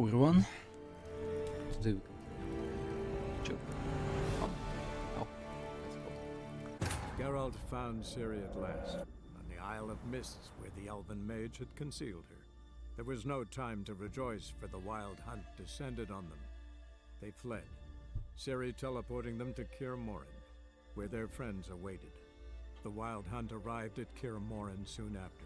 everyone. Do joke. Oh, let's go. Geralt found Ciri at last, on the Isle of Mists where the Elven Mage had concealed her. There was no time to rejoice, for the Wild Hunt descended on them. They fled, Ciri teleporting them to Kaer Morhen, where their friends awaited. The Wild Hunt arrived at Kaer Morhen soon after.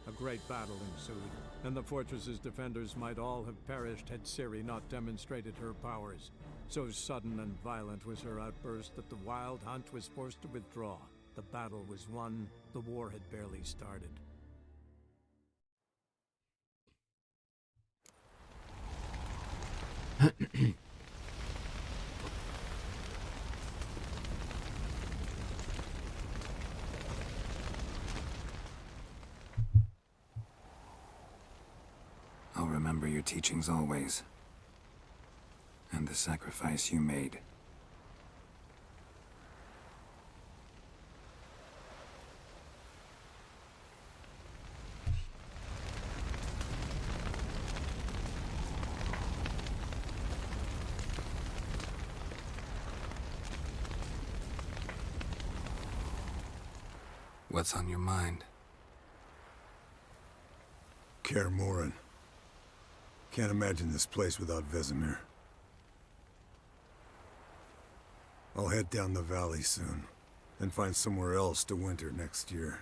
A great battle ensued, and the fortress's defenders might all have perished had Ciri not demonstrated her powers. So sudden and violent was her outburst that the Wild Hunt was forced to withdraw. The battle was won, the war had barely started. I'll remember your teachings always. And the sacrifice you made. What's on your mind? Kaer Morhen. Can't imagine this place without Vesemir. I'll head down the valley soon, and find somewhere else to winter next year.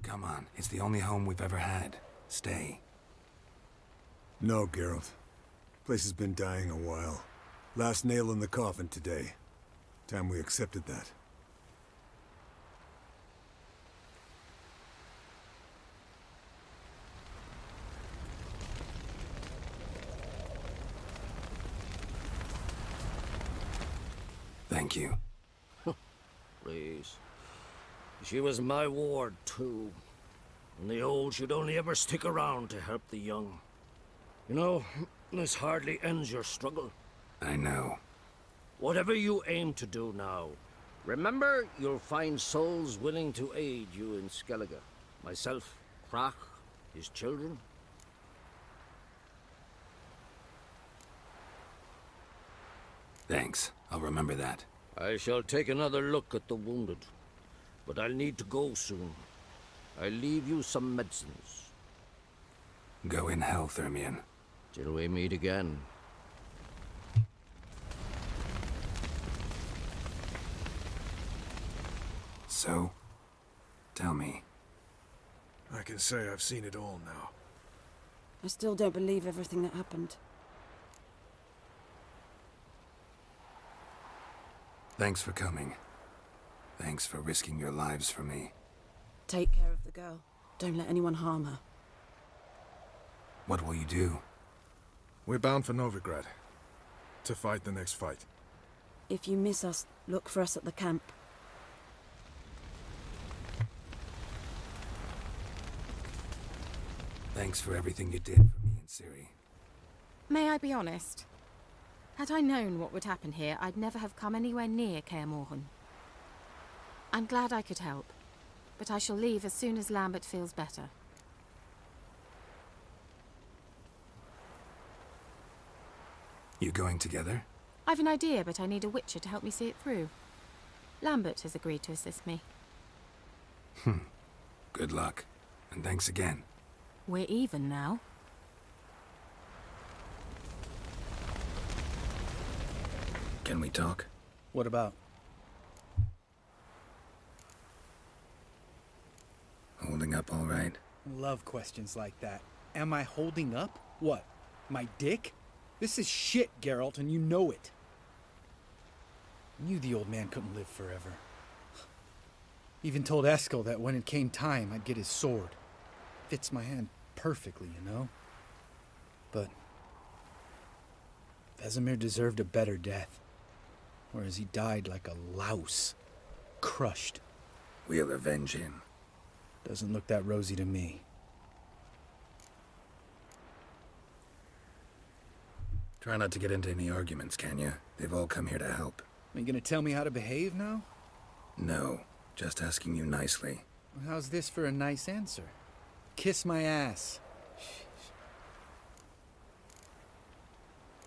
Come on, it's the only home we've ever had. Stay. No, Geralt. Place has been dying a while. Last nail in the coffin today. Time we accepted that. Thank you. Please. She was my ward, too. And the old should only ever stick around to help the young. You know, this hardly ends your struggle. I know. Whatever you aim to do now, remember you'll find souls willing to aid you in Skellige. Myself, Crach, his children. Thanks. I'll remember that. I shall take another look at the wounded. But I'll need to go soon. I'll leave you some medicines. Go in hell, Thermion. Till we meet again. So, tell me. I can say I've seen it all now. I still don't believe everything that happened. Thanks for coming. Thanks for risking your lives for me. Take care of the girl. Don't let anyone harm her. What will you do? We're bound for Novigrad. To fight the next fight. If you miss us, look for us at the camp. Thanks for everything you did for me and Ciri. May I be honest? Had I known what would happen here, I'd never have come anywhere near Kaer Morhen. I'm glad I could help, but I shall leave as soon as Lambert feels better. You going together? I've an idea, but I need a witcher to help me see it through. Lambert has agreed to assist me. Good luck, and thanks again. We're even now. Can we talk? What about? Holding up all right? Love questions like that. Am I holding up? What? My dick? This is shit, Geralt, and you know it. Knew the old man couldn't live forever. Even told Eskel that when it came time, I'd get his sword. Fits my hand perfectly, you know? But Vesemir deserved a better death. Whereas he died like a louse. Crushed. We'll avenge him. Doesn't look that rosy to me. Try not to get into any arguments, can you? They've all come here to help. Are you gonna tell me how to behave now? No, just asking you nicely. Well, how's this for a nice answer? Kiss my ass.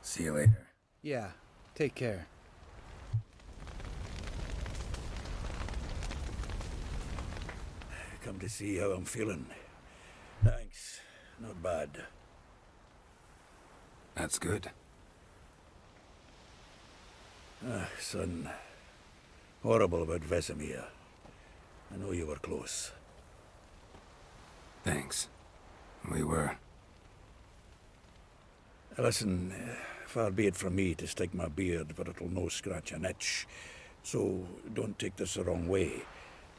See you later. Yeah, take care. Come to see how I'm feeling. Thanks. Not bad. That's good. Son. Horrible about Vesemir. I know you were close. Thanks. We were. Listen, far be it from me to stick my beard, but it'll no scratch an itch. So don't take this the wrong way.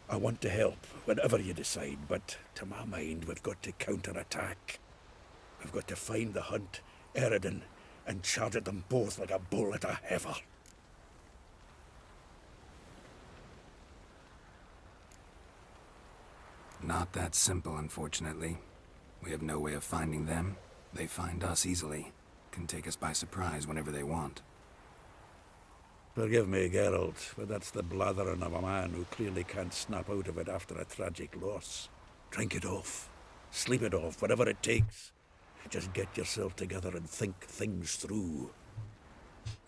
I want to help, whatever you decide, but to my mind, we've got to counterattack. We've got to find the Hunt, Eredin, and charge at them both like a bull at a heifer. Not that simple, unfortunately. We have no way of finding them. They find us easily. Can take us by surprise whenever they want. Forgive me, Geralt, but that's the blathering of a man who clearly can't snap out of it after a tragic loss. Drink it off. Sleep it off, whatever it takes. Just get yourself together and think things through.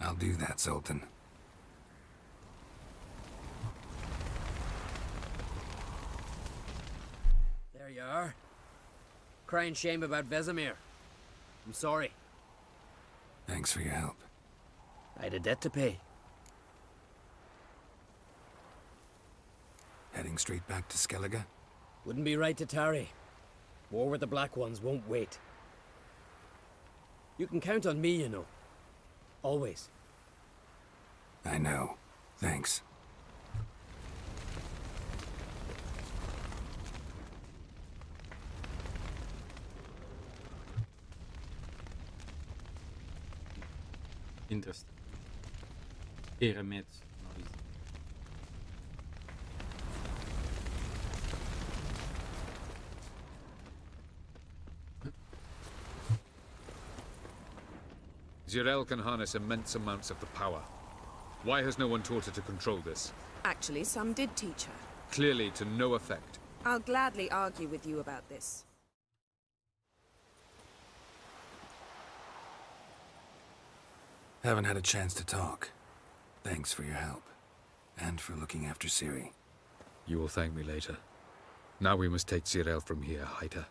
I'll do that, Sultan. There you are. Crying shame about Vesemir. I'm sorry. Thanks for your help. I had a debt to pay. Heading straight back to Skellige? Wouldn't be right to tarry. War with the Black Ones won't wait. You can count on me, you know. Always. I know. Thanks. Interesting. Pyramids. Nice. Zirael can harness immense amounts of the power. Why has no one taught her to control this? Actually, some did teach her. Clearly to no effect. I'll gladly argue with you about this. Haven't had a chance to talk. Thanks for your help. And for looking after Ciri. You will thank me later. Now we must take Zirael from here, hide her,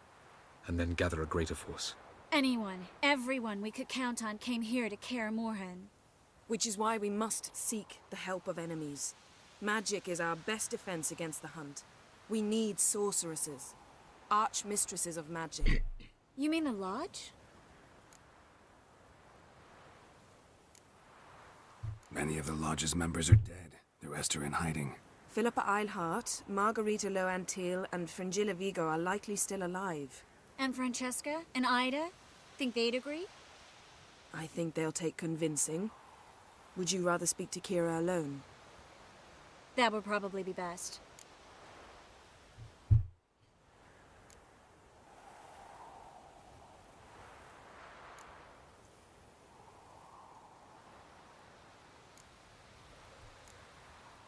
and then gather a greater force. Anyone, everyone we could count on came here to Kaer Morhen. Which is why we must seek the help of enemies. Magic is our best defense against the Hunt. We need sorceresses. Archmistresses of magic. You mean the Lodge? Many of the Lodge's members are dead. The rest are in hiding. Philippa Eilhart, Margarita Loantil, and Fringilla Vigo are likely still alive. And Francesca and Ida? Think they'd agree? I think they'll take convincing. Would you rather speak to Kira alone? That would probably be best.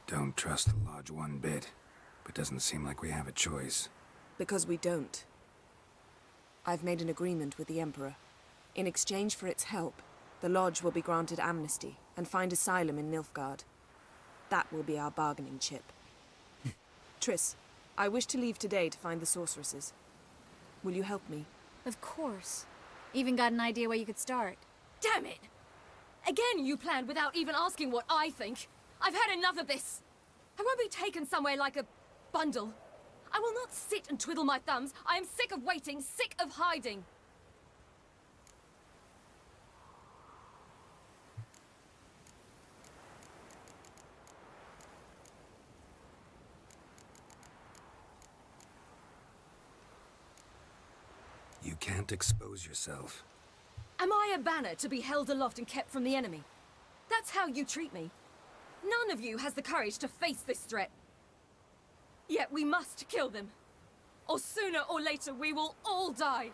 Don't trust the Lodge one bit, but doesn't seem like we have a choice. Because we don't. I've made an agreement with the Emperor. In exchange for its help, the Lodge will be granted amnesty and find asylum in Nilfgaard. That will be our bargaining chip. Triss, I wish to leave today to find the sorceresses. Will you help me? Of course. Even got an idea where you could start. Damn it! Again you planned without even asking what I think. I've had enough of this. I won't be taken somewhere like a bundle. I will not sit and twiddle my thumbs. I am sick of waiting, sick of hiding. You can't expose yourself. Am I a banner to be held aloft and kept from the enemy? That's how you treat me. None of you has the courage to face this threat. Yet we must kill them. Or sooner or later we will all die.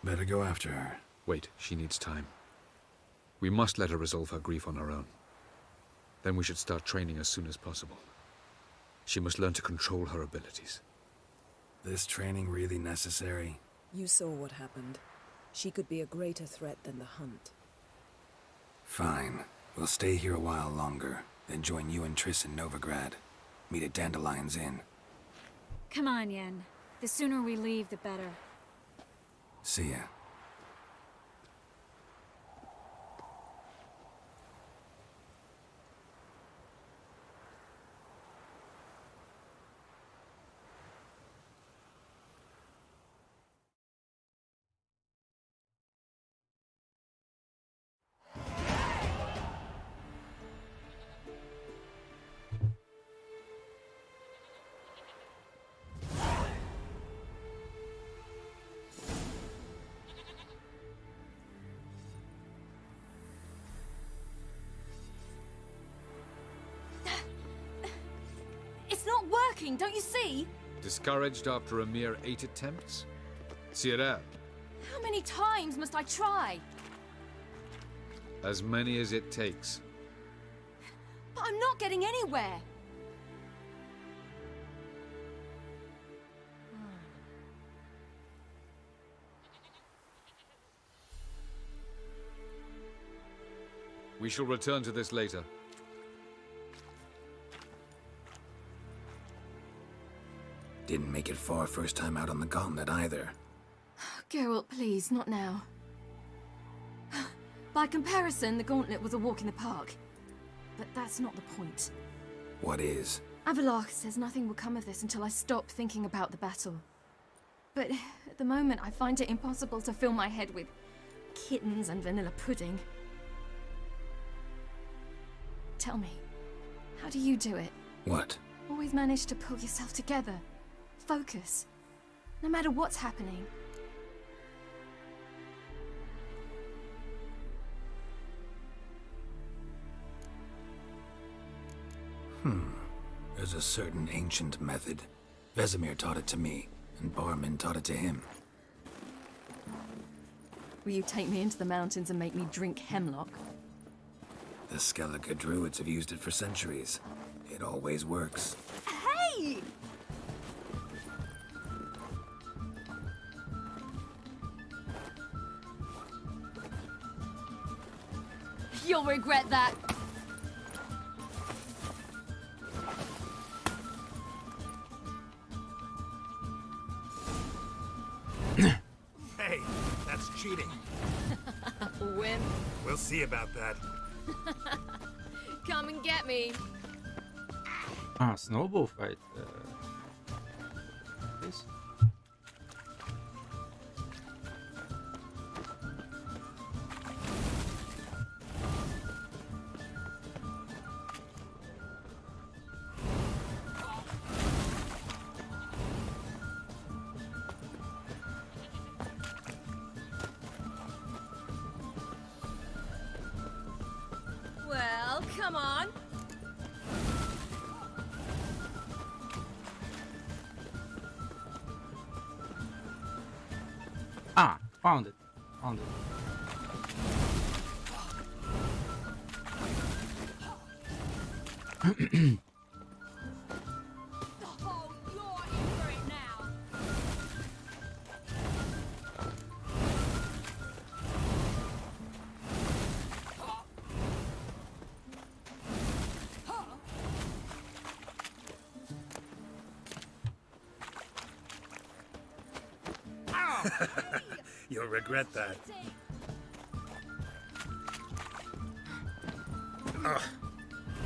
Better go after her. Wait, she needs time. We must let her resolve her grief on her own. Then we should start training as soon as possible. She must learn to control her abilities. This training really necessary? You saw what happened. She could be a greater threat than the Hunt. Fine. We'll stay here a while longer, then join you and Triss in Novigrad. Meet at Dandelion's Inn. Come on, Yen. The sooner we leave, the better. See ya. It's not working, don't you see? Discouraged after a mere 8 attempts? Cyril, How many times must I try? as many as it takes. But I'm not getting anywhere. We shall return to this later. Didn't make it far first time out on the gauntlet either. Geralt, please, not now. By comparison, the gauntlet was a walk in the park. But that's not the point. What is? Avallac'h says nothing will come of this until I stop thinking about the battle. But at the moment, I find it impossible to fill my head with kittens and vanilla pudding. Tell me, how do you do it? What? Always manage to pull yourself together. Focus. No matter what's happening. There's a certain ancient method. Vesemir taught it to me, and Barman taught it to him. Will you take me into the mountains and make me drink hemlock? The Skellige druids have used it for centuries. It always works. Hey! You'll regret that. Hey, that's cheating. Wimp. We'll see about that. Come and get me. Ah, snowball fight. This. Well, come on. Ah, found it. Found it. Oh, you're in for it now. You'll regret that.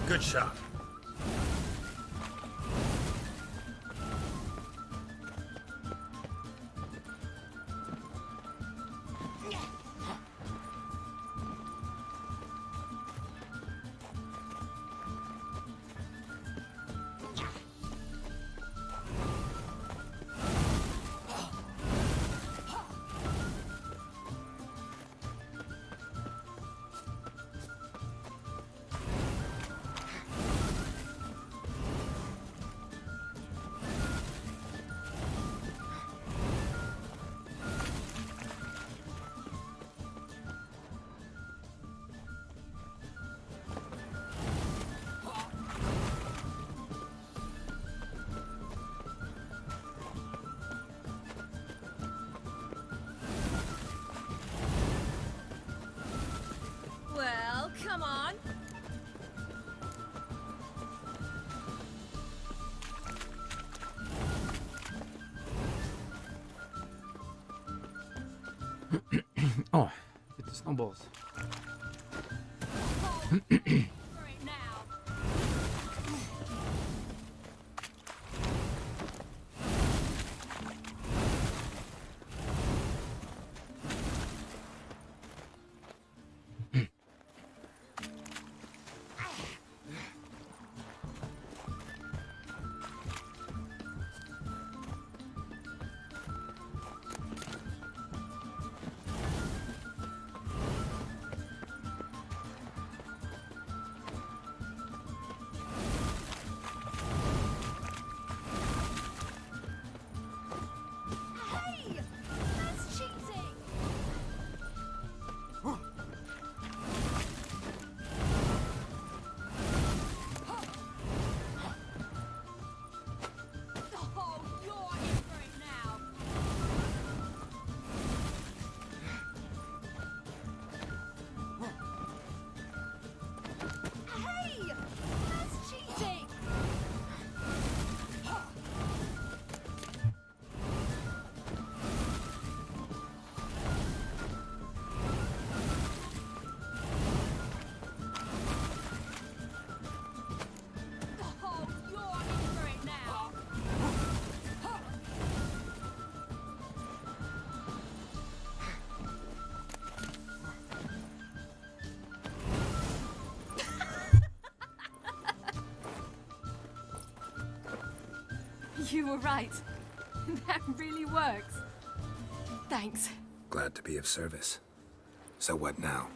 Good shot. snowballs. You were right. That really works. Thanks. Glad to be of service. So what now?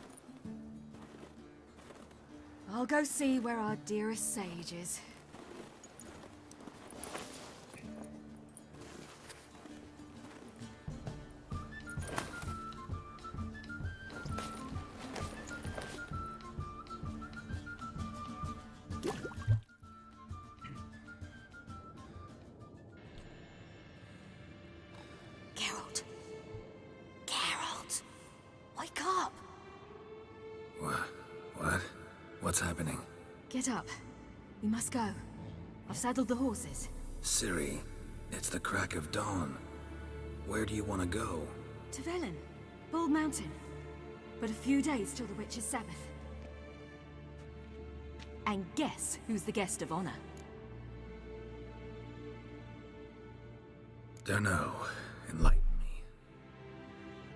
I'll go see where our dearest sage is. Geralt. Geralt. Wake up. What? What's happening? Get up. We must go. I've saddled the horses. Ciri, it's the crack of dawn. Where do you want to go? To Velen. Bald Mountain. But a few days till the Witch's Sabbath. And guess who's the guest of honor? Dunno. Enlighten me.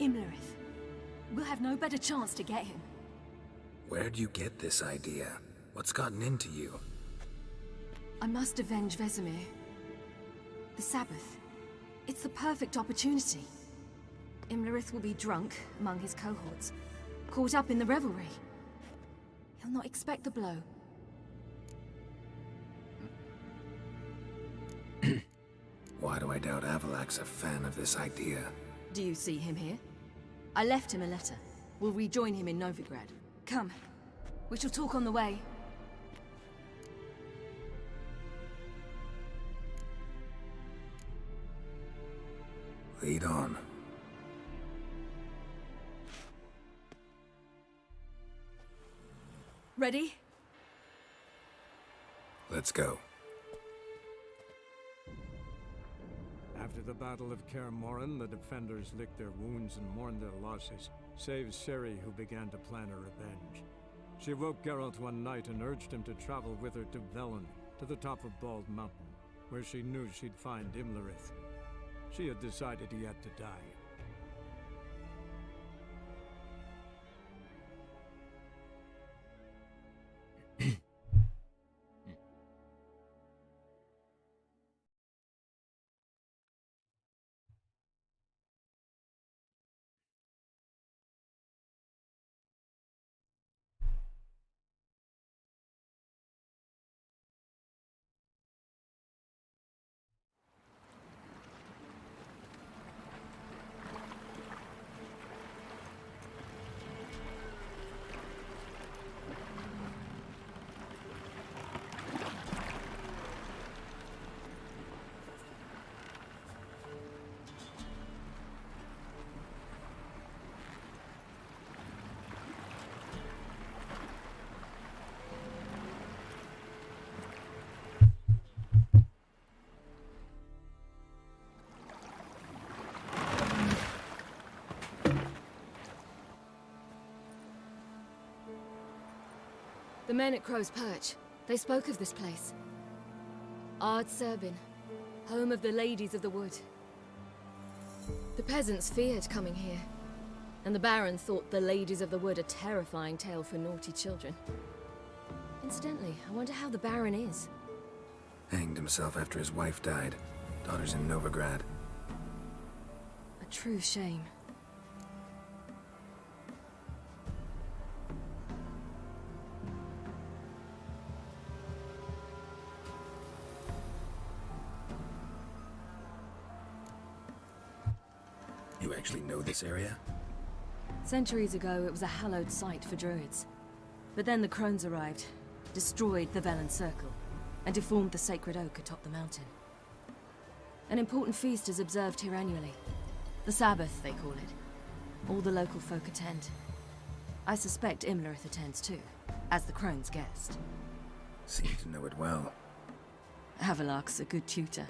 Imlerith. We'll have no better chance to get him. Where'd you get this idea? What's gotten into you? I must avenge Vesemir. The Sabbath. It's the perfect opportunity. Imlerith will be drunk among his cohorts, caught up in the revelry. He'll not expect the blow. Why do I doubt Avalak's a fan of this idea? Do you see him here? I left him a letter. We'll rejoin him in Novigrad. Come. We shall talk on the way. Lead on. Ready? Let's go. After the Battle of Kaer Morhen, the defenders licked their wounds and mourned their losses, save Ciri, who began to plan a revenge. She woke Geralt one night and urged him to travel with her to Velen, to the top of Bald Mountain, where she knew she'd find Imlerith. She had decided he had to die. The men at Crow's Perch, they spoke of this place. Ard Serbin, home of the Ladies of the Wood. The peasants feared coming here, and the Baron thought the Ladies of the Wood a terrifying tale for naughty children. Incidentally, I wonder how the Baron is. Hanged himself after his wife died. Daughter's in Novigrad. A true shame. You actually know this area? Centuries ago, it was a hallowed site for druids. But then the Crones arrived, destroyed the Velen Circle, and deformed the sacred oak atop the mountain. An important feast is observed here annually. The Sabbath, they call it. All the local folk attend. I suspect Imlerith attends too, as the Crone's guest. Seem to know it well. Havelark's a good tutor.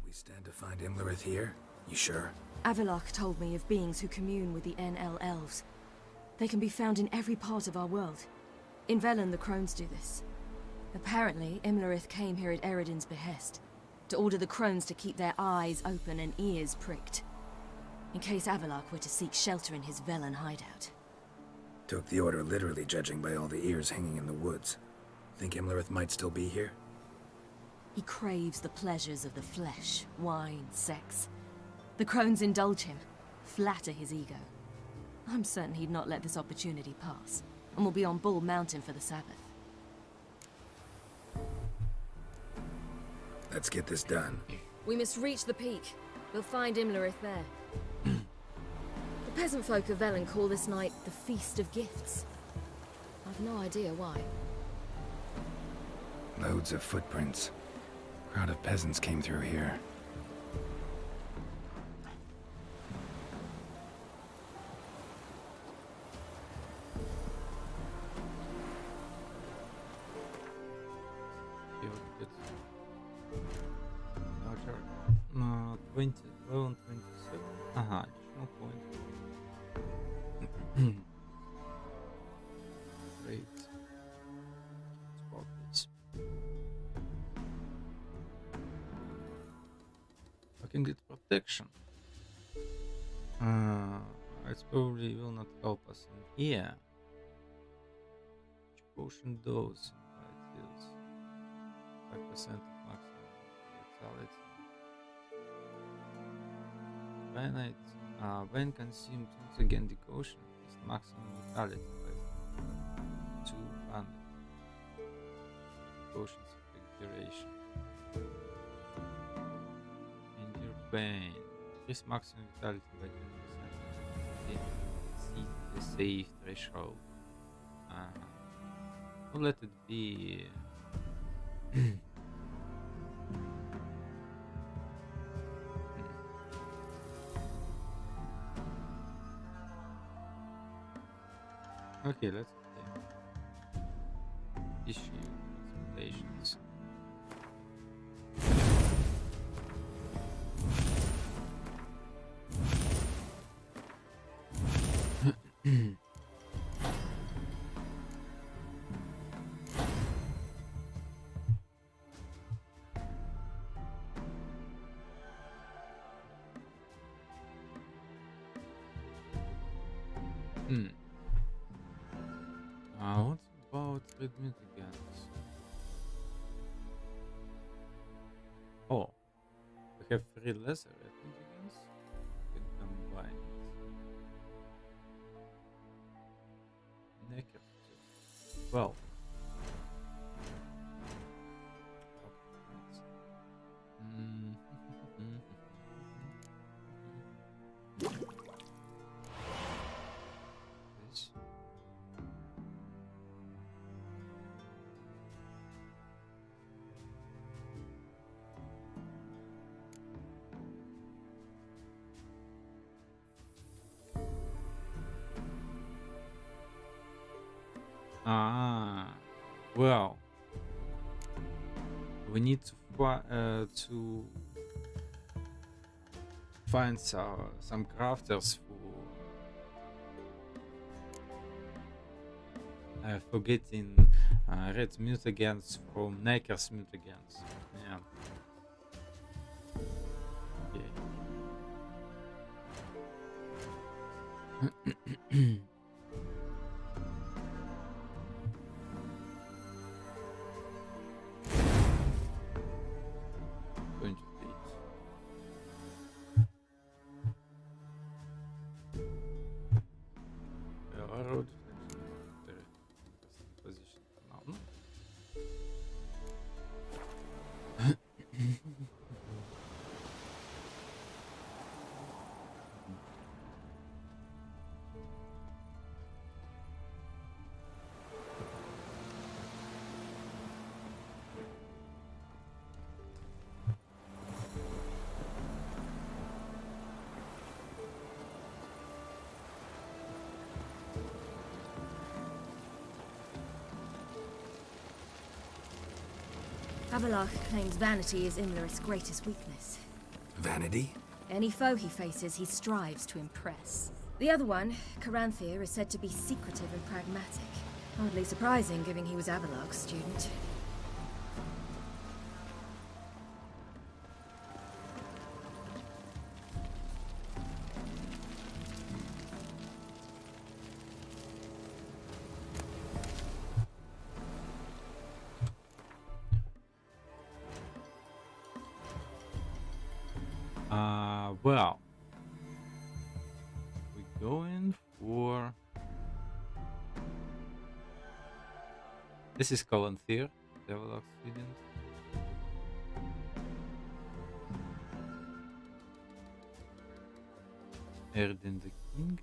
We stand to find Imlerith here? You sure? Avilark told me of beings who commune with the NL Elves. They can be found in every part of our world. In Velen, the Crones do this. Apparently, Imlerith came here at Eredin's behest, to order the Crones to keep their eyes open and ears pricked, in case Avilark were to seek shelter in his Velen hideout. Took the order literally, judging by all the ears hanging in the woods. Think Imlerith might still be here? He craves the pleasures of the flesh, wine, sex. The Crones indulge him, flatter his ego. I'm certain he'd not let this opportunity pass, and will be on Bull Mountain for the Sabbath. Let's get this done. We must reach the peak. We'll find Imlerith there. The peasant folk of Velen call this night the Feast of Gifts. I've no idea why. Loads of footprints. Crowd of peasants came through here. No, 20, 11, 27. Ага, additional point. Great. Spot this. I can get protection. It probably will not help us in here. Which potion dose in White Hills? 5% of maximum vitality. When consumed once again, decoction is maximum vitality by 200. Potions of duration. Endure pain. Increase maximum vitality by 10%. Exceed the safe threshold. We'll let it be. Okay, let's issue consultations. What about red mitigants? Oh, we have 3 lesser red mitigants. We can combine it. Necrosis. Well. This. Well, we need to find some crafters forgetting red mutagans from Necker's mutagans. Yeah. Okay. Going to page. Road position mountain. Avallac'h claims vanity is Imlerith's greatest weakness. Vanity? Any foe he faces, he strives to impress. The other one, Caranthir, is said to be secretive and pragmatic. Hardly surprising, given he was Avallac'h's student. Well, we're going for... This is Caranthir, the Avallac'h student. Erdin the King.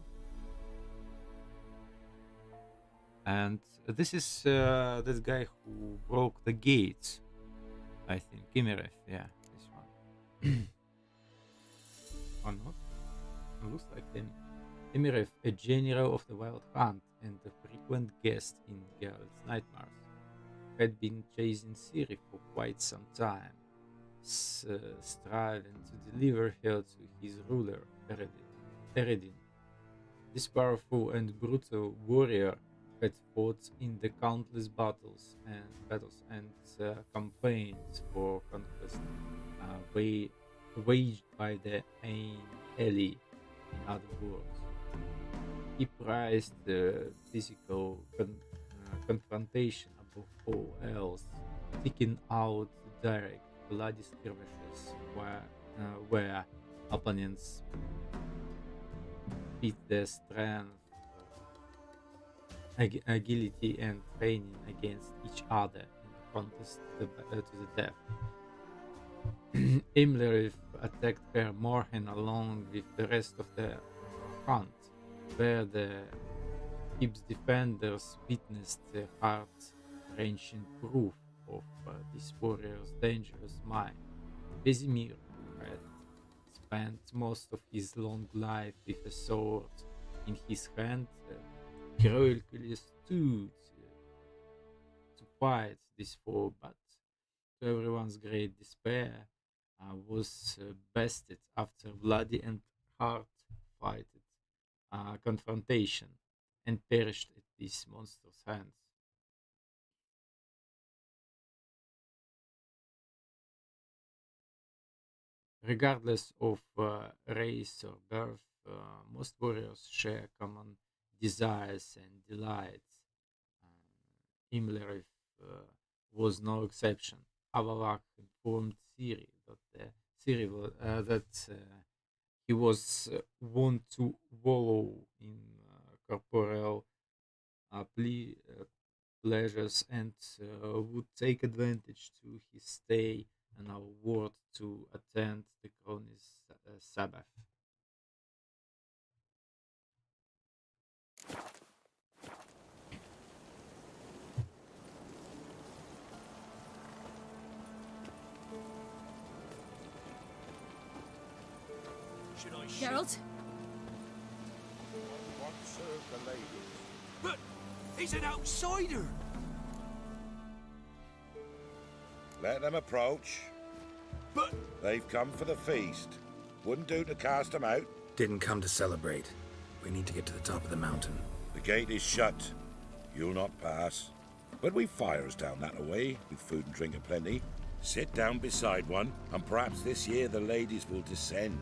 And this is this guy who broke the gates, I think. Imirith, yeah, this one. Or not? It looks like him. Imirith, a general of the Wild Hunt and a frequent guest in Geralt's nightmares, had been chasing Ciri for quite some time, striving to deliver her to his ruler, Eredin. This powerful and brutal warrior had fought in the countless battles and campaigns for conquest waged by the Ain Eli, in other words. He prized the physical confrontation above all else, seeking out direct, bloody skirmishes where opponents pit their strength, agility, and training against each other in a contest to the death. Imlerith attacked Kaer Morhen along with the rest of the hunt, where the keep's defenders witnessed the heart-wrenching proof of this warrior's dangerous mind. Vesemir had spent most of his long life with a sword in his hand, heroically stood to fight this foe, but to everyone's great despair, was bested after bloody and hard-fought confrontation and perished at this monster's hands. Regardless of race or birth, most warriors share common desires and delights. Imlerith was no exception. Avallac'h informed Ciri that he was wont to wallow in corporeal pleasures and would take advantage to his stay on our ward to attend the Cronies' Sabbath. Geralt? But he's an outsider! Let them approach. But they've come for the feast. Wouldn't do to cast them out. Didn't come to celebrate. We need to get to the top of the mountain. The gate is shut. You'll not pass. But we've fires down that away, with food and drink aplenty. Sit down beside one, and perhaps this year the ladies will descend.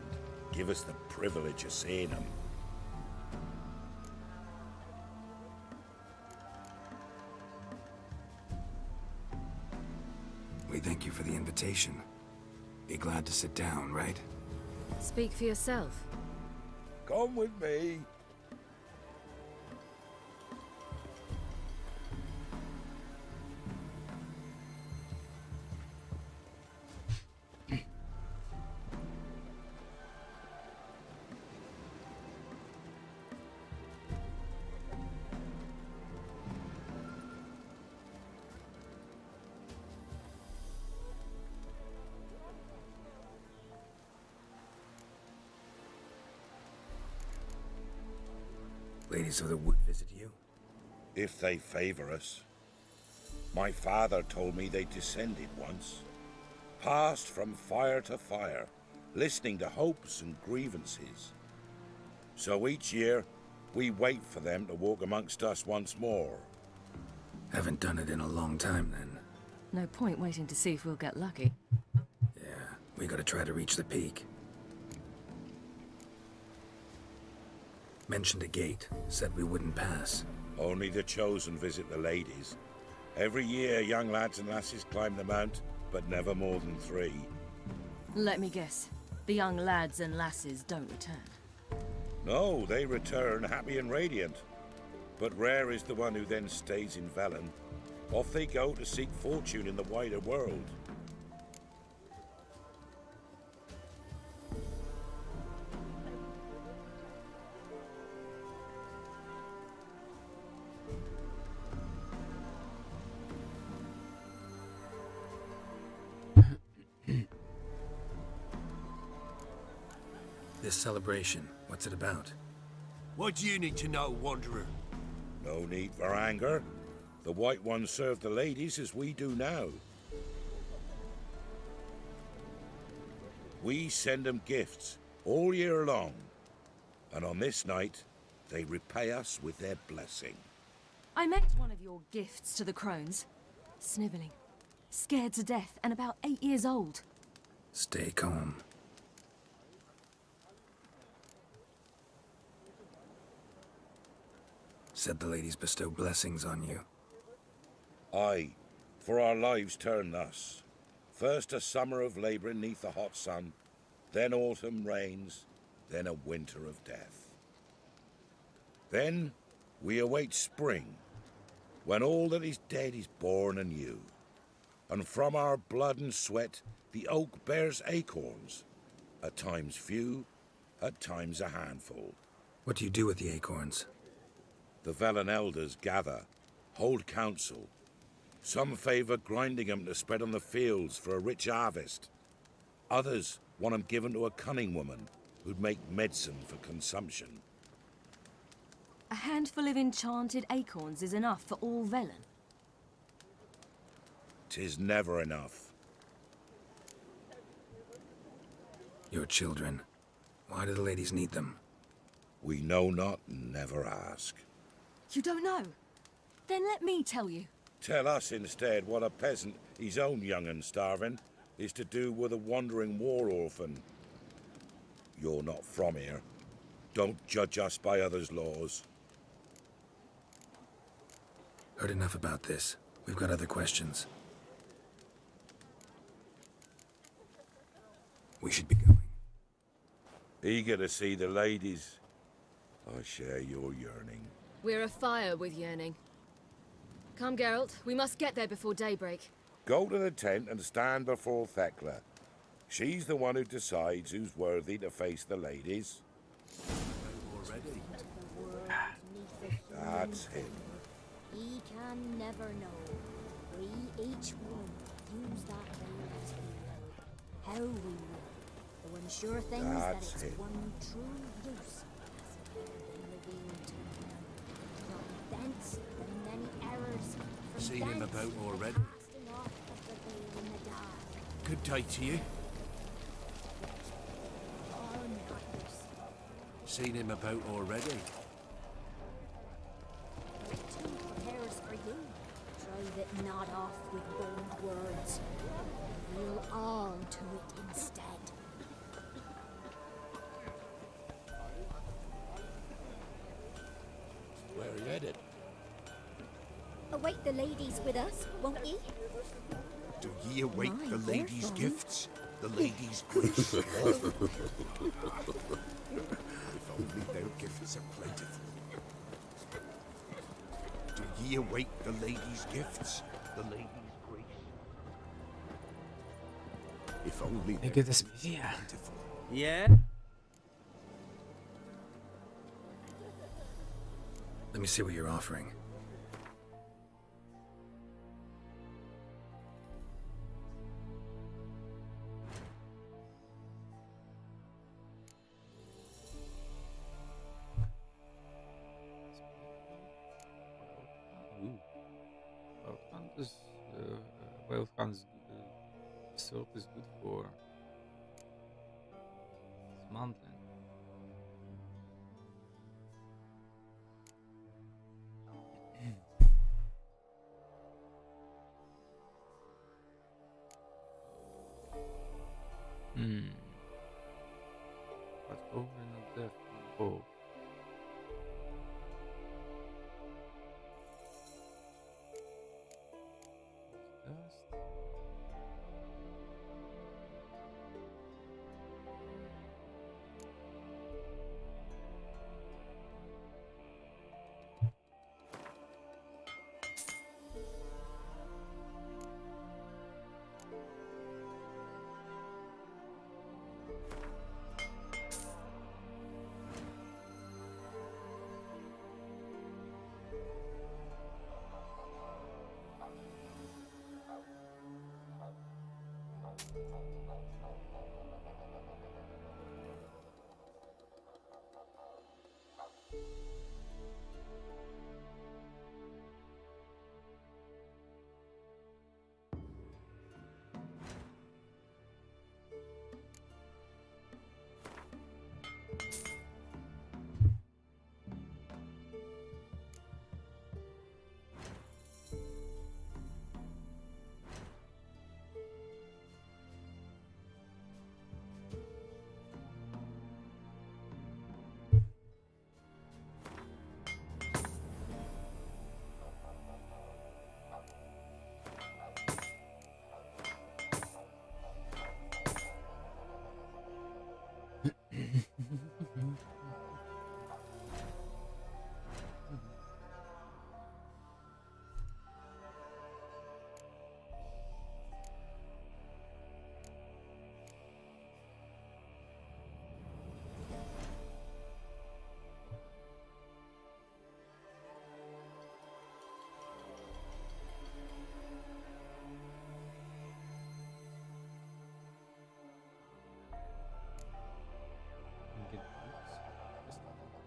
Give us the privilege of seeing them. We thank you for the invitation. Be glad to sit down, right? Speak for yourself. Come with me. Ladies of the Wood visit you? If they favor us. My father told me they descended once. Passed from fire to fire, listening to hopes and grievances. So each year, we wait for them to walk amongst us once more. Haven't done it in a long time, then. No point waiting to see if we'll get lucky. Yeah, we gotta try to reach the peak. Mentioned a gate, said we wouldn't pass. Only the chosen visit the ladies. Every year, young lads and lasses climb the mount, but never more than 3. Let me guess. The young lads and lasses don't return. No, they return happy and radiant. But rare is the one who then stays in Velen. Off they go to seek fortune in the wider world. This celebration, what's it about? What do you need to know, Wanderer? No need for anger. The White Ones serve the ladies as we do now. We send them gifts all year long. And on this night, they repay us with their blessing. I met one of your gifts to the crones. Snivelling. Scared to death and about 8 years old. Stay calm. Said the ladies bestow blessings on you. Aye, for our lives turn thus. First a summer of labouring neath the hot sun, then autumn rains, then a winter of death. Then we await spring, when all that is dead is born anew. And from our blood and sweat the oak bears acorns, at times few, at times a handful. What do you do with the acorns? The Velen elders gather, hold council. Some favour grinding them to spread on the fields for a rich harvest. Others want them given to a cunning woman who'd make medicine for consumption. A handful of enchanted acorns is enough for all Velen. 'Tis never enough. Your children. Why do the ladies need them? We know not and never ask. You don't know? Then let me tell you. Tell us instead what a peasant, his own young and starving, is to do with a wandering war orphan. You're not from here. Don't judge us by others' laws. Heard enough about this. We've got other questions. We should be going. Eager to see the ladies. I share your yearning. We're afire with yearning. Come, Geralt. We must get there before daybreak. Go to the tent and stand before Thekla. She's the one who decides who's worthy to face the ladies. Already? That's him. He can never know. We each one use that veil as we will. How we will. The one sure thing is that That's it's him. one true use. Thence the many errors. Seen him about already? Casting off of the veil in the dark. Good day to you. All nighters. Seen him about already? Two prepares Not off with bold words. We'll all to it instead. Where are you headed? Await the ladies with us, won't ye? Do ye await My, the they're ladies' fun. gifts? The ladies' grace? If only their gifts are plentiful. Do ye await the ladies' gifts? The ladies' grace? If only their Vilket är gifts smidiga. are plentiful. Yeah? Let me see what you're offering. Ooh. Wild Hunt's sword is good for dismantling. But over in the bow. Dust.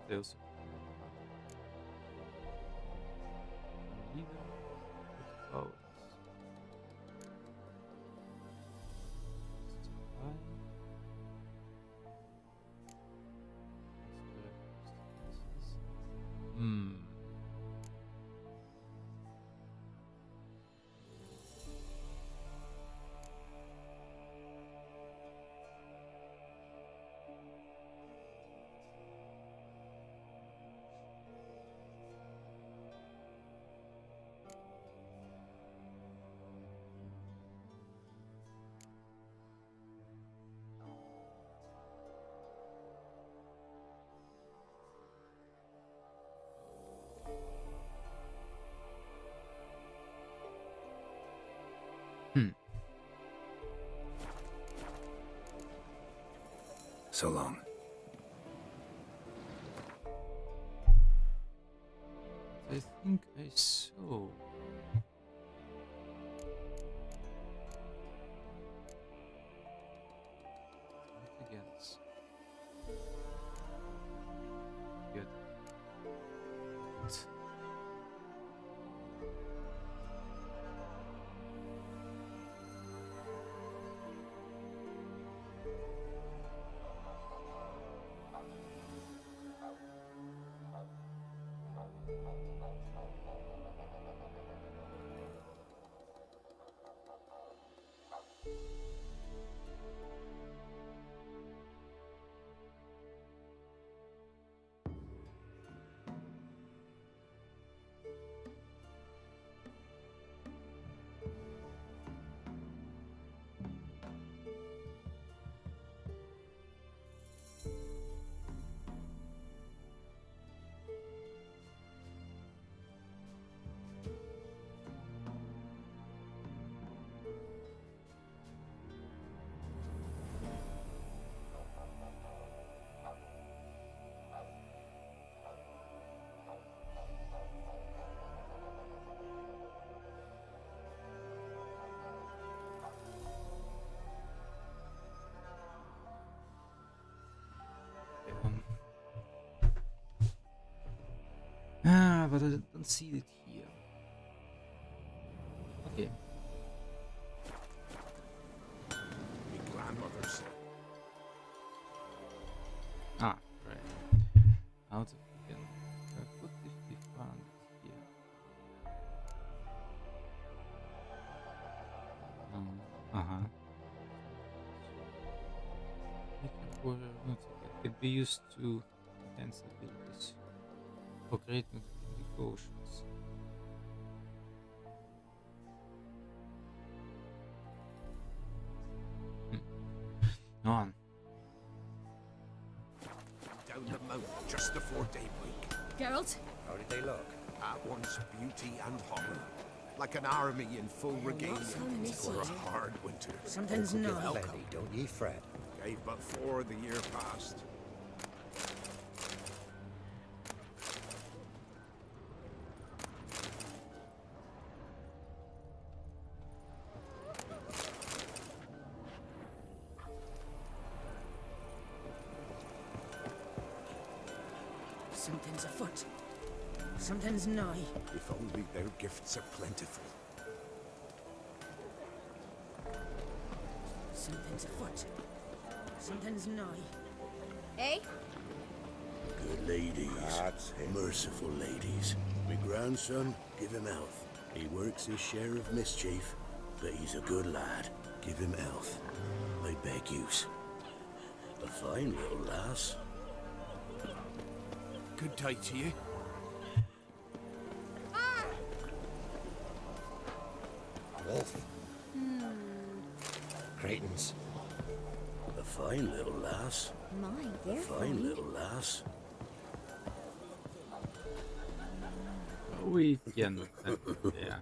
Deus. Leader of powers. So long. I think I saw. Something else. Good. Yeah, but I don't see it here. Okay. My grandmother said. Ah, right. Out of again. What if we found it here? Uh-huh. It can be used to enhance abilities or create multiple potions. On. Down the mountain just before daybreak. Geralt? How did they look? At once beauty and horror. Like an army in full regalia for a hard winter. Something's not. Plenty, don't ye fret. Gave but 4 the year past. Something's afoot. Something's nigh. If only their gifts are plentiful. Something's afoot. Something's nigh. Eh? Good ladies. That's him. Merciful ladies. My grandson, give him health. He works his share of mischief, but he's a good lad. Give him health. I beg yous. A fine little lass. Good day to you. Wolf. Cretans. A fine little lass. My, A they're fine fine. little lass. We can. Yeah.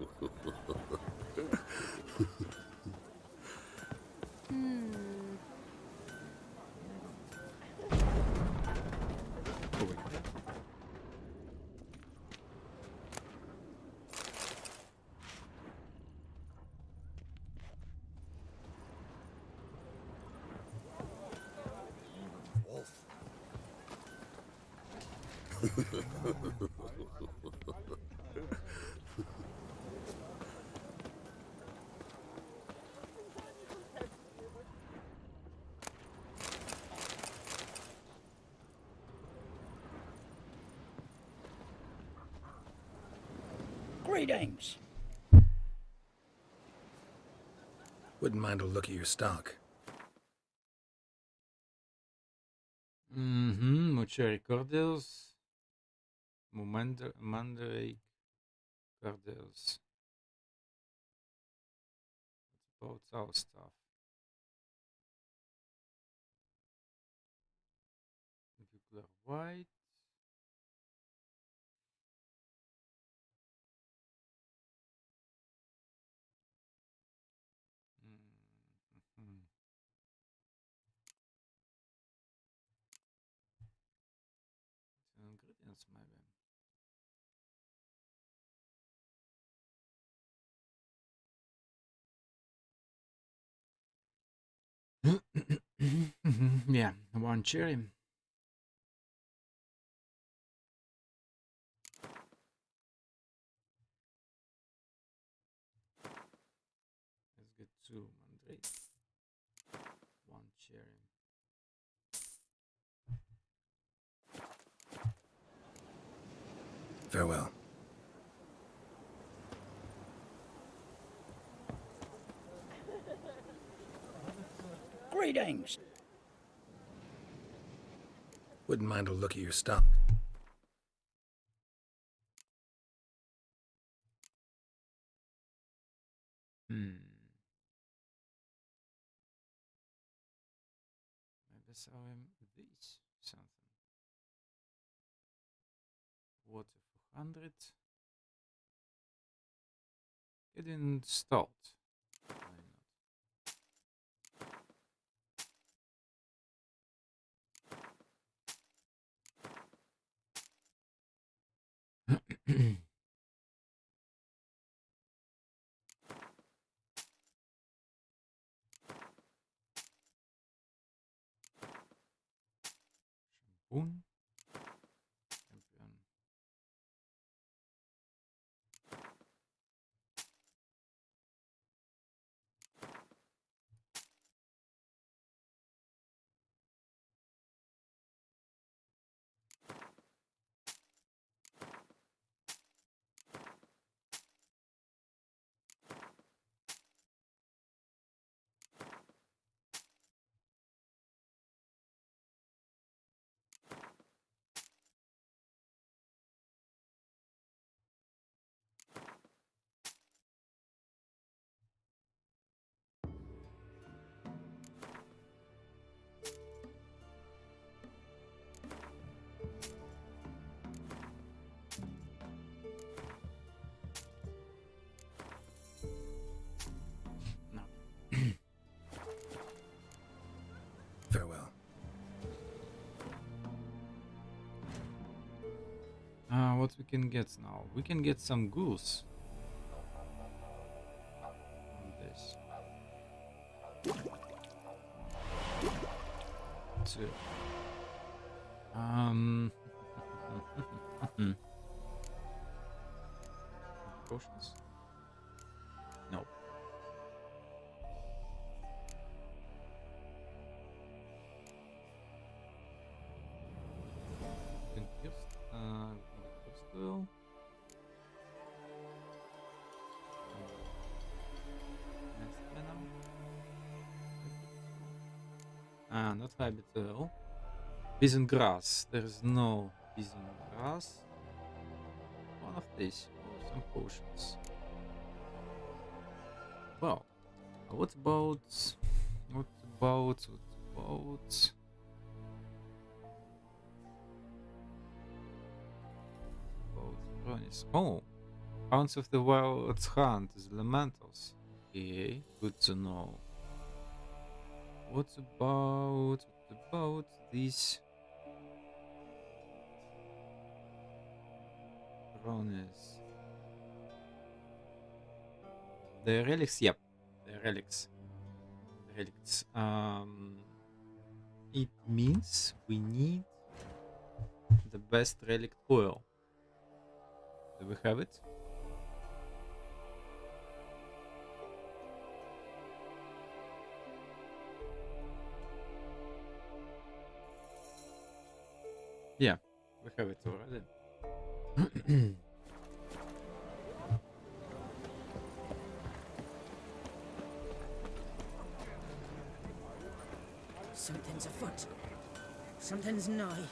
Greetings. Wouldn't mind a look at your stock. Mocha recorders. Mandrake recorders. What about our stuff? Nuclear white. Ingredients maybe. Yeah, one cherry. Let's get 2 mandrake. 1 cherry. Farewell. Greetings. Wouldn't mind a look at your stock. Maybe saw him this something. Water for 100. Get installed. Why not? Shampoo. Champion. what we can get now? We can get some goose. This. 2. Potions? No. Still. Not Habital. Pigeon grass. There is no pigeon grass. One of these. Oh, some potions. Well, what about Pronis? Oh, Hounds of the Wild Hunt is Elementals. Okay, good to know. What about this Pronis? The relics, yep, the relics. It means we need the best relic oil. Do we have it? Yeah, we have it already. Something's afoot. Something's nigh.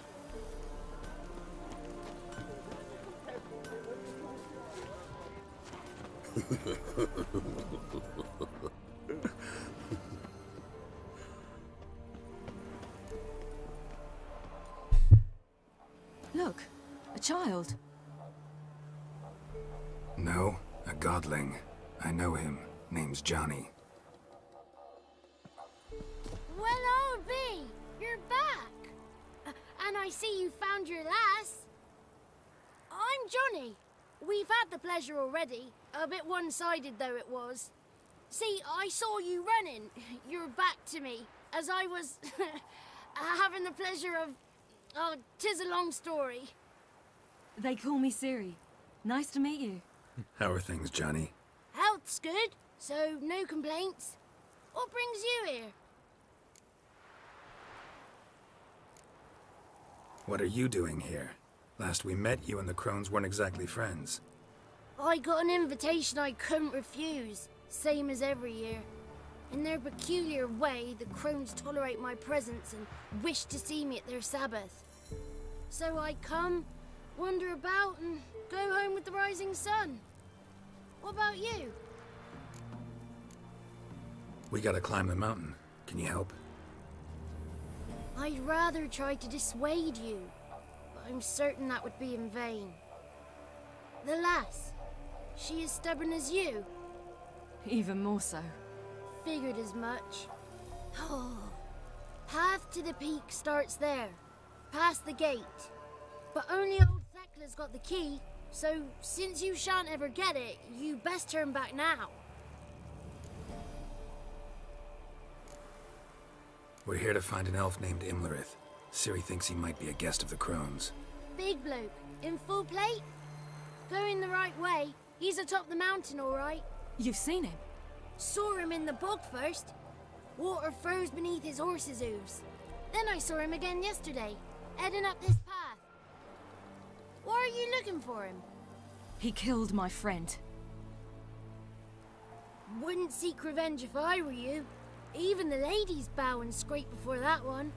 Look, a child. No, a godling. I know him. Name's Johnny. Well, old B, you're back. And I see you found your lass. I'm Johnny. We've had the pleasure already. A bit one-sided though it was. See, I saw you running, your back to me, as I was having the pleasure of... Oh, 'tis a long story. They call me Ciri. Nice to meet you. How are things, Johnny? Health's good, so no complaints. What brings you here? What are you doing here? Last we met, you and the Crones weren't exactly friends. I got an invitation I couldn't refuse, same as every year. In their peculiar way, the Crones tolerate my presence and wish to see me at their Sabbath. So I come, wander about, and go home with the rising sun. What about you? We gotta climb the mountain. Can you help? I'd rather try to dissuade you, but I'm certain that would be in vain. The lass, she as stubborn as you? Even more so. Figured as much. Oh, path to the peak starts there, past the gate. But only old Thekla's got the key, so since you shan't ever get it, you best turn back now. We're here to find an elf named Imlerith. Ciri thinks he might be a guest of the Crones. Big bloke, in full plate? Going the right way. He's atop the mountain, all right. You've seen him? Saw him in the bog first. Water froze beneath his horse's hooves. Then I saw him again yesterday, heading up this path. Why are you looking for him? He killed my friend. Wouldn't seek revenge if I were you. Even the ladies bow and scrape before that one.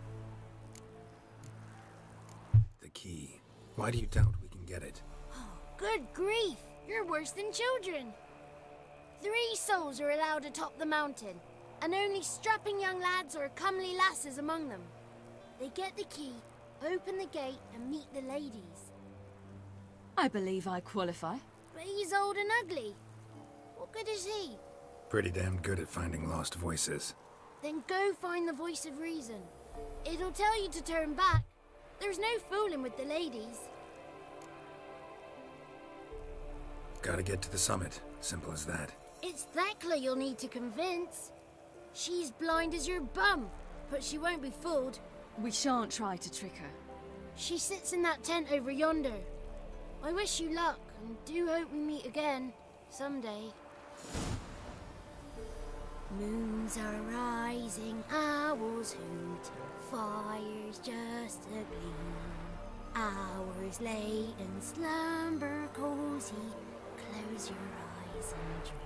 The key. Why do you doubt we can get it? Good grief! You're worse than children. 3 souls are allowed atop the mountain, and only strapping young lads or comely lasses among them. They get the key, open the gate, and meet the ladies. I believe I qualify. But he's old and ugly. What good is he? Pretty damn good at finding lost voices. Then go find the voice of reason. It'll tell you to turn back. There's no fooling with the ladies. Gotta get to the summit. Simple as that. It's Thekla you'll need to convince. She's blind as your bum, but she won't be fooled. We shan't try to trick her. She sits in that tent over yonder. I wish you luck, and do hope we meet again, someday. Moons are rising, owls hoot, fires just a gleam. Hours late and slumber cozy, close your eyes and dream.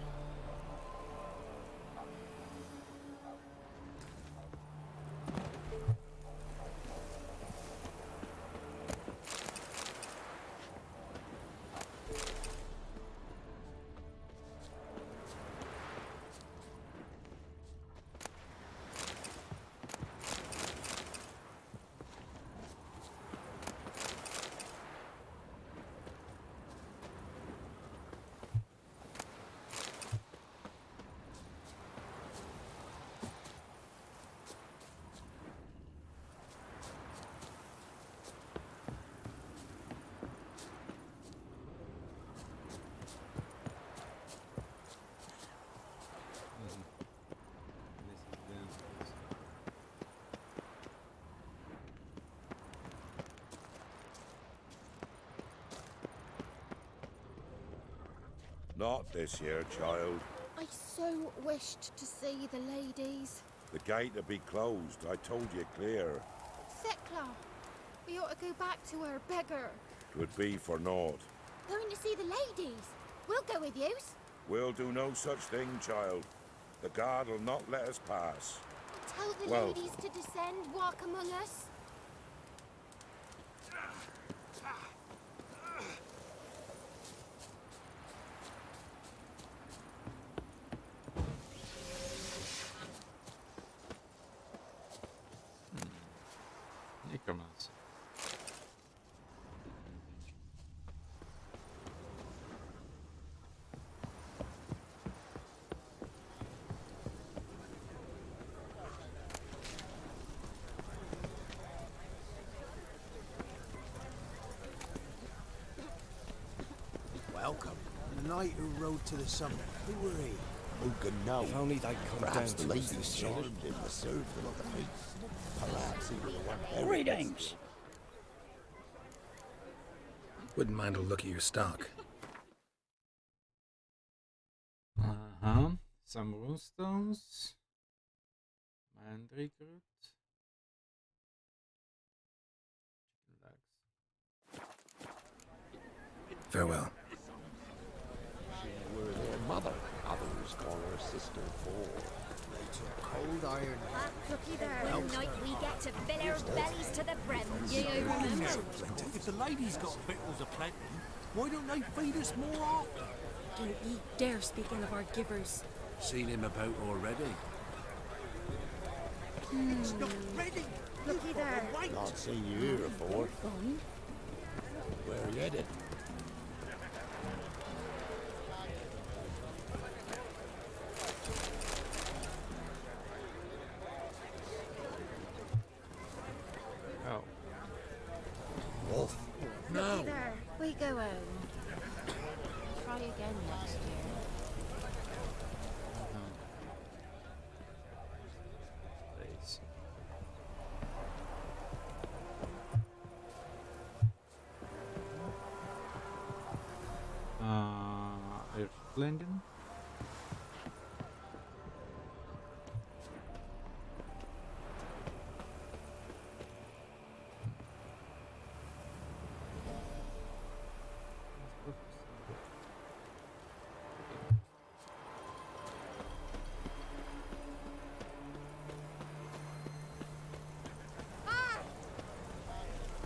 Not this year, child. I so wished to see the ladies. The gate will be closed. I told you clear. Thekla, we ought to go back to her, beggar. 'Twould be for naught. Going to see the ladies. We'll go with yous. We'll do no such thing, child. The guard will not let us pass. Tell the Well- ladies to descend, walk among us. Necromancy. Welcome. The knight who rode to the summit. Who were he? Who can know? If only they'd come Perhaps down the to us ladies this charmed year. him to serve them on the feast. Perhaps he was the one who... Greetings. Wouldn't mind a look at your stock. Some runestones. Mandrake root. Chicken legs. Farewell. She were their mother. Others call her sister Paul. They took cold iron. Looky there. One night we get to fill our bellies to the brim. You remember? If the ladies got victuals aplenty, why don't they feed us more often? Don't ye dare speak ill of our givers. Seen him about already. It's not ready. Looky there. Not seen you here before. Fine. Where are you headed? Oh. Wolf. Looky there. We go home. Try again next year. Please. Erflingen.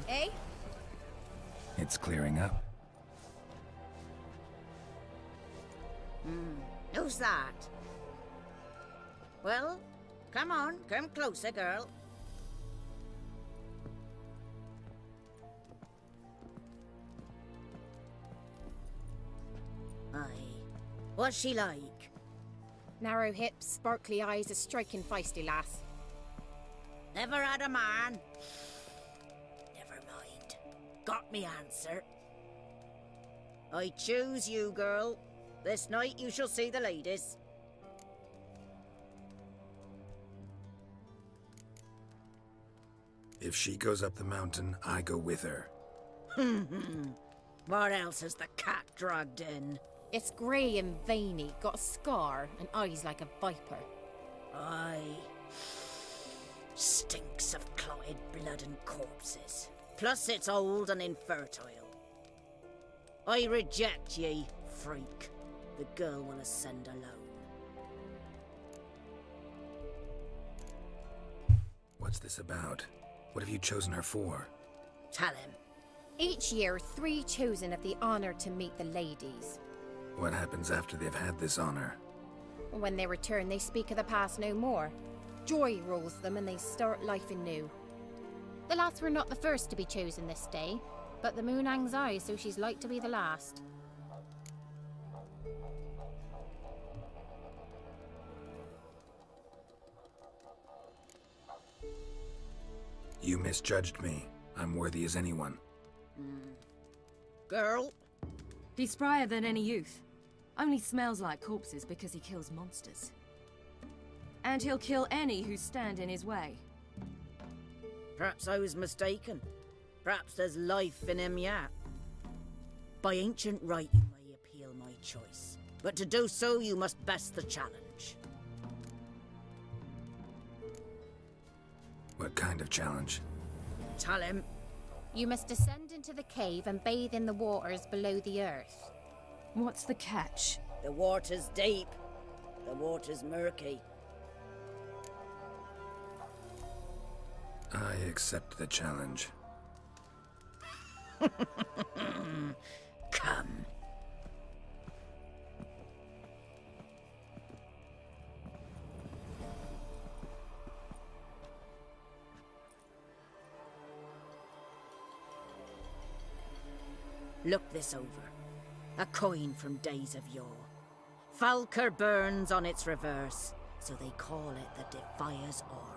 Eh? It's clearing up. Who's that? Well, come on, come closer, girl. Aye. What's she like? Narrow hips, sparkly eyes, a striking feisty lass. Never had a man. Never mind. Got me answer. I choose you, girl. This night you shall see the ladies. If she goes up the mountain, I go with her. What else has the cat dragged in? It's grey and veiny, got a scar, and eyes like a viper. Aye. Stinks of clotted blood and corpses. Plus it's old and infertile. I reject ye, freak. The girl will ascend alone. What's this about? What have you chosen her for? Tell him. Each year, 3 chosen have the honour to meet the ladies. What happens after they've had this honor? When they return, they speak of the past no more. Joy rules them and they start life anew. The lads were not the first to be chosen this day, but the moon hangs high, so she's like to be the last. You misjudged me. I'm worthy as anyone. Girl? He's sprier than any youth. Only smells like corpses because he kills monsters. And he'll kill any who stand in his way. Perhaps I was mistaken. Perhaps there's life in him yet. By ancient right, you may appeal my choice. But to do so, you must best the challenge. What kind of challenge? Tell him. You must descend into the cave and bathe in the waters below the earth. What's the catch? The water's deep. The water's murky. I accept the challenge. Come. Look this over. A coin from days of yore. Falker burns on its reverse, so they call it the Defier's Oran.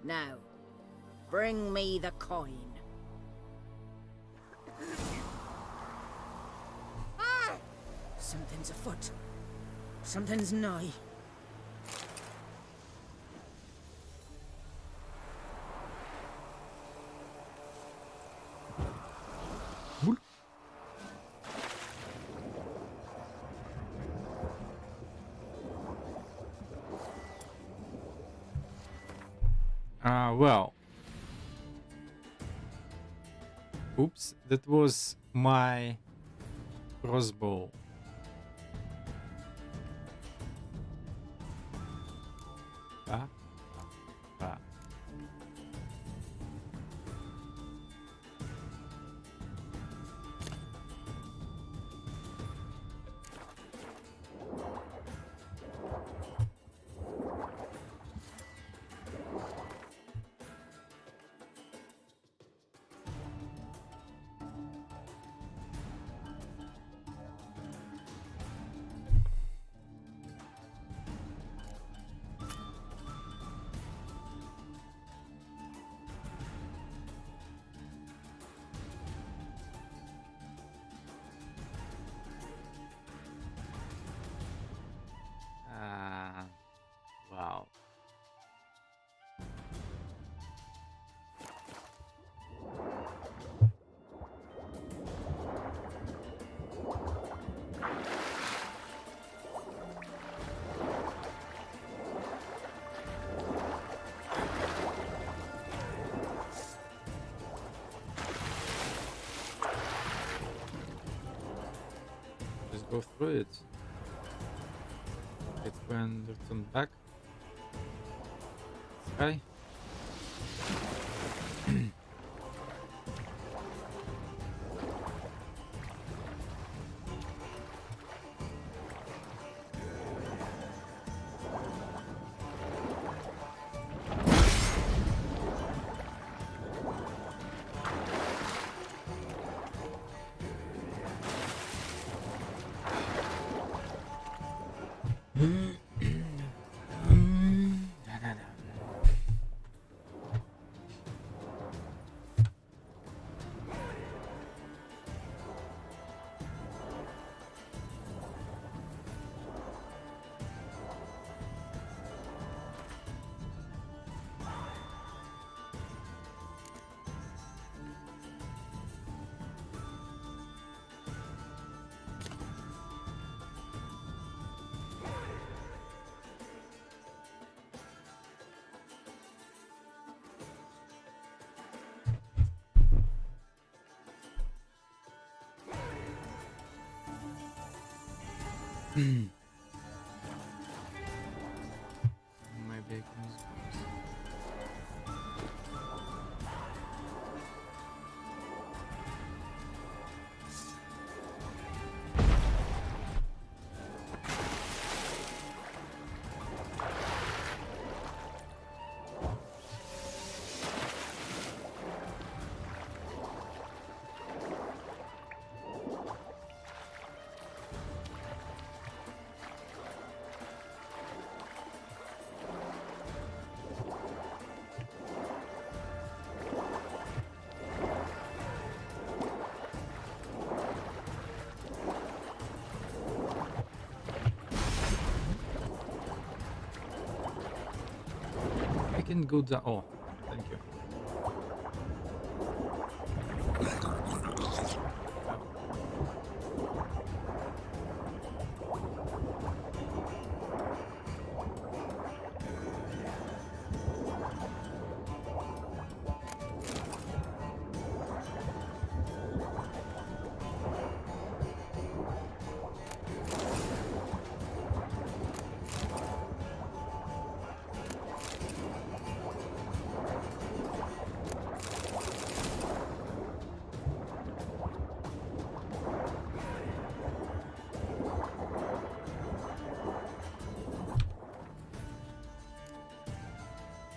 Now, bring me the coin. Something's afoot. Something's nigh. Well. Oops, that was my crossbow. Ah. Ah. Wow. Just go through it. Get when return back. Okay. Maybe I can use those. I can go down. Oh, thank you.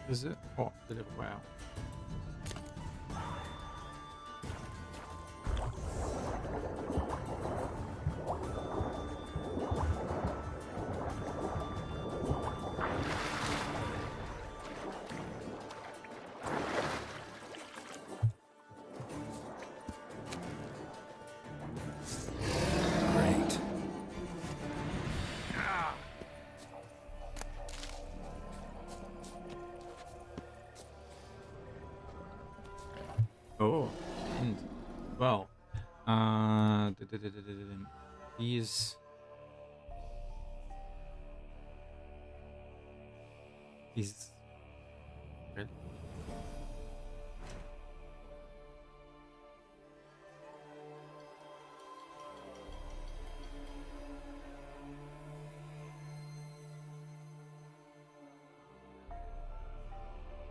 Is it? Oh, did it? Wow. Great. Oh, and well, he's really.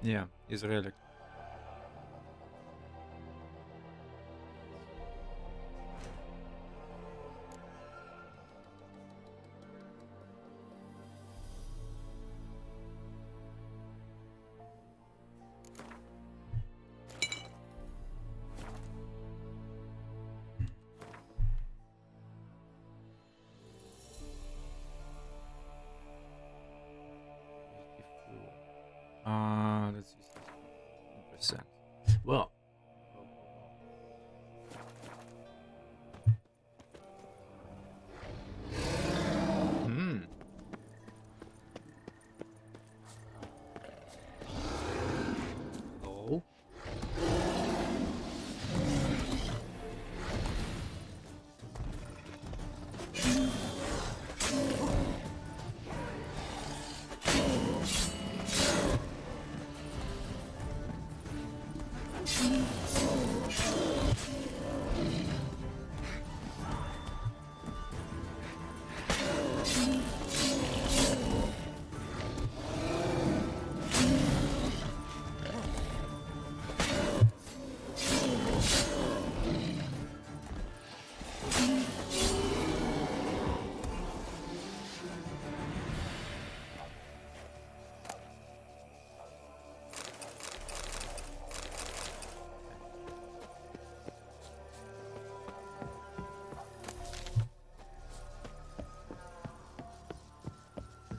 Yeah, he's relic. Let's use this 1%. Well, oh.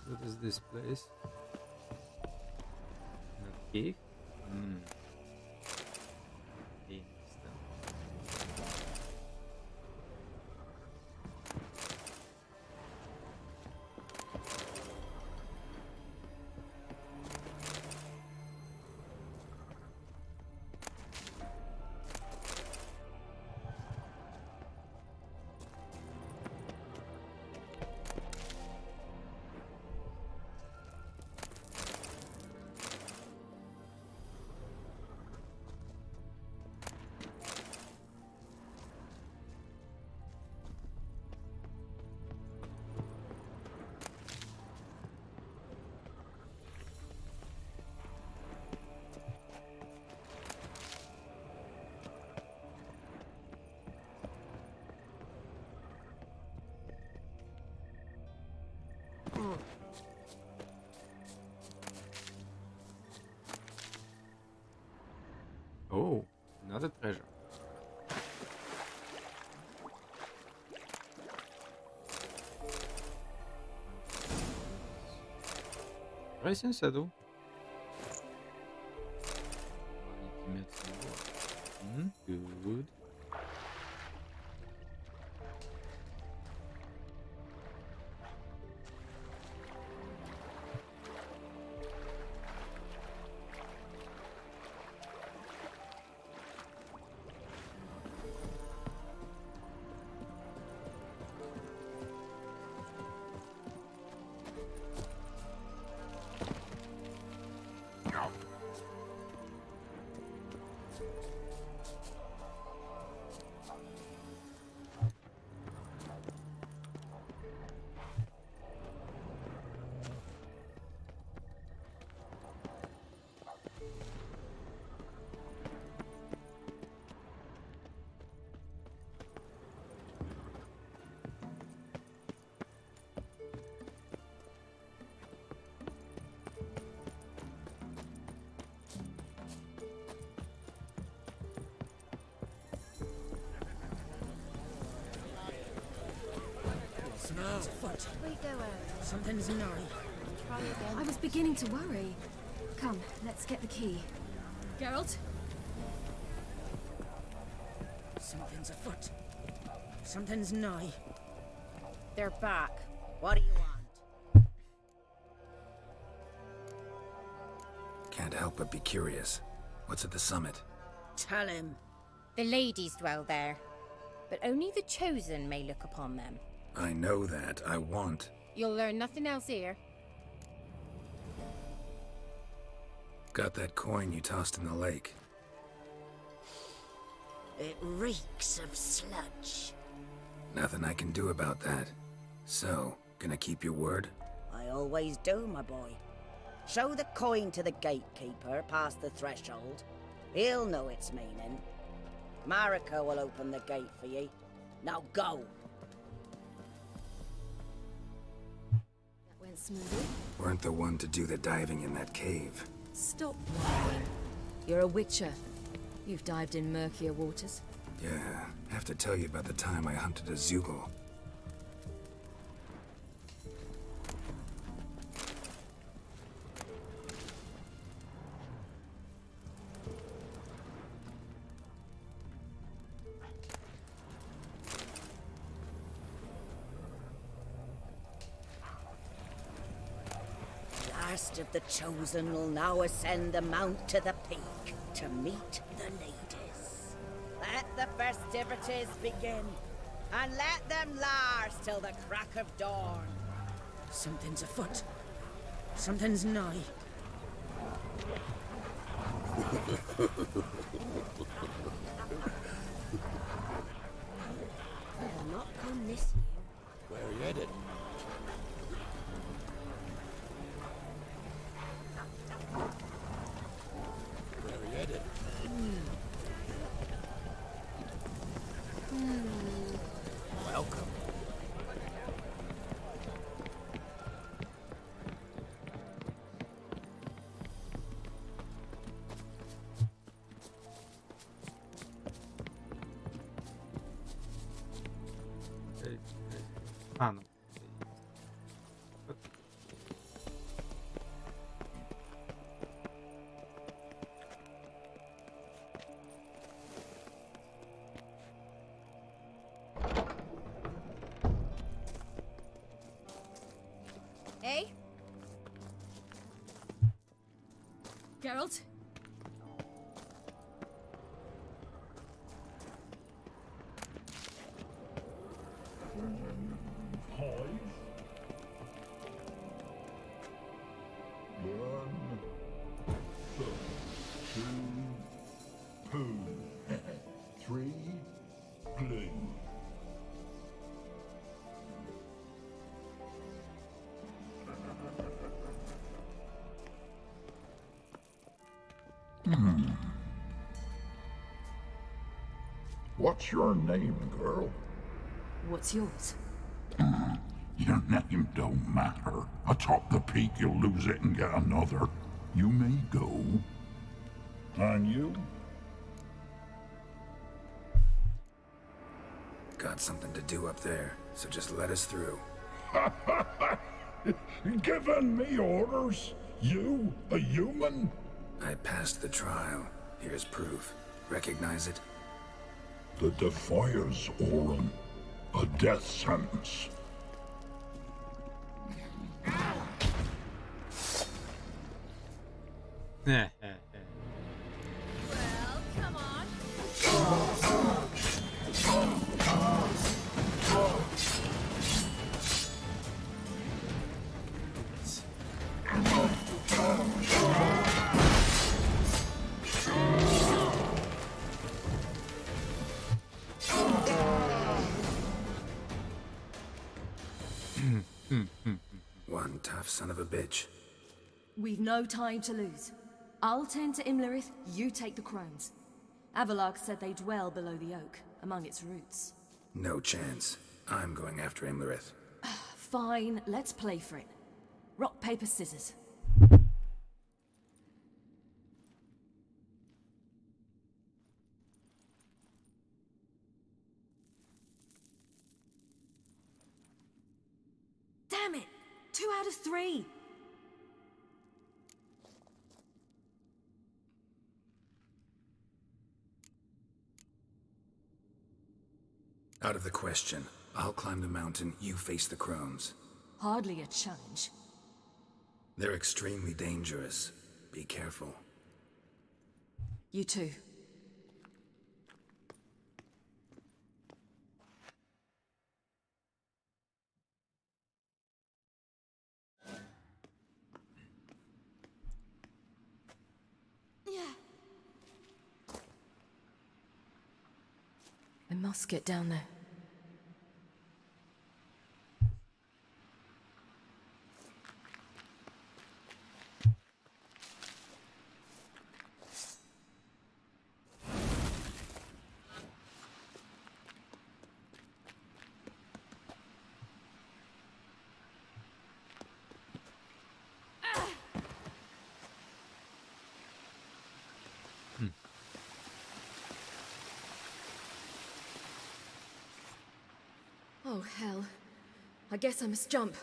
What is this place? A cave? Okay, Another treasure. Racing saddle. Good. Something's afoot. Something's nigh. I was beginning to worry. Come, let's get the key. Geralt? Something's afoot. Something's nigh. They're back. What do you want? Can't help but be curious. What's at the summit? Tell him. The ladies dwell there, but only the chosen may look upon them. I know that. I want. You'll learn nothing else here. Got that coin you tossed in the lake. It reeks of sludge. Nothing I can do about that. So, gonna keep your word? I always do, my boy. Show the coin to the gatekeeper past the threshold. He'll know its meaning. Marika will open the gate for ye. Now go. That went smoothly. Weren't the one to do the diving in that cave. Stop worrying. You're a witcher. You've dived in murkier waters. Yeah, have to tell you about the time I hunted a Zeugl. Last of the chosen will now ascend the mount to the peak to meet the ladies. Let the festivities begin, and let them last till the crack of dawn. Something's afoot. Something's nigh. They'll not come this year. Where are you headed? Where are you headed? Welcome. Ah, no. Eh? Geralt? What's your name, girl? What's yours? Your name don't matter. Atop the peak, you'll lose it and get another. You may go. And you? Got something to do up there, so just let us through. Giving me orders? You, a human? I passed the trial. Here's proof. Recognize it? The Defiers, Orin. A death sentence. Come on. One tough son of a bitch. We've no time to lose. I'll tend to Imlerith, you take the crones. Avalok said they dwell below the oak, among its roots. No chance. I'm going after Imlerith. Fine, let's play for it. Rock, paper, scissors. Damn it! 2 out of 3! Out of the question. I'll climb the mountain, you face the crones. Hardly a challenge. They're extremely dangerous. Be careful. You too. I must get down there. Oh, hell. I guess I must jump.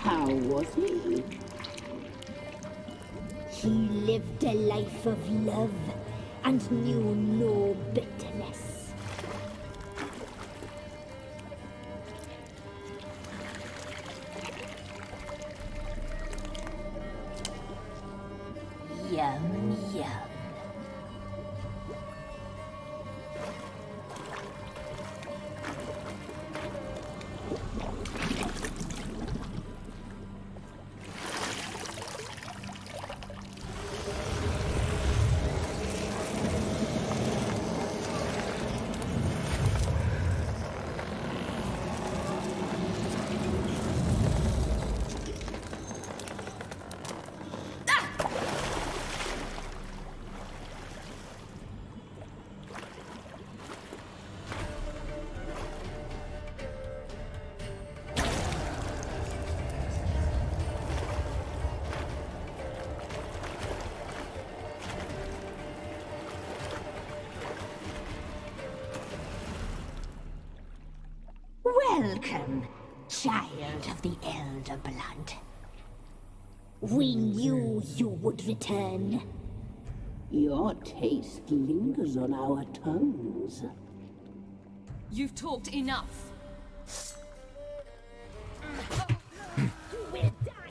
How was he? He lived a life of love and knew no bitterness. Yum, yum. Welcome, child of the Elder Blood. We knew you would return. Your taste lingers on our tongues. You've talked enough. You will die.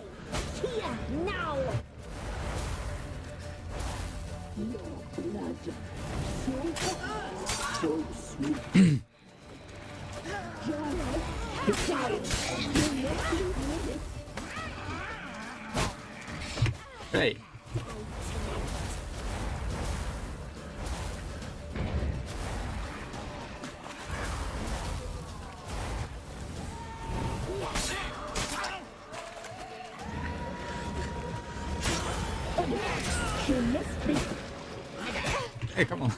Hey. Hey, come on.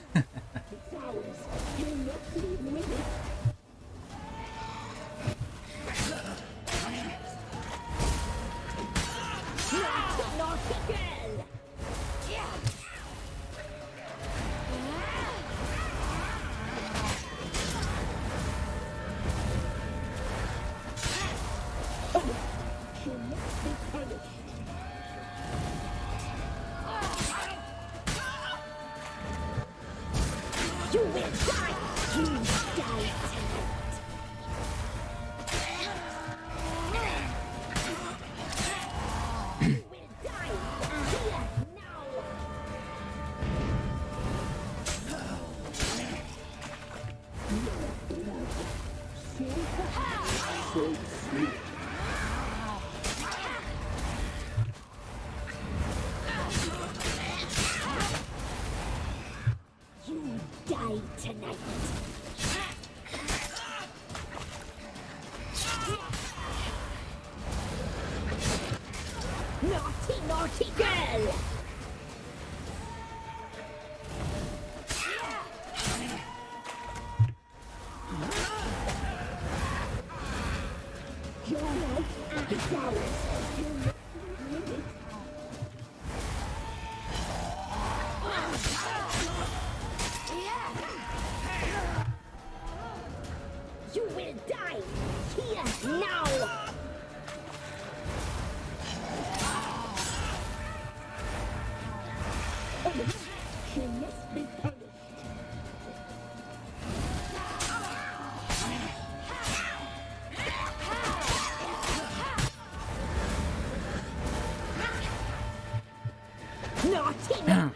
You will die! You die tonight! You will die here now! So sweet. You die tonight. Naughty, naughty girl! Your life is ours. You will die here now! She must be punished. Naughty, naughty girl!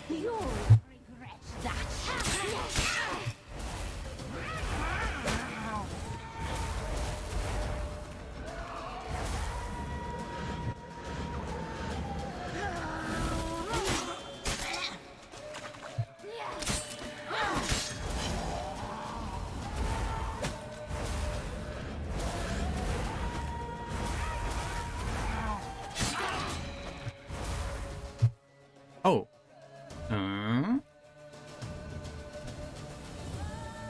You'll regret that. Oh.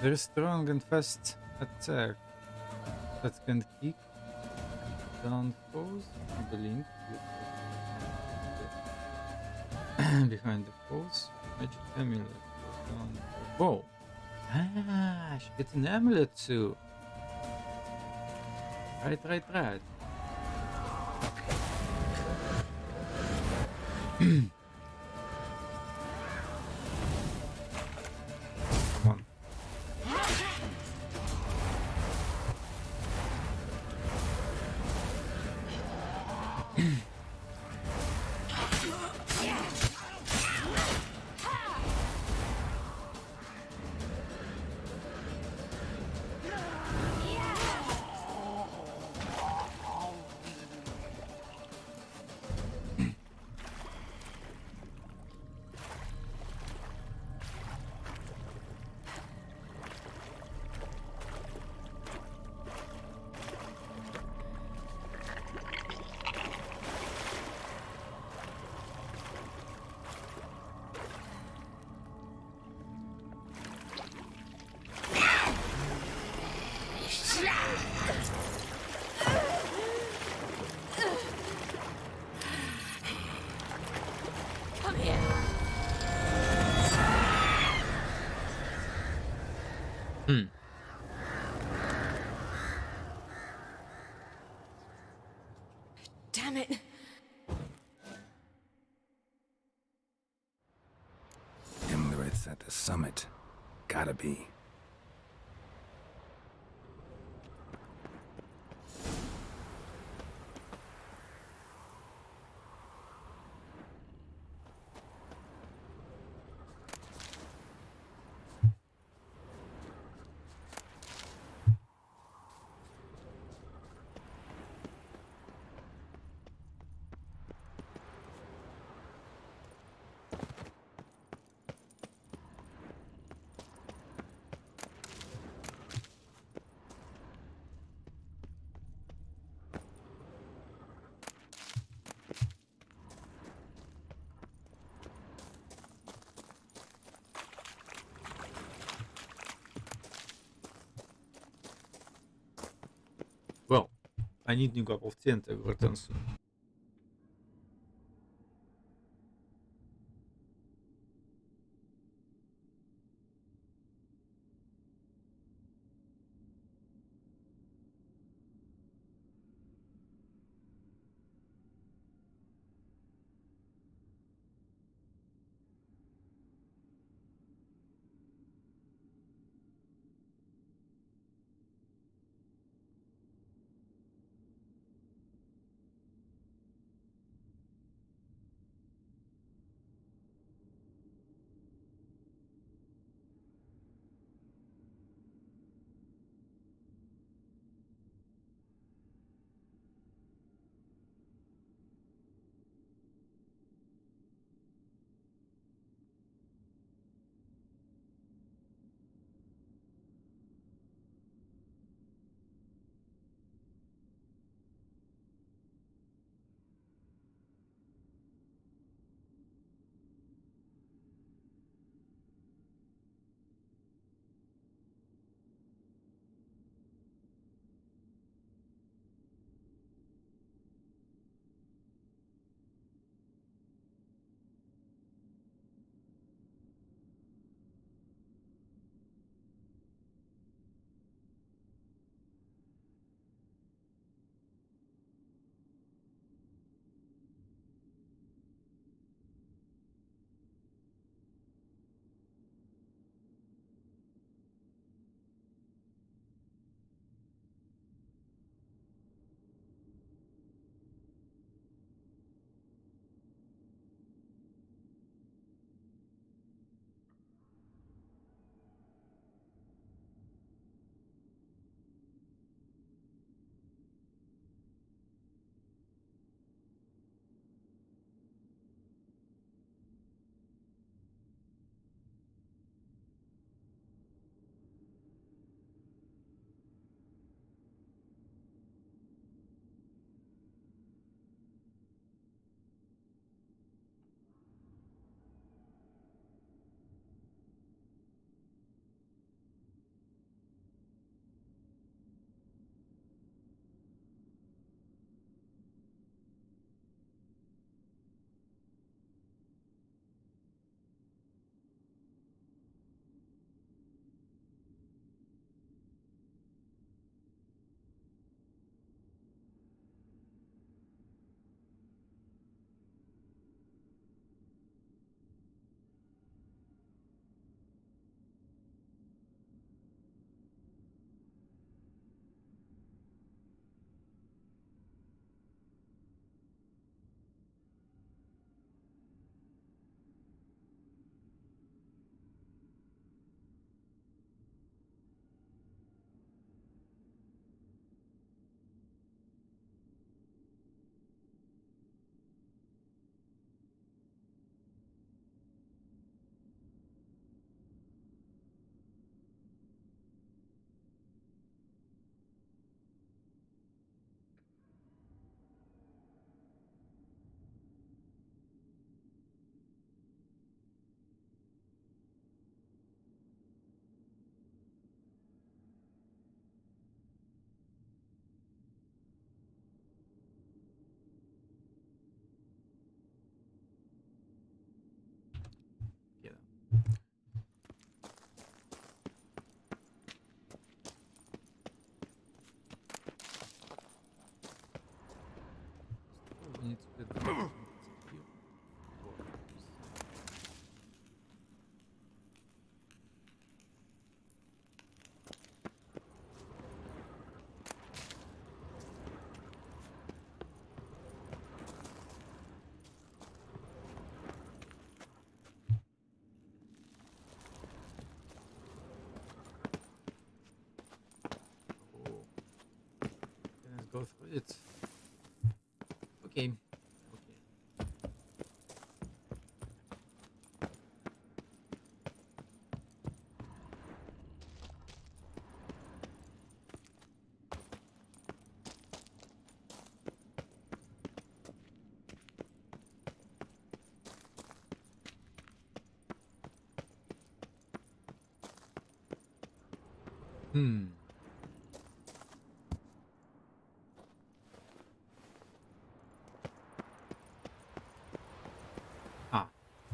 Very strong and fast attack that can kick down foes. Blink behind the foes. Magic amulet. Down. Whoa. Ah, I should get an amulet too. Right. Come on. Damn it! Imlerith's at the summit. Gotta be. Well, I need new cup of tea and I will return soon. we need to get the skill. Let's go through it. Okay.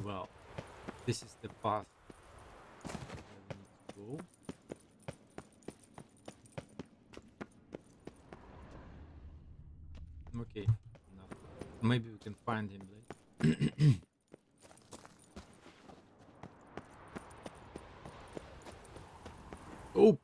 Well, this is the path I need to go. Okay, no. Maybe we can find him later. Oh!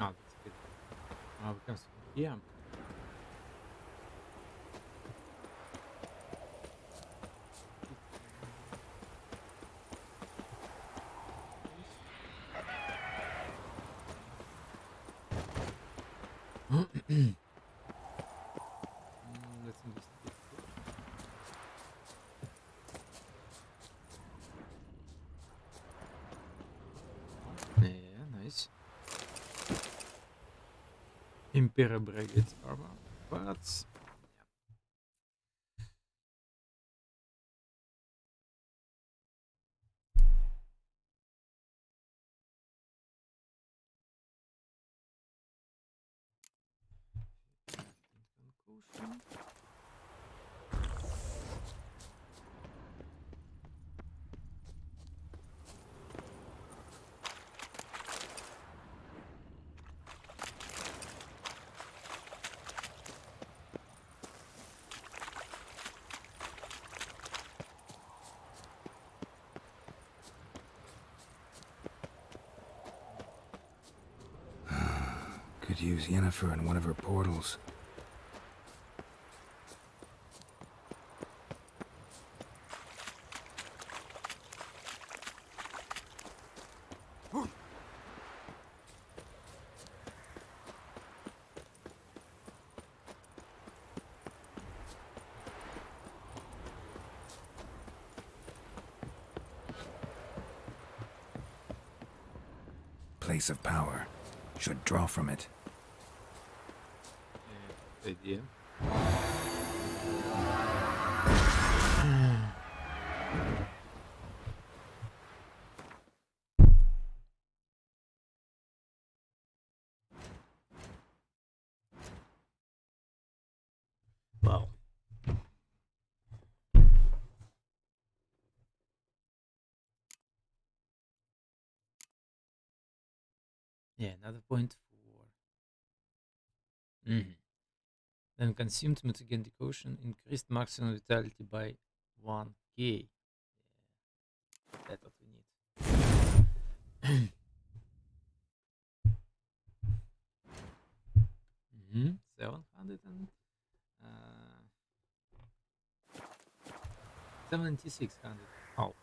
Oh, that's good. We can swim here. Let's investigate. Yeah, nice. Imperial Brigade armor parts. Could use Yennefer in one of her portals. Place of power. Should draw from it. Idea. Wow. Yeah, another point for. Then consumed mutagen decoction increased maximum vitality by 1k. Yeah, that's what we need. 700 and 7600. Oh.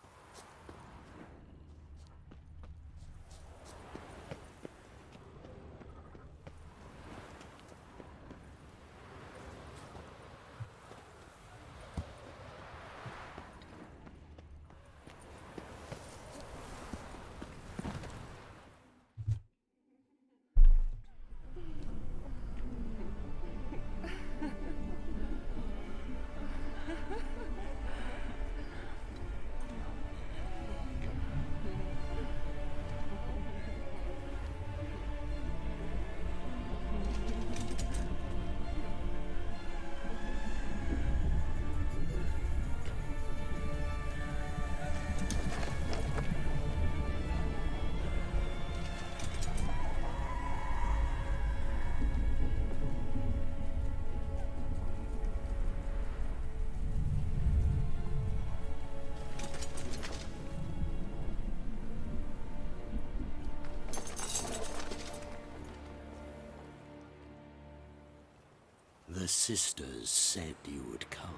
sisters said you would come.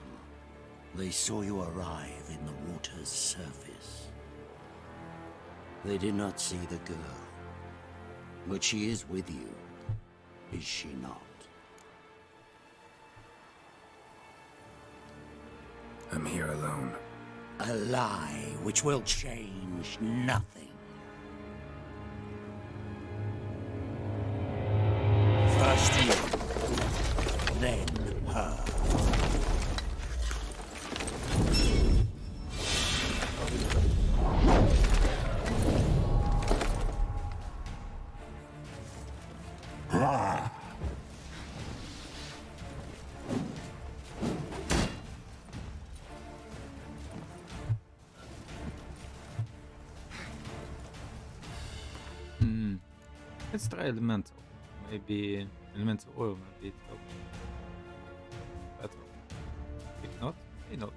They saw you arrive in the water's surface. They did not see the girl. But she is with you, is she not? I'm here alone. A lie which will change nothing. First you, then her. Let's try elemental. Maybe elemental oil, maybe it helps. Better. If not, may not.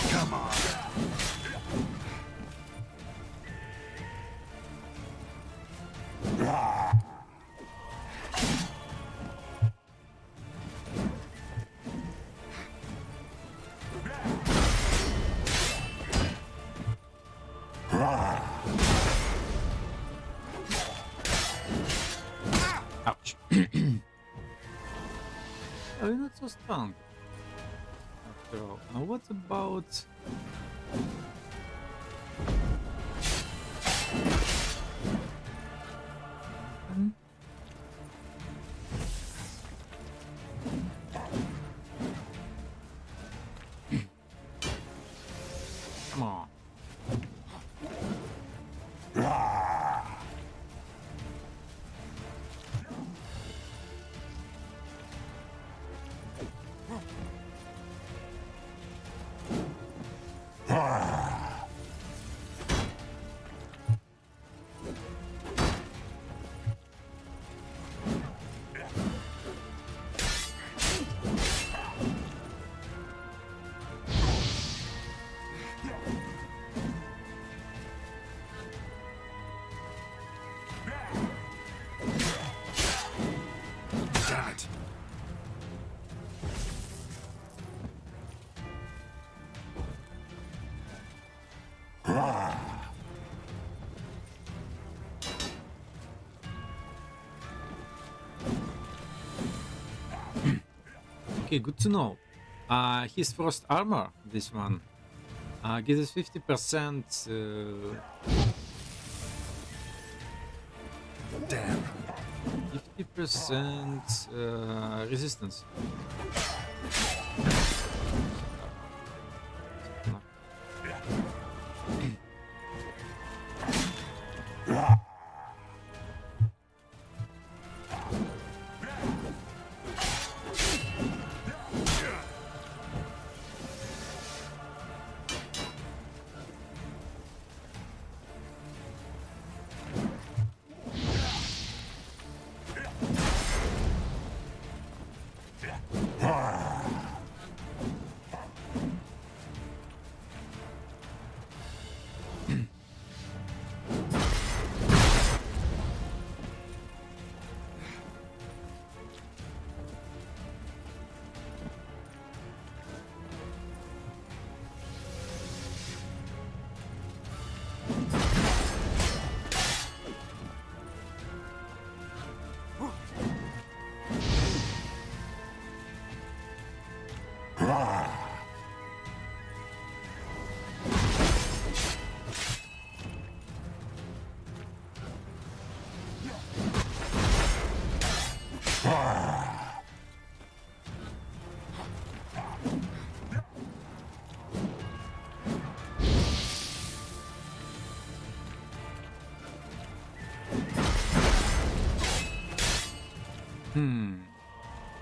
Come on. Ouch. Oh, you're not so strong. After all. Now what about... Come on. Damn it. Okay, good to know. His frost armor, this one, gives us 50%. Damn. 50% resistance.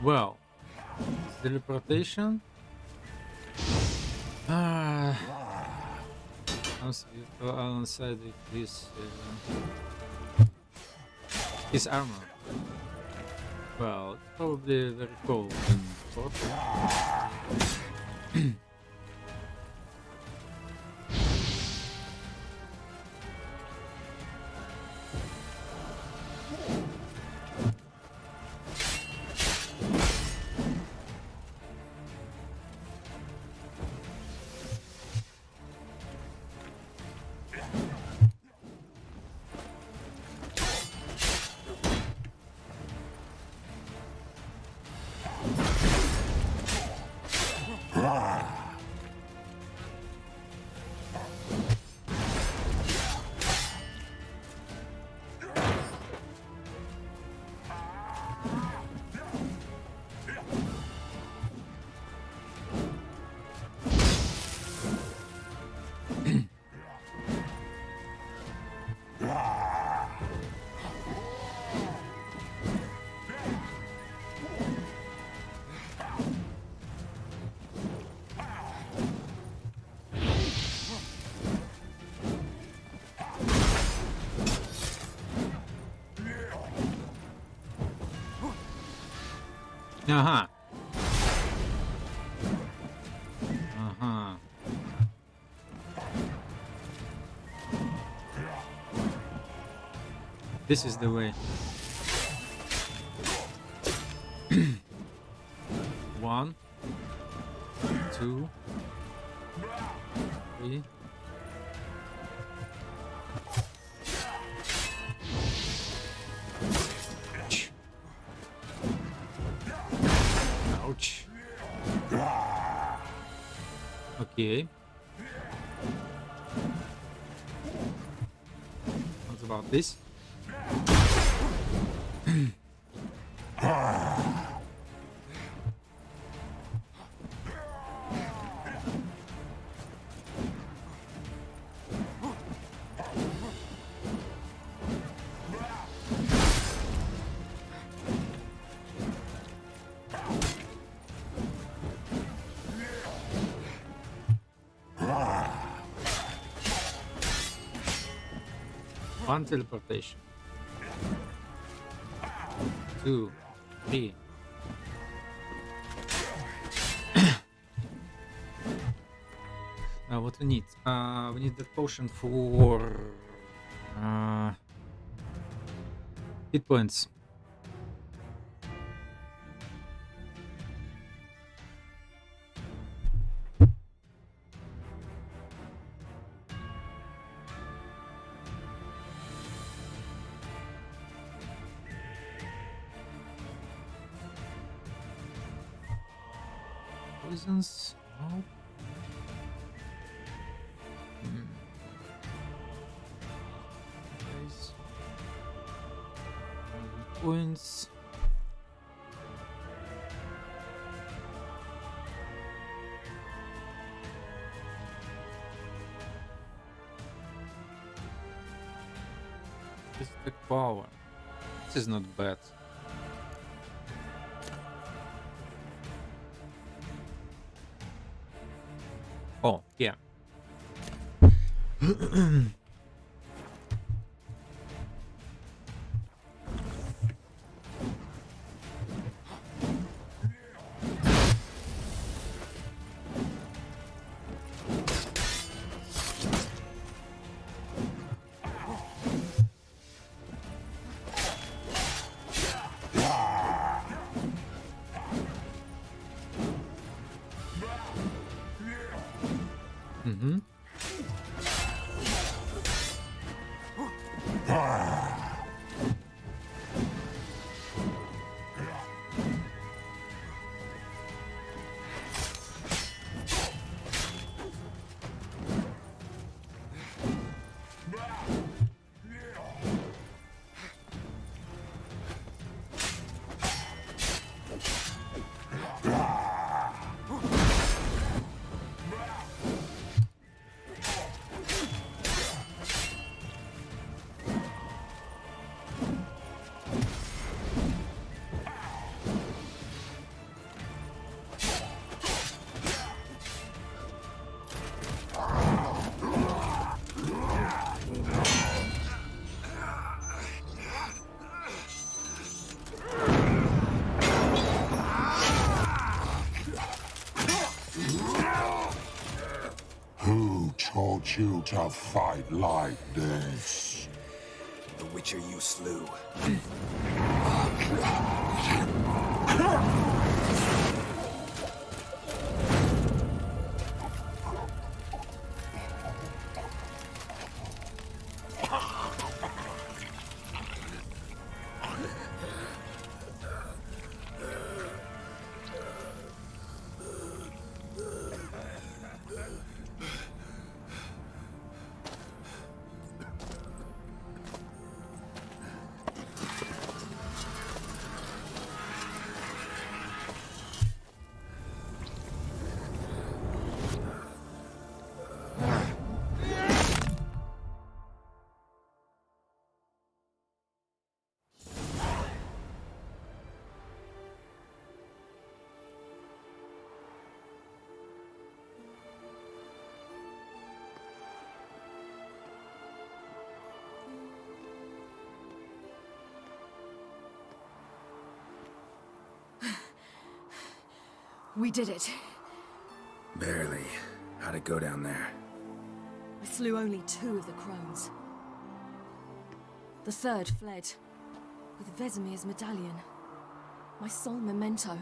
Well, teleportation. Alongside with his armor. Well, it's probably very cold and hot. Uh-huh. Uh-huh. This is the way. 1, 2, 3. Ouch. Okay. What about this? One teleportation. 2, 3. What we need? We need the potion for hit points. Poisons? No. Guys. Points. Mystic power. This is not bad. Oh, yeah. Mm-hmm. Who taught you to fight like this? The Witcher you slew. We did it. Barely. How'd it go down there? We slew only 2 of the crones. The third fled, with Vesemir's medallion. My sole memento.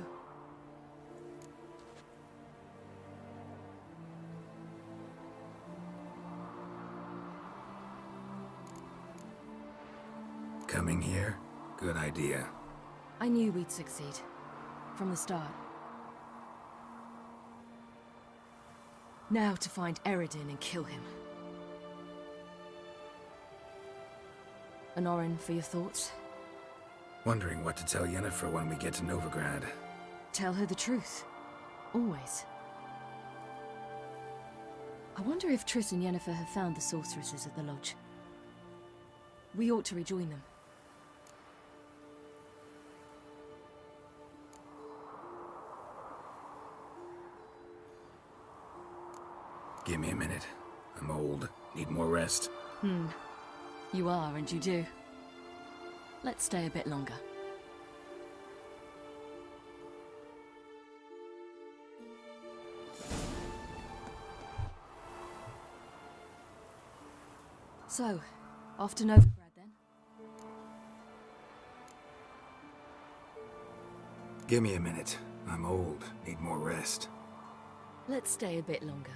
Coming here? Good idea. I knew we'd succeed. From the start. Now to find Eredin and kill him. Honorin, for your thoughts? Wondering what to tell Yennefer when we get to Novigrad. Tell her the truth. Always. I wonder if Triss and Yennefer have found the sorceresses at the lodge. We ought to rejoin them. Give me a minute. I'm old. Need more rest. You are, and you do. Let's stay a bit longer. So, off to Novigrad then? Give me a minute. I'm old. Need more rest. Let's stay a bit longer.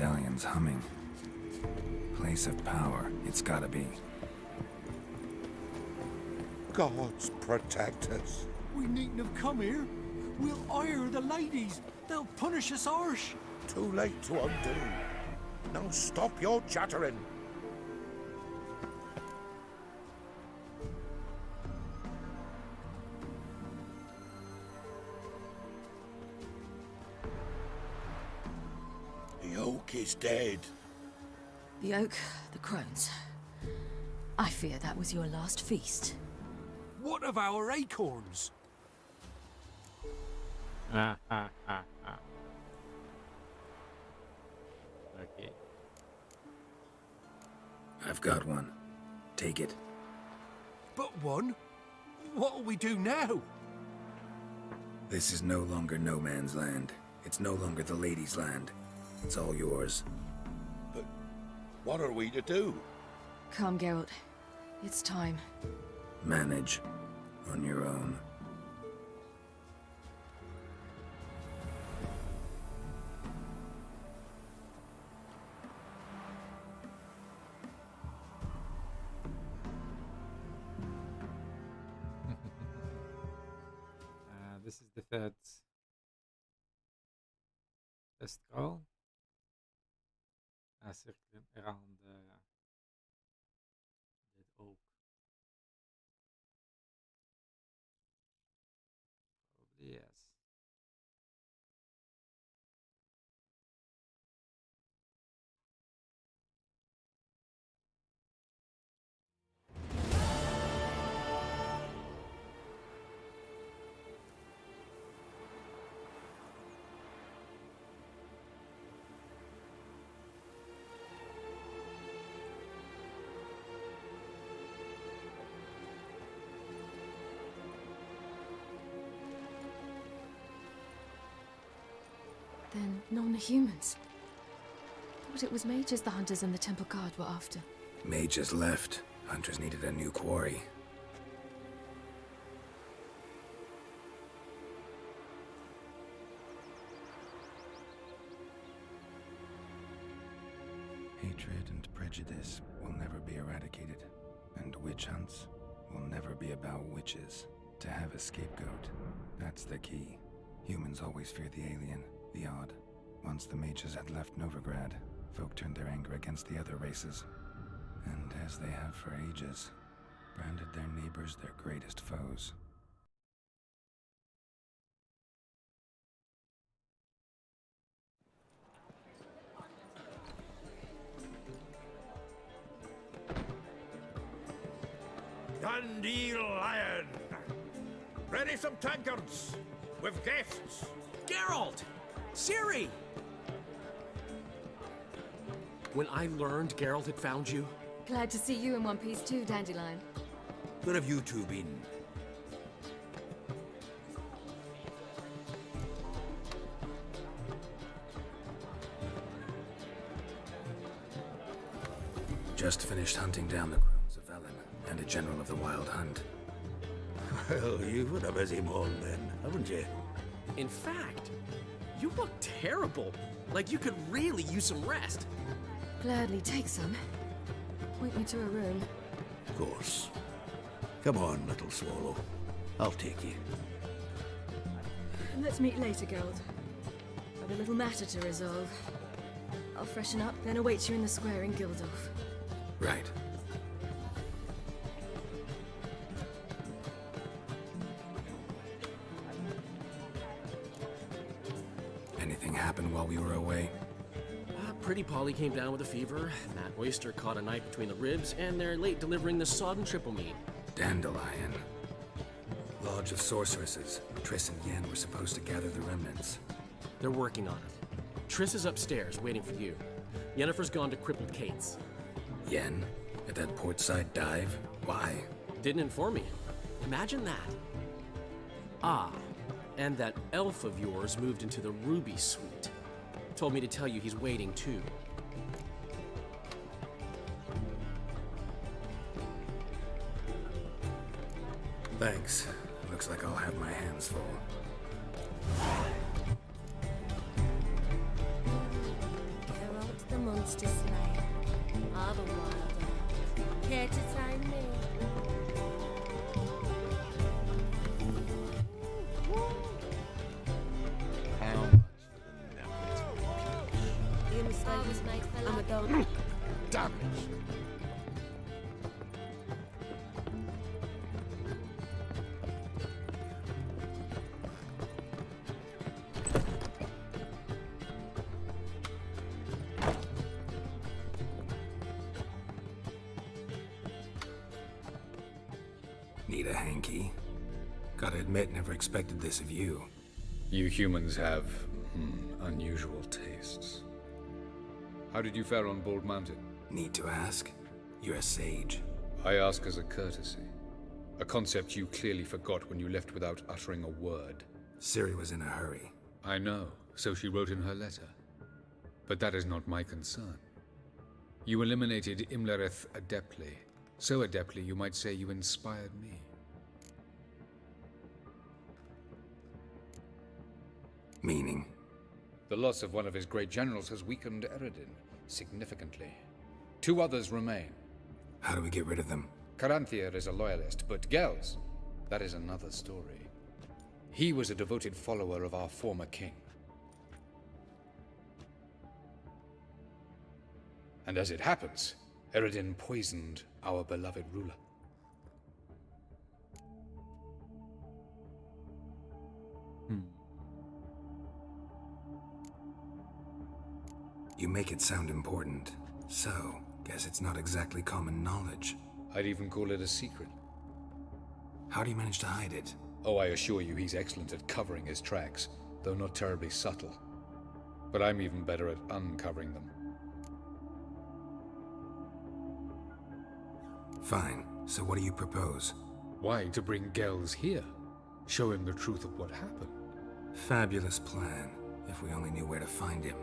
medallion's humming. Place of power, it's gotta be. Gods protect us. We needn't have come here. We'll ire the ladies. They'll punish us harsh. Too late to undo. Now stop your chattering. The oak is dead. The oak, the crones. I fear that was your last feast. What of our acorns? Okay. I've got one. Take it. But one? What'll we do now? This is no longer no man's land. It's no longer the lady's land. It's all yours. But what are we to do? Come, Geralt. It's time. Manage. On your own. This is the third scroll. Circling around that oak. Probably yes. Then non-humans. Thought it was mages the hunters and the temple guard were after. Mages left. Hunters needed a new quarry. Hatred and prejudice will never be eradicated, and witch hunts will never be about witches. To have a scapegoat, that's the key. Humans always fear the alien, the odd. Once the mages had left Novigrad, folk turned their anger against the other races. And as they have for ages, branded their neighbors their greatest foes. Dandelion! Ready some tankards! With guests! Geralt! Ciri! When I learned Geralt had found you... Glad to see you in one piece too, Dandelion. Where have you two been? Just finished hunting down the crones of Velen and a general of the Wild Hunt. Well, you've had a busy morning then, haven't you? In fact, you look terrible. Like you could really use some rest. Gladly take some. Point me to a room. Of course. Come on, little swallow. I'll take you. Let's meet later, Geralt. I've a little matter to resolve. I'll freshen up, then await you in the square in Gildorf. Right. Anything happen while we were away? Pretty Polly came down with a fever. That oyster caught a knife between the ribs, and they're late delivering the sodden triple meat. Dandelion. Lodge of Sorceresses. Triss and Yen were supposed to gather the remnants. They're working on it. Triss is upstairs, waiting for you. Yennefer's gone to Crippled Kate's. Yen? At that portside dive? Why? Didn't inform me. Imagine that. Ah, and that elf of yours moved into the Ruby Suite. Told me to tell you he's waiting too. Thanks. Looks like I'll have my hands full. Geralt, monster slayer of a wild elf. Care to time me? How much for the You always make for I'm a dog. damage? Need a hanky? Gotta admit, never expected this of you. You humans have unusual tastes. How did you fare on Bald Mountain? Need to ask? You're a sage. I ask as a courtesy. A concept you clearly forgot when you left without uttering a word. Ciri was in a hurry. I know, so she wrote in her letter. But that is not my concern. You eliminated Imlerith adeptly. So adeptly, you might say you inspired me. Meaning? The loss of one of his great generals has weakened Eredin significantly. 2 others remain. How do we get rid of them? Caranthir is a loyalist, but Gels, that is another story. He was a devoted follower of our former king. And as it happens, Eredin poisoned our beloved ruler. You make it sound important. So, guess it's not exactly common knowledge. I'd even call it a secret. How do you manage to hide it? Oh, I assure you he's excellent at covering his tracks, though not terribly subtle. But I'm even better at uncovering them. Fine. So what do you propose? Why, to bring Gels here. Show him the truth of what happened. Fabulous plan, if we only knew where to find him.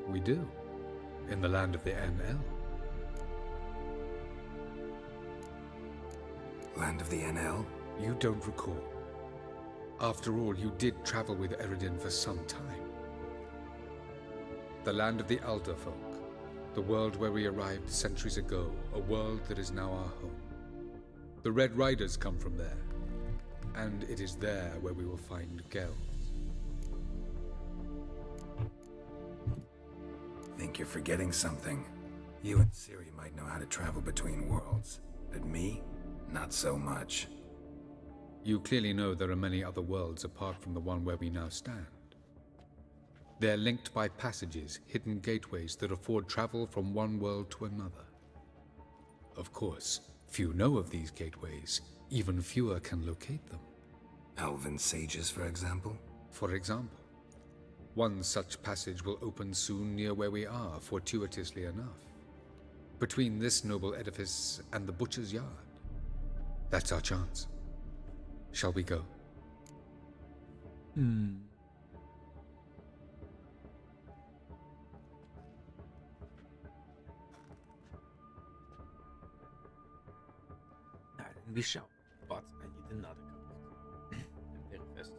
We do. In the land of the NL. Land of the NL? You don't recall. After all, you did travel with Eredin for some time. The land of the Elder folk. The world where we arrived centuries ago. A world that is now our home. The Red Riders come from there. And it is there where we will find Gels. Think you're forgetting something. You and Ciri might know how to travel between worlds, but me? Not so much. You clearly know there are many other worlds apart from the one where we now stand. They're linked by passages, hidden gateways that afford travel from one world to another. Of course, few know of these gateways. Even fewer can locate them. Elven sages, for example? For example. One such passage will open soon near where we are, fortuitously enough. Between this noble edifice and the butcher's yard. That's our chance. Shall we go? We shall, but I need another cup of tea. I'm very thirsty.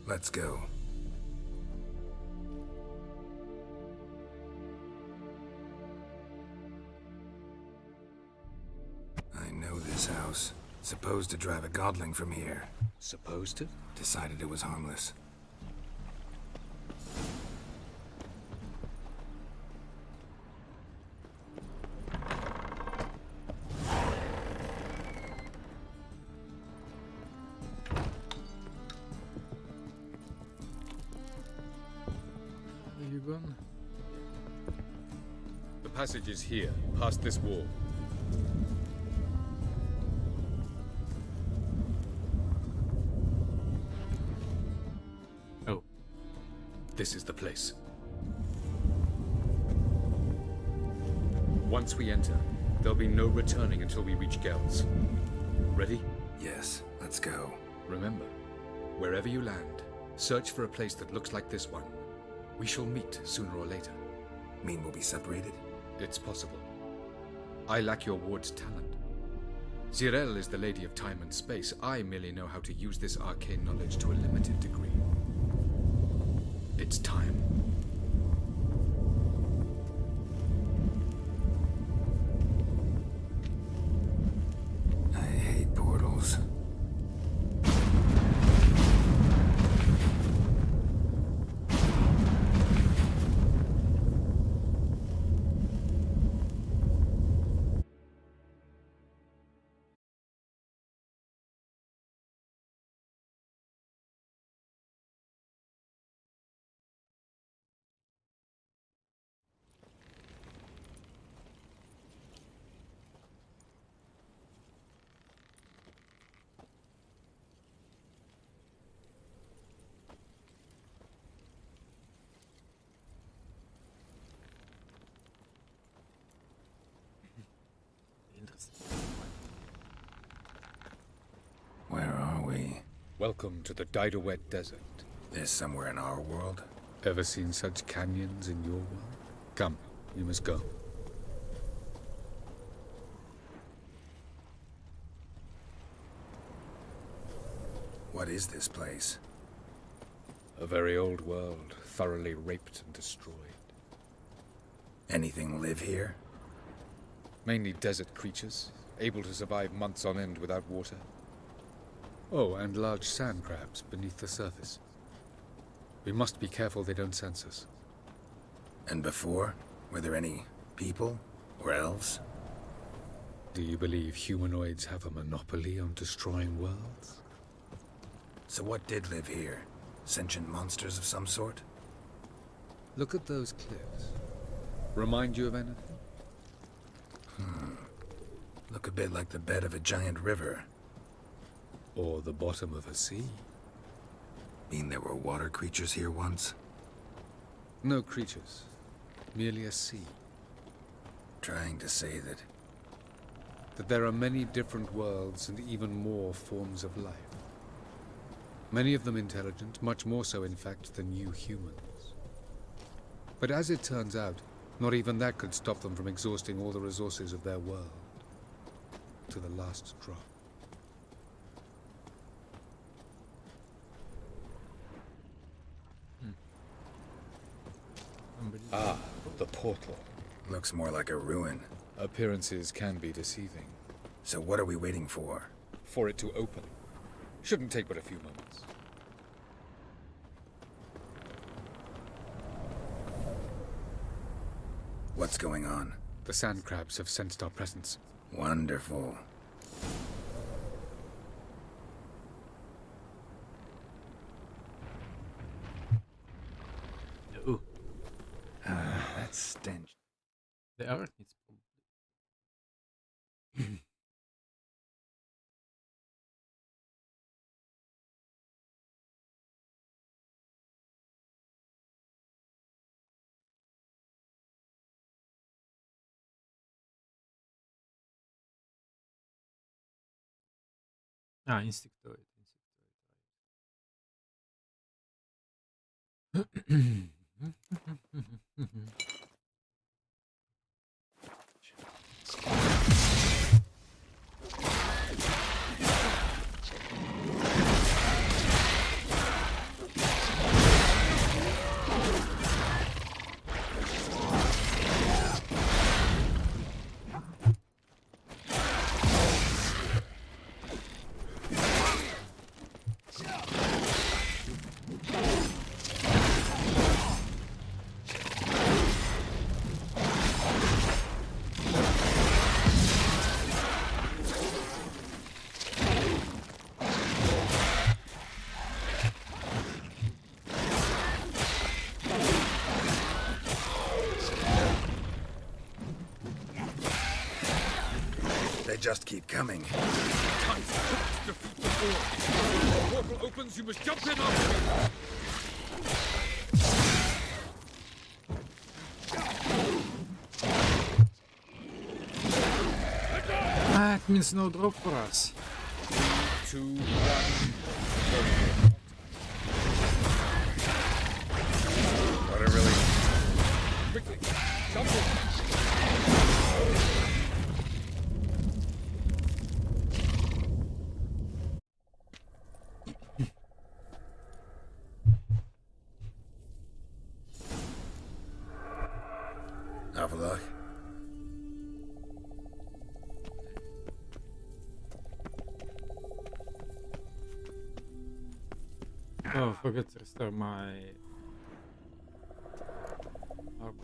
Let's go. I know this house. Supposed to drive a godling from here. Supposed to? Decided it was harmless. Are you gone? The passage is here, past this wall. Oh. This is the place. Once we enter, there'll be no returning until we reach Gells. Ready? Yes, let's go. Remember, wherever you land, search for a place that looks like this one. We shall meet sooner or later. Mean we'll be separated? It's possible. I lack your ward's talent. Zirel is the Lady of Time and Space. I merely know how to use this arcane knowledge to a limited degree. It's time. I hate portals. Where are we? Welcome to the Didowet Desert. This somewhere in our world? Ever seen such canyons in your world? Come, we must go. What is this place? A very old world, thoroughly raped and destroyed. Anything live here? Mainly desert creatures, able to survive months on end without water. Oh, and large sand crabs beneath the surface. We must be careful they don't sense us. And before? Were there any people? Or elves? Do you believe humanoids have a monopoly on destroying worlds? So what did live here? Sentient monsters of some sort? Look at those cliffs. Remind you of anything? Look a bit like the bed of a giant river. Or the bottom of a sea. Mean there were water creatures here once? No creatures. Merely a sea. Trying to say that... That there are many different worlds and even more forms of life. Many of them intelligent, much more so in fact than you humans. But as it turns out, not even that could stop them from exhausting all the resources of their world. To the last drop. Ah, the portal. Looks more like a ruin. Appearances can be deceiving. So what are we waiting for? For it to open. Shouldn't take but a few moments. What's going on? The sand crabs have sensed our presence. Wonderful. Ooh. That stench. The arachnids probably. Ah, insectoid. just keep coming. Defeat the Horde. When the portal opens, you must jump in after me. Ah, it means no drop for us. 2, 1. What a relief. Quickly, jump in. Have a look. Oh, I forgot to restore my arbalest.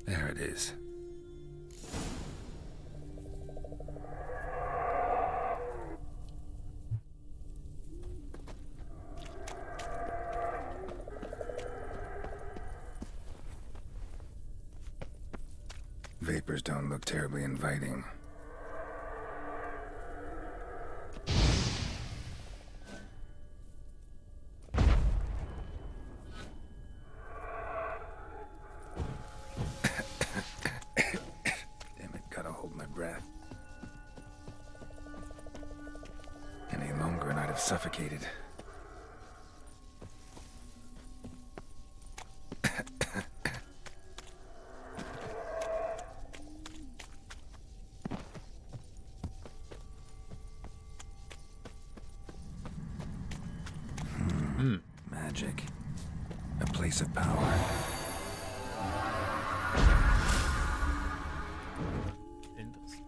There it is. Vapors don't look terribly inviting. Damn it, gotta hold my breath. Any longer and I'd have suffocated. Magic. A place of power. Interesting.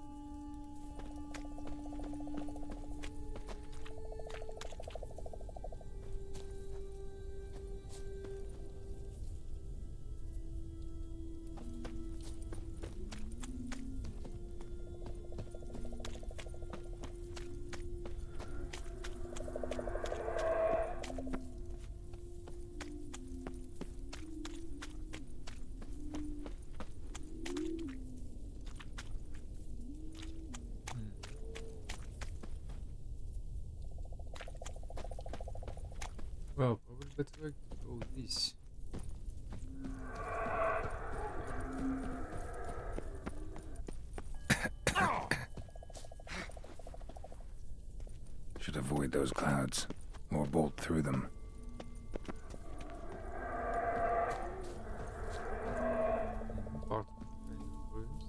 Well, probably better way to go this. Should avoid those clouds, or bolt through them. Part of the rooms.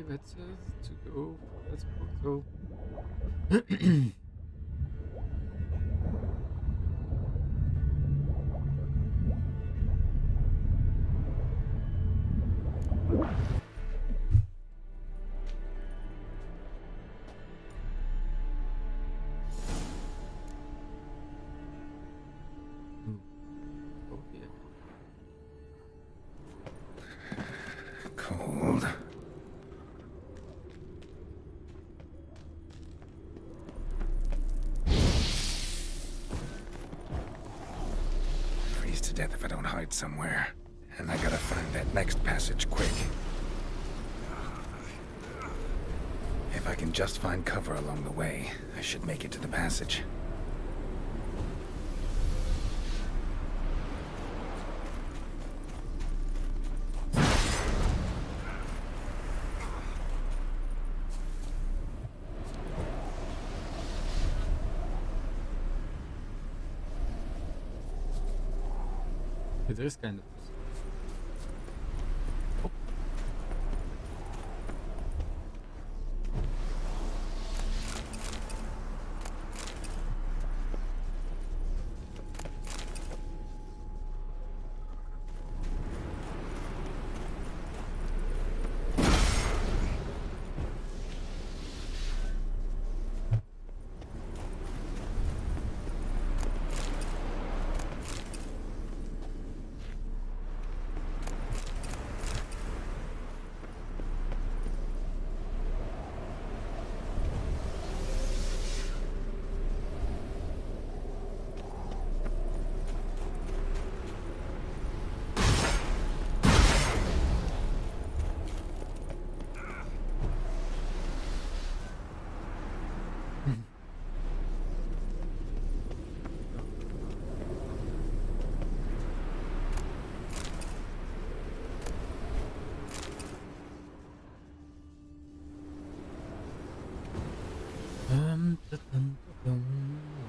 let's go. Let's go. Cold. Freeze to death if I don't hide somewhere. And I gotta find that next passage quick. If I can just find cover along the way, I should make it to the passage. It is kind of.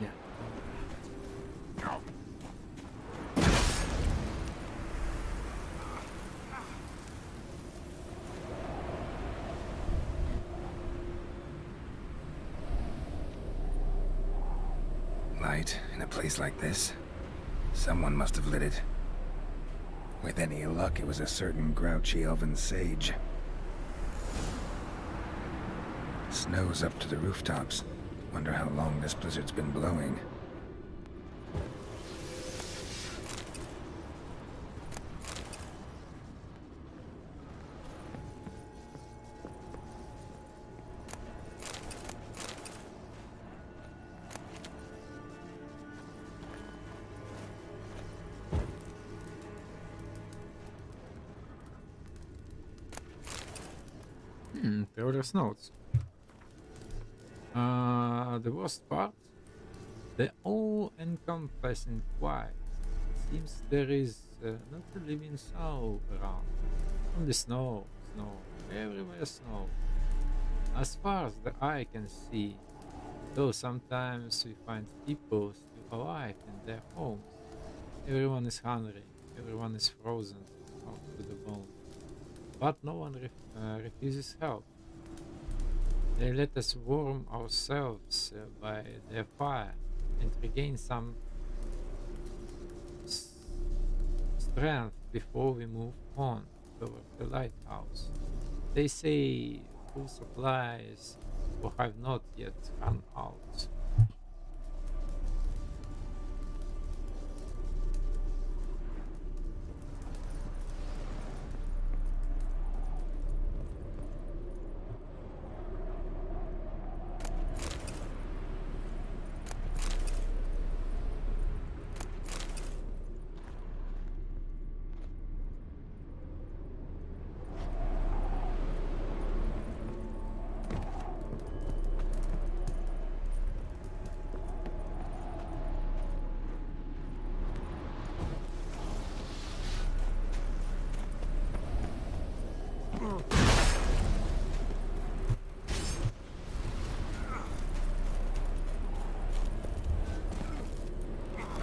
Yeah. Light in a place like this? Someone must have lit it. With any luck, it was a certain grouchy elven sage. Snow's up to the rooftops. Wonder how long this blizzard's been blowing. Progress notes. The worst part? The all-encompassing quiet. Seems there is not a living soul around. Only snow, everywhere snow. As far as the eye can see, though sometimes we find people still alive in their homes. Everyone is hungry, everyone is frozen out to the bone. But no one refuses help. They let us warm ourselves by their fire and regain some strength before we move on toward the lighthouse. They say full supplies or have not yet run out.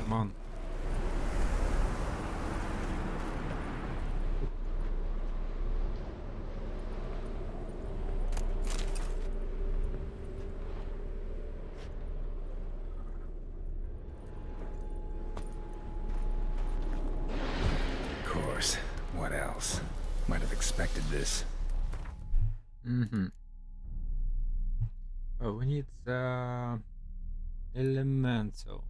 Come on. expected this. Oh, we need elemental.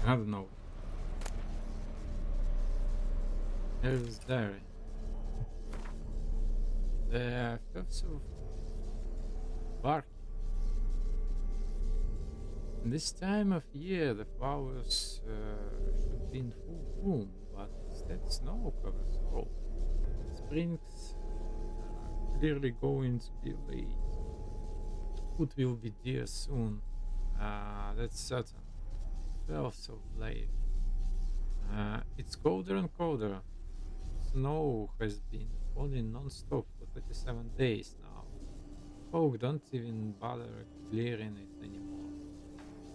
I don't know. There's there. The Cliffs of Bark. This time of year, the flowers should be in full bloom, but instead snow covers all. Spring's clearly going to be late. Food will be dear soon. That's certain. 12th of late. It's colder and colder. Snow has been falling non-stop for 37 days now. Folk don't even bother clearing it anymore.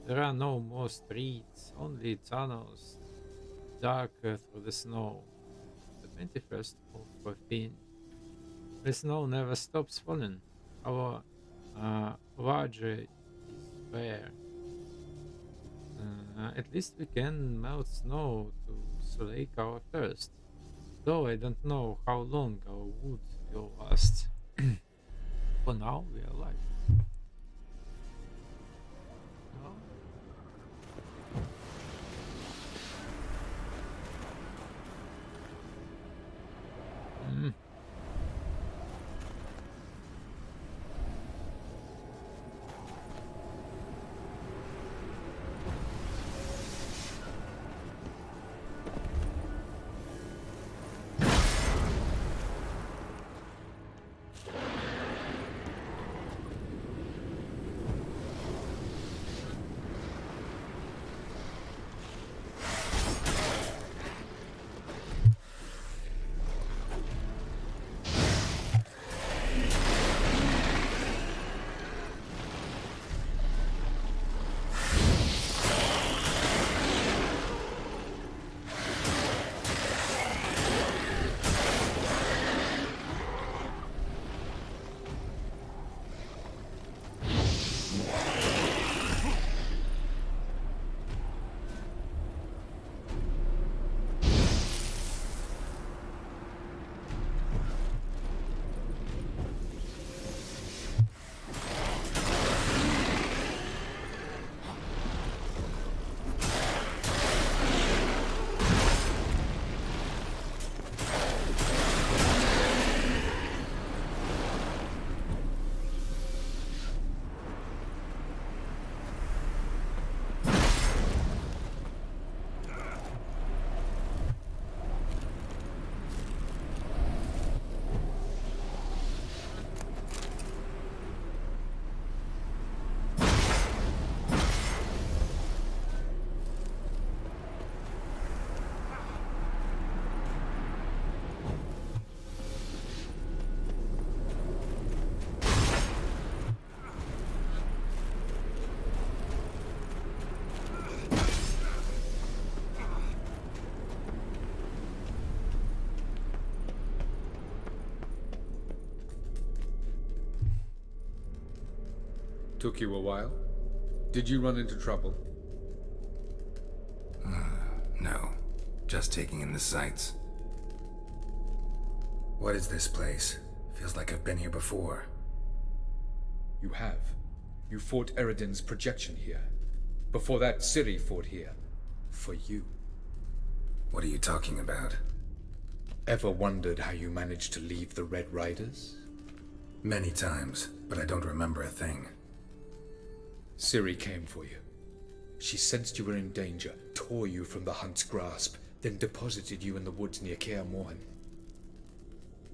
There are no more streets, only tunnels, darker through the snow. The 21st of Fin. The snow never stops falling. Our larger is bare. At least we can melt snow to slake our thirst. Though I don't know how long our wood will last. For now, we are alive. Took you a while? Did you run into trouble? No. Just taking in the sights. What is this place? Feels like I've been here before. You have. You fought Eredin's projection here. Before that, Ciri fought here. For you. What are you talking about? Ever wondered how you managed to leave the Red Riders? Many times, but I don't remember a thing. Ciri came for you. She sensed you were in danger, tore you from the Hunt's grasp, then deposited you in the woods near Kaer Morhen.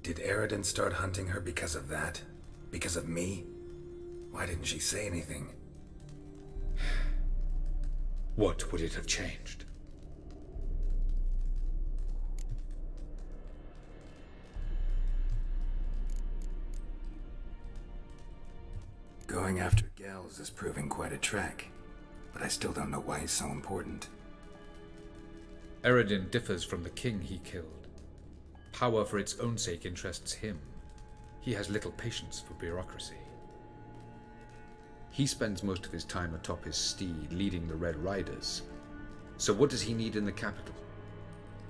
Did Eredin start hunting her because of that? Because of me? Why didn't she say anything? What would it have changed? Going after Gels is proving quite a trek, but I still don't know why he's so important. Eredin differs from the king he killed. Power for its own sake interests him. He has little patience for bureaucracy. He spends most of his time atop his steed, leading the Red Riders. So what does he need in the capital?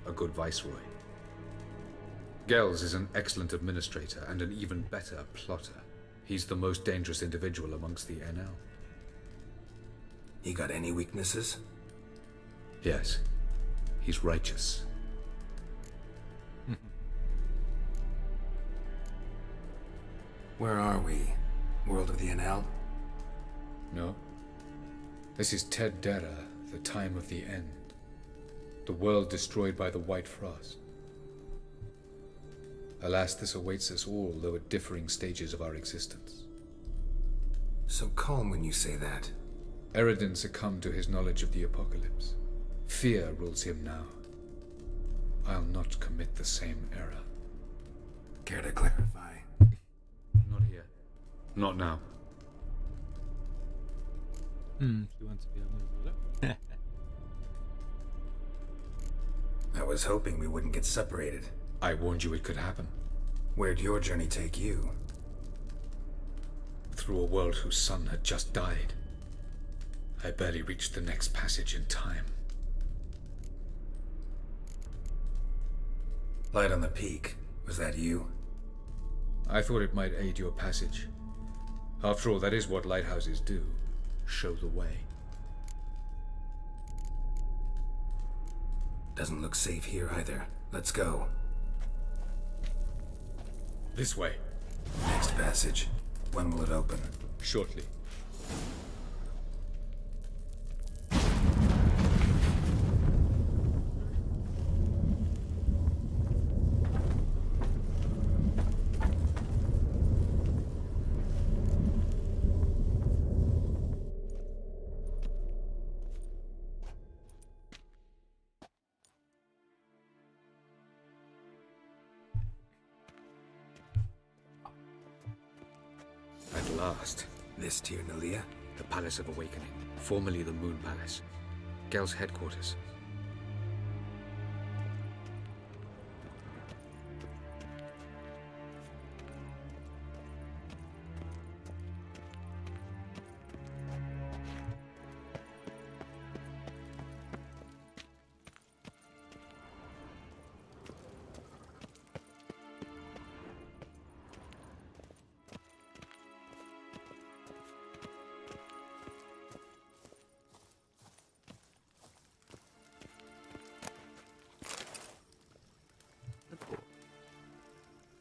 A good viceroy. Gels is an excellent administrator and an even better plotter. He's the most dangerous individual amongst the NL. He got any weaknesses? Yes. He's righteous. Where are we? World of the NL? No. This is Ted Dera, the time of the end. The world destroyed by the White Frost. Alas, this awaits us all, though at differing stages of our existence. So calm when you say that. Eredin succumbed to his knowledge of the apocalypse. Fear rules him now. I'll not commit the same error. Care to clarify? Not here. Not now. He wants to be a ruler. I was hoping we wouldn't get separated. I warned you it could happen. Where'd your journey take you? Through a world whose son had just died. I barely reached the next passage in time. Light on the peak. Was that you? I thought it might aid your passage. After all, that is what lighthouses do. Show the way. Doesn't look safe here either. Let's go. This way. Next passage. When will it open? Shortly. At last. This Tir Nalia? The Palace of Awakening, formerly the Moon Palace. Gel's headquarters.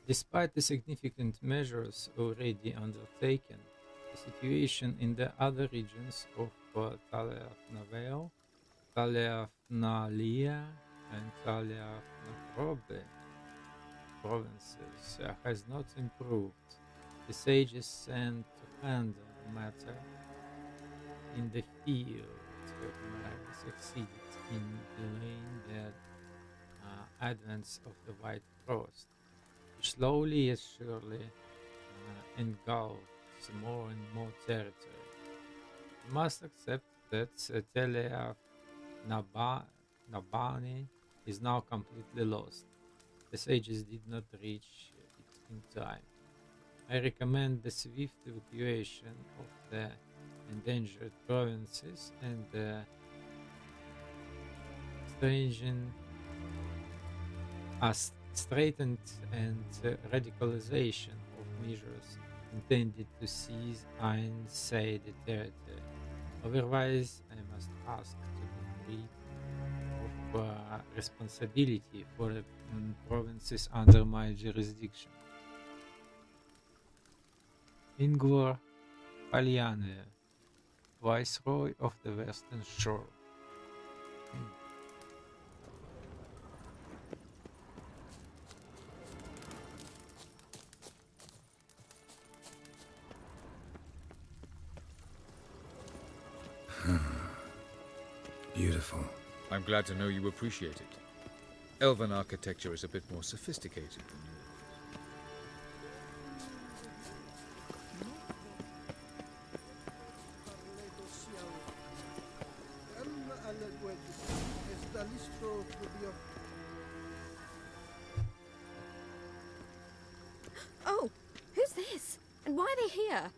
Despite the significant measures already undertaken, the situation in the other regions of Talerfnavale, Talerfnalia, and Talerfnaprobe provinces has not improved. The sages sent to handle the matter in the field have succeeded in delaying the advance of the White Frost, which slowly yet surely engulfs more and more territory. We must accept that Telea Nabani is now completely lost. The sages did not reach it in time. I recommend the swift evacuation of the endangered provinces and straightened and radicalization of measures intended to seize Ainside territory. Otherwise, I must ask to be free of responsibility for the provinces under my jurisdiction. Ingvar Paliane, Viceroy of the Western Shore. Beautiful. I'm glad to know you appreciate it. Elven architecture is a bit more sophisticated than yours. Oh, who's this? And why are they here?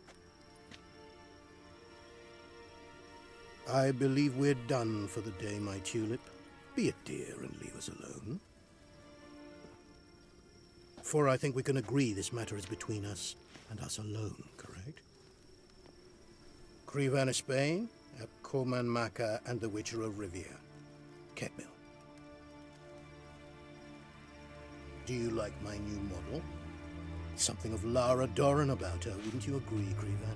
I believe we're done for the day, my tulip. Be a dear and leave us alone. For I think we can agree this matter is between us and us alone, correct? Crevan Spain, Coman Maka, and the Witcher of Rivia. Ketmil. Do you like my new model? Something of Lara Doran about her, wouldn't you agree, Crevan?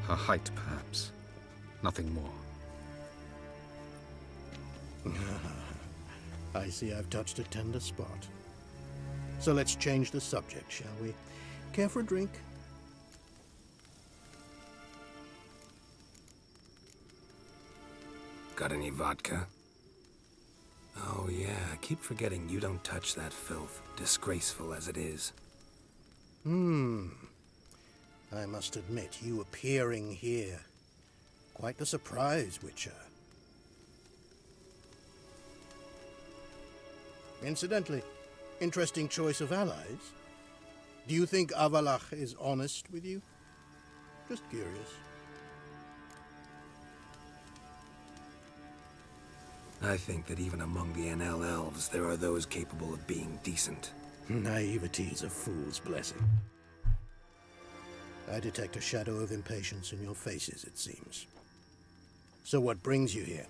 Her height, perhaps. Nothing more. I see I've touched a tender spot. So let's change the subject, shall we? Care for a drink? Got any vodka? Oh yeah, I keep forgetting you don't touch that filth, disgraceful as it is. I must admit, you appearing here. Quite the surprise, Witcher. Incidentally, interesting choice of allies. Do you think Avalach is honest with you? Just curious. I think that even among the NL elves, there are those capable of being decent. Naivety is a fool's blessing. I detect a shadow of impatience in your faces, it seems. So what brings you here?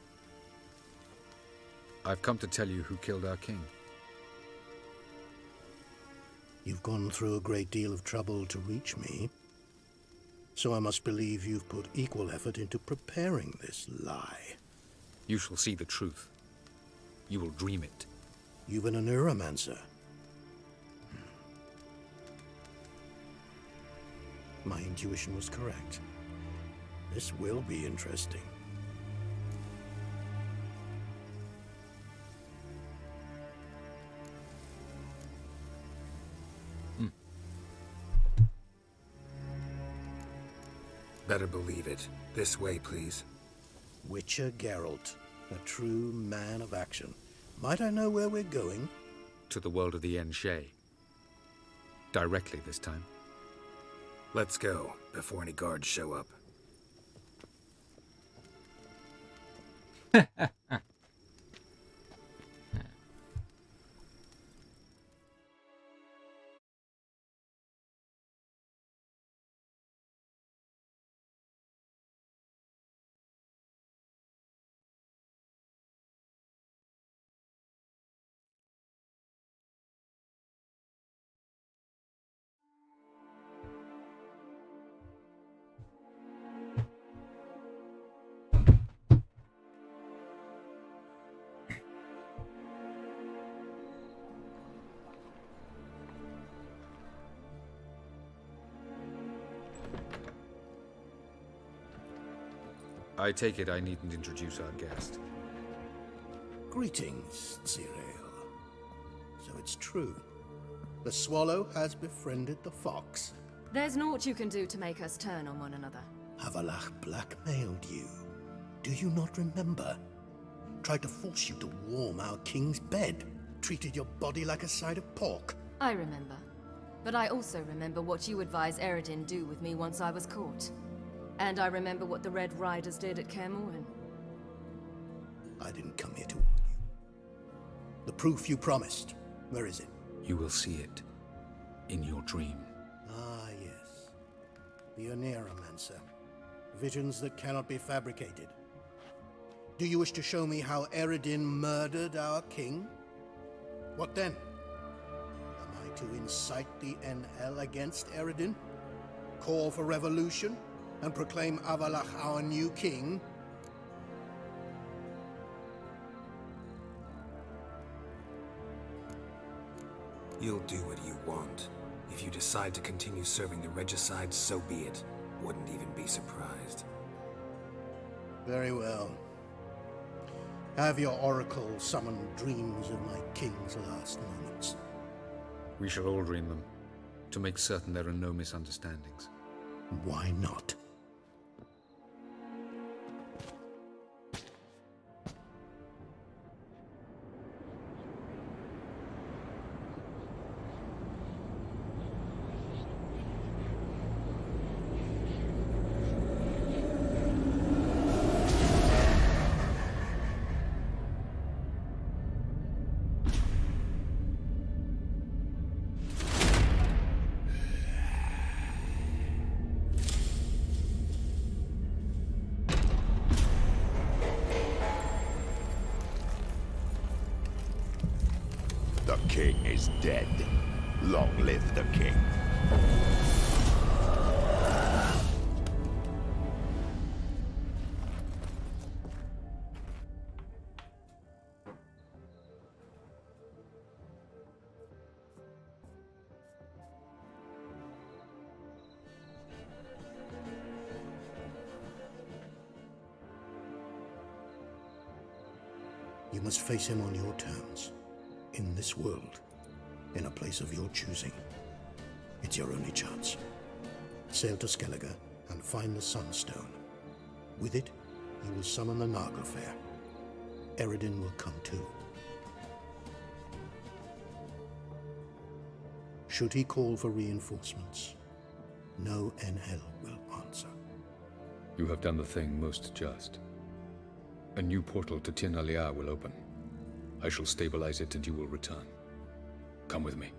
I've come to tell you who killed our king. You've gone through a great deal of trouble to reach me. So I must believe you've put equal effort into preparing this lie. You shall see the truth. You will dream it. You've been a neuromancer. My intuition was correct. This will be interesting. Better believe it. This way, please. Witcher Geralt, a true man of action. Might I know where we're going? To the world of the Enshe. Directly this time. Let's go, before any guards show up. I take it I needn't introduce our guest. Greetings, Zirael. So it's true. The swallow has befriended the fox. There's naught you can do to make us turn on one another. Avalach blackmailed you. Do you not remember? Tried to force you to warm our king's bed. Treated your body like a side of pork. I remember. But I also remember what you advised Eredin do with me once I was caught. And I remember what the Red Riders did at Kaer Morhen. I didn't come here to argue. The proof you promised, where is it? You will see it in your dream. Ah, yes. The Oneiromancer. Visions that cannot be fabricated. Do you wish to show me how Eredin murdered our king? What then? Am I to incite the NL against Eredin? Call for revolution? And proclaim Avalach our new king? You'll do what you want. If you decide to continue serving the regicide, so be it. Wouldn't even be surprised. Very well. Have your oracle summon dreams of my king's last moments. We shall all dream them, to make certain there are no misunderstandings. Why not? The king is dead. Long live the king. You must face him on your terms. In this world, in a place of your choosing. It's your only chance. Sail to Skellige and find the Sunstone. With it, you will summon the Naglfar. Eredin will come too. Should he call for reinforcements, no NL will answer. You have done the thing most just. A new portal to Tir na Liar will open. I shall stabilize it and you will return. Come with me.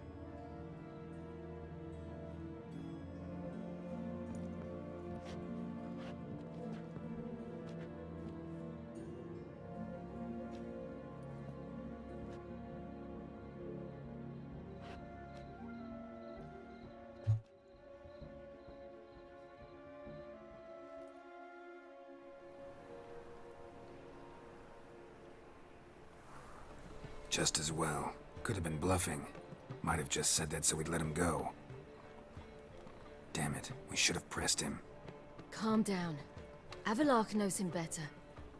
Just as well. Could have been bluffing. Might have just said that so we'd let him go. Damn it, we should have pressed him. Calm down. Avalach knows him better.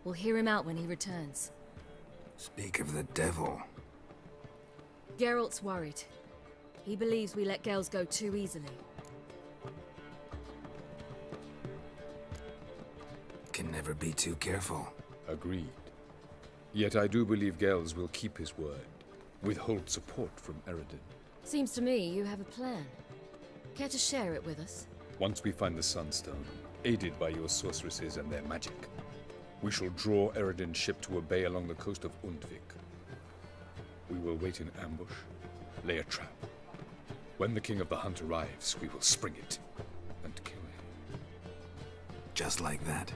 We'll hear him out when he returns. Speak of the devil. Geralt's worried. He believes we let Gels go too easily. Can never be too careful. Agreed. Yet I do believe Gels will keep his word. Withhold support from Eredin. Seems to me you have a plan. Care to share it with us? Once we find the Sunstone, aided by your sorceresses and their magic, we shall draw Eredin's ship to a bay along the coast of Undvik. We will wait in ambush, lay a trap. When the King of the Hunt arrives, we will spring it and kill him. Just like that.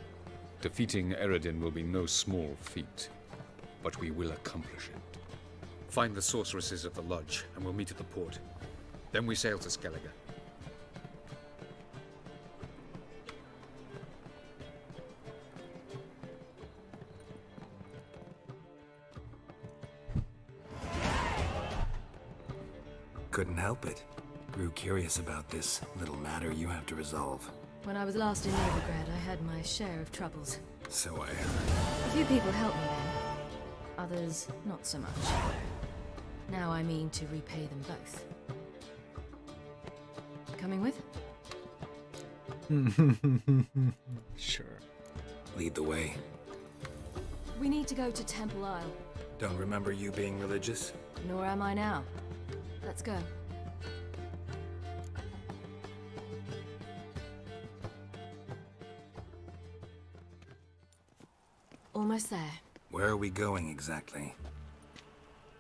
Defeating Eredin will be no small feat, but we will accomplish it. Find the sorceresses of the lodge, and we'll meet at the port. Then we sail to Skellige. Couldn't help it. Grew curious about this little matter you have to resolve. When I was last in Novigrad, I had my share of troubles. So I heard. A few people helped me then. Others, not so much. Now I mean to repay them both. Coming with? Sure. Lead the way. We need to go to Temple Isle. Don't remember you being religious? Nor am I now. Let's go. Almost there. Where are we going exactly?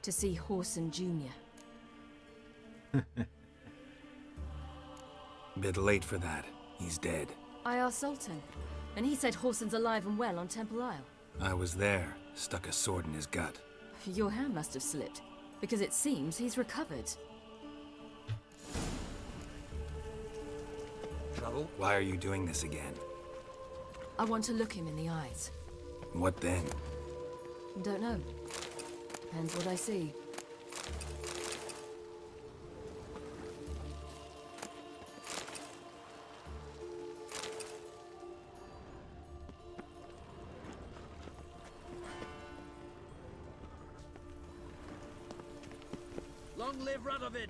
To see Horson Jr. Bit late for that. He's dead. I asked Sultan, and he said Horson's alive and well on Temple Isle. I was there, stuck a sword in his gut. Your hand must have slipped, because it seems he's recovered. Trouble? Why are you doing this again? I want to look him in the eyes. What then? Don't know. Depends what I see. Long live Radovid!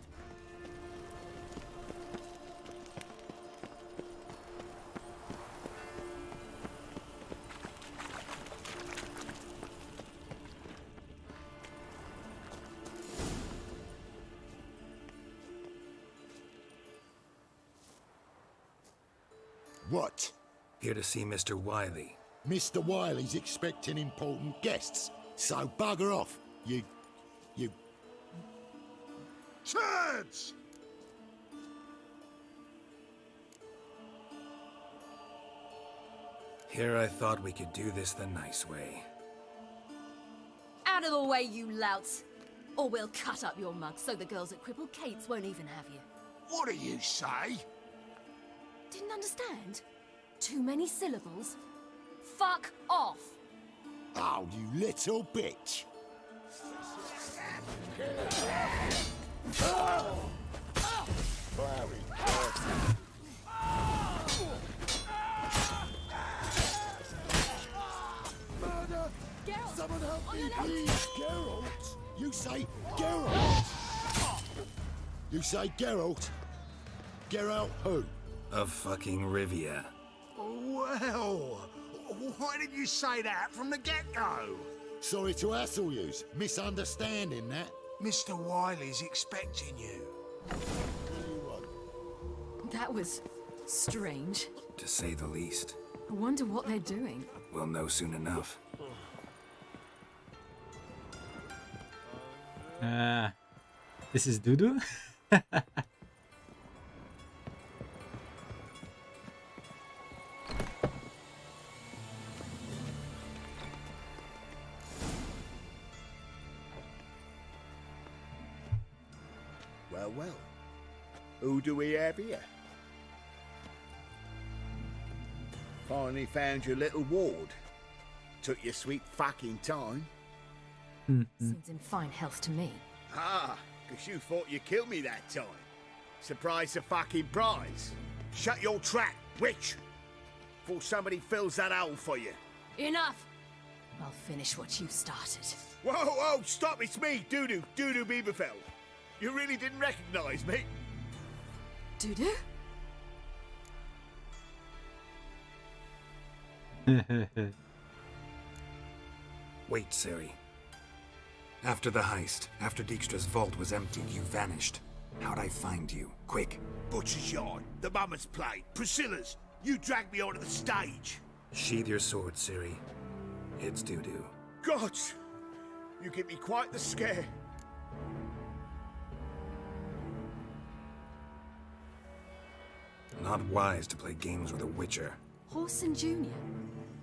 What? Here to see Mr. Wiley. Mr. Wiley's expecting important guests, so bugger off, you... Turds! Here I thought we could do this the nice way. Out of the way, you louts! Or we'll cut up your mug so the girls at Cripple Kate's won't even have you. What do you say? Didn't understand? Too many syllables? Fuck off! Oh, you little bitch! Murder! Geralt! Someone help me, On your please! Geralt! You say Geralt! You say Geralt? Geralt who? Of fucking Rivia. Well, why did you say that from the get-go? Sorry to hassle yous. Misunderstanding that. Mr. Wiley's expecting you. That was strange. To say the least. I wonder what they're doing. We'll know soon enough. This is Dudu? Well. Who do we have here? Finally found your little ward. Took your sweet fucking time. Seems in fine health to me. Ah, because you thought you killed me that time. Surprise the fucking prize. Shut your trap, witch! Before somebody fills that hole for you. Enough! I'll finish what you started. Whoa, stop, it's me, Dudu Bieberfeld. You really didn't recognize me? Dudu? Wait, Ciri. After the heist, after Dijkstra's vault was emptied, you vanished. How'd I find you? Quick. Butcher's Yard, the Mummer's Plate, Priscilla's. You dragged me onto the stage. Sheathe your sword, Ciri. It's Dudu. Gods! You give me quite the scare. Not wise to play games with a witcher. Horson Jr.?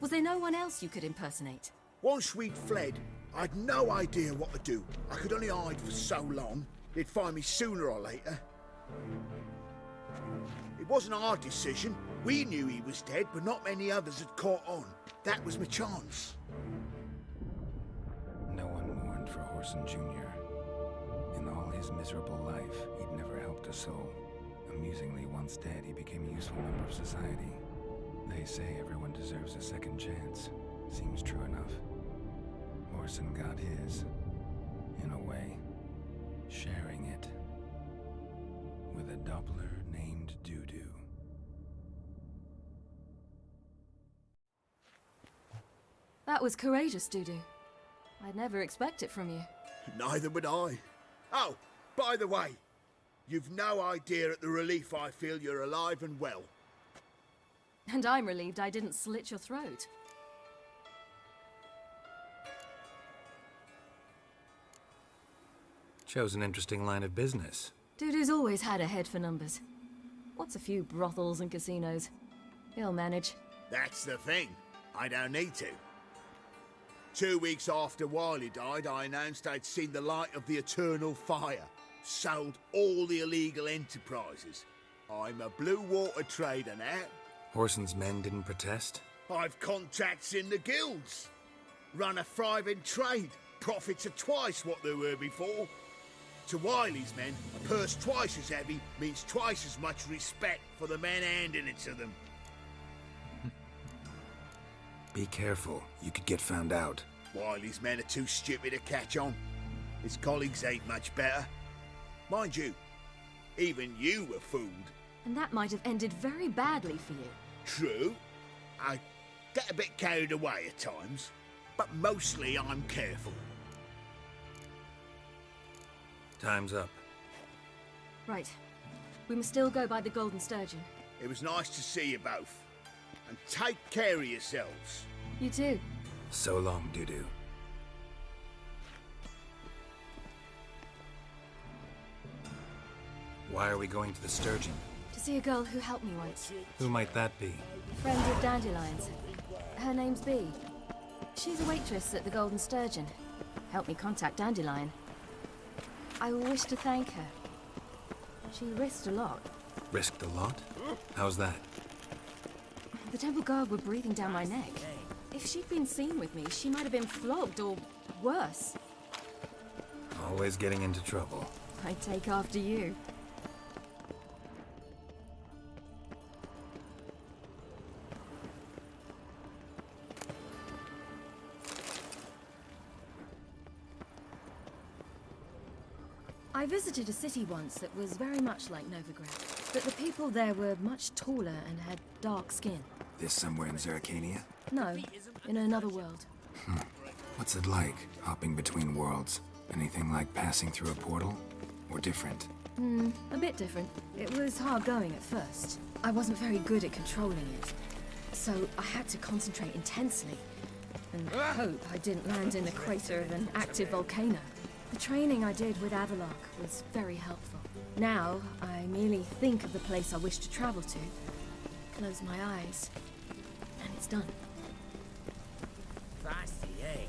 Was there no one else you could impersonate? Once we'd fled, I'd no idea what to do. I could only hide for so long. They'd find me sooner or later. It wasn't our decision. We knew he was dead, but not many others had caught on. That was my chance. No one mourned for Horson Jr. In all his miserable life, he'd never helped a soul. Amusingly, once dead, he became a useful member of society. They say everyone deserves a second chance. Seems true enough. Horson got his, in a way, sharing it with a Doppler named Dudu. That was courageous, Dudu. I'd never expect it from you. Neither would I. Oh, by the way, you've no idea at the relief I feel you're alive and well. And I'm relieved I didn't slit your throat. Shows an interesting line of business. Dudu's always had a head for numbers. What's a few brothels and casinos? He'll manage. That's the thing. I don't need to. 2 weeks after Wiley died, I announced I'd seen the light of the eternal fire. Sold all the illegal enterprises. I'm a blue water trader now. Horson's men didn't protest? I've contacts in the guilds. Run a thriving trade. Profits are twice what they were before. To Wiley's men, a purse twice as heavy means twice as much respect for the men handing it to them. Be careful. You could get found out. Wiley's men are too stupid to catch on. His colleagues ain't much better. Mind you, even you were fooled. And that might have ended very badly for you. True. I get a bit carried away at times, but mostly I'm careful. Time's up. Right. We must still go by the Golden Sturgeon. It was nice to see you both. And take care of yourselves. You too. So long, Dudu. Why are we going to the Sturgeon? To see a girl who helped me once. Who might that be? A friend of Dandelion's. Her name's Bee. She's a waitress at the Golden Sturgeon. Helped me contact Dandelion. I wish to thank her. She risked a lot. Risked a lot? How's that? The temple guard were breathing down my neck. If she'd been seen with me, she might have been flogged or worse. Always getting into trouble. I take after you. I visited a city once that was very much like Novigrad, but the people there were much taller and had dark skin. This somewhere in Zerrikania? No, in another world. What's it like, hopping between worlds? Anything like passing through a portal? Or different? A bit different. It was hard going at first. I wasn't very good at controlling it, so I had to concentrate intensely and hope I didn't land in the crater of an active volcano. The training I did with Avallac'h was very helpful. Now, I merely think of the place I wish to travel to, close my eyes, and it's done. Fancy, eh?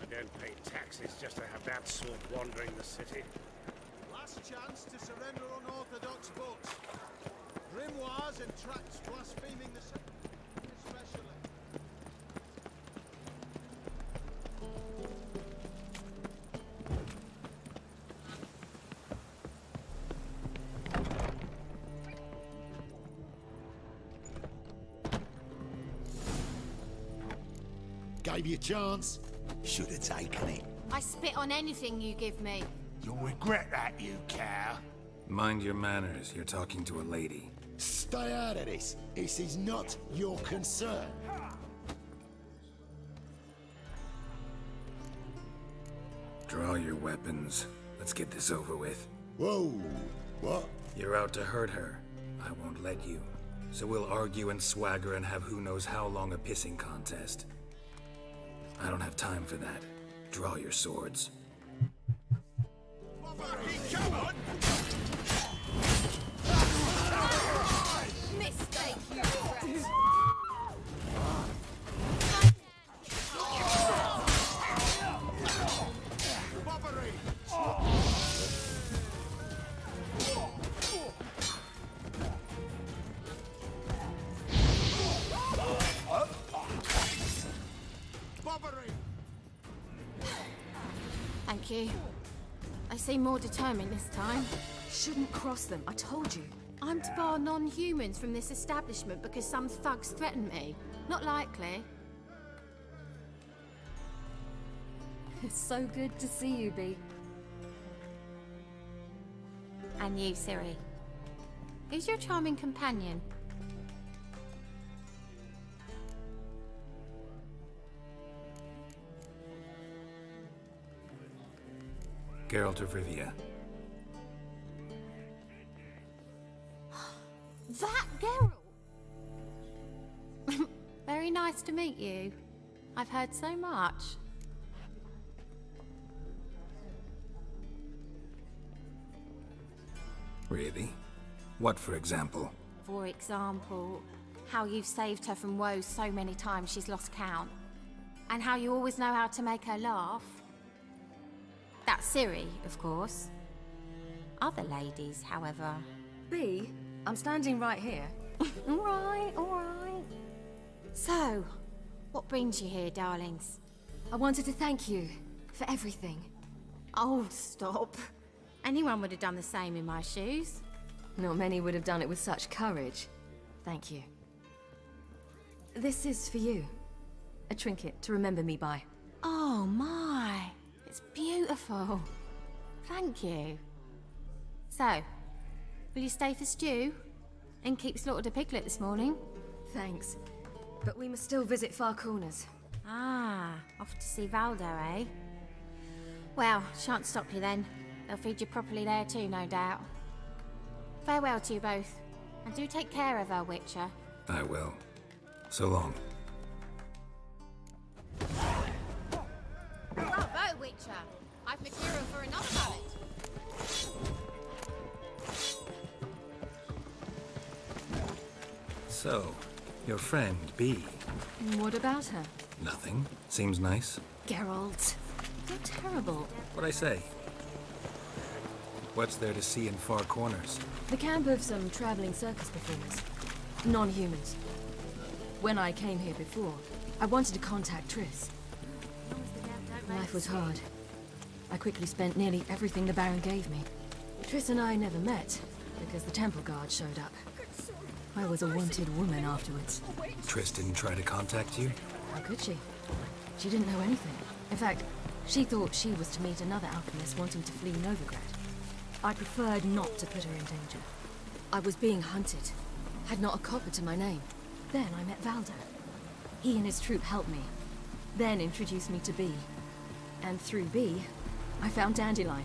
I don't pay taxes just to have that sort wandering the city. Last chance to surrender unorthodox books. Grimoires and tracts blaspheming the especially. Gave you a chance. Should have taken it. I spit on anything you give me. You'll regret that, you cow. Mind your manners. You're talking to a lady. Stay out of this. This is not your concern. Draw your weapons. Let's get this over with. Whoa. What? You're out to hurt her. I won't let you. So we'll argue and swagger and have who knows how long a pissing contest. I don't have time for that. Draw your swords. Come on! Mistake, you brat. Thank you. I seem more determined this time. Shouldn't cross them, I told you. I'm to bar non-humans from this establishment because some thugs threaten me. Not likely. It's so good to see you, Bee. And you, Ciri. Who's your charming companion? Geralt of Rivia. That Geralt! Very nice to meet you. I've heard so much. Really? What, for example? For example, how you've saved her from woes so many times she's lost count. And how you always know how to make her laugh. That's Ciri, of course. Other ladies, however... B, I'm standing right here. Alright, alright. So, what brings you here, darlings? I wanted to thank you for everything. Oh, stop. Anyone would have done the same in my shoes. Not many would have done it with such courage. Thank you. This is for you. A trinket to remember me by. Oh my, it's beautiful. Thank you. So, will you stay for stew? And keep slaughtered a piglet this morning? Thanks. But we must still visit Far Corners. Ah, off to see Valdo, eh? Well, shan't stop you then. They'll feed you properly there too, no doubt. Farewell to you both. And do take care of her, Witcher. I will. So long. Bravo, Witcher! I've material for another ballad. So, your friend, B. What about her? Nothing. Seems nice. Geralt, you're terrible. What'd I say? What's there to see in Far Corners? The camp of some traveling circus performers. Non-humans. When I came here before, I wanted to contact Triss. Life was hard. I quickly spent nearly everything the Baron gave me. Triss and I never met, because the Temple Guard showed up. I was a wanted woman afterwards. Triss didn't try to contact you? How could she? She didn't know anything. In fact, she thought she was to meet another alchemist wanting to flee Novigrad. I preferred not to put her in danger. I was being hunted. Had not a copper to my name. Then I met Valdo. He and his troop helped me. Then introduced me to B. And through B, I found Dandelion.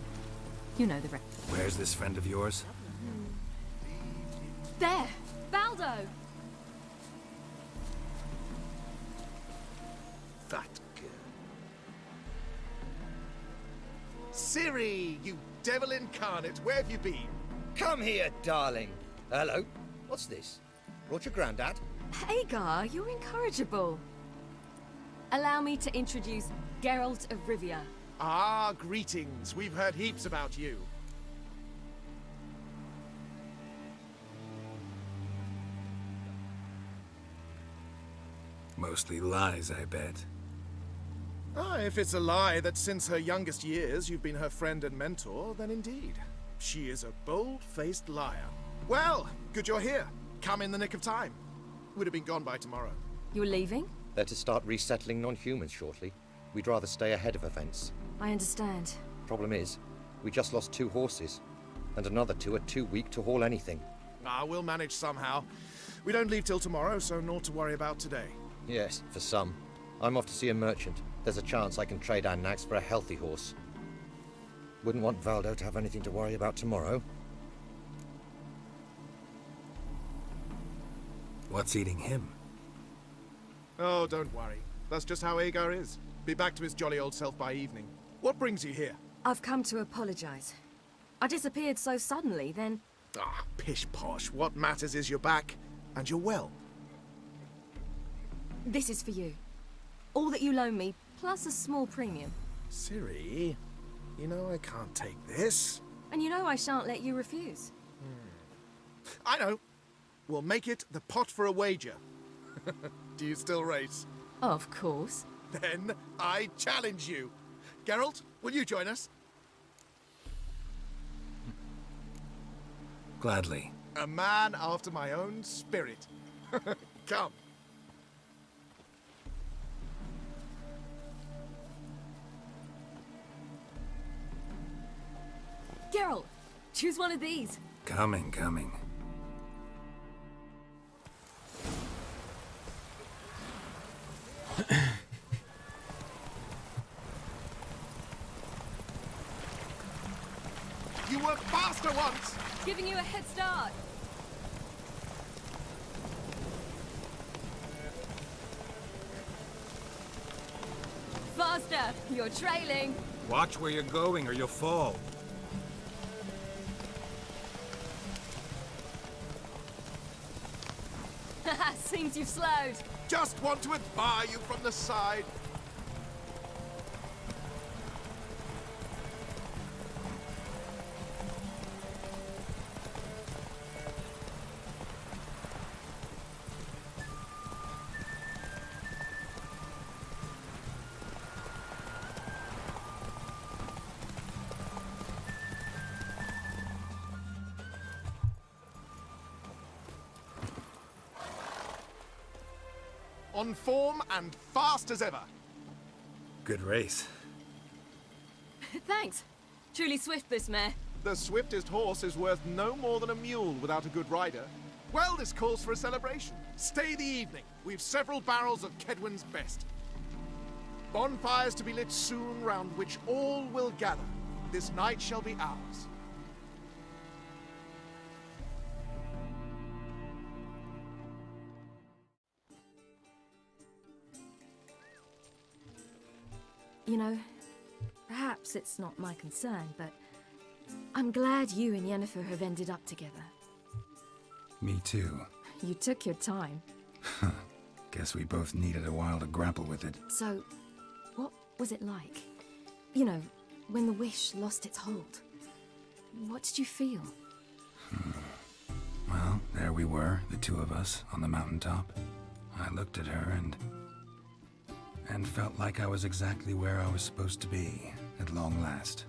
You know the rest. Where's this friend of yours? There! Valdo! That girl. Ciri, you devil incarnate, where have you been? Come here, darling. Hello. What's this? Brought your granddad? Hagar, you're incorrigible. Allow me to introduce Geralt of Rivia. Ah, greetings. We've heard heaps about you. Mostly lies, I bet. Ah, if it's a lie that since her youngest years you've been her friend and mentor, then indeed. She is a bold-faced liar. Well, good you're here. Come in the nick of time. Would have been gone by tomorrow. You're leaving? They're to start resettling non-humans shortly. We'd rather stay ahead of events. I understand. Problem is, we just lost 2 horses. And another 2 are too weak to haul anything. Ah, we'll manage somehow. We don't leave till tomorrow, so naught to worry about today. Yes, for some. I'm off to see a merchant. There's a chance I can trade our nags for a healthy horse. Wouldn't want Valdo to have anything to worry about tomorrow. What's eating him? Oh, don't worry. That's just how Agar is. Be back to his jolly old self by evening. What brings you here? I've come to apologize. I disappeared so suddenly, then... Ah, pish-posh. What matters is you're back, and you're well. This is for you. All that you loan me, plus a small premium. Ciri, you know I can't take this. And you know I shan't let you refuse. I know. We'll make it the pot for a wager. Do you still race? Of course. Then I challenge you. Geralt, will you join us? Gladly. A man after my own spirit. Come. Geralt, choose one of these. Coming. You were faster once! Giving you a head start. faster! You're trailing! Watch where you're going or you'll fall. Seems you've slowed. Just want to admire you from the side. On form and fast as ever. Good race. Thanks. Truly swift, this mare. The swiftest horse is worth no more than a mule without a good rider. Well, this calls for a celebration. Stay the evening. We've several barrels of Kedwin's best. Bonfires to be lit soon, round which all will gather. This night shall be ours. You know, perhaps it's not my concern, but I'm glad you and Yennefer have ended up together. Me too. You took your time. Guess we both needed a while to grapple with it. So, what was it like? You know, when the wish lost its hold. What did you feel? Well, there we were, the two of us, on the mountaintop. I looked at her and felt like I was exactly where I was supposed to be, at long last.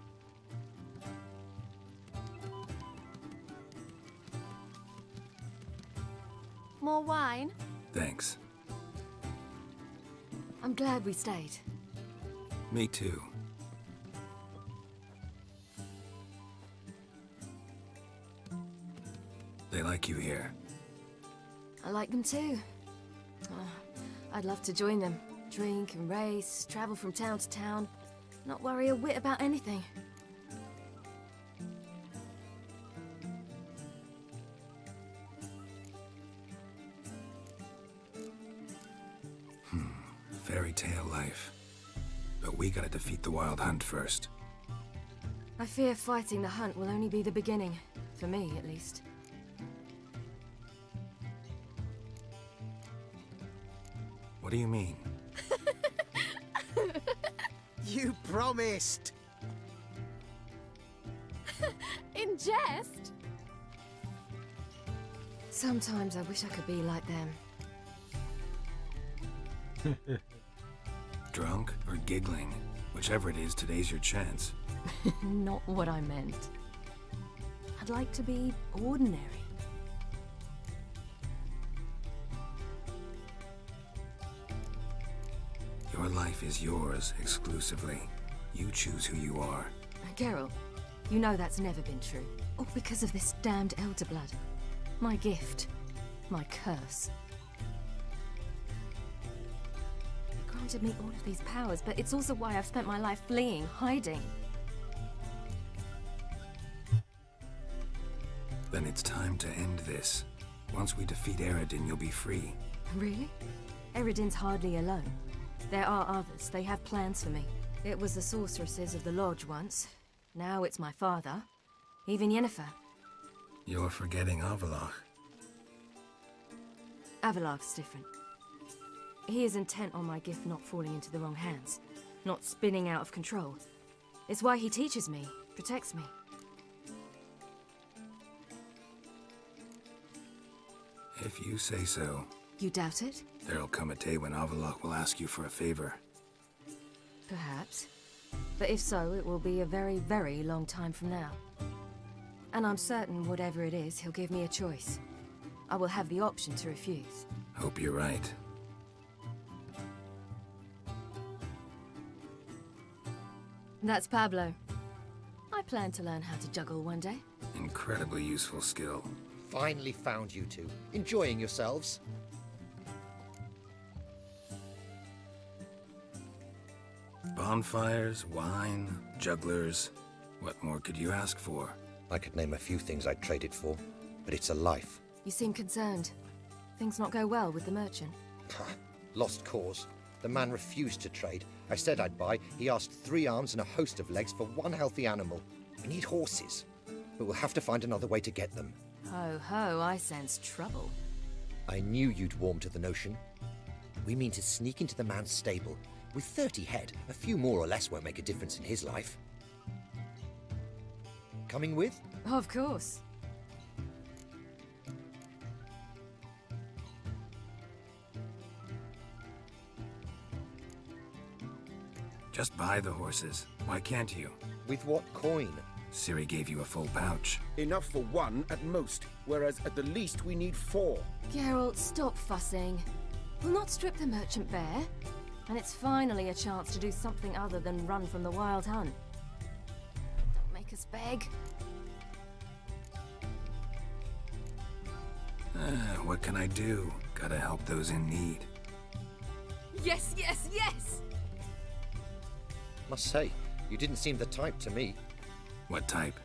More wine? Thanks. I'm glad we stayed. Me too. They like you here. I like them too. Oh, I'd love to join them. Drink and race, travel from town to town, not worry a whit about anything. Fairy tale life. But we gotta defeat the Wild Hunt first. I fear fighting the hunt will only be the beginning, for me at least. What do you mean? You promised! In jest? Sometimes I wish I could be like them. Drunk or giggling? Whichever it is, today's your chance. Not what I meant. I'd like to be ordinary. Your life is yours, exclusively. You choose who you are. Geralt, you know that's never been true. All because of this damned Elder Blood. My gift. My curse. It granted me all of these powers, but it's also why I've spent my life fleeing, hiding. Then it's time to end this. Once we defeat Eredin, you'll be free. Really? Eredin's hardly alone. There are others. They have plans for me. It was the sorceresses of the Lodge once. Now it's my father. Even Yennefer. You're forgetting Avallac'h. Avallac'h's different. He is intent on my gift not falling into the wrong hands. Not spinning out of control. It's why he teaches me, protects me. If you say so. You doubt it? There'll come a day when Avallac'h will ask you for a favor. Perhaps. But if so, it will be a very, very long time from now. And I'm certain whatever it is, he'll give me a choice. I will have the option to refuse. Hope you're right. That's Pablo. I plan to learn how to juggle one day. Incredibly useful skill. Finally found you two. Enjoying yourselves? Bonfires, wine, jugglers. What more could you ask for? I could name a few things I'd trade it for, but it's a life. You seem concerned. Things not go well with the merchant. Lost cause. The man refused to trade, I said I'd buy. He asked 3 arms and a host of legs for 1 healthy animal. We need horses, but we'll have to find another way to get them. Ho ho, I sense trouble. I knew you'd warm to the notion. We mean to sneak into the man's stable. With 30 head, a few more or less won't make a difference in his life. Coming with? Of course. Just buy the horses. Why can't you? With what coin? Ciri gave you a full pouch. Enough for 1 at most, whereas at the least we need 4. Geralt, stop fussing. We'll not strip the merchant bare. And it's finally a chance to do something other than run from the wild hunt. Don't make us beg. What can I do? Gotta help those in need. Yes, yes, yes! Must say, you didn't seem the type to me. What type?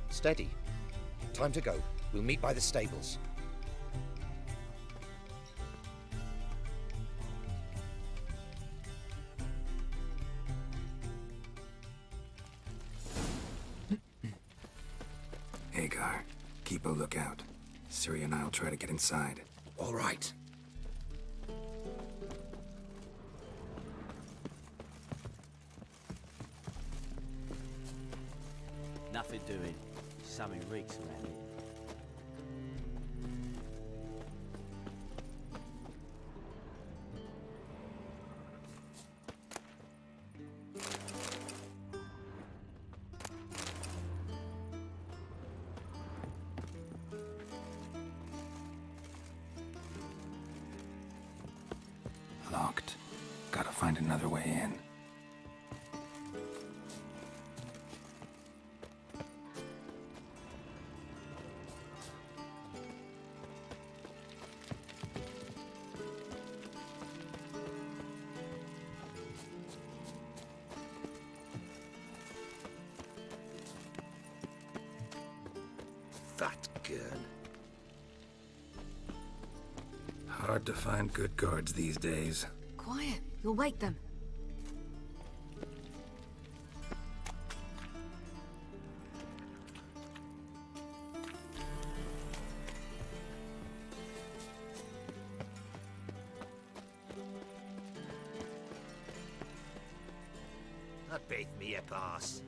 Steady. Time to go. We'll meet by the stables. Hagar, keep a lookout. Ciri and I'll try to get inside. All right. Nothing doing. Something reeks around here. Locked. Gotta find another way in. That gun. Hard to find good guards these days. Quiet, you'll wake them. That beat me a pass.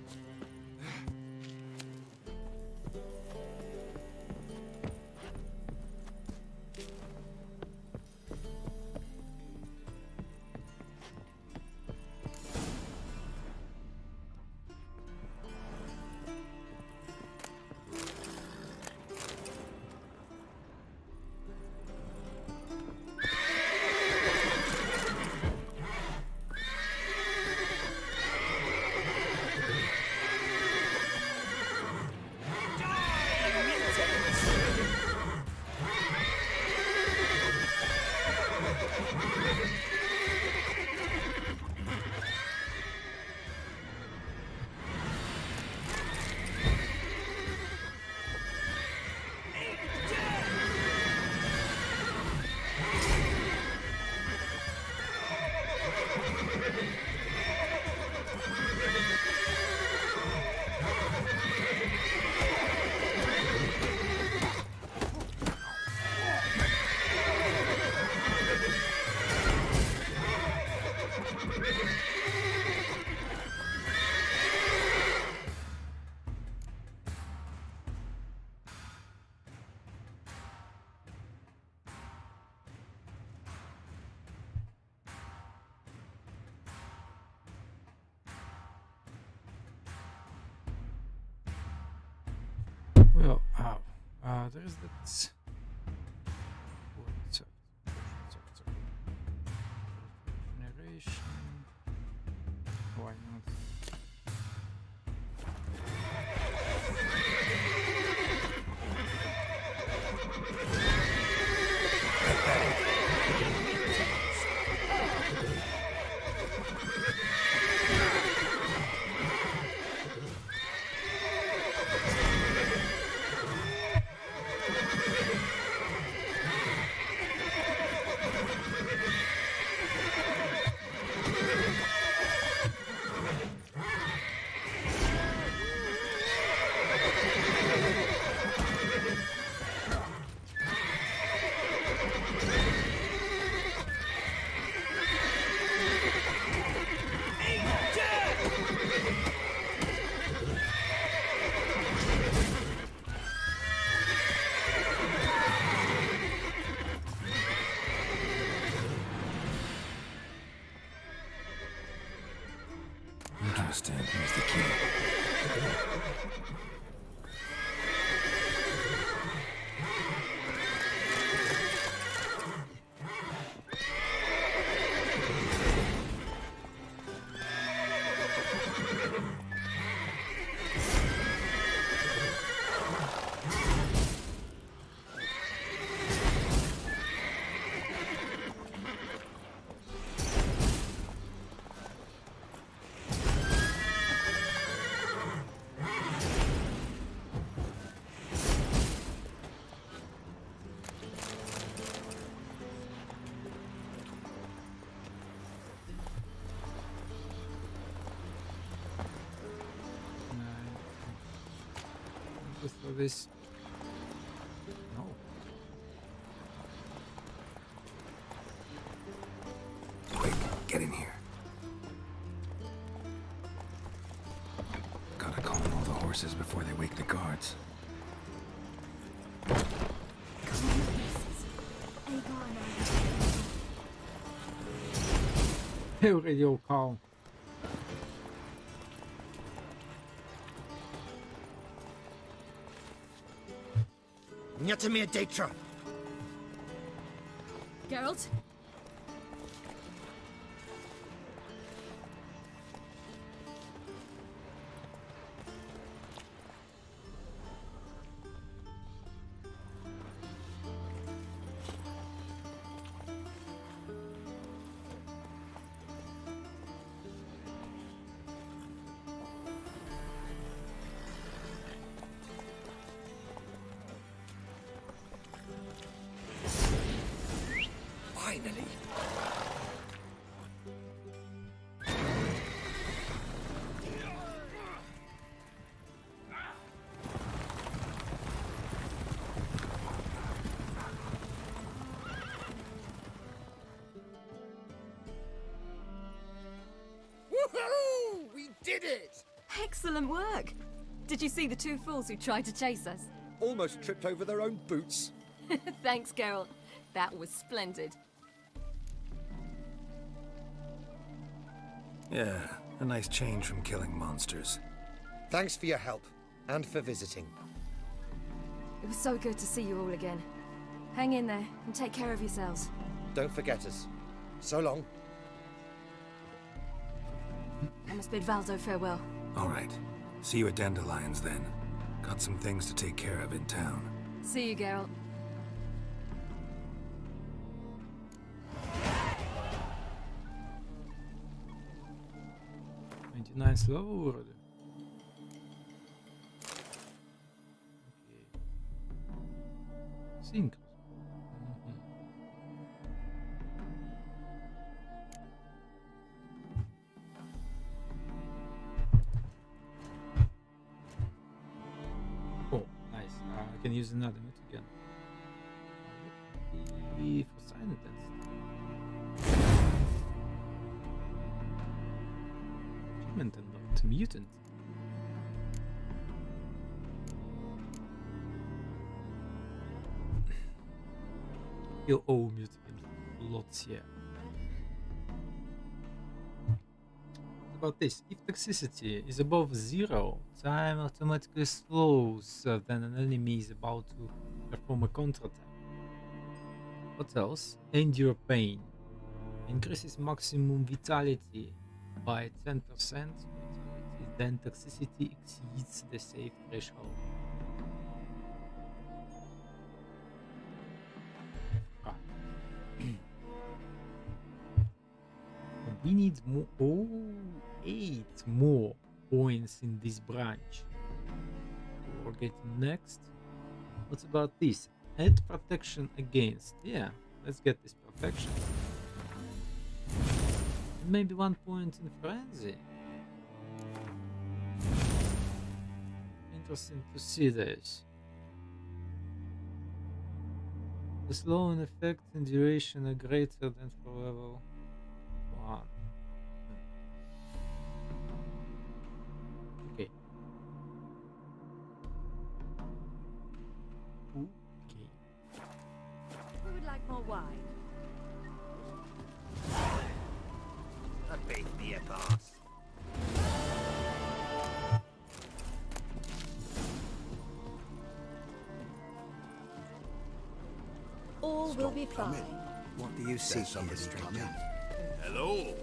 Well, there's that. Generation. Why not? Here's the key. For this. No. Quick, get in here. Gotta calm all the horses before they wake the guards. Radio call. Nyatamir Datra. Geralt? Finally. Woohoo! We did it! Excellent work! Did you see the two fools who tried to chase us? Almost tripped over their own boots. Thanks, Geralt. That was splendid. Yeah, a nice change from killing monsters. Thanks for your help, and for visiting. It was so good to see you all again. Hang in there, and take care of yourselves. Don't forget us. So long. I must bid Valdo farewell. All right. See you at Dandelions then. Got some things to take care of in town. See you, Geralt. Nice low. Okay. Sync. Oh, nice. I can use another mute again. For silent dance. Achievement unlocked. Mutant. You owe mutant lots here. What about this? If toxicity is above 0, time automatically slows when an enemy is about to perform a counterattack. What else? Endure pain. Increases maximum vitality by 10%, then toxicity exceeds the safe threshold. We need more. Oh, 8 more points in this branch. We're getting next. What about this? Add protection against. Yeah, let's get this perfection. Maybe 1 point in frenzy. Interesting to see this. The slow in effect and duration are greater than for level 1. Okay. Okay. Who would like more wine? I beat me a boss. All will be fine. What do you seek here, stranger? Hello.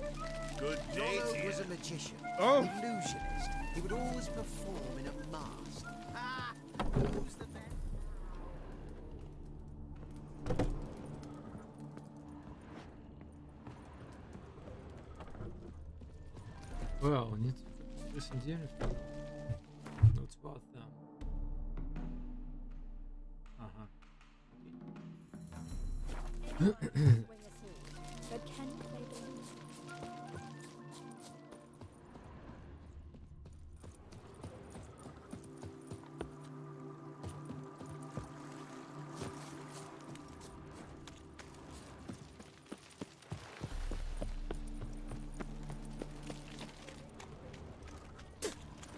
Good day Rollo to you. was a magician, Oh. an illusionist. He would always perform in a mask. Ah! Who's the man? Well, we need to listen to the uniform. Notes about them. But can you play the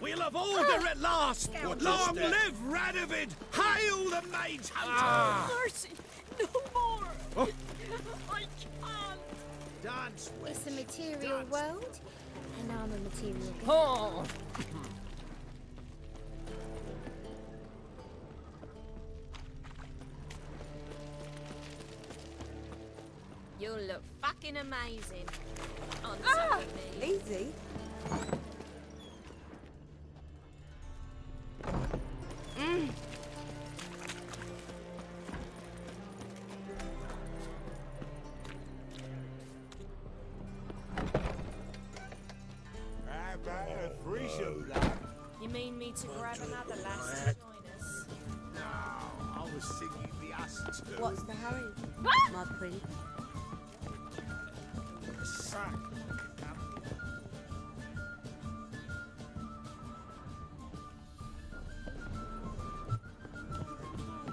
We'll have Alder at last! Long live Radovid! Hail the Mage Hunter! Mercy! No more! Oh. I can't! Dance with It's a material world, and I'm a material being. Oh! You'll look fucking amazing. On top of me. Easy. How about a threesome, lad? You mean me to grab another lass to join us? No, I was thinking the us too. What's the hurry, my pretty? Sack.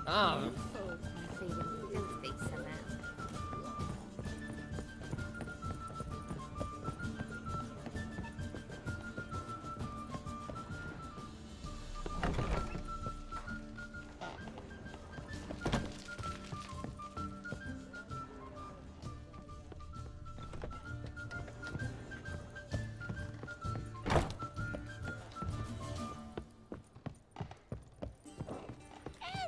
Oh. I'm feeling filthy somehow.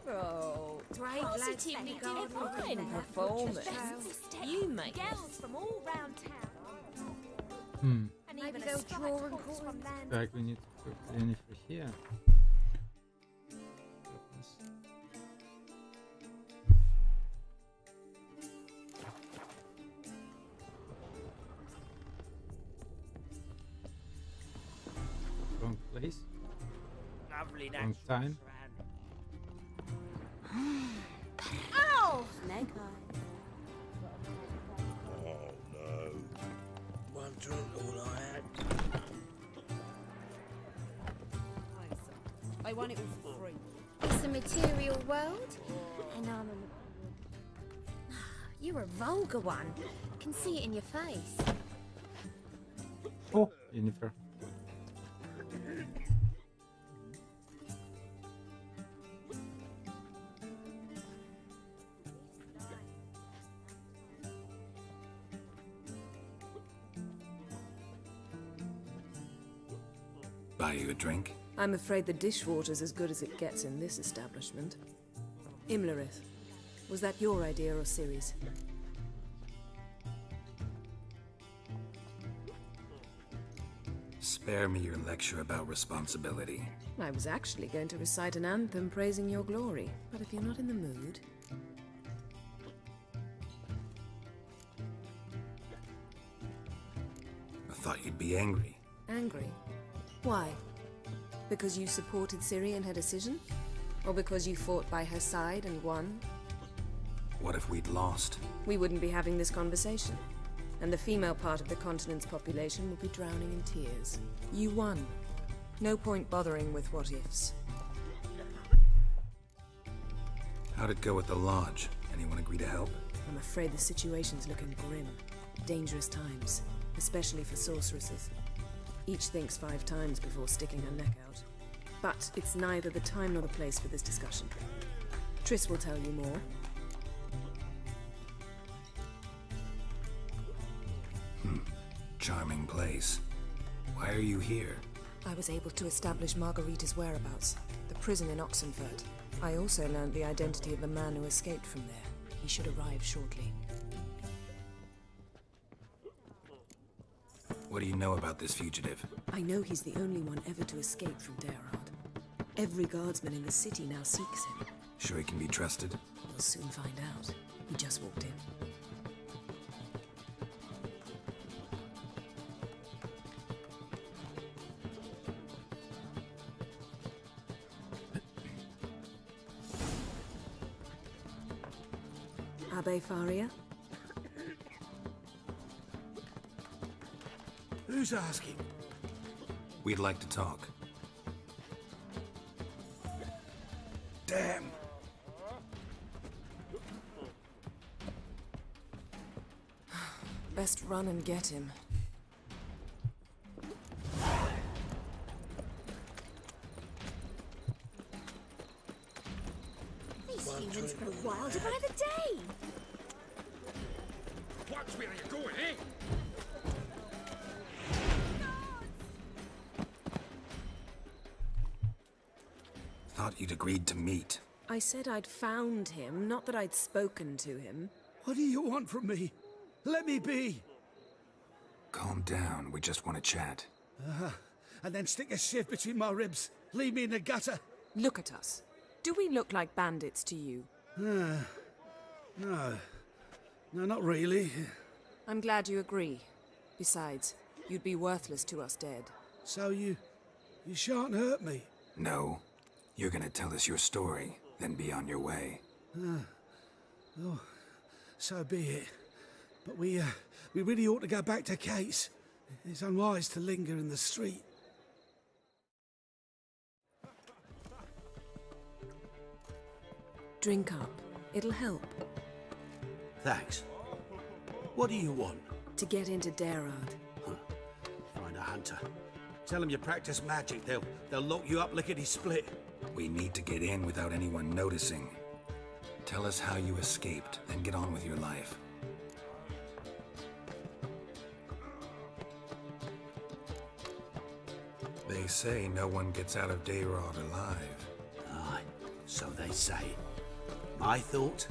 Arrow! Brave lads that Positively you go divine on performance. You make Girls from all round town. Hmm. And Maybe even they'll a draw strike and force call from land. Like we need to talk to Yennefer here. Goodness. Wrong place. Lovely Wrong time. Ow! Snake eye. Oh no. One drink, all I had. I want it all for free. It's a material world, and I'm a. You're a vulgar one. Can see it in your face. Oh, Yennefer. Buy you a drink? I'm afraid the dishwater's as good as it gets in this establishment. Imlerith, was that your idea or Ciri's? Spare me your lecture about responsibility. I was actually going to recite an anthem praising your glory, but if you're not in the mood... I thought you'd be angry. Angry? Why? Because you supported Ciri in her decision? Or because you fought by her side and won? What if we'd lost? We wouldn't be having this conversation. And the female part of the continent's population would be drowning in tears. You won. No point bothering with what-ifs. How'd it go at the lodge? Anyone agree to help? I'm afraid the situation's looking grim. Dangerous times, especially for sorceresses. Each thinks 5 times before sticking her neck out. But it's neither the time nor the place for this discussion. Triss will tell you more. Charming place. Why are you here? I was able to establish Margarita's whereabouts, the prison in Oxenfurt. I also learned the identity of the man who escaped from there. He should arrive shortly. What do you know about this fugitive? I know he's the only one ever to escape from Daerard. Every guardsman in the city now seeks him. Sure he can be trusted? We'll soon find out. He just walked in. Abbe Faria? Who's asking? We'd like to talk. Damn. Best run and get him. These humans grow wilder by the day. Watch where you're going, eh? Thought you'd agreed to meet. I said I'd found him, not that I'd spoken to him. What do you want from me? Let me be. Calm down, we just want to chat. And then stick a sieve between my ribs. Leave me in the gutter. Look at us. Do we look like bandits to you? No. No, not really. I'm glad you agree. Besides, you'd be worthless to us dead. So you shan't hurt me. No. You're gonna tell us your story, then be on your way. Oh, so be it. But we really ought to go back to Kate's. It's unwise to linger in the street. Drink up. It'll help. Thanks. What do you want? To get into Daerard. Find a hunter. Tell them you practice magic. They'll lock you up lickety-split. We need to get in without anyone noticing. Tell us how you escaped, then get on with your life. They say no one gets out of Daerard alive. Aye, so they say. My thought?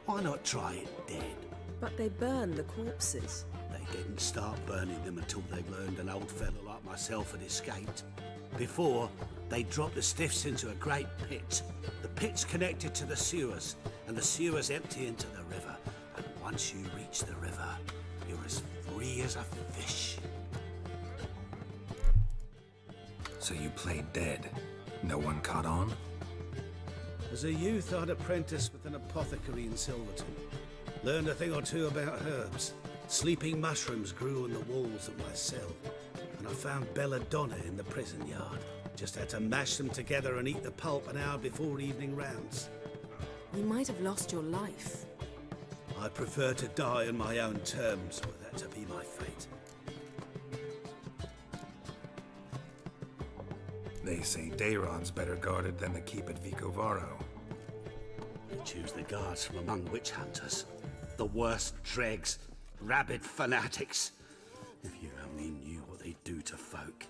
Why not try it dead? But they burn the corpses. They didn't start burning them until they learned an old fellow like myself had escaped. Before, they dropped the stiffs into a great pit. The pit's connected to the sewers, and the sewers empty into the river. And once you reach the river, you're as free as a fish. So you played dead. No one caught on? As a youth, I'd apprenticed with an apothecary in Silverton. Learned a thing or two about herbs. Sleeping mushrooms grew on the walls of my cell. And I found belladonna in the prison yard. Just had to mash them together and eat the pulp an hour before evening rounds. You might have lost your life. I prefer to die on my own terms, were that to be my fate. They say Daerad's better guarded than the keep at Vicovaro. They choose the guards from among witch hunters. The worst dregs, rabid fanatics. If you only knew what they do to folk.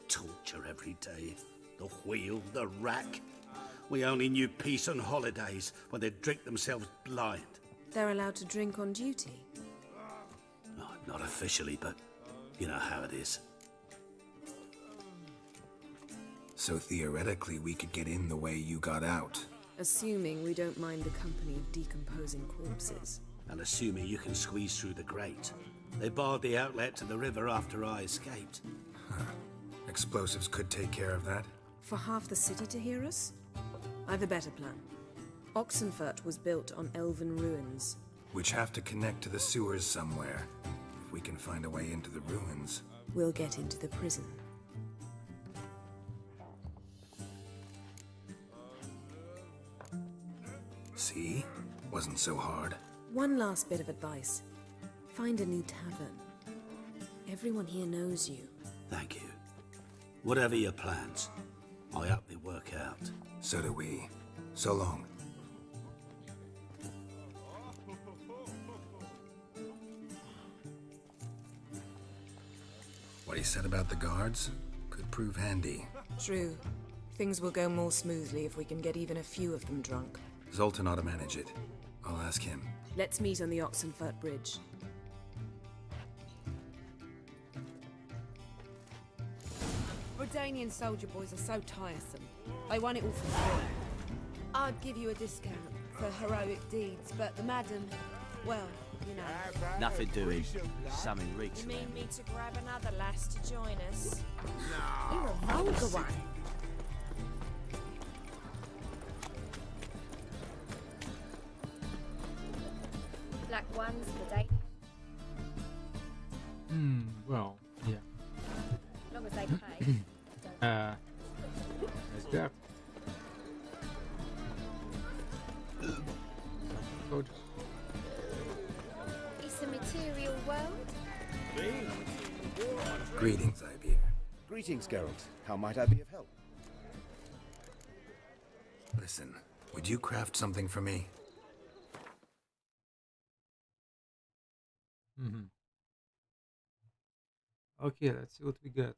Torture every day. The wheel, the rack. We only knew peace on holidays when they'd drink themselves blind. They're allowed to drink on duty. Not officially, but you know how it is. So theoretically, we could get in the way you got out. Assuming we don't mind the company of decomposing corpses. And assuming you can squeeze through the grate. They barred the outlet to the river after I escaped. Huh. Explosives could take care of that? For half the city to hear us? I've a better plan. Oxenfurt was built on elven ruins. Which have to connect to the sewers somewhere. If we can find a way into the ruins. We'll get into the prison. See? Wasn't so hard. One last bit of advice. Find a new tavern. Everyone here knows you. Thank you. Whatever your plans, I hope they work out. So do we. So long. What he said about the guards could prove handy. True. Things will go more smoothly if we can get even a few of them drunk. Zoltan ought to manage it. I'll ask him. Let's meet on the Oxenfurt Bridge. Redanian soldier boys are so tiresome. They want it all for free. I'd give you a discount for heroic deeds, but the madam, well, you know. Nothing doing. Something reeks. You mean me to grab another lass to join us? You're a vulgar one. Black ones for dating. Well, yeah. As long as they pay. There's that. Good. It's a material world. Greetings, Ibir. Greetings, Geralt. How might I be of help? Listen, would you craft something for me? Okay, let's see what we got.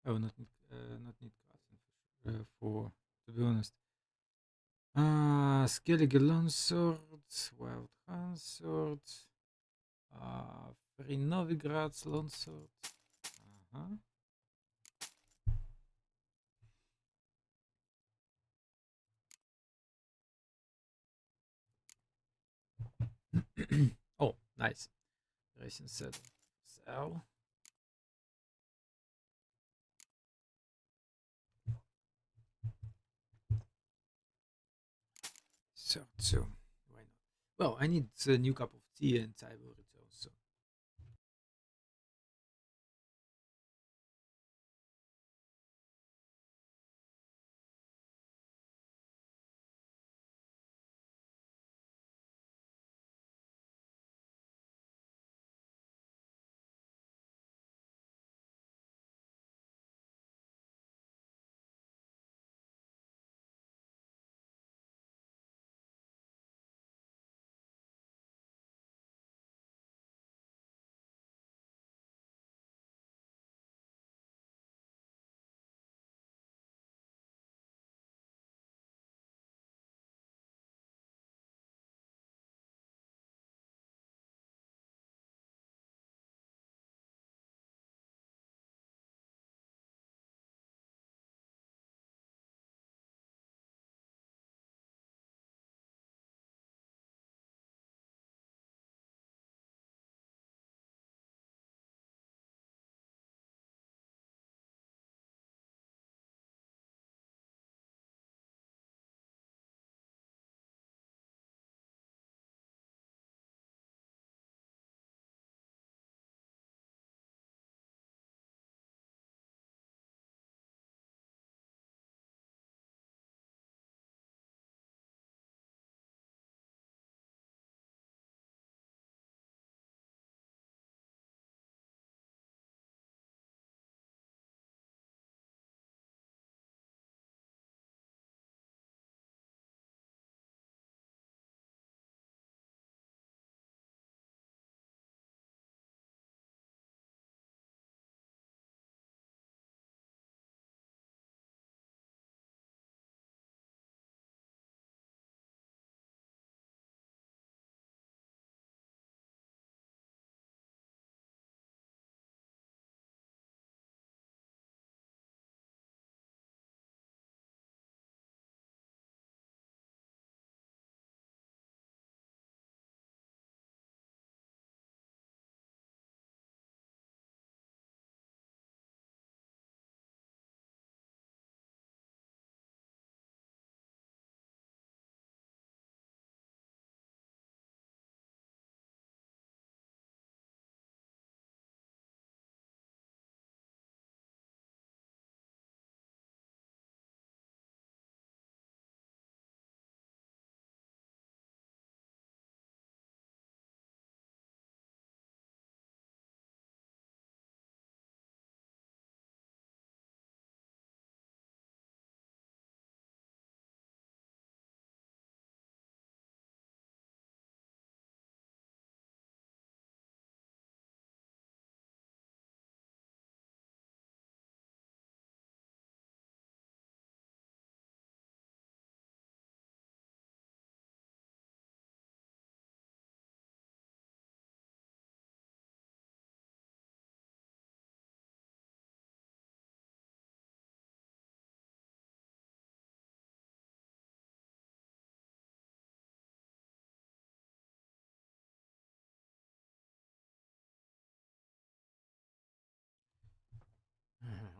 Oh, not need crafting for to be honest. Skellige longsword, wild handsword, Free Novigrad's longsword. Oh, nice. Racing saddle. So. So why not? Well, I need a new cup of tea and I will return soon.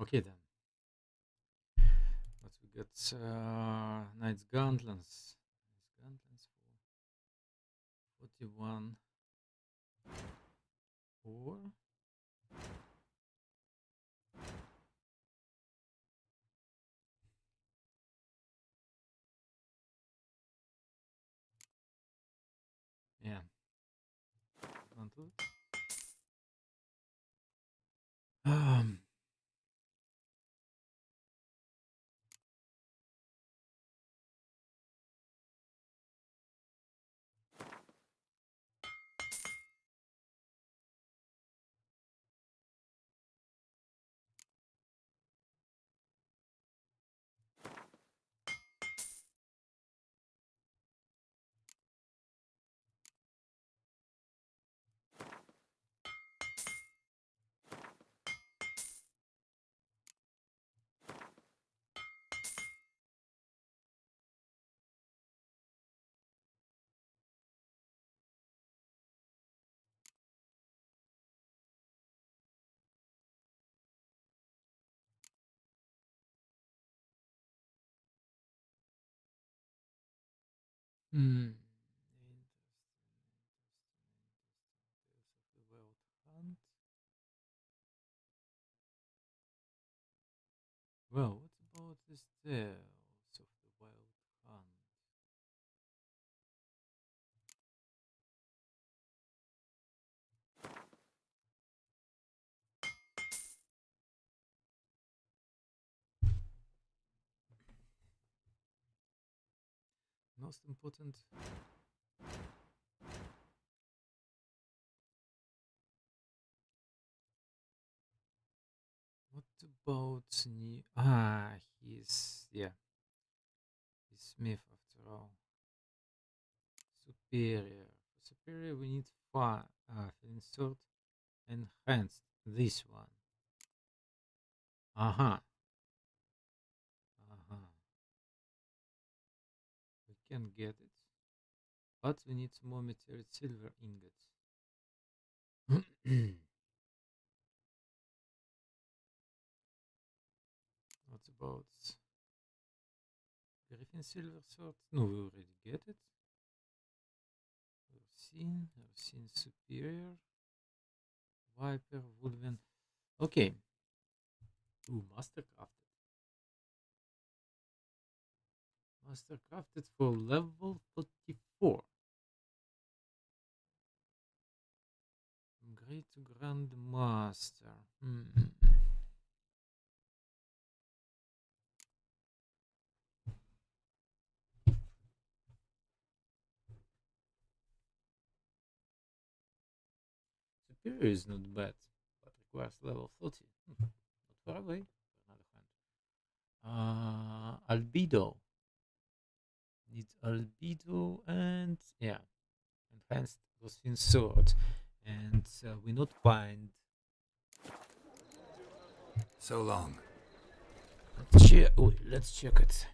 Okay then. But we got Knight's Gauntlets. Gauntlets for 41. 4. Yeah. Gauntlet. Hmm. The Wild Hunt. Well, what about this Tales of the Wild Hunt? Most important. What about new? He's he's Smith after all. Superior. For superior, we need fire, insert, enhanced. This one. Uh-huh. We can get it, but we need some more material silver ingots. What about Griffin silver sword? No, we already get it. Ursine superior. Viper, Woodwind. Okay. Ooh, mastercrafted. Mastercrafted for level 44. From Great to Grandmaster. Superior is not bad, but requires level 30. Not far away, on the other hand. Albedo. Needs albedo and yeah, enhanced Rosfin sword. And we not find. So long. Let's check it.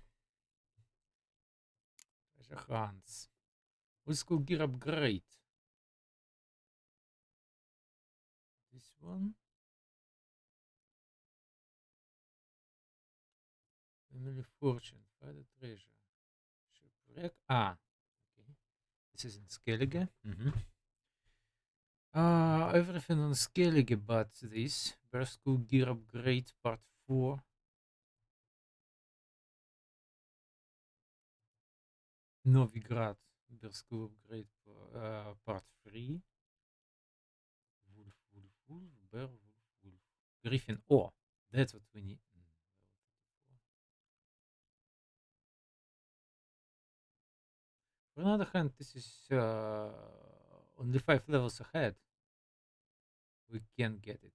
Treasure hunts. Old school gear upgrade. This one. Family fortune. Father treasure. Shipwreck. Okay. This is in Skellige. Everything on Skellige but this. Bear School Gear Upgrade Part 4. Novigrad Bear School Upgrade Part 3. Wolf, Bear, Wolf. Griffin. Oh, that's what we need. On the other hand, this is only 5 levels ahead. We can get it.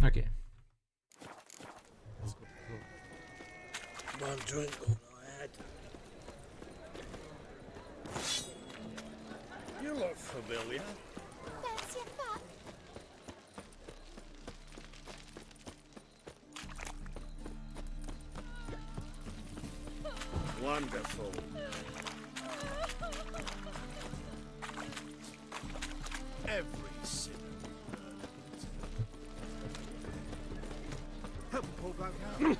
Okay. Let's go. One drink all I had. You look familiar. That's your fuck. Wonderful. Every single help pull back out.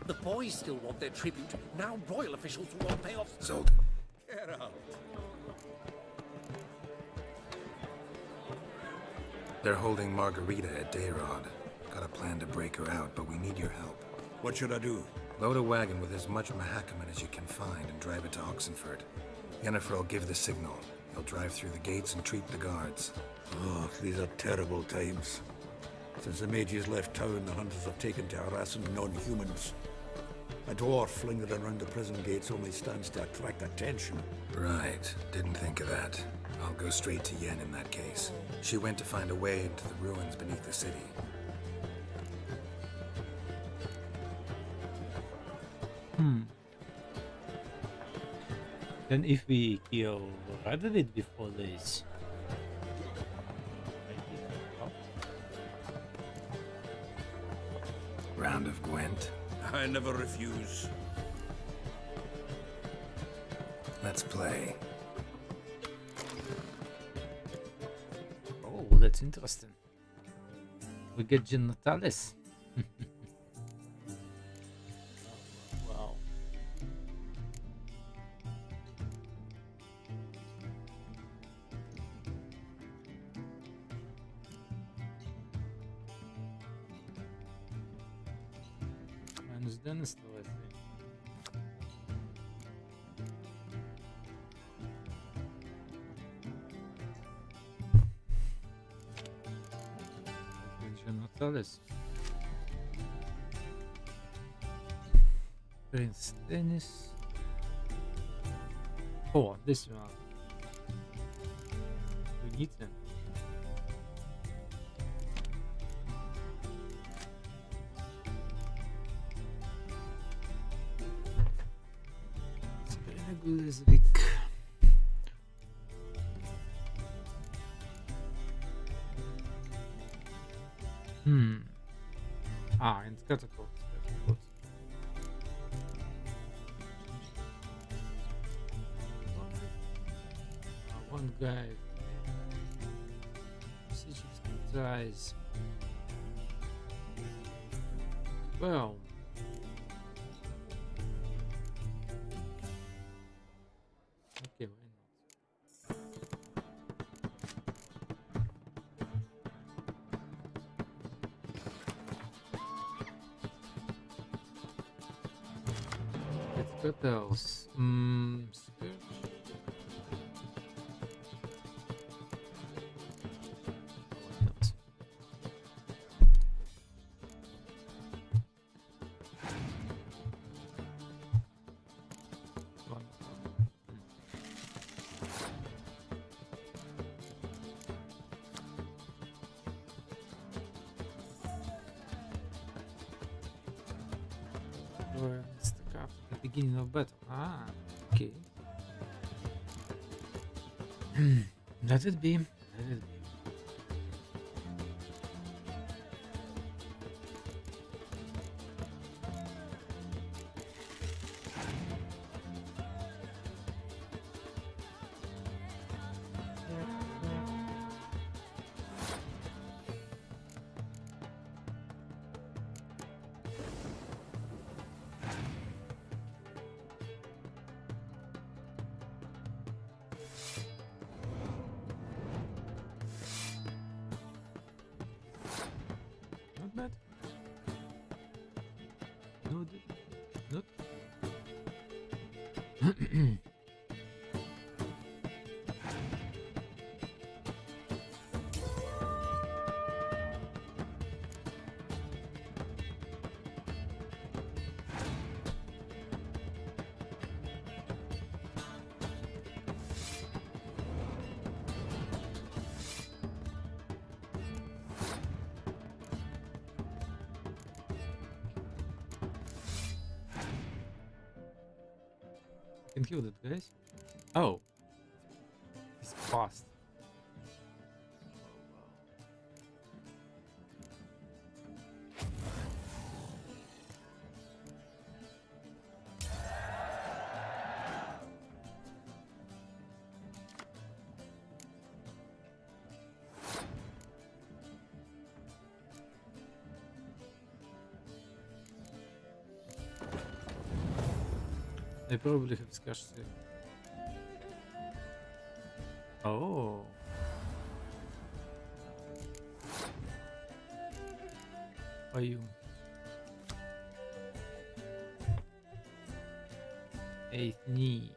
The boys still want their tribute. Now royal officials will want payoff. Zoltan. Get out. They're holding Margarita at Dayrod. Got a plan to break her out, but we need your help. What should I do? Load a wagon with as much Mahakaman as you can find and drive it to Oxenford. Yennefer will give the signal. He'll drive through the gates and treat the guards. Oh, these are terrible times. Since the mages left town, the hunters have taken to harassing non-humans. A dwarf lingering around the prison gates only stands to attract attention. Right. Didn't think of that. I'll go straight to Yen in that case. She went to find a way into the ruins beneath the city. Then if we kill Radovid before this... Round of Gwent. I never refuse. Let's play. Oh, that's interesting. We get Genitalis. Wow. Minus Dennis, I think. Genitalis. Prince Dennis. Oh, this one. We need them. Glazvik. And catapult. One guy. Siege well. Okay, why not? What else? Scourge. Why not? One. Or it's the card at the beginning of battle. Ah, okay. Let it be. Let it be. Not bad. No, not. included, guys. Oh, it's fast. They probably have scarcity. Oh. Are you? Eighth knee.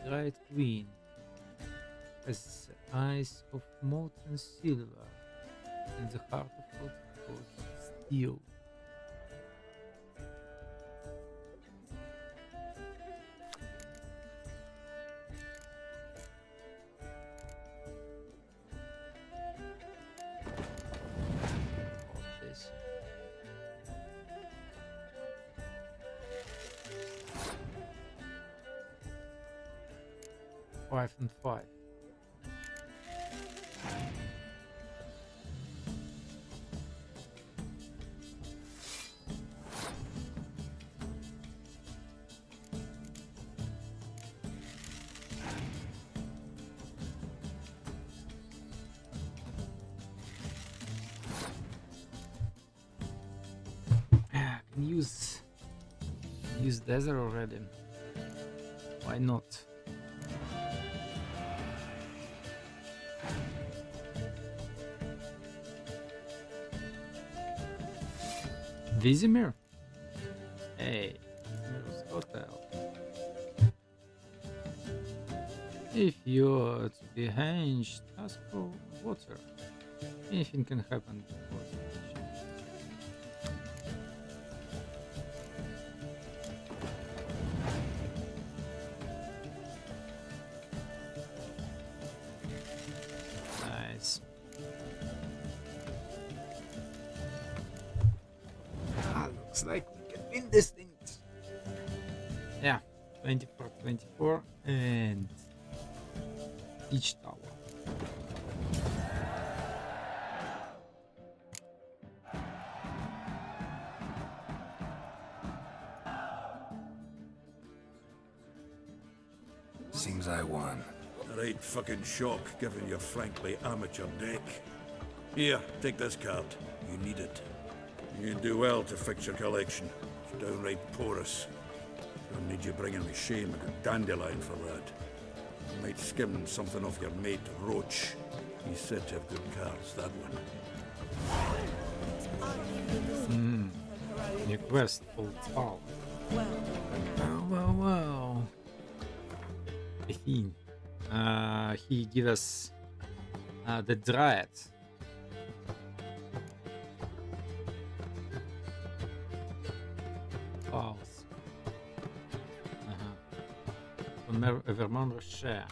The Dried Queen has eyes of molten silver and the heart of fortified steel. Five and 5. I can use desert already. Why not? Vizimir? Hey, Vizimir's hotel. If you're to be hanged, ask for water. Anything can happen before the mission. Nice. Looks like we can win this thing. Yeah, 24-24 and each tower. Seems I won. Right fucking shock, given your frankly amateur deck. Here, take this card. You need it. You do well to fix your collection. It's downright porous. Don't need you bringing me shame and a dandelion for that. You might skim something off your mate Roach. He's said to have good cards, that one. New quest, Old Tower. Well. I think he give us the Dryad. False. From Vermont Rocher.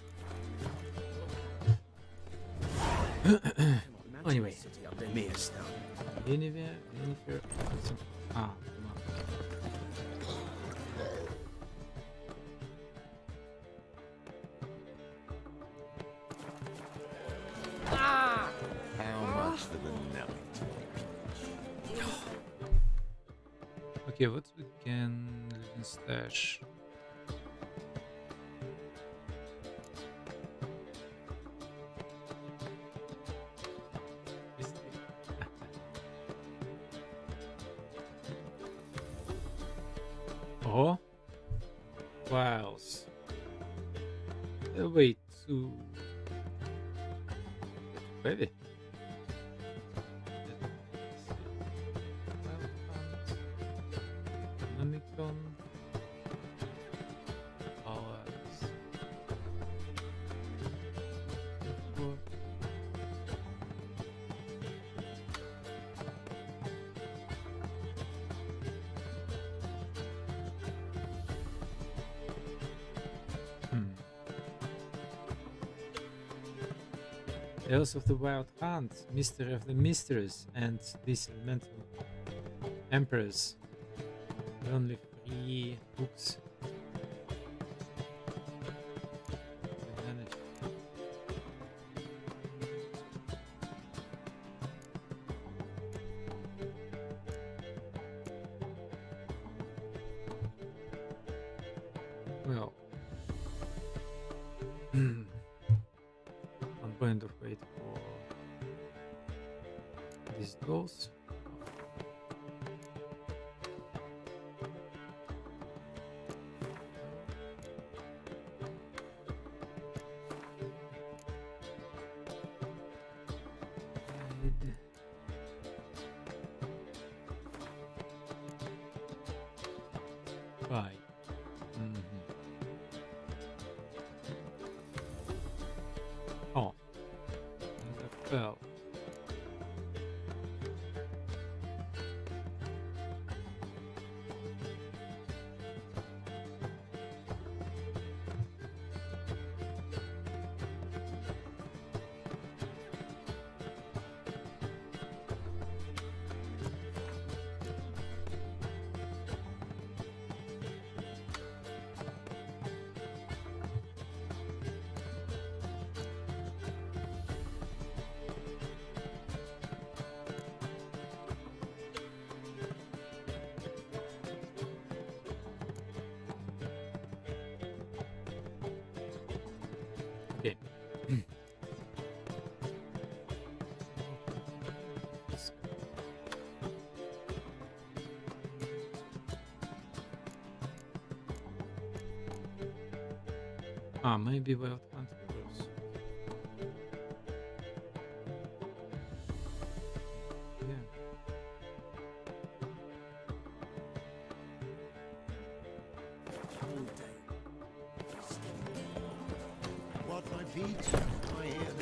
Anyway. Yennefer. Ah, come on. How much for the Nelly? Okay, what we can live in stash? Oh, files. Wait, too heavy. Omicron. Hours. Tales of the Wild Hunt, Mystery of the Mysteries, and these elemental emperors. Only 3 books. Well, I'm going to wait for these doors. Right. Oh, and a bell. Okay. Maybe we'll hunt first. Yeah. What my feet, my head.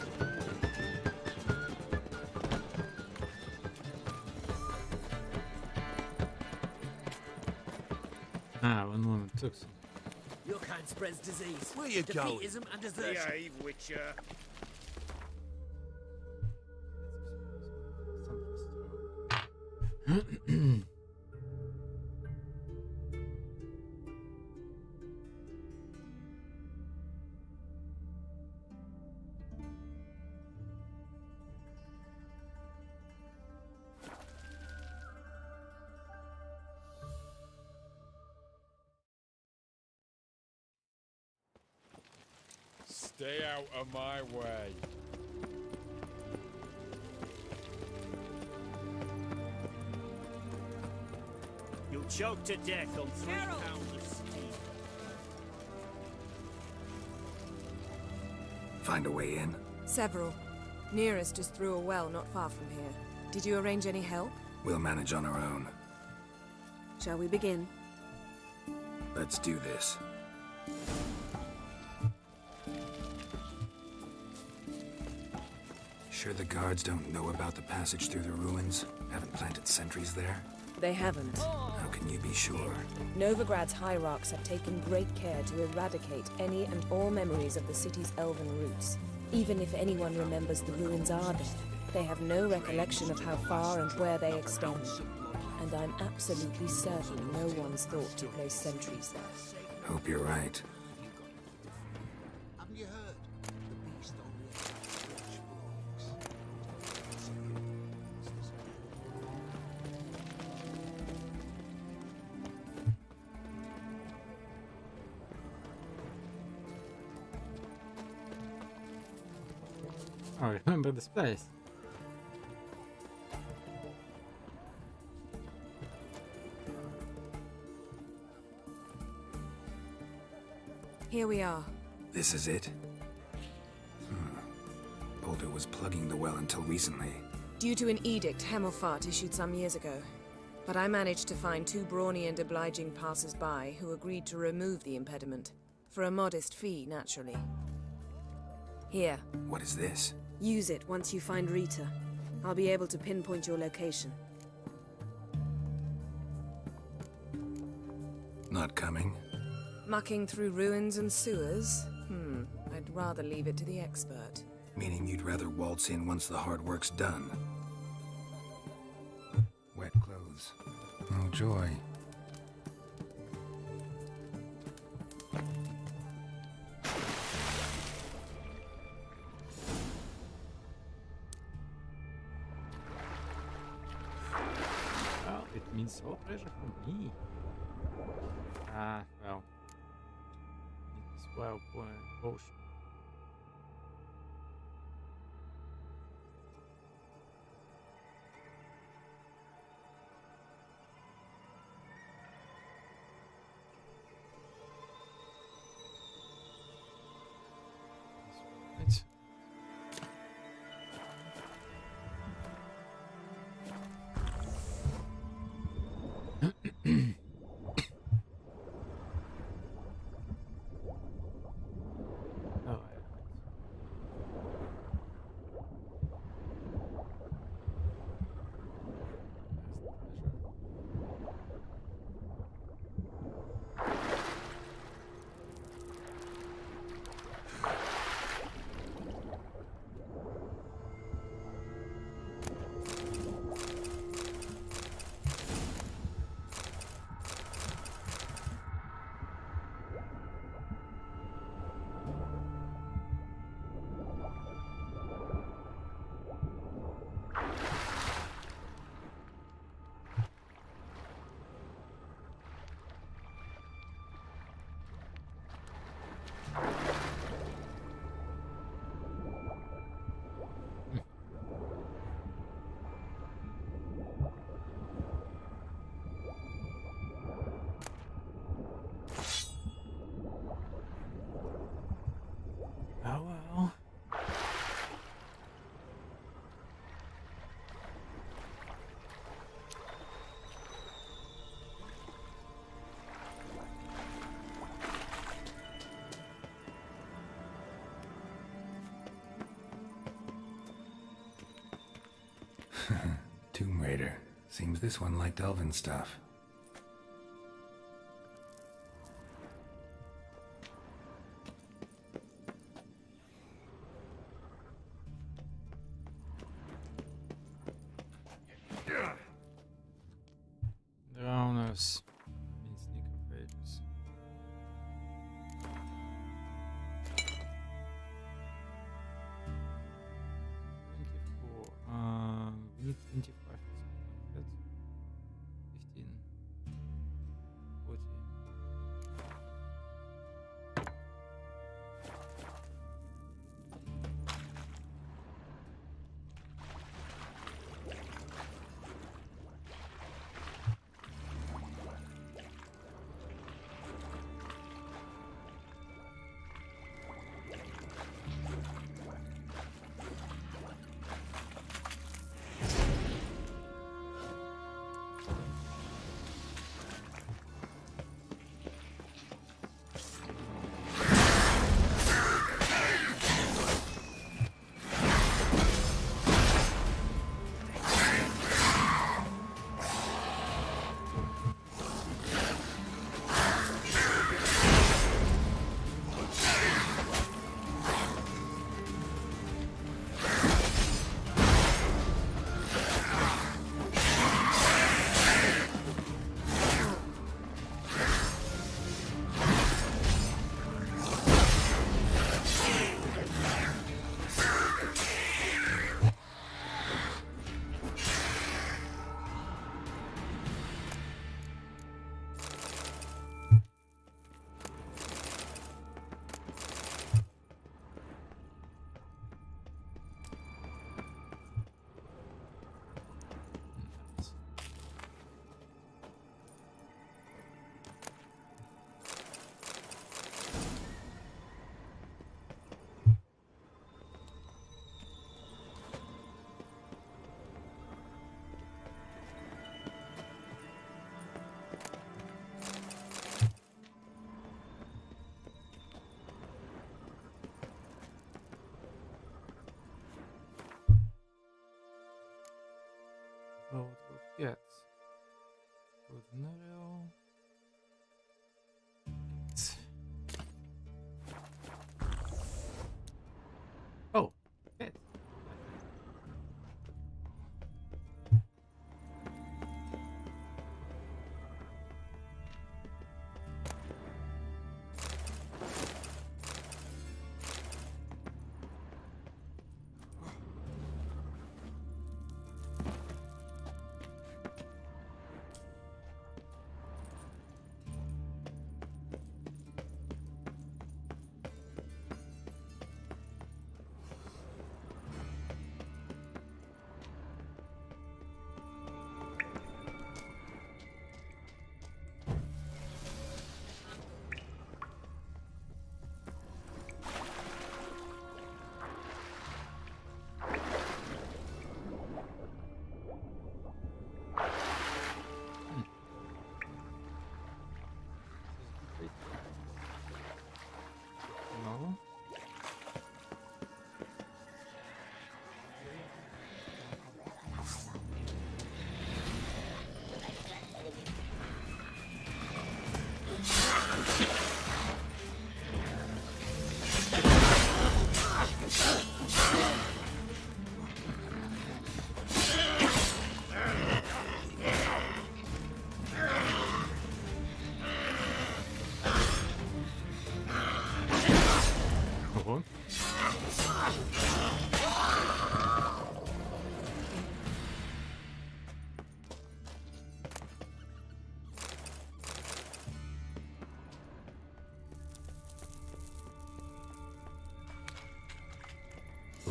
One moment, took some. Your kind spreads disease. Where you going? Defeatism and desertion. Behave, Witcher. Stay out of my way. You'll choke to death on 3 pounds of steam. Find a way in? Several. Nearest just through a well not far from here. Did you arrange any help? We'll manage on our own. Shall we begin? Let's do this. Sure the guards don't know about the passage through the ruins? Haven't planted sentries there? They haven't. How can you be sure? Novigrad's hierarchs have taken great care to eradicate any and all memories of the city's elven roots. Even if anyone remembers the ruins are there, they have no recollection of how far and where they extend. And I'm absolutely certain no one's thought to place sentries there. Hope you're right. Haven't you heard? The beast on the edge I remember this place. Here we are. This is it? Boulder was plugging the well until recently. Due to an edict Hemmelfart issued some years ago. But I managed to find 2 brawny and obliging passers-by who agreed to remove the impediment. For a modest fee, naturally. Here. What is this? Use it once you find Rita. I'll be able to pinpoint your location. Not coming? Mucking through ruins and sewers? I'd rather leave it to the expert. Meaning you'd rather waltz in once the hard work's done. Wet clothes. Oh, joy. Well, it means all pleasure for me. Well. 12 potion. Right. Oh, oh well. Tomb Raider. Seems this one liked elven stuff. Drowners. Means necrophages. We need 25%. That 15. 40.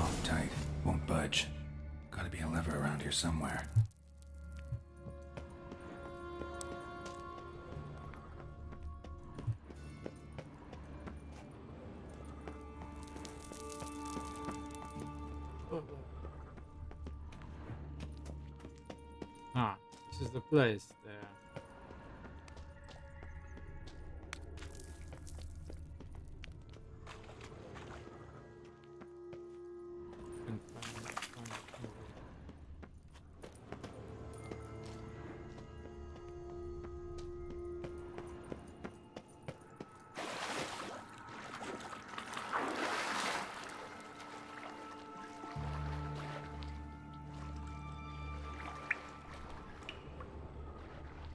Oh, tight. Won't budge. Gotta be a lever around here somewhere. Ah, this is the place there.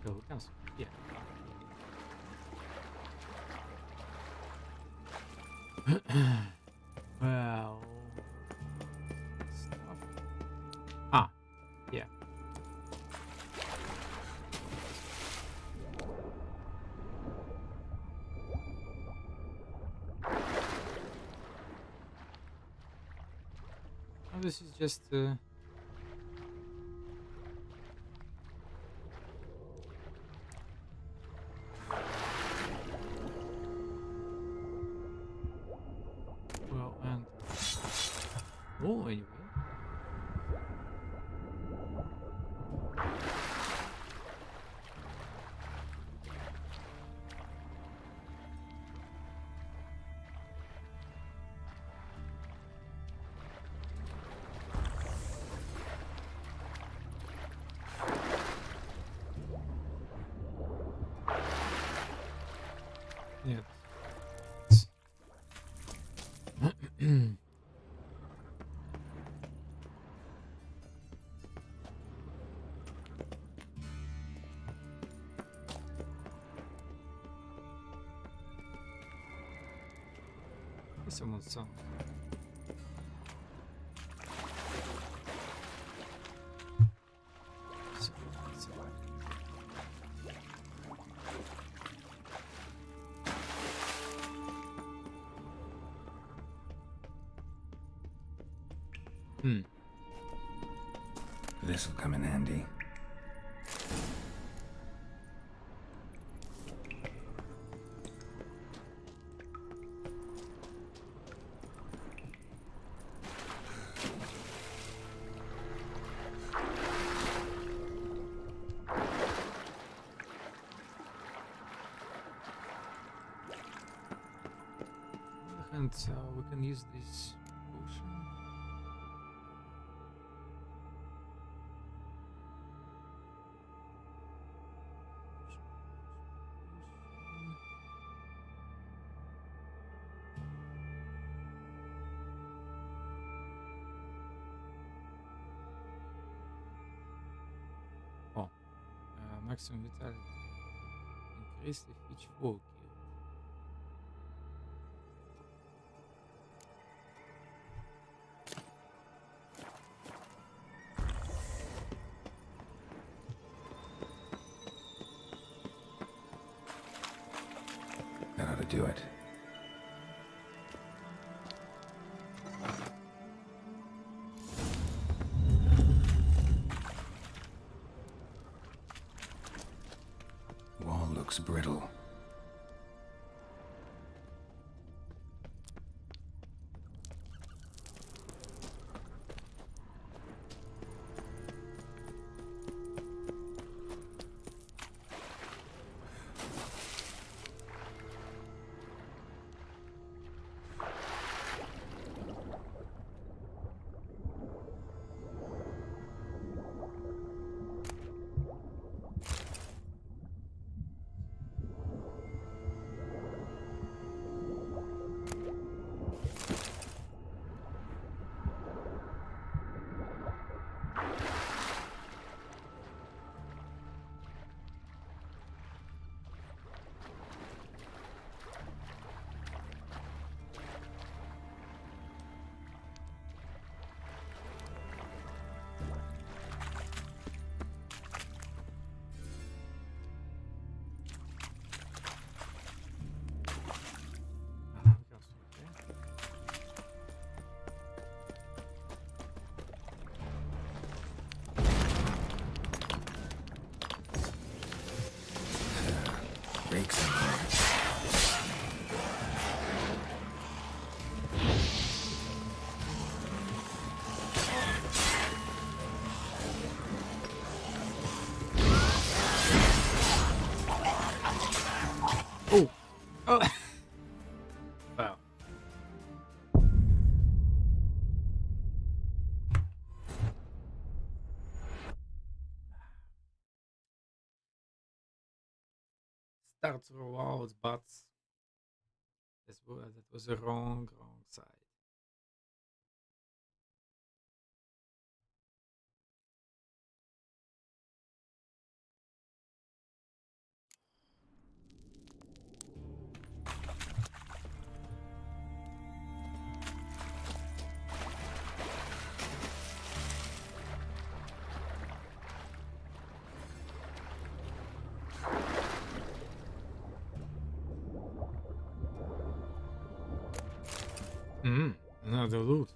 Go down. Yeah. Well, stuff. Ah, yeah. Oh, this is just well, and oh, anyway. Yeah. Someone's song. This'll come in handy. And we can use this potion. Oh, maximum vitality. Increase if each foe killed. That ought to do it. Wall looks brittle. Oh! Oh! Wow. Start throughout, but that was a wrong side. Another loot.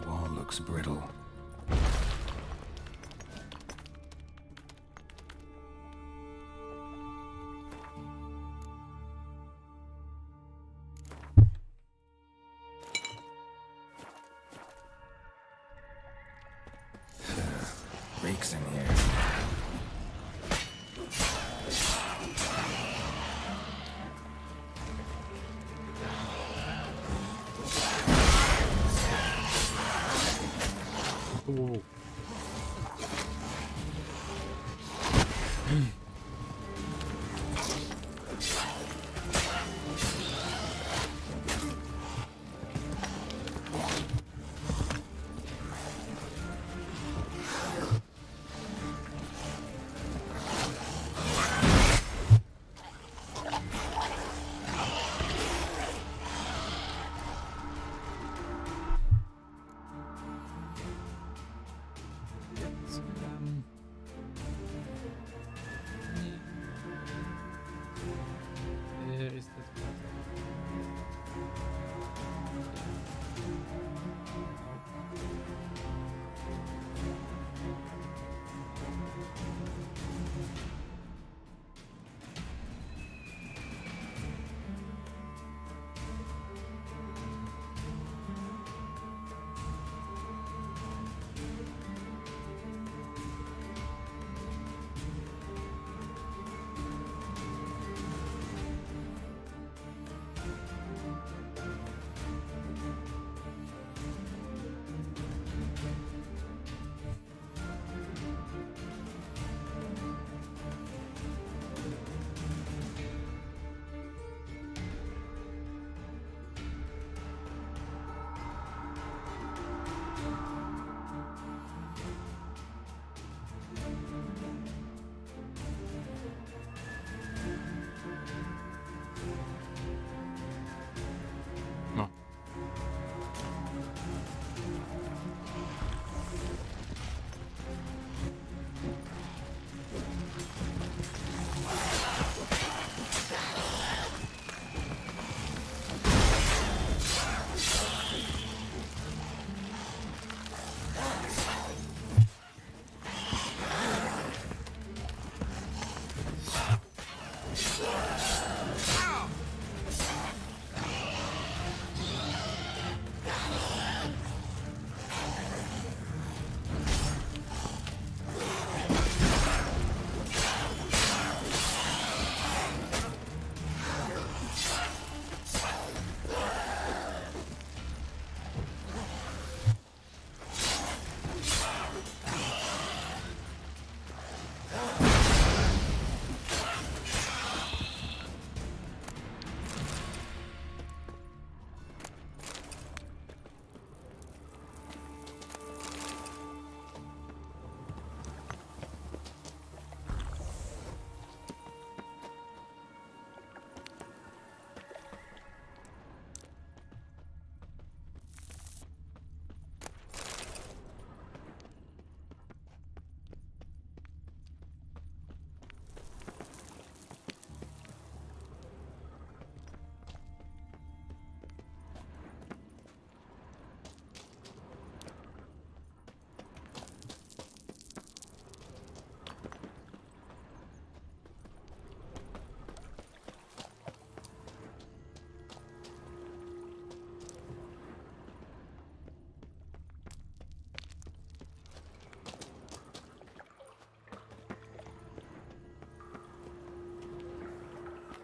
Wall looks brittle. Rakes in here. Whoa.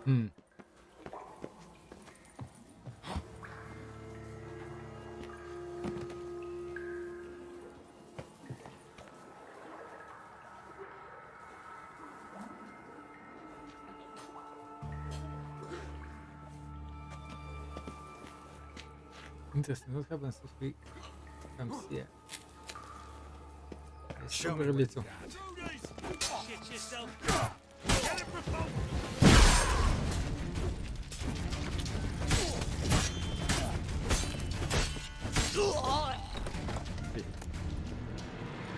Hmm. Interesting. What happens if we come here? Show Over me a what little. Shit yourself. Get it, provoke.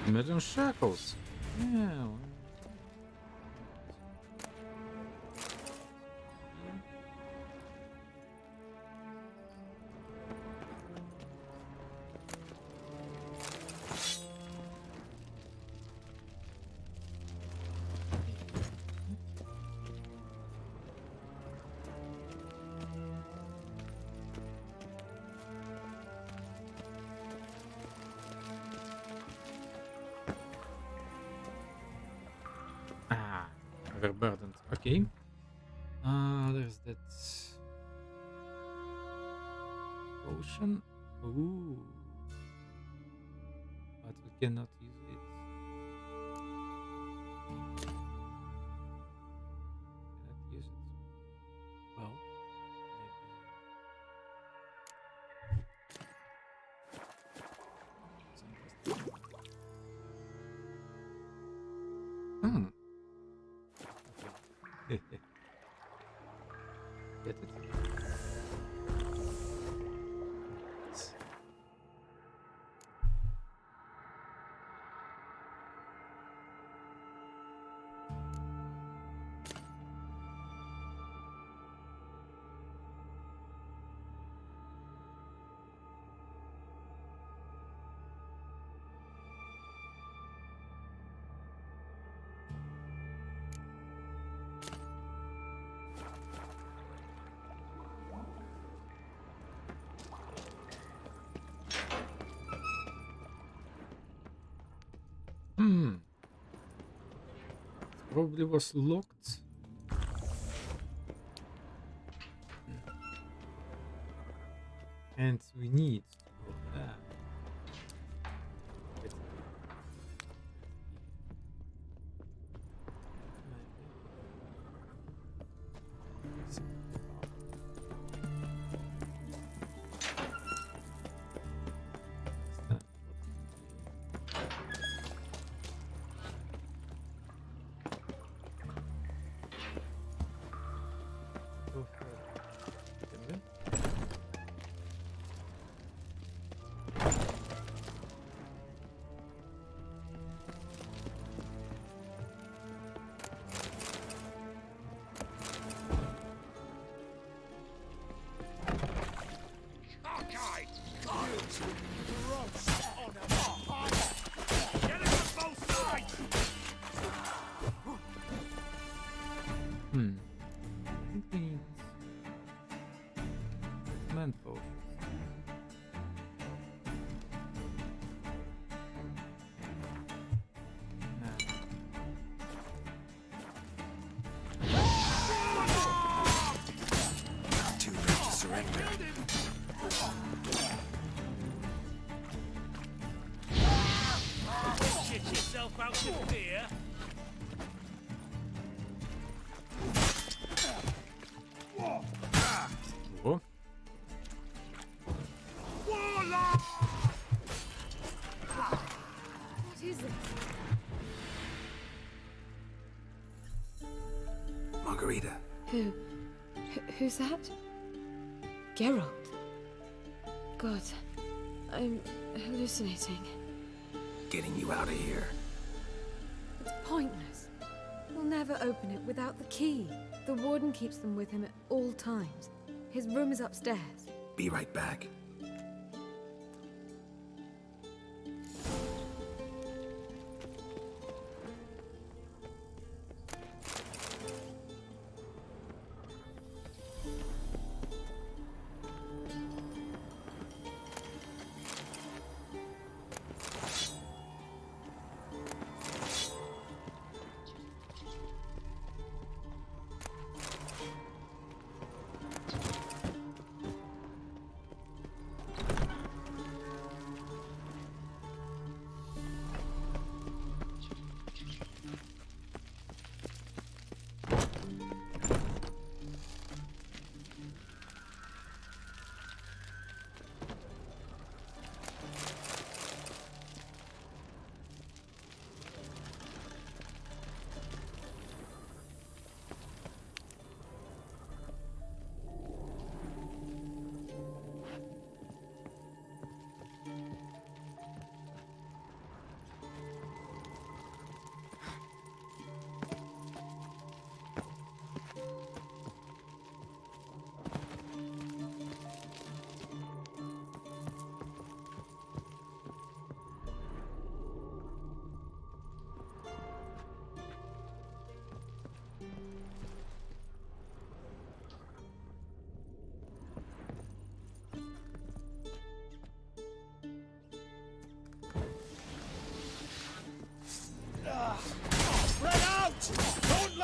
Imagine shackles. Yeah. Well. Overburdened. Okay. There's that potion. Ooh. But we cannot use it. Cannot use it. Well, maybe. Get it. Probably was locked. And we need to go back. Shit yourself out of fear. Oh. Warlock! What is it? Margarita. Who's that? Geralt. God, I'm hallucinating. Getting you out of here. It's pointless. We'll never open it without the key. The warden keeps them with him at all times. His room is upstairs. Be right back.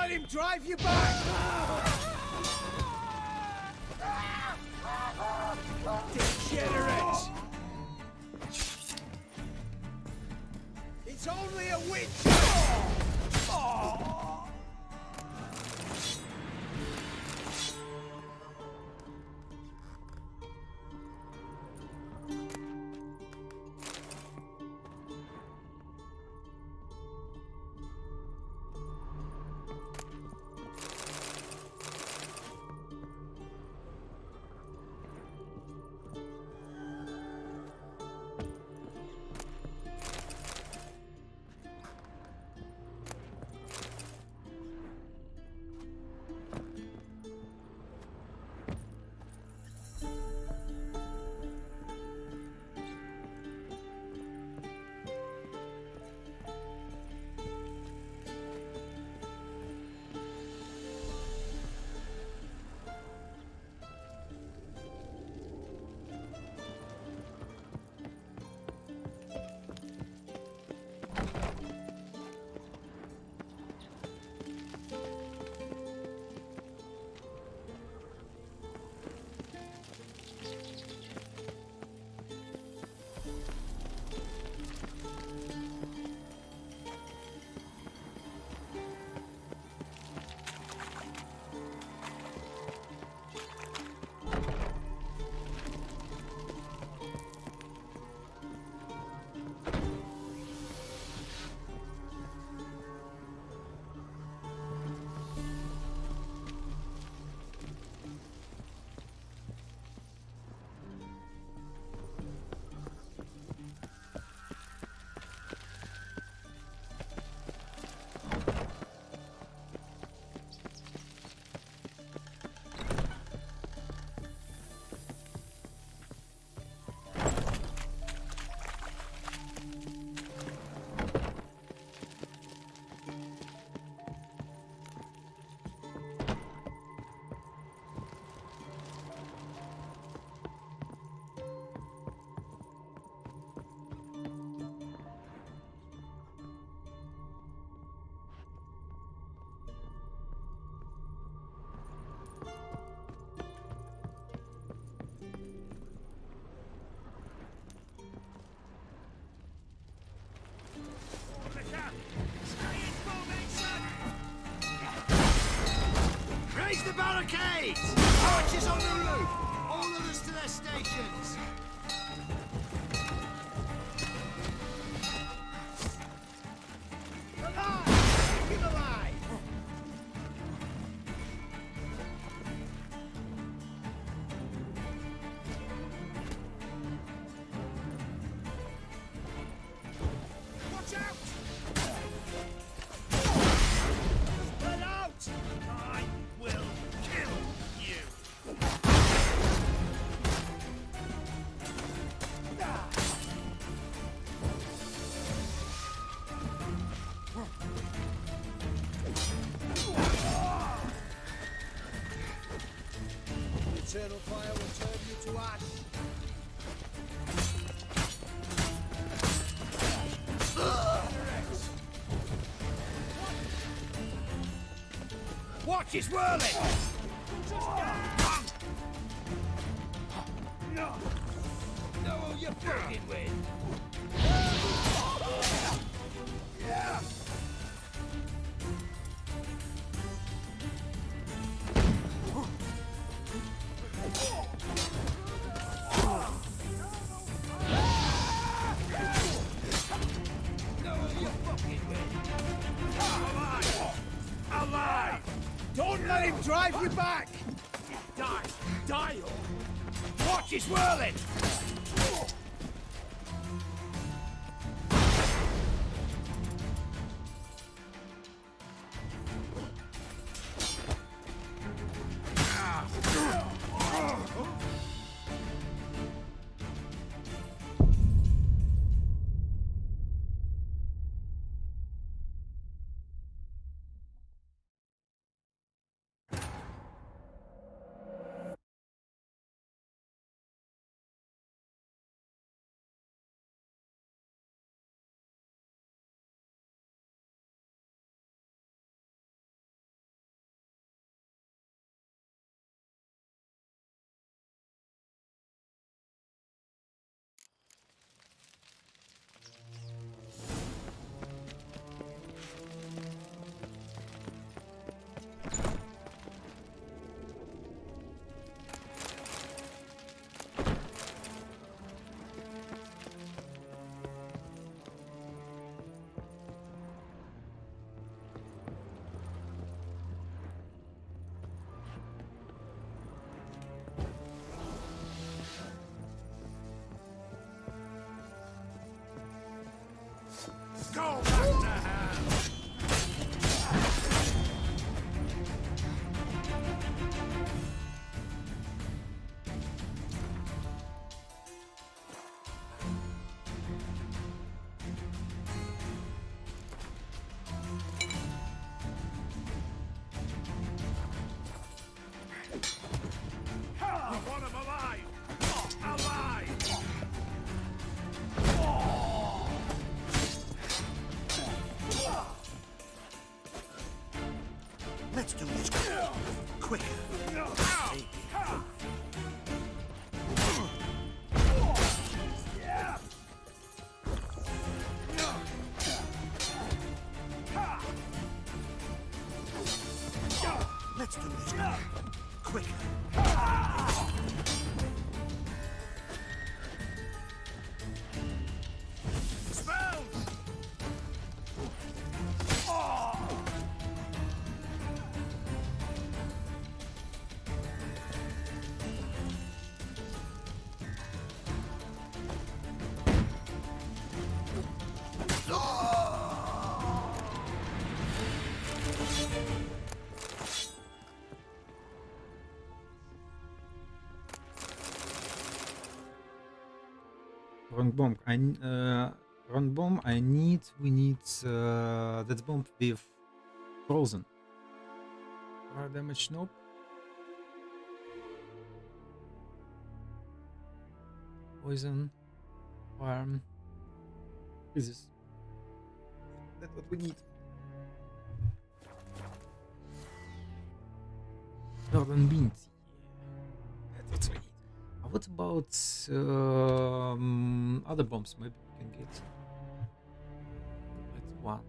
let him drive you back! Degenerate! It's only a witch! Raise the barricades! Archers on the roof! All others to their stations! Alive! Keep him alive! Watch out! Spread out! I will kill you. The eternal fire will turn you to ash. Watch his whirling! Know who you're fucking with? Alive! Don't let him drive you back! Die! Die! Watch his whirling! Let's do this quicker. Let's do this quicker. Wrong bomb. Wrong bomb. We need that bomb with frozen. Fire damage, nope. Poison. Farm. Freezes. That's what we need. Northern beans. That's what we need. What about other bombs? Maybe we can get. That's one.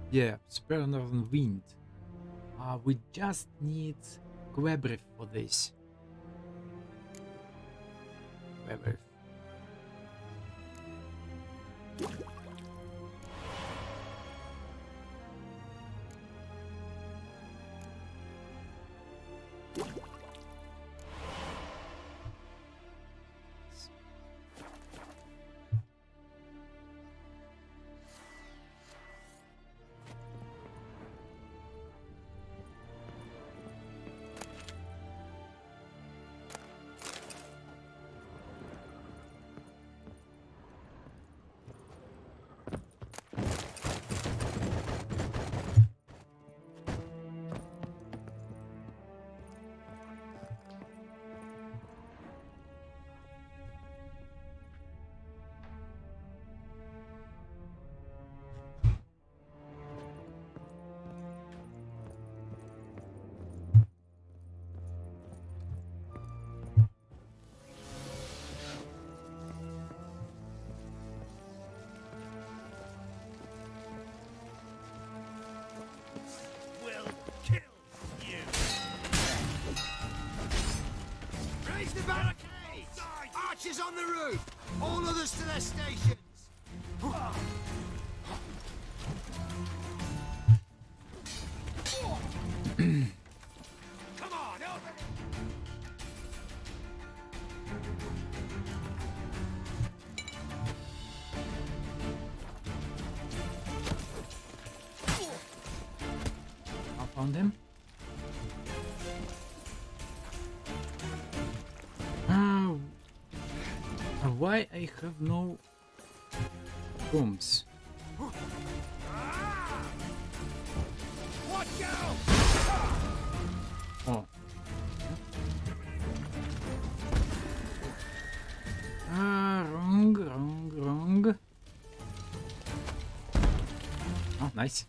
Yeah, spare northern wind. We just need Quebriff for this. Quebriff. Archers on the roof! All others to their stations! Come on, over! I found him. Why I have no bombs? Watch out! Oh. Wrong. Oh, nice.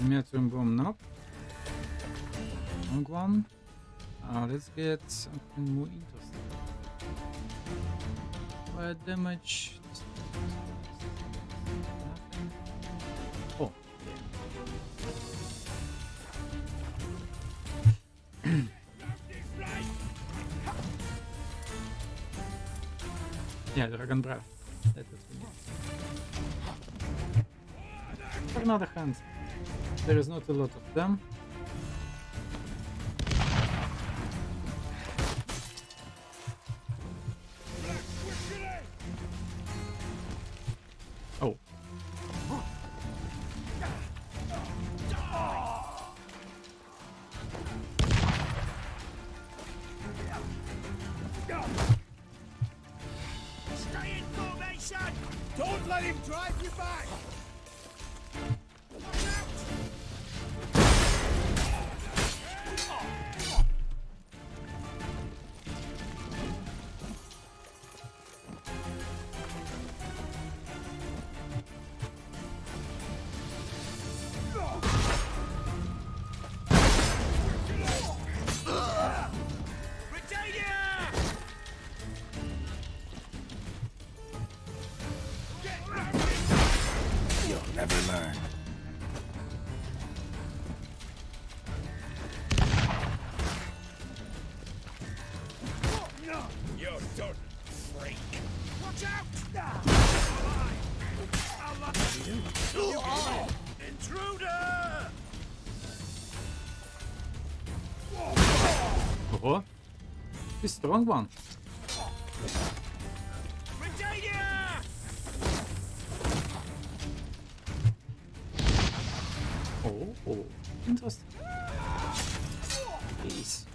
Ultimatum bomb, nope. Wrong one. Let's get something more interesting. Fire damage. Oh. Yeah, Dragon Breath. That is what we need. On the other hand, there is not a lot of them. Oh. Stay in formation! Don't let him drive you back! You'll never learn. You're done, freak! Watch out! Intruder! Oh, the strong one. Oh, interesting. Please.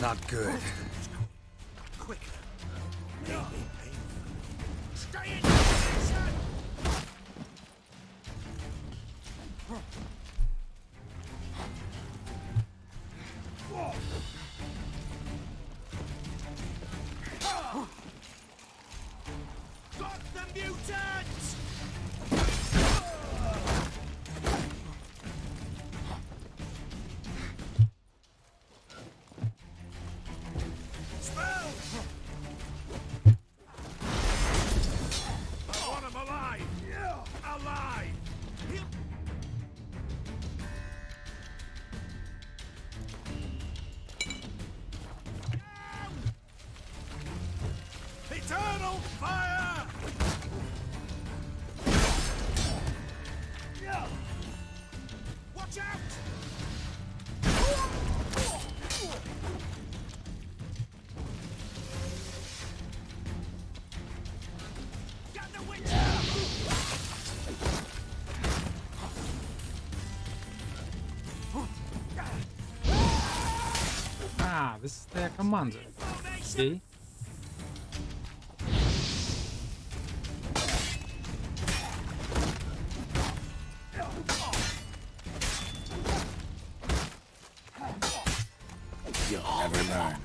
Not good. Quick! Stay in position! Got the mutants! Spell! I want him alive! Alive! Eternal fire! Watch out! Get the witch! Ah, this is their commander. See? You'll never learn.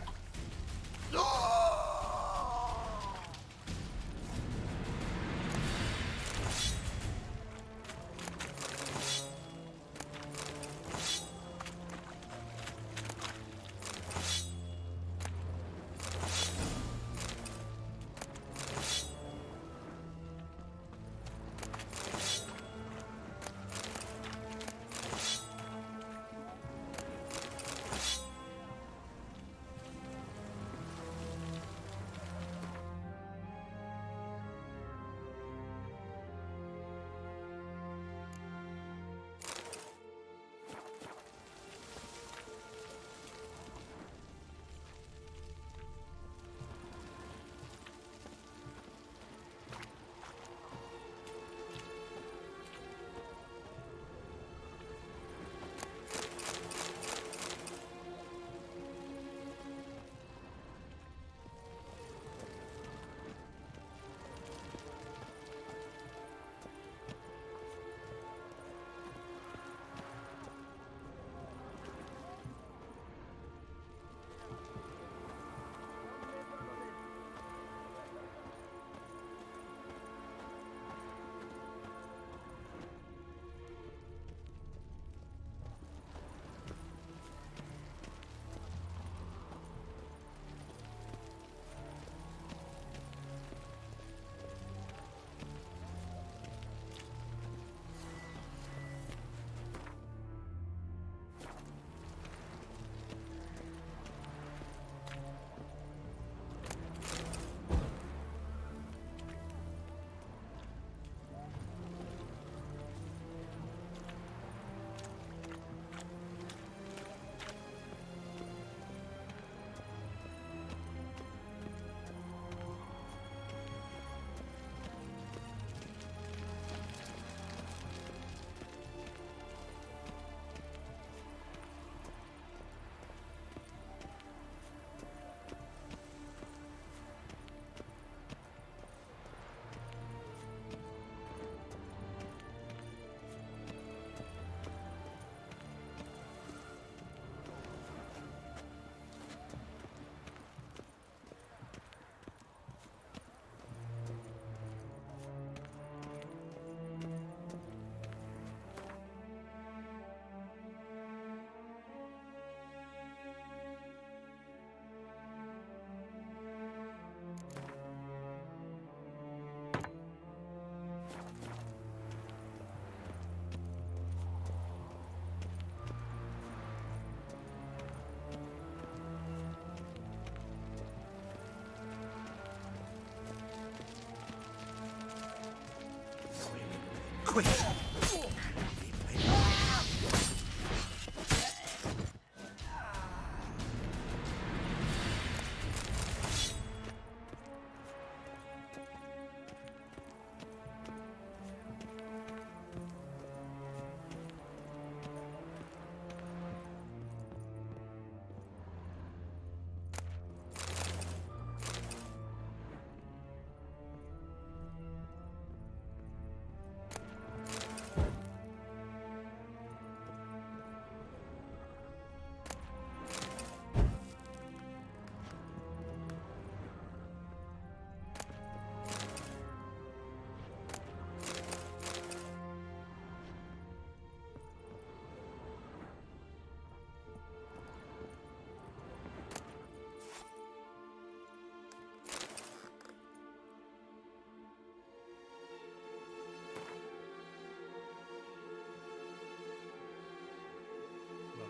quick!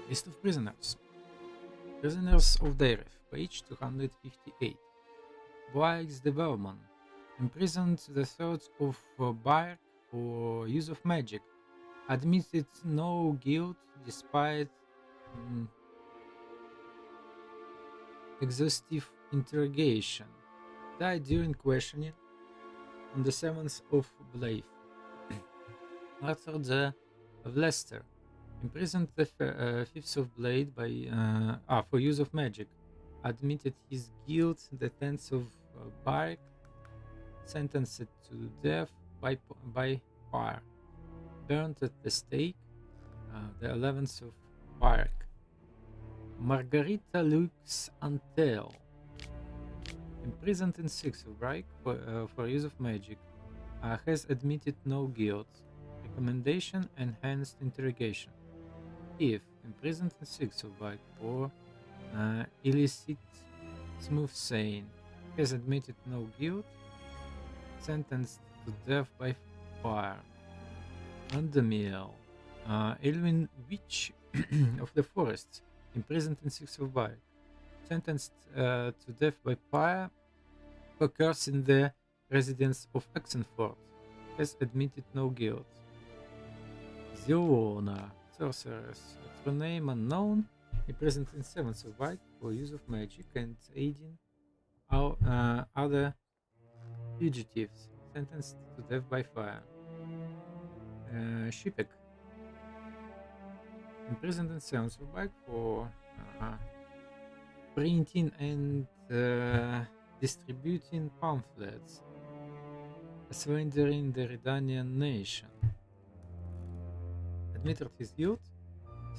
List of prisoners. Prisoners of Dareth, page 258. Boaig's development. Imprisoned the thoughts of Byrk for use of magic. Admitted no guilt despite exhaustive interrogation. Died during questioning on the 7th of Blaive. Arthur the of Leicester. Imprisoned the 5th of Blade by for use of magic. Admitted his guilt the 10th of Byrk. Sentenced to death by fire. Burned at the stake the 11th of Byrk. Margarita Lux Antel. Imprisoned in 6th of Byrk for use of magic. Has admitted no guilt. Recommendation enhanced interrogation. If imprisoned in 6th of Byrk for illicit smoothsaying. Has admitted no guilt. Sentenced to death by fire. Undermill. Elwyn Witch of the Forest. Imprisoned in 6th of Byrk. Sentenced to death by fire for cursing the residents of Oxenford. Has admitted no guilt. Ziona, sorceress, true name unknown, imprisoned in 7th of Byrk for use of magic and aiding other fugitives, sentenced to death by fire. Shipek, imprisoned in 7th of Byrk for printing and distributing pamphlets, surrendering the Redanian nation. Admitted his guilt,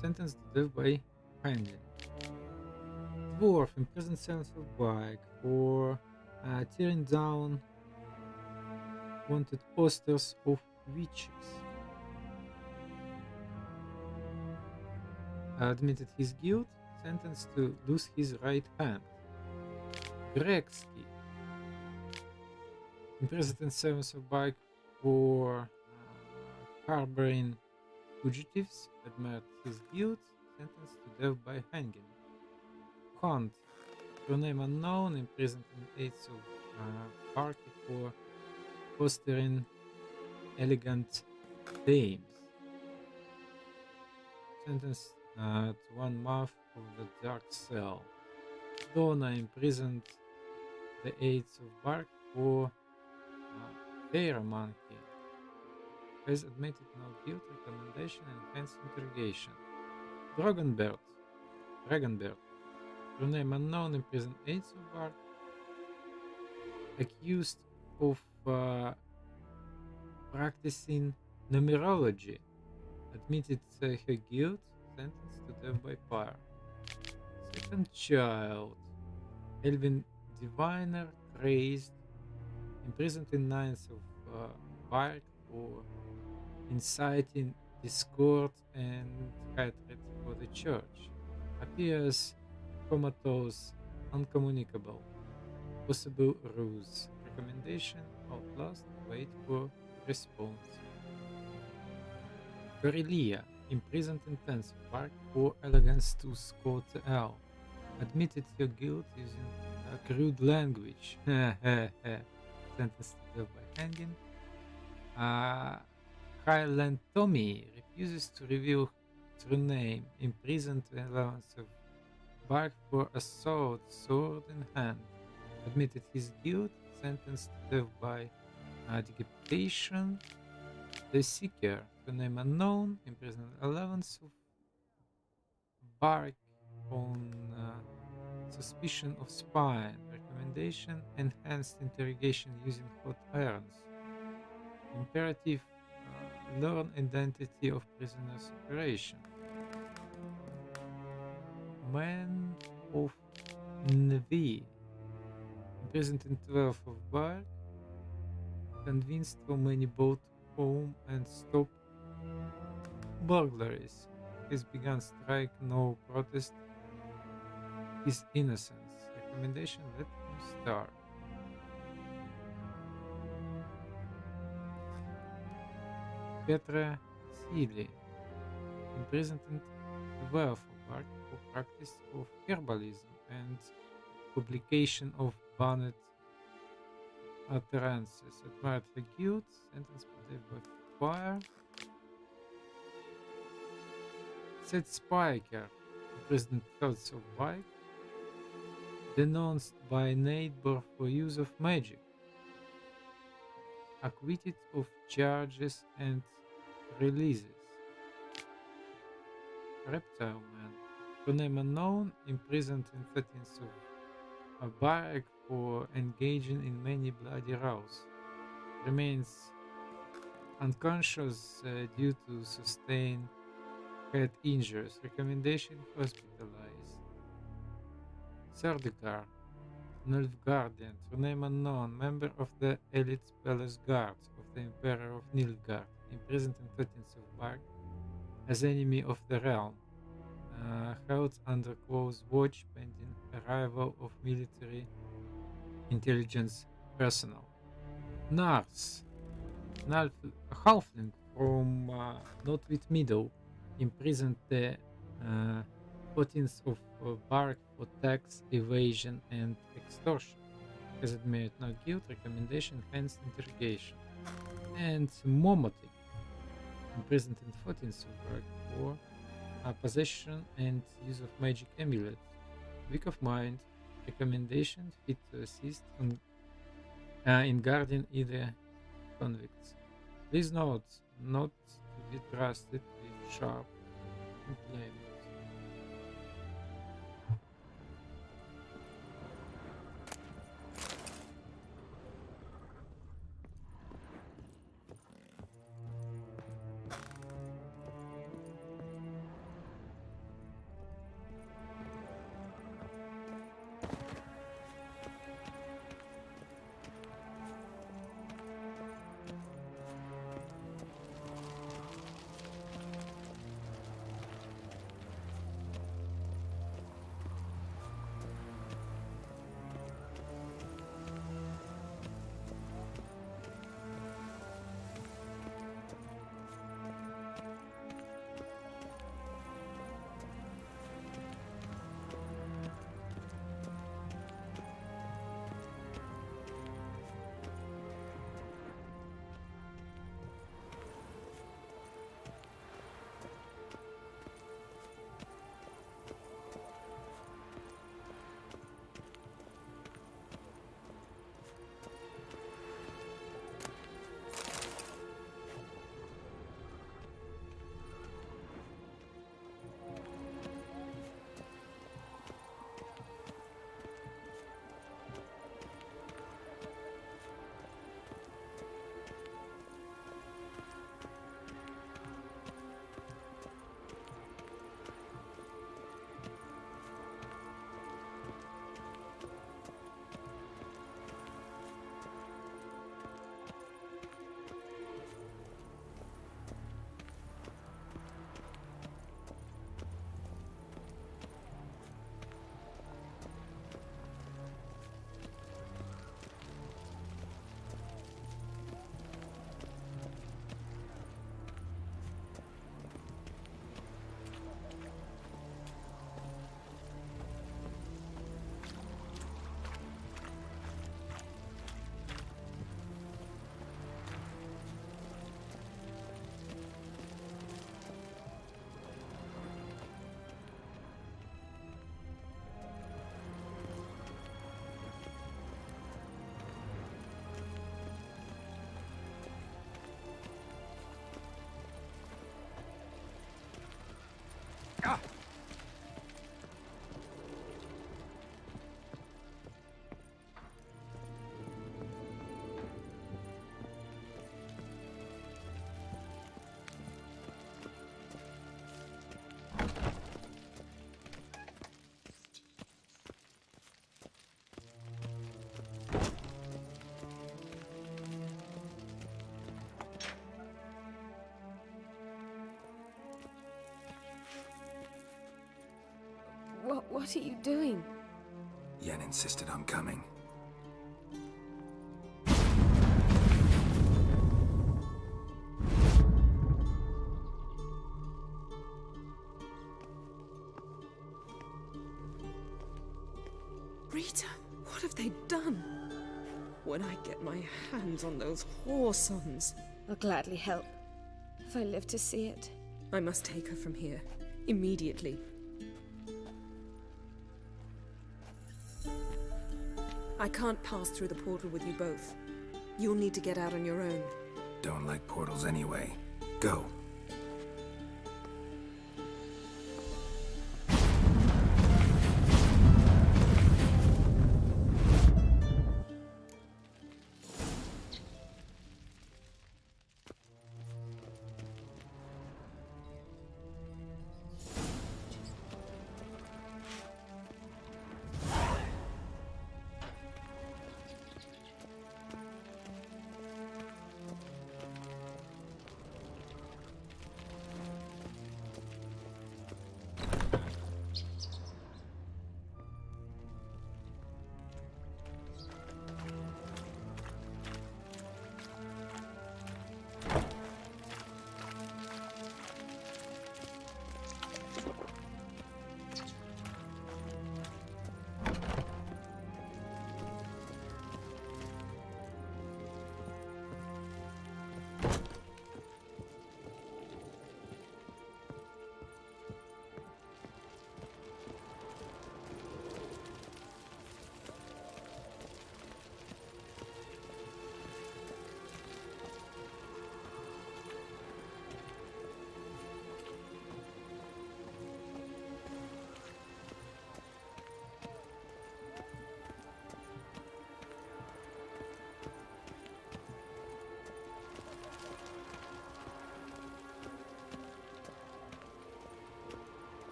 sentenced to death by hanging. Dwarf, imprisoned 7th of Byrk for tearing down wanted posters of witches. Admitted his guilt, sentenced to lose his right hand. Gregsky, imprisoned in 7th of Byrk for harboring fugitives, admitted his guilt, sentenced to death by hanging. Kant, true name unknown, imprisoned in 8th of Byrk for fostering elegant dames. Sentenced to 1 month of the dark cell. Donna, imprisoned the 8th of Byrk for Fairy Monkey. Has admitted no guilt, recommendation, and enhanced interrogation. Dragonbird, true name unknown, imprisoned 8th of Byrk. Accused of practicing numerology. Admitted her guilt, sentenced to death by fire. Second child, Elvin Diviner, raised, imprisoned in 9th of Byrk for inciting discord and hatred for the church. Appears comatose, uncommunicable. Possible ruse. Recommendation: outlast, wait for response. Corelia, imprisoned in 10th of Byrk for elegance to Scott L. Admitted her guilt using crude language. Sentenced to death by hanging. Highland Tommy refuses to reveal his true name, imprisoned to 11th of Bark for assault, sword in hand, admitted his guilt, sentenced to death by decapitation. The Seeker, to name unknown, imprisoned 11th of Bark on suspicion of spying. Recommendation: enhanced interrogation using hot irons. Imperative: learn identity of prisoner's operation. Man of Nvi, imprisoned in 12th of Bark, convinced for many both home and stop burglaries. Has begun strike, no protest his innocence. Recommendation: let him start. Petra Seeley, imprisoned in 12th of Bark for practice of herbalism and publication of banned utterances. Admired for guilt, sentenced to death by fire. Seth Spiker, imprisoned 3rd of Bark, denounced by neighbor for use of magic, acquitted of charges and releases. Reptile Man, to name unknown, imprisoned in 13th of Bark for engaging in many bloody rows, remains unconscious due to sustained head injuries. Recommendation: hospitalized. Sardaukar, Nilfgaardian, to name unknown, member of the elite palace guard of the Emperor of Nilfgaard, imprisoned in 13th of Bark as enemy of the realm, held under close watch pending arrival of military intelligence personnel. Nars, a halfling from Northwit Meadow, imprisoned the 14th of Bark for tax evasion and extortion. Has admitted no guilt. Recommendation: enhanced interrogation. And Momotic, imprisoned in 14th of Bark for possession and use of magic amulets. Weak of mind. Recommendation: fit to assist in guarding either convicts. Please note, not to be trusted with sharp implements. What are you doing? Yen insisted on coming. Rita, what have they done? When I get my hands on those whoresons... I'll gladly help, if I live to see it. I must take her from here, immediately. I can't pass through the portal with you both. You'll need to get out on your own. Don't like portals anyway. Go.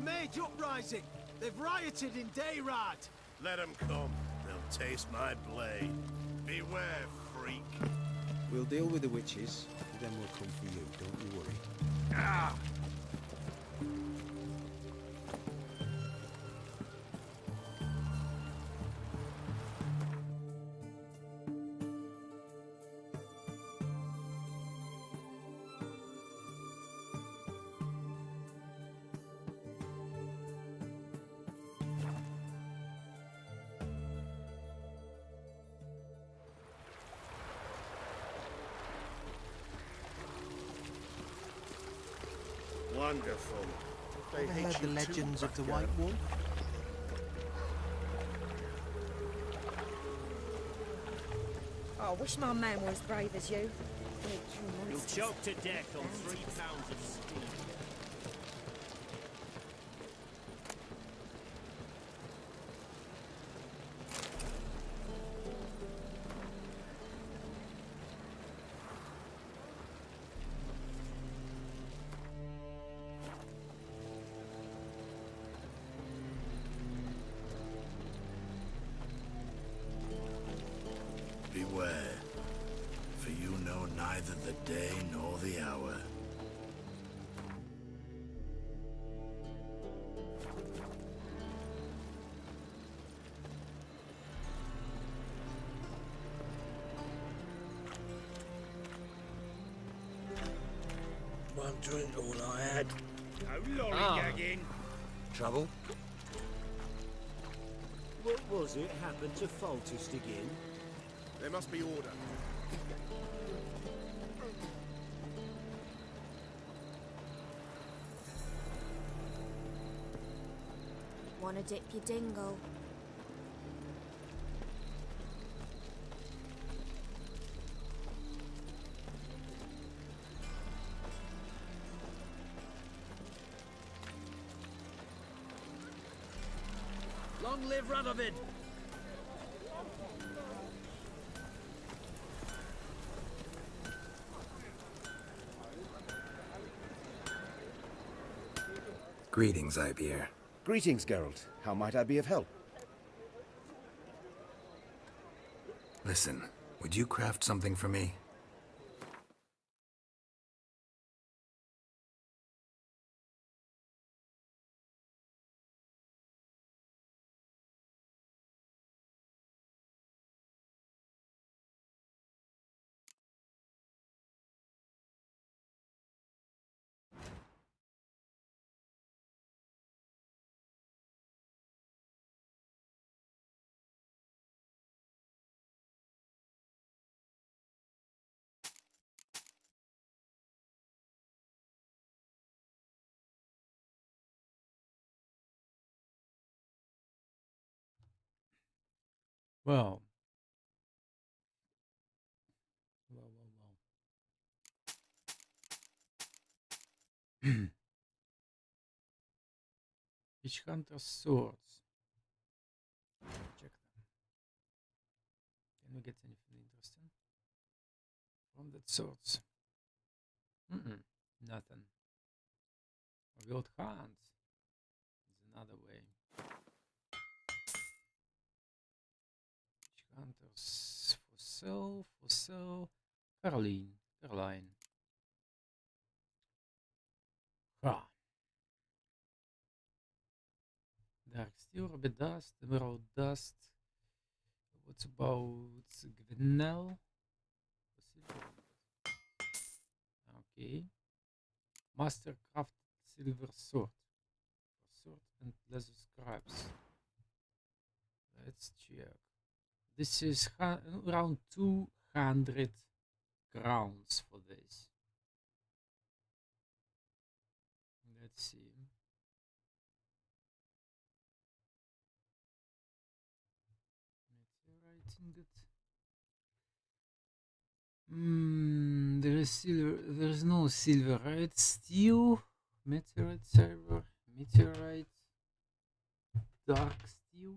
Mage uprising! They've rioted in Dayrad! Let them come. They'll taste my blade. Beware, freak. We'll deal with the witches, and then we'll come for you, don't you worry. Ah! Wonderful. They Ever hate heard you the legends too, of the Bucko. White Wolf? Oh, I wish my man were as brave as you. You'll choke to death on 3 pounds of steam. know neither the day nor the hour. One drink all I had. No lollygagging. Trouble? What was it happened to Foltest again? There must be order. Wanna dip your dingle? Long live Radovid! Greetings, Ibeer. Greetings, Geralt. How might I be of help? Listen, would you craft something for me? Well. Witch Hunter's swords. Check them. Can we get anything interesting from that swords? Nothing. Wild Hunt is another way. Witch Hunters for sale. Caroline. Ha. Dark Steel, Ruby Dust, Emerald Dust. What about Gwenel? Okay. Mastercraft Silver Sword. Sword and Leather Scraps. Let's check. This is around 200 crowns for this. Let's see. There is no silver, right? Steel, meteorite silver, meteorite, dark steel.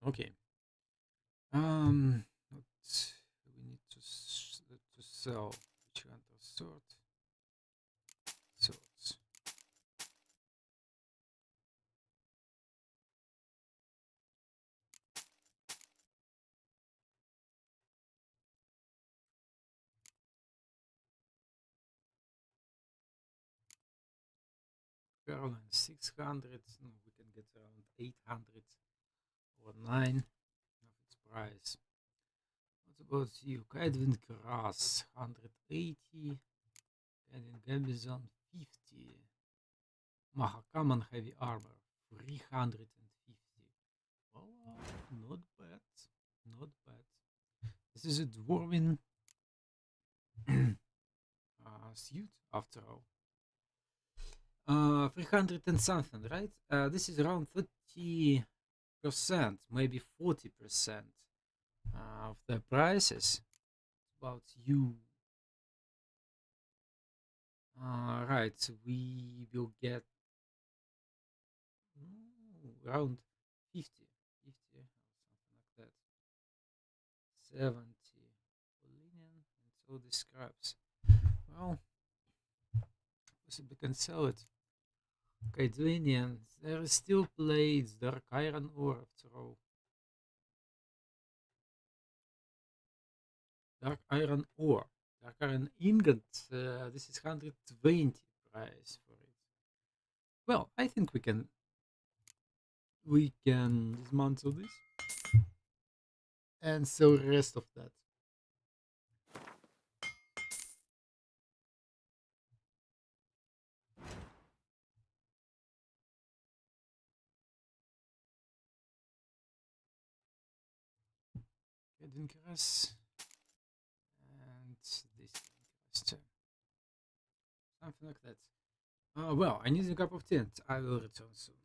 Okay. What we need to sell? Witch Hunter sword. Swords. Around 600. No, we can get around 800 or 9 of its price. What about you? Kaedvin Grass 180. Kaedvin Gabizon 50. Mahakaman Heavy Armor 350. Well, not bad. Not bad. This is a Dwarven suit after all. 300 and something, right? This is around 30%, maybe 40% of the prices. About you. Right, so we will get around 50, or something like that. 70 for linen, and so the scraps. Well, possibly can sell it. Okay, the linen. There is still plates, dark iron ore after all. Dark iron ore. Dark iron ingot. This is 120 price for it. Well, I think we can dismantle this and sell the rest of that. Dinkeras and this Dinkeras too. Something like that. Well, I need a cup of tea and I will return soon.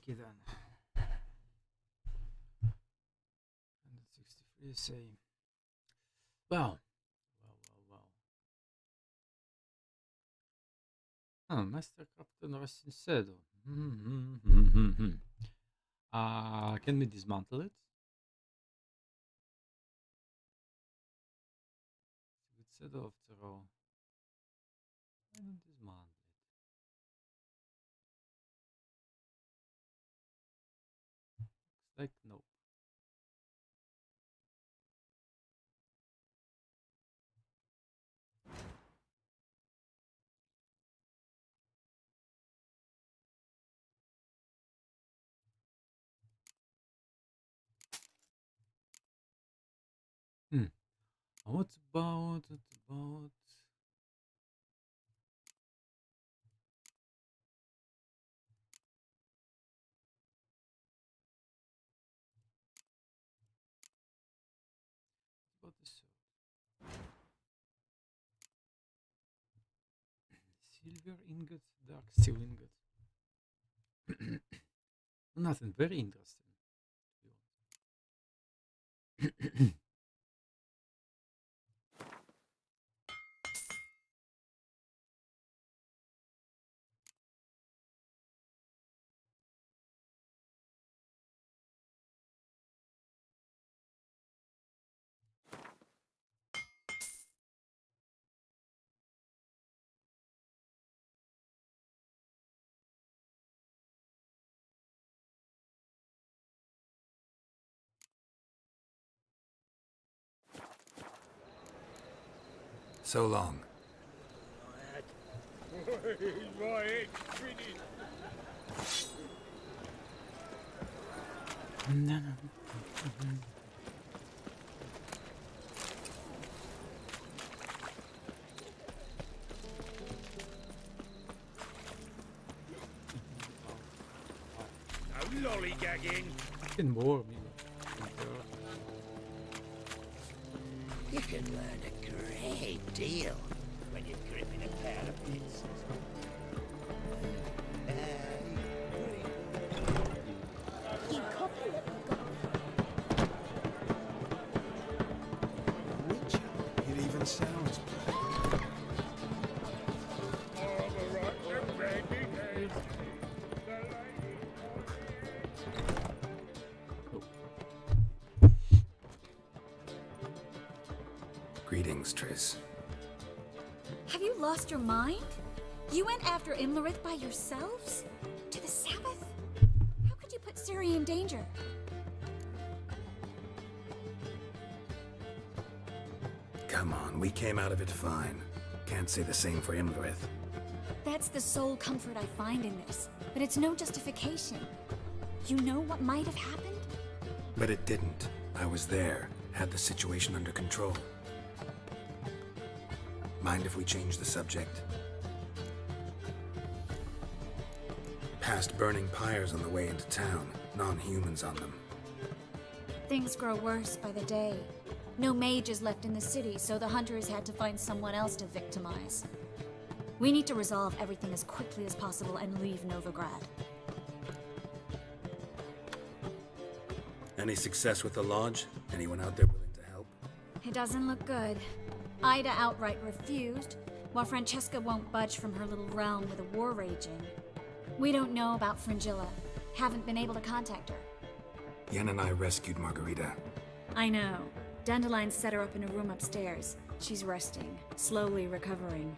Okay then. 163 say. Well. Ah, Master Captain Racincedo. Can we dismantle it? It's a good set after all. I don't dismantle it. Looks like nope. What about the sword? Silver ingot, dark steel ingot. Nothing very interesting. To be honest. So long. No lollygagging. Fucking more, You can learn a great deal when you're gripping a pair of pincers. It even sounds Greetings, Triss. Have you lost your mind? You went after Imlerith by yourselves? To the Sabbath? How could you put Ciri in danger? Come on, we came out of it fine. Can't say the same for Imlerith. That's the sole comfort I find in this, but it's no justification. You know what might have happened? But it didn't. I was there, had the situation under control. Mind if we change the subject? Past burning pyres on the way into town, non-humans on them. Things grow worse by the day. No mages left in the city, so the hunters had to find someone else to victimize. We need to resolve everything as quickly as possible and leave Novigrad. Any success with the lodge? Anyone out there willing to help? It doesn't look good. Ida outright refused, while Francesca won't budge from her little realm with a war raging. We don't know about Fringilla. Haven't been able to contact her. Yen and I rescued Margarita. I know. Dandelion set her up in a room upstairs. She's resting, slowly recovering.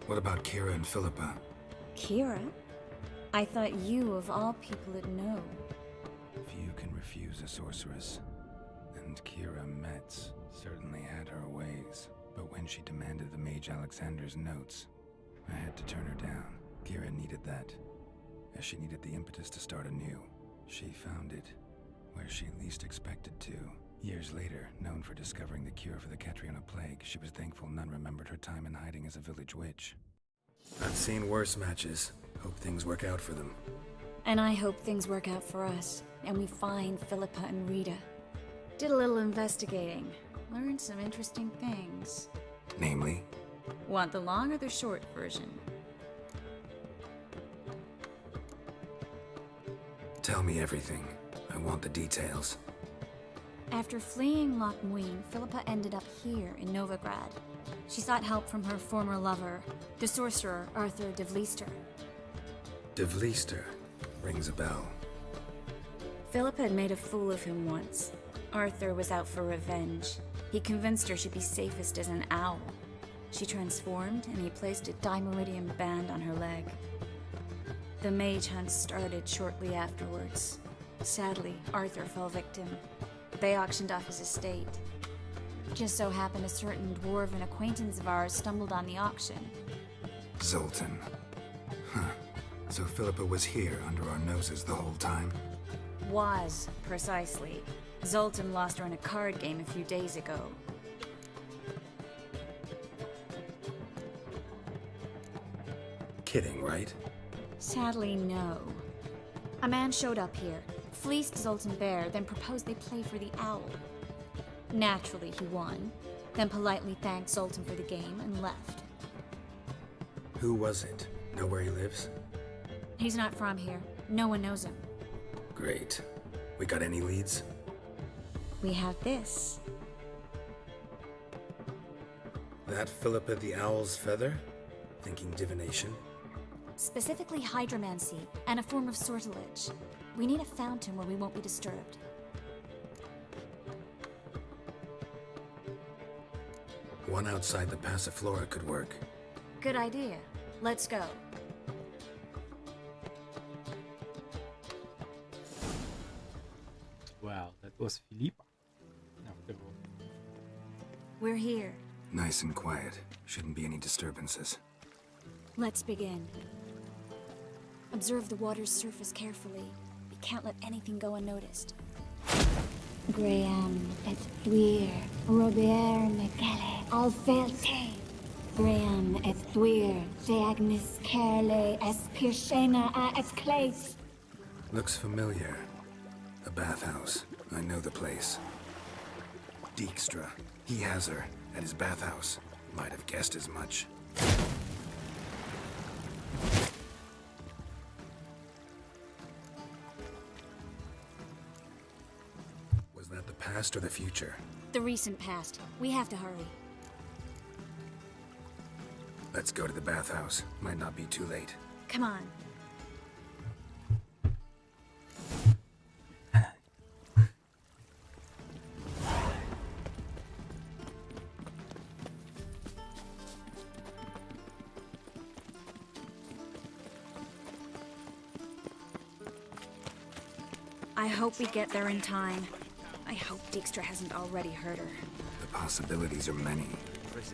What about Kira and Philippa? Kira? I thought you, of all people, would know. Few can refuse a sorceress. And Kira Metz certainly had her ways. But when she demanded the Mage Alexander's notes, I had to turn her down. Kira needed that, as she needed the impetus to start anew. She found it where she least expected to. Years later, known for discovering the cure for the Catriona plague, she was thankful none remembered her time in hiding as a village witch. I've seen worse matches. Hope things work out for them. And I hope things work out for us, and we find Philippa and Rita. Did a little investigating. Learned some interesting things. Namely? Want the long or the short version? Tell me everything. I want the details. After fleeing Loch Muin, Philippa ended up here in Novigrad. She sought help from her former lover, the sorcerer Arthur de Vlister. De Vlister rings a bell. Philippa had made a fool of him once. Arthur was out for revenge. He convinced her she'd be safest as an owl. She transformed, and he placed a dimeridium band on her leg. The mage hunt started shortly afterwards. Sadly, Arthur fell victim. They auctioned off his estate. Just so happened a certain dwarven acquaintance of ours stumbled on the auction. Zoltan. Huh. So Philippa was here under our noses the whole time? Was, precisely. Zoltan lost her in a card game a few days ago. Kidding, right? Sadly, no. A man showed up here, fleeced Zoltan bare, then proposed they play for the owl. Naturally, he won, then politely thanked Zoltan for the game and left. Who was it? Know where he lives? He's not from here. No one knows him. Great. We got any leads? We have this. That Philippa the Owl's feather? Thinking divination? Specifically hydromancy, and a form of sortilege. We need a fountain where we won't be disturbed. One outside the Passiflora could work. Good idea. Let's go. Well, that was Philippa. After all. We're here. Nice and quiet. Shouldn't be any disturbances. Let's begin. Observe the water's surface carefully. We can't let anything go unnoticed. Graham et thuir, Robert Megale, Alfelte. Graham et thuir, Deagnis Kerle, Espirshena a Esclase. Looks familiar. A bathhouse. I know the place. Dijkstra. He has her at his bathhouse. Might have guessed as much. Was that the past or the future? The recent past. We have to hurry. Let's go to the bathhouse. Might not be too late. Come on. I hope we get there in time. I hope Dijkstra hasn't already hurt her. The possibilities are many.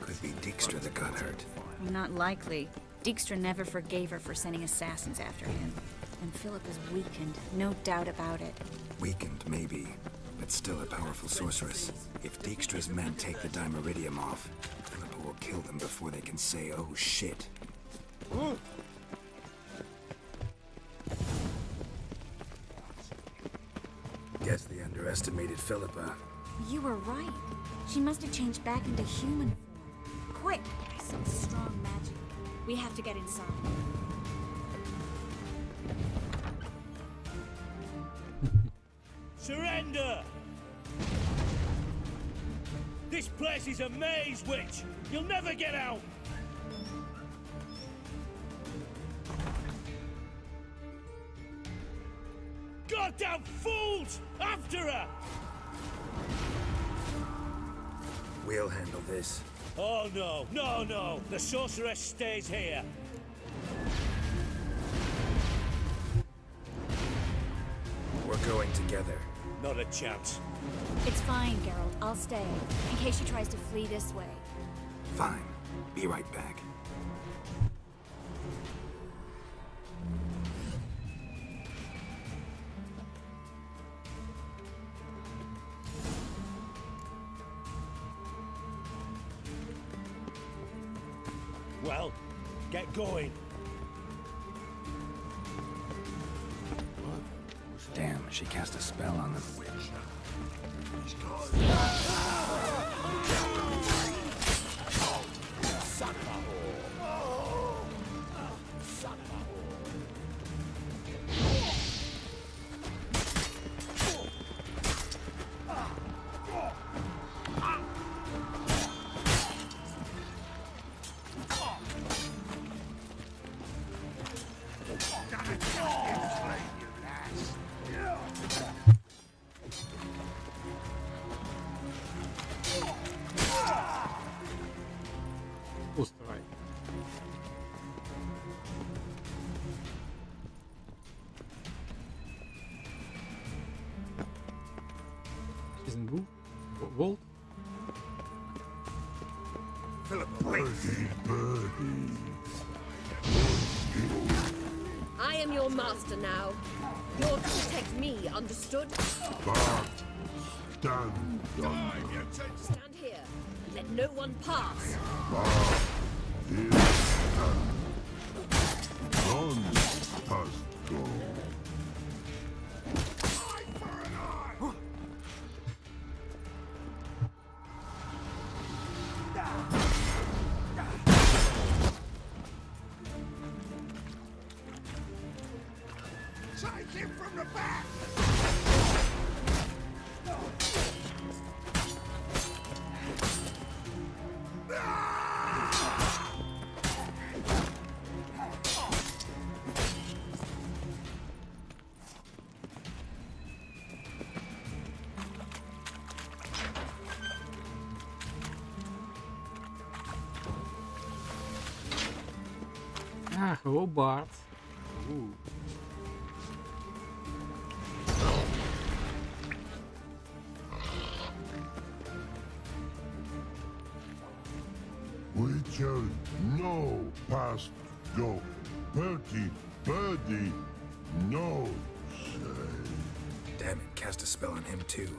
Could be Dijkstra that got hurt. Not likely. Dijkstra never forgave her for sending assassins after him. And Philip is weakened, no doubt about it. Weakened, maybe, but still a powerful sorceress. If Dijkstra's men take the Dimeridium off, Philippa will kill them before they can say, oh shit. Guess they underestimated Philippa. You were right. She must have changed back into human form. Quick! Some strong magic. We have to get inside. Surrender! This place is a maze, witch! You'll never get out! Goddamn fools! After her! We'll handle this. Oh no, no, no! The sorceress stays here! We're going together. Not a chance. It's fine, Geralt. I'll stay, in case she tries to flee this way. Fine. Be right back. Well, get going. Damn, she cast a spell on them. Isn't good? Gold? Philip, wait. I am your master now. You're to protect me, understood? Stand here. Let no one pass. None must go. Take him from the back! Ah, Hobart. Ooh. Witcher, no past go. Bertie, birdie, no say. Damn it, cast a spell on him too.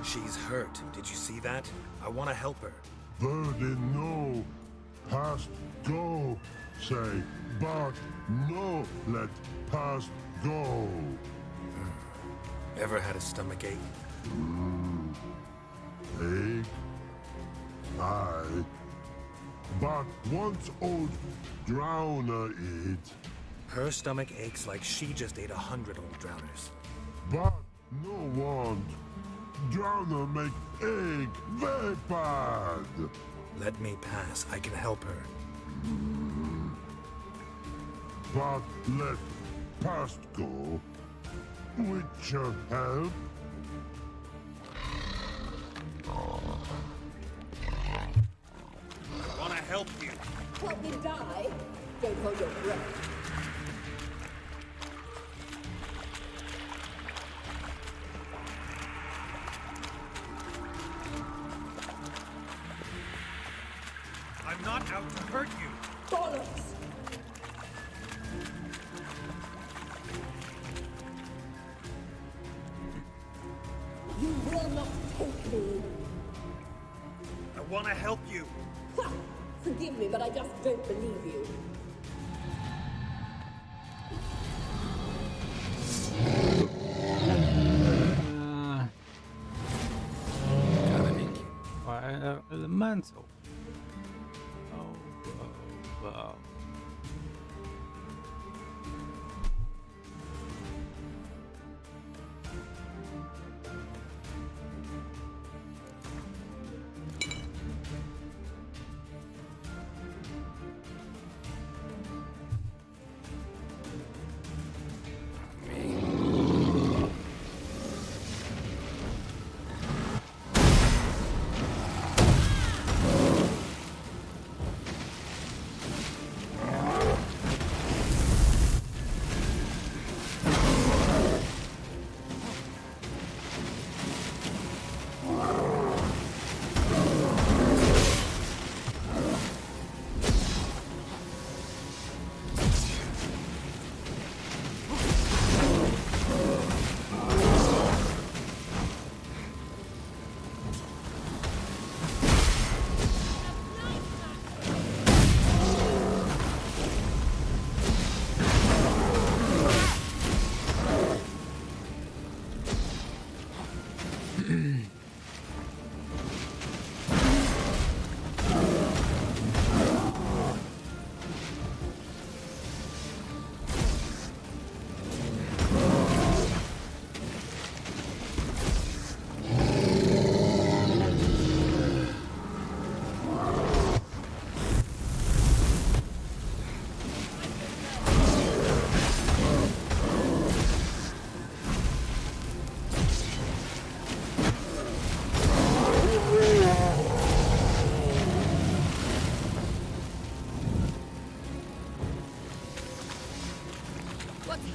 She's hurt. Did you see that? I want to help her. Birdie, no past go say. But no let past go. Ever had a stomach ache? Ache? Aye. But once old drowner eat. Her stomach aches like she just ate 100 old drowners. But no want. Drowner make ache very bad. Let me pass. I can help her. But let past go. Witcher help. I want to help you. Help me die? Don't hold your breath. I'm not out to hurt you. Bollocks! You will not take me. I want to help you. Ha! Forgive me, but I just don't believe you. Fire elemental. Wow.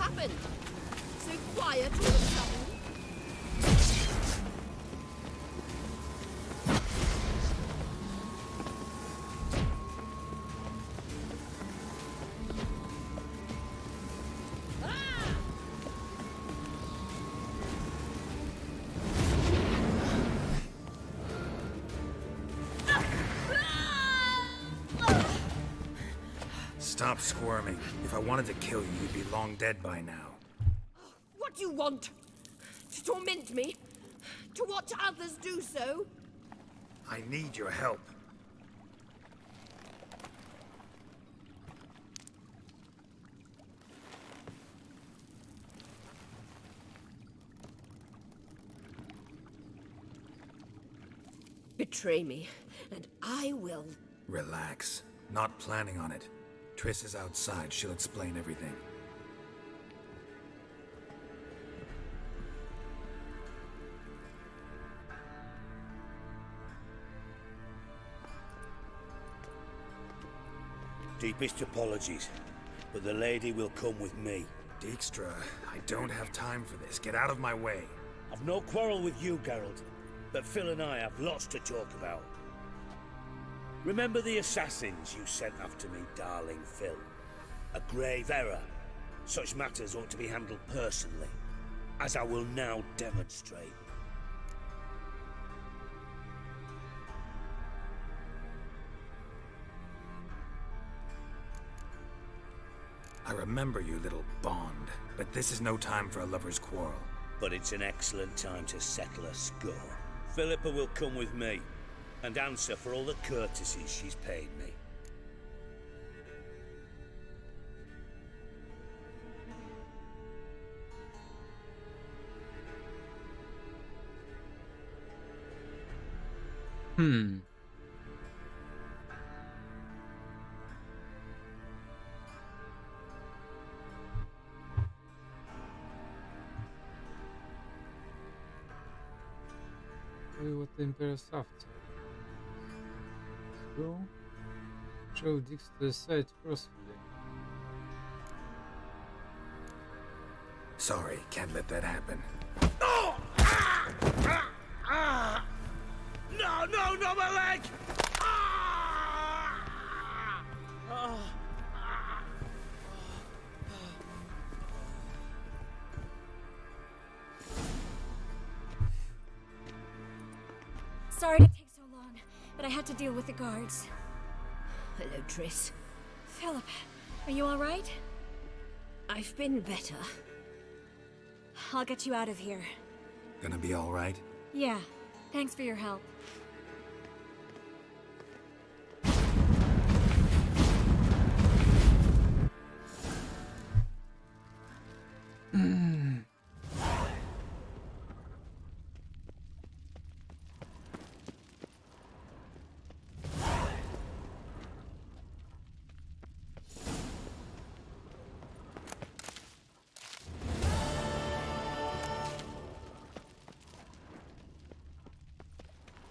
happened? So quiet all of a sudden. Stop squirming. If I wanted to kill you, you'd be long dead by now. What do you want? To torment me? To watch others do so? I need your help. Betray me, and I will. Relax. Not planning on it. Triss is outside. She'll explain everything. Deepest apologies, but the lady will come with me. Dijkstra, I don't have time for this. Get out of my way. I've no quarrel with you, Geralt, but Phil and I have lots to talk about. Remember the assassins you sent after me, darling Phil? A grave error. Such matters ought to be handled personally, as I will now demonstrate. I remember you, little Bond, but this is no time for a lover's quarrel. But it's an excellent time to settle a score. Philippa will come with me, and answer for all the courtesies she's paid me. What the Emperor's after. Let's go. Show Dijkstra's side forcefully. Sorry, can't let that happen. No, no, no, my leg! Sorry to take so long, but I had to deal with the guards. Hello, Triss. Philip, are you all right? I've been better. I'll get you out of here. Gonna be all right? Yeah, thanks for your help.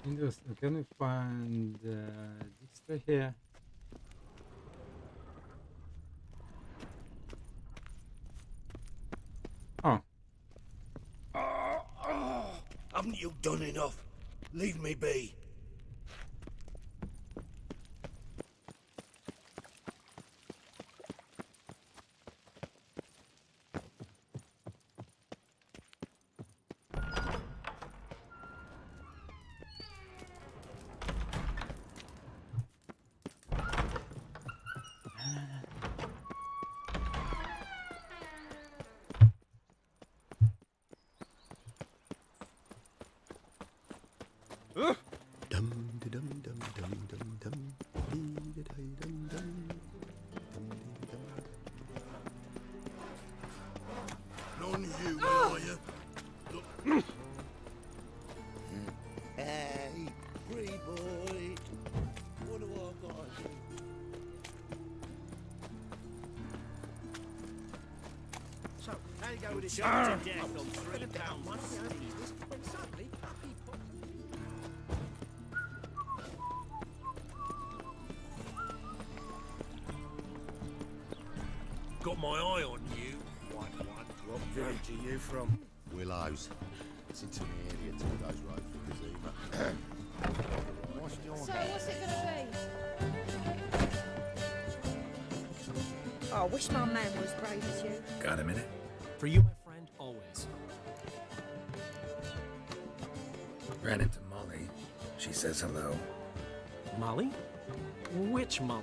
Interesting. Can we find Dijkstra here? Oh. Haven't you done enough? Leave me be. None of you, are you? Look. Hey, free boy. What do I got to do? So, how you go with this shot to death on 3 pounds? When suddenly, Puppy popped. Got my eye on you, White One. What village are you from? Willows. It's into the area, 2 days road from Kazima. So what's it gonna be? Oh, I wish my man was as brave as you. Got a minute? For you, my friend, always. Ran into Molly. She says hello. Molly? Which Molly?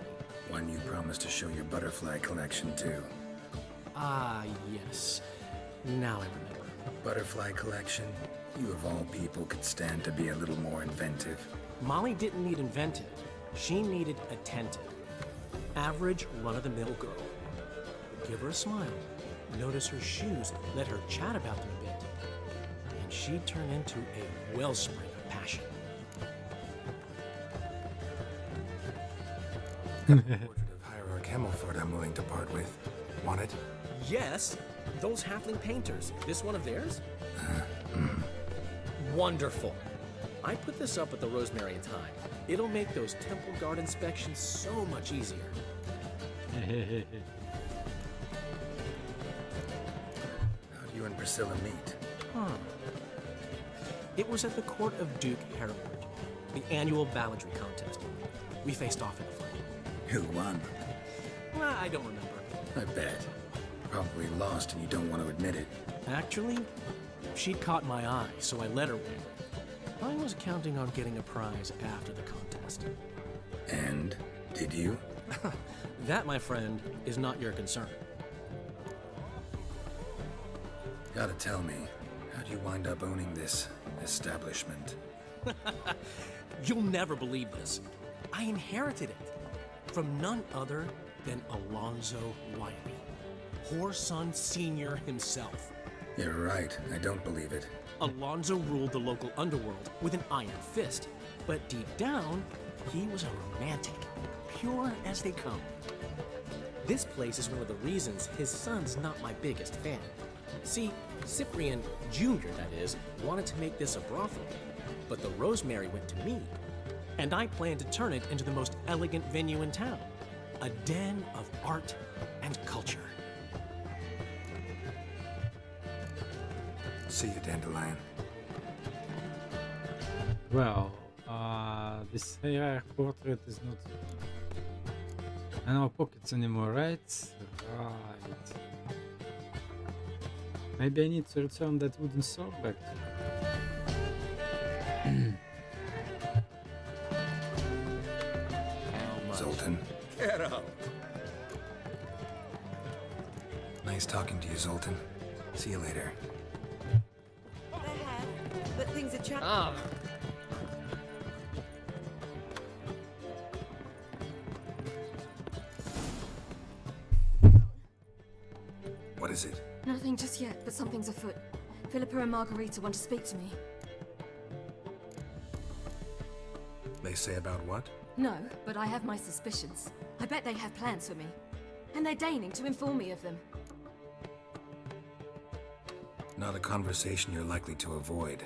One you promised to show your butterfly collection to. Ah, yes. Now I remember. Butterfly collection? You of all people could stand to be a little more inventive. Molly didn't need inventive. She needed attentive. Average, run-of-the-mill girl. Give her a smile. Notice her shoes. Let her chat about them a bit. And she'd turn into a wellspring of passion. Portrait of Hierarch Hemmelford I'm willing to part with. Want it? Yes, those halfling painters. This one of theirs? Wonderful. I put this up at the Rosemary in time. It'll make those temple guard inspections so much easier. How'd you and Priscilla meet? It was at the court of Duke Hereward, the annual balladry contest. We faced off in a fight. Who won? I don't remember. I bet. Probably lost and you don't want to admit it. Actually, she'd caught my eye, so I let her win. I was counting on getting a prize after the contest. And? Did you? That, my friend, is not your concern. Gotta tell me, how'd you wind up owning this establishment? You'll never believe this. I inherited it from none other than Alonzo Wiley, Whoreson Sr. himself. You're right, I don't believe it. Alonzo ruled the local underworld with an iron fist, but deep down, he was a romantic, pure as they come. This place is one of the reasons his son's not my biggest fan. See, Cyprian Jr., that is, wanted to make this a brothel, but the Rosemary went to me, and I planned to turn it into the most elegant venue in town, a den of art and culture. See you, Dandelion. Well, this Hierarch portrait is not in our pockets anymore, right? Right. Maybe I need to return that wooden sword back to Zoltan. Get out. Nice talking to you, Zoltan. See you later. But things are changing. Ah. What is it? Nothing just yet, but something's afoot. Philippa and Margarita want to speak to me. They say about what? No, but I have my suspicions. I bet they have plans for me. And they're deigning to inform me of them. Not a conversation you're likely to avoid.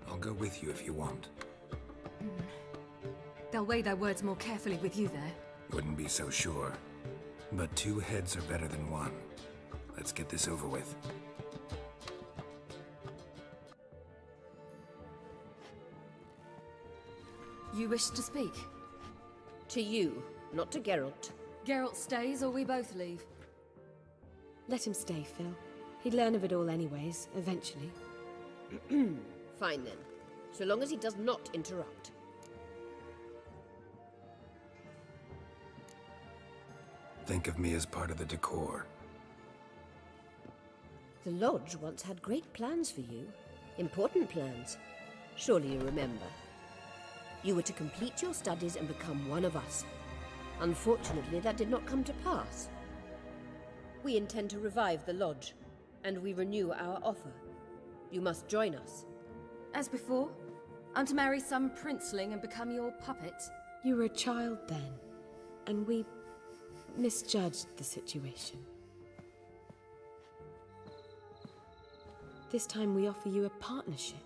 I'll go with you if you want. They'll weigh their words more carefully with you there. Wouldn't be so sure. But 2 heads are better than 1. Let's get this over with. You wish to speak? To you, not to Geralt. Geralt stays or we both leave? Let him stay, Phil. He'd learn of it all anyways, eventually. Fine then. So long as he does not interrupt. Think of me as part of the decor. The Lodge once had great plans for you. Important plans. Surely you remember. You were to complete your studies and become one of us. Unfortunately, that did not come to pass. We intend to revive the Lodge, and we renew our offer. You must join us. As before? I'm to marry some princeling and become your puppet? You were a child then, and we misjudged the situation. This time we offer you a partnership.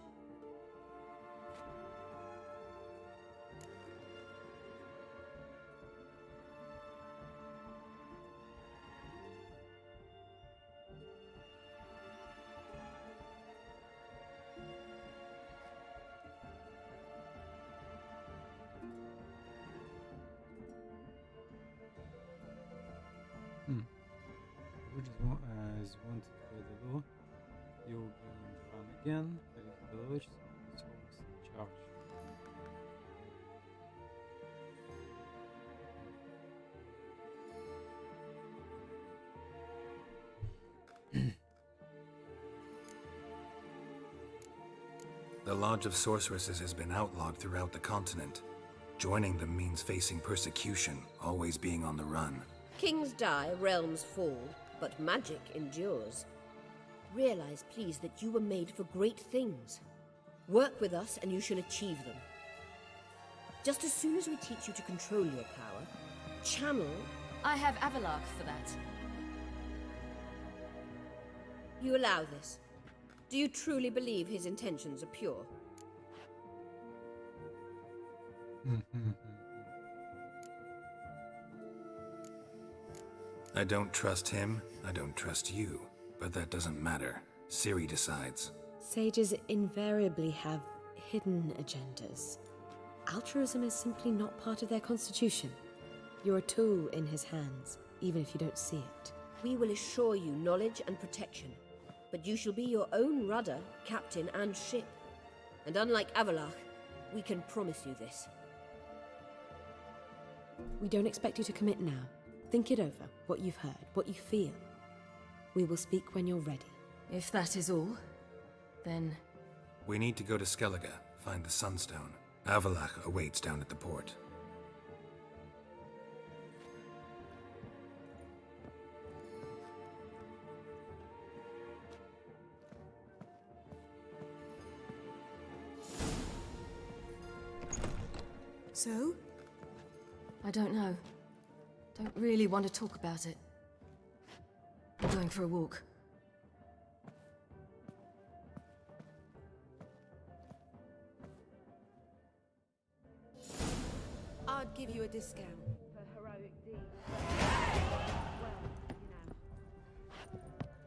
Which is wanted by the law. You will be on the run again. The village is always in charge. The Lodge of Sorceresses has been outlawed throughout the continent. Joining them means facing persecution, always being on the run. Kings die, realms fall, but magic endures. Realize, please, that you were made for great things. Work with us and you shall achieve them. Just as soon as we teach you to control your power, channel... I have Avalark for that. You allow this? Do you truly believe his intentions are pure? I don't trust him, I don't trust you. But that doesn't matter. Ciri decides. Sages invariably have hidden agendas. Altruism is simply not part of their constitution. You're a tool in his hands, even if you don't see it. We will assure you knowledge and protection. But you shall be your own rudder, captain, and ship. And unlike Avalark, we can promise you this. We don't expect you to commit now. Think it over, what you've heard, what you feel. We will speak when you're ready. If that is all, then... We need to go to Skellige, find the Sunstone. Avalark awaits down at the port. So? I don't know. Don't really want to talk about it. I'm going for a walk. I'd give you a discount for heroic deeds. Well,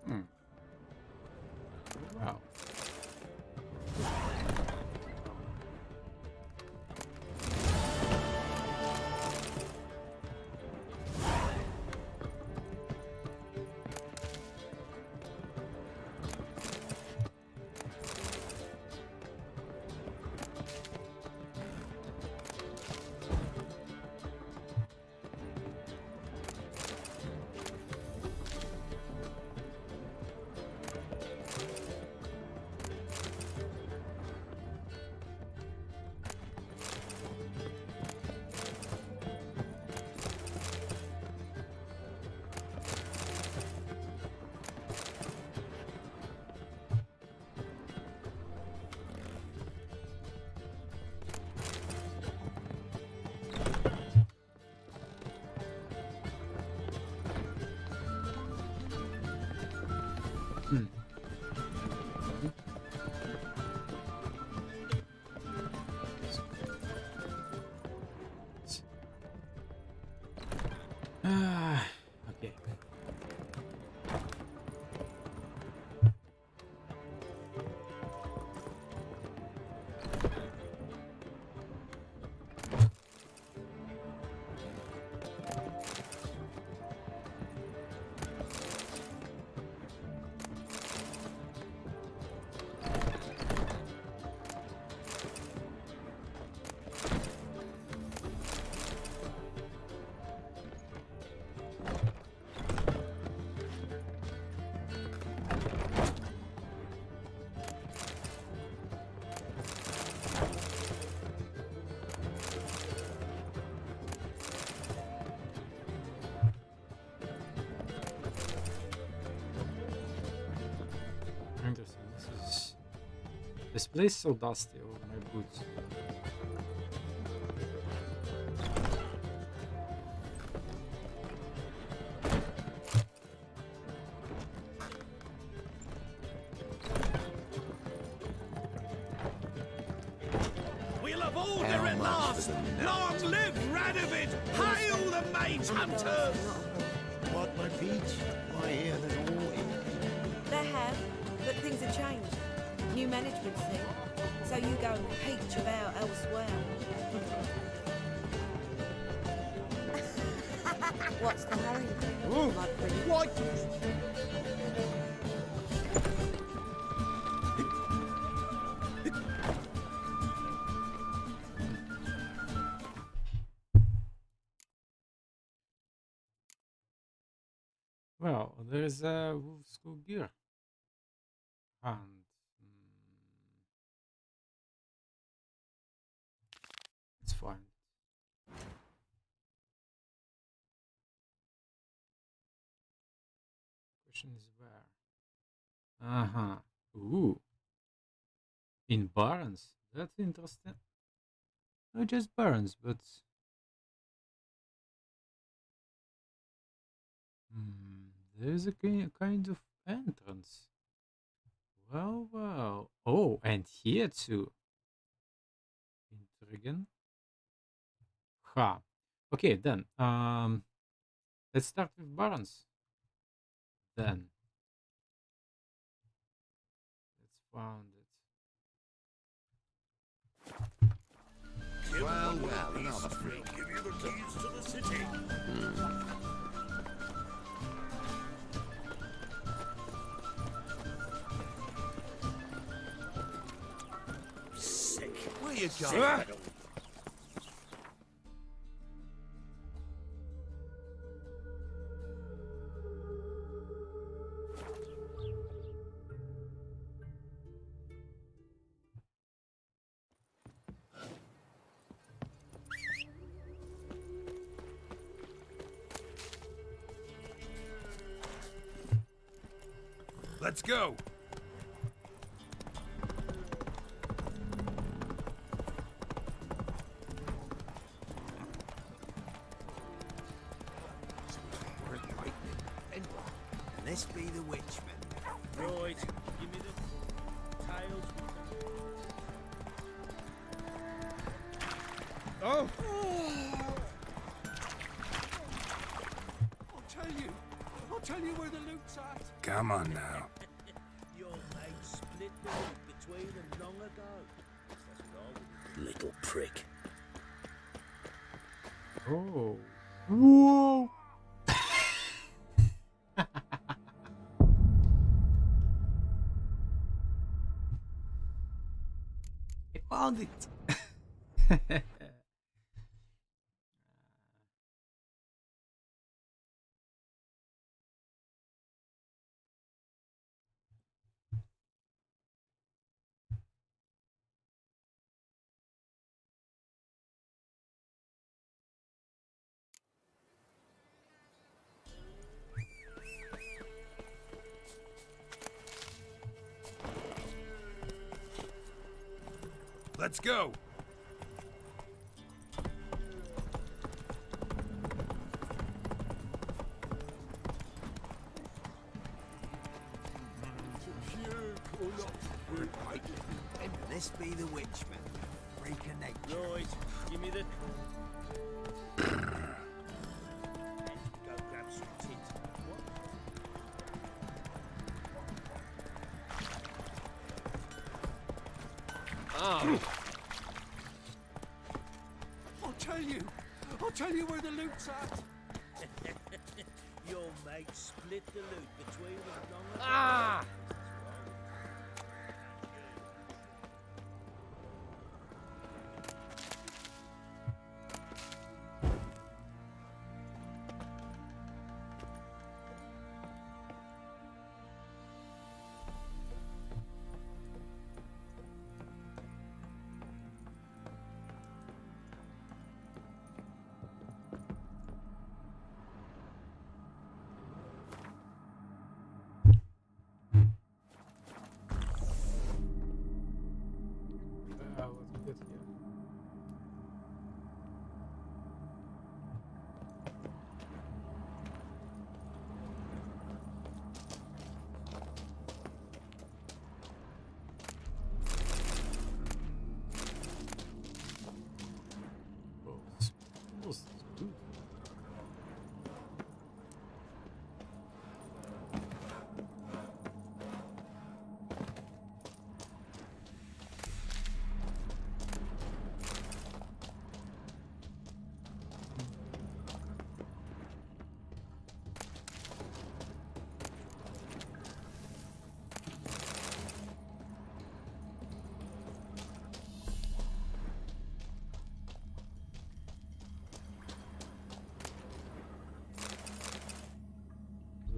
you know. Wow. Okay. Interesting. This place is so dusty over my boots. We'll have order at last! Long live Radovid! Hail the Mage Hunters! What, my peach? Why, here there's all in. They have, but things have changed. New management thing. So you go and peach about elsewhere. What's the hurry? Ooh, My pretty what? Well, there is a Wolf's Gear. And it's fine. Question is where? Uh-huh. Ooh. In Barons. That's interesting. Not just Barons, but there's a kind of entrance. Well, well. Oh, and here too. Intriguing. Ha. Okay, then. Let's start with Barons. Then. Let's found it. Well, well, another freak. Give you the keys to the city. Sick. Where you going? Let's go. This be the Witchman. Right, give me the tails. Oh! I'll tell you where the loot's at. Come on now. Your mate split the loot between them long ago. That's what I would. Little prick. Oh. Whoa. I found it. Let's go. And this be the Witchman. Reconnect. Right, give me the. Go grab some tint. What? Ah. I'll tell you where the loot's at. Your mate split the loot between them long ago. Ah!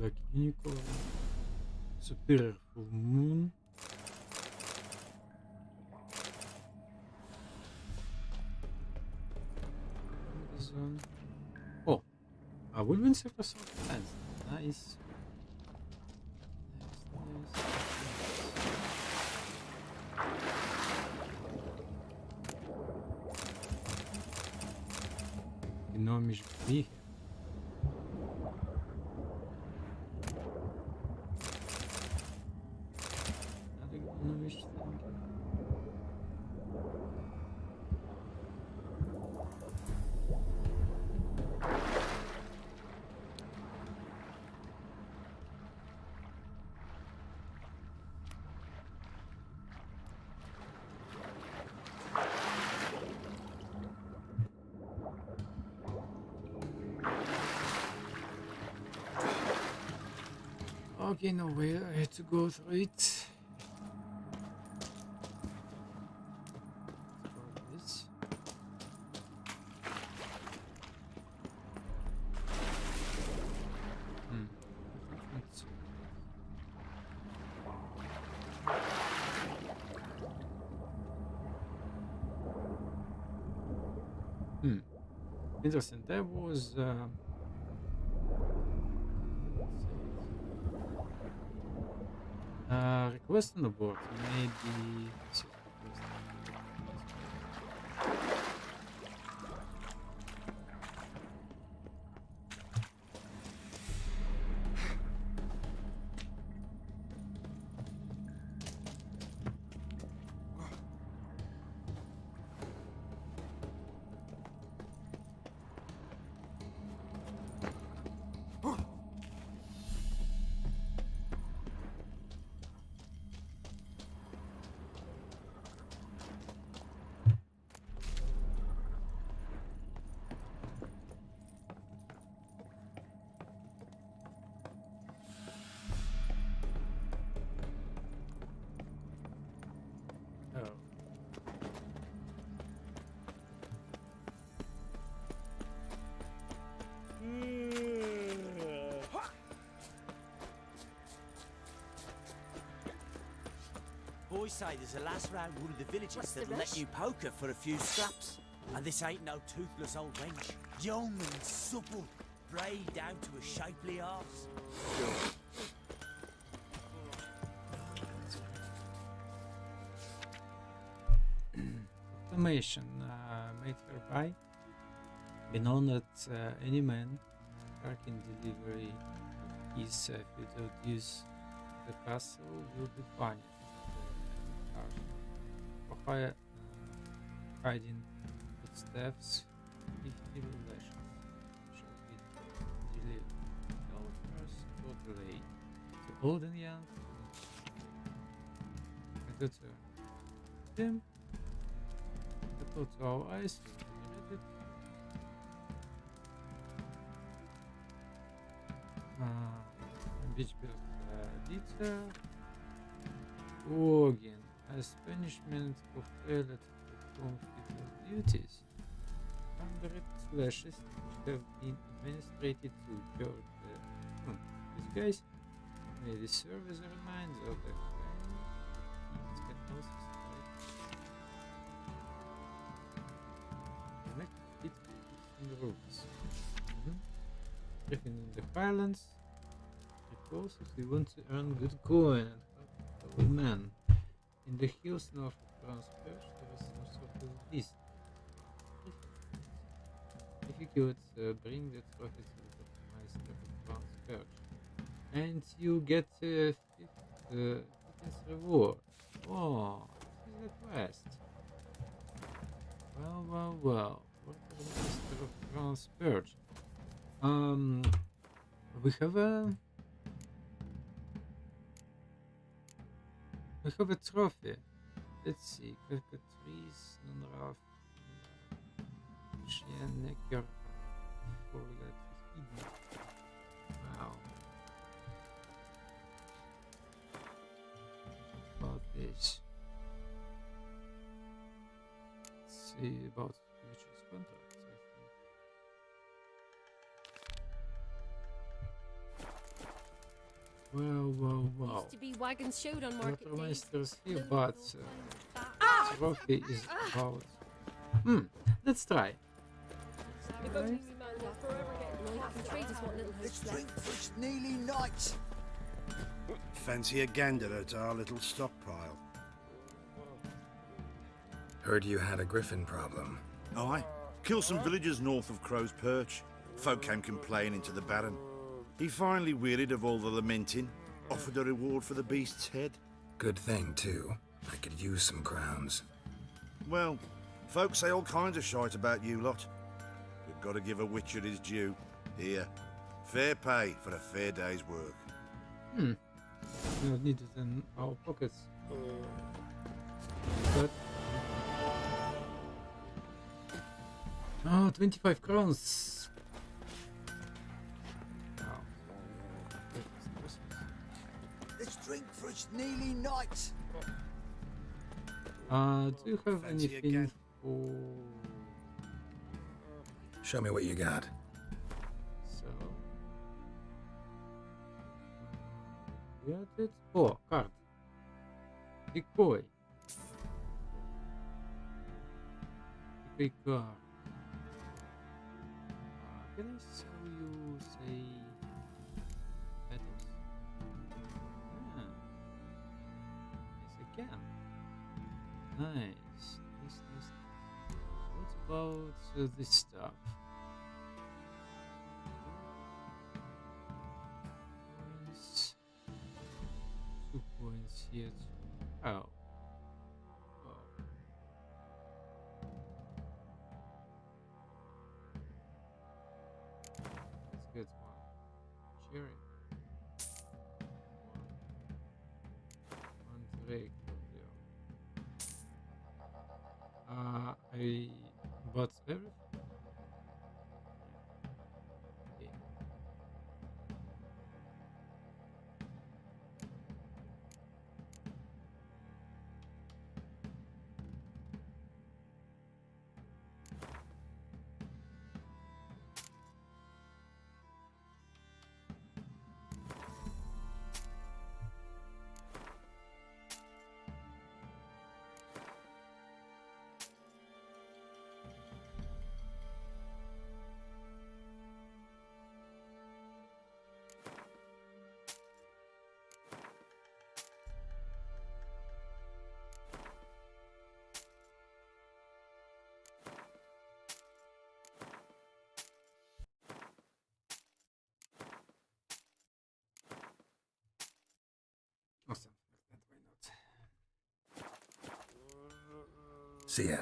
Black Unicorn, Superior Full Moon. Amazon. Oh, Woodwind Surfer Sword Dance. Nice. Gnomish Behe. Another gnomish thing. Okay, no way, I had to go through it. This. Let's see. Interesting. There was request on the board. Maybe this is Boys say there's a lass round one of the villages that'll let you poker for a few scraps. And this ain't no toothless old wench. Young and supple, brayed down to a shapely arse. Automation made hereby. Be known that any man tracking delivery of his without use the castle will be punished. For hiding footsteps, 50 lashes shall be delivered. Golfers totally to old and young. I got them. I put our eyes to Beach Dieter Organ as punishment of failure to perform vital duties. 100 lashes which have been administered to George these guys may serve as a reminder of the crime. It can also connect it in the rules. Everything in the violence. Of course, if we want to earn good coin and help old man. In the hills north of Transperch, there is some sort of beast. If you could bring the trophy to the Meister of Transperch, and you get a fifth reward. Oh, this is a quest. Well. What is the Meister of Transperch? We have a trophy. Let's see. Cockatrice, Nonraf, Necker, Forget Hidden. Wow. About this. Let's see about futures contracts, I think. Wow. Used to be wagons showed on market days. Watermeisters here, but trophy is about. Let's try. If only we man will forever get and I can trade us what little hope's left. It's nearly night. Fancy a gander at our little stockpile. Heard you had a griffin problem. Aye. Killed some villagers north of Crow's Perch. Folk came complaining to the Baron. He finally wearied of all the lamenting, offered a reward for the beast's head. Good thing, too. I could use some crowns. Well, folk say all kinds of shite about you lot. We've got to give a witcher his due. Here, fair pay for a fair day's work. We don't need it in our pockets. But... Oh, 25 crowns. Let's drink for it's nearly night. Do you have anything for... Show me what you got. So... Got it? Oh, card. Big boy. Big card. Can I show you, say, petals? Yes, I can. Nice. What about this stuff? Points. 2 points yet. Oh. Let's get one. Cherry. One drake. I bought everything. Okay. Awesome. Why not? See ya.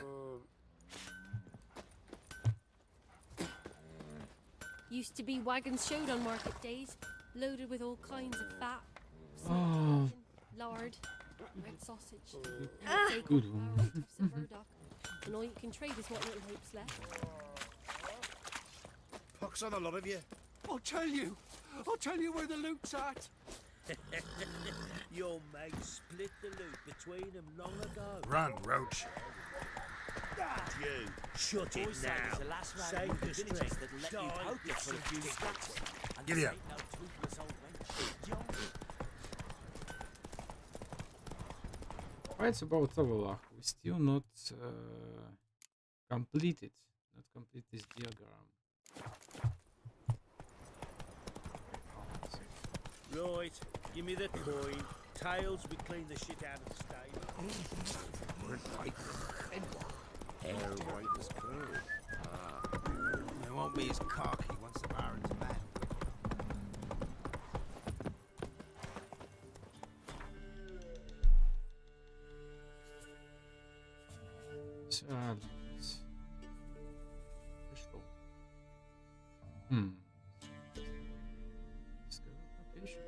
Used to be wagons showed on market days, loaded with all kinds of fat, Oh. lard, red sausage, Good one. some burdock, and all you can trade is what little hope's left. Pox on a lot of you. I'll tell you where the loot's at. Your mate split the loot between them long ago. Run, Roach. You, shut it Boys say now. there's a last round Save with the the villagers strength. that'll let you Die poke it for a with few some scraps. tickets. And Giddy this up. ain't no toothless old wench. Young. Fights about Overlock. We still not completed. Not complete this diagram. Right, give me the coin. Tails, we clean the shit out of the stable. Hair white as curl. It won't be as cocky once the Baron's mad. Silence. Crystal. Discover location.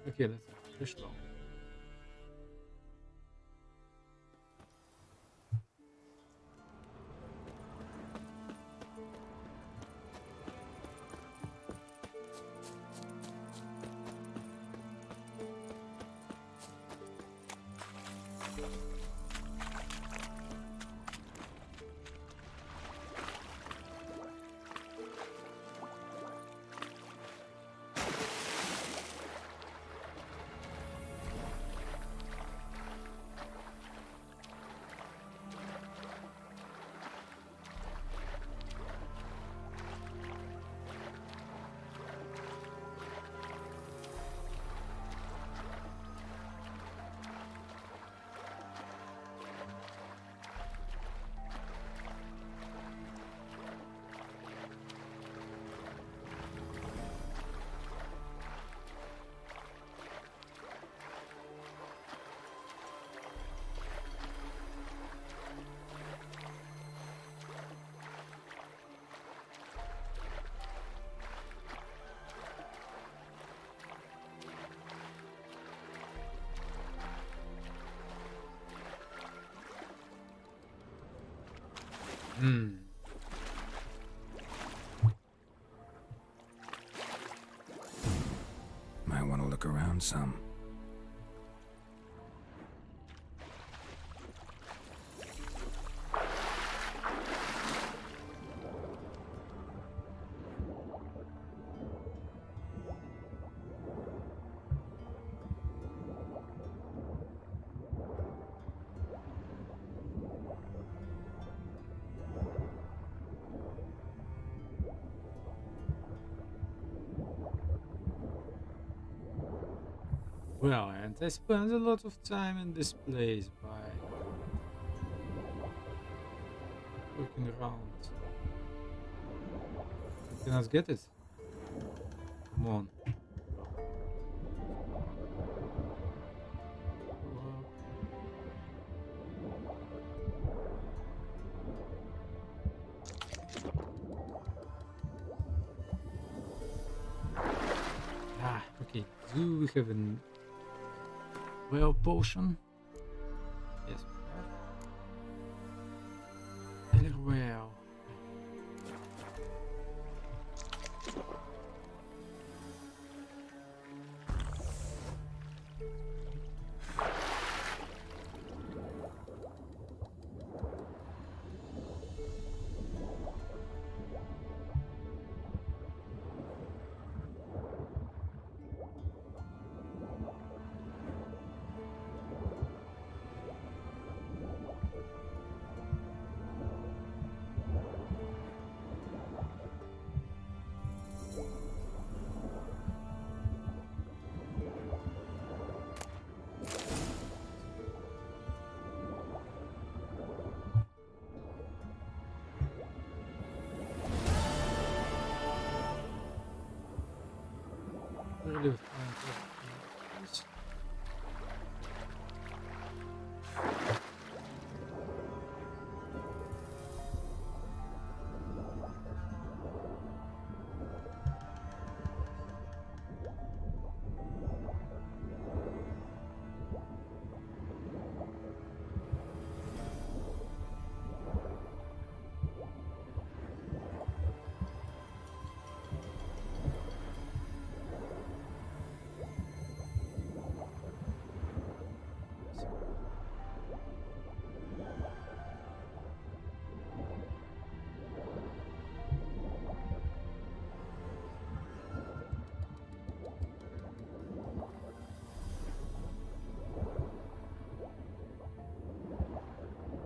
Okay, let's have crystal. Hmm. Might want to look around some. Well, and I spent a lot of time in this place by looking around. I cannot get it. Come on. Ah, okay. Do we have an well potion? Yes, we have. Well. Really fine.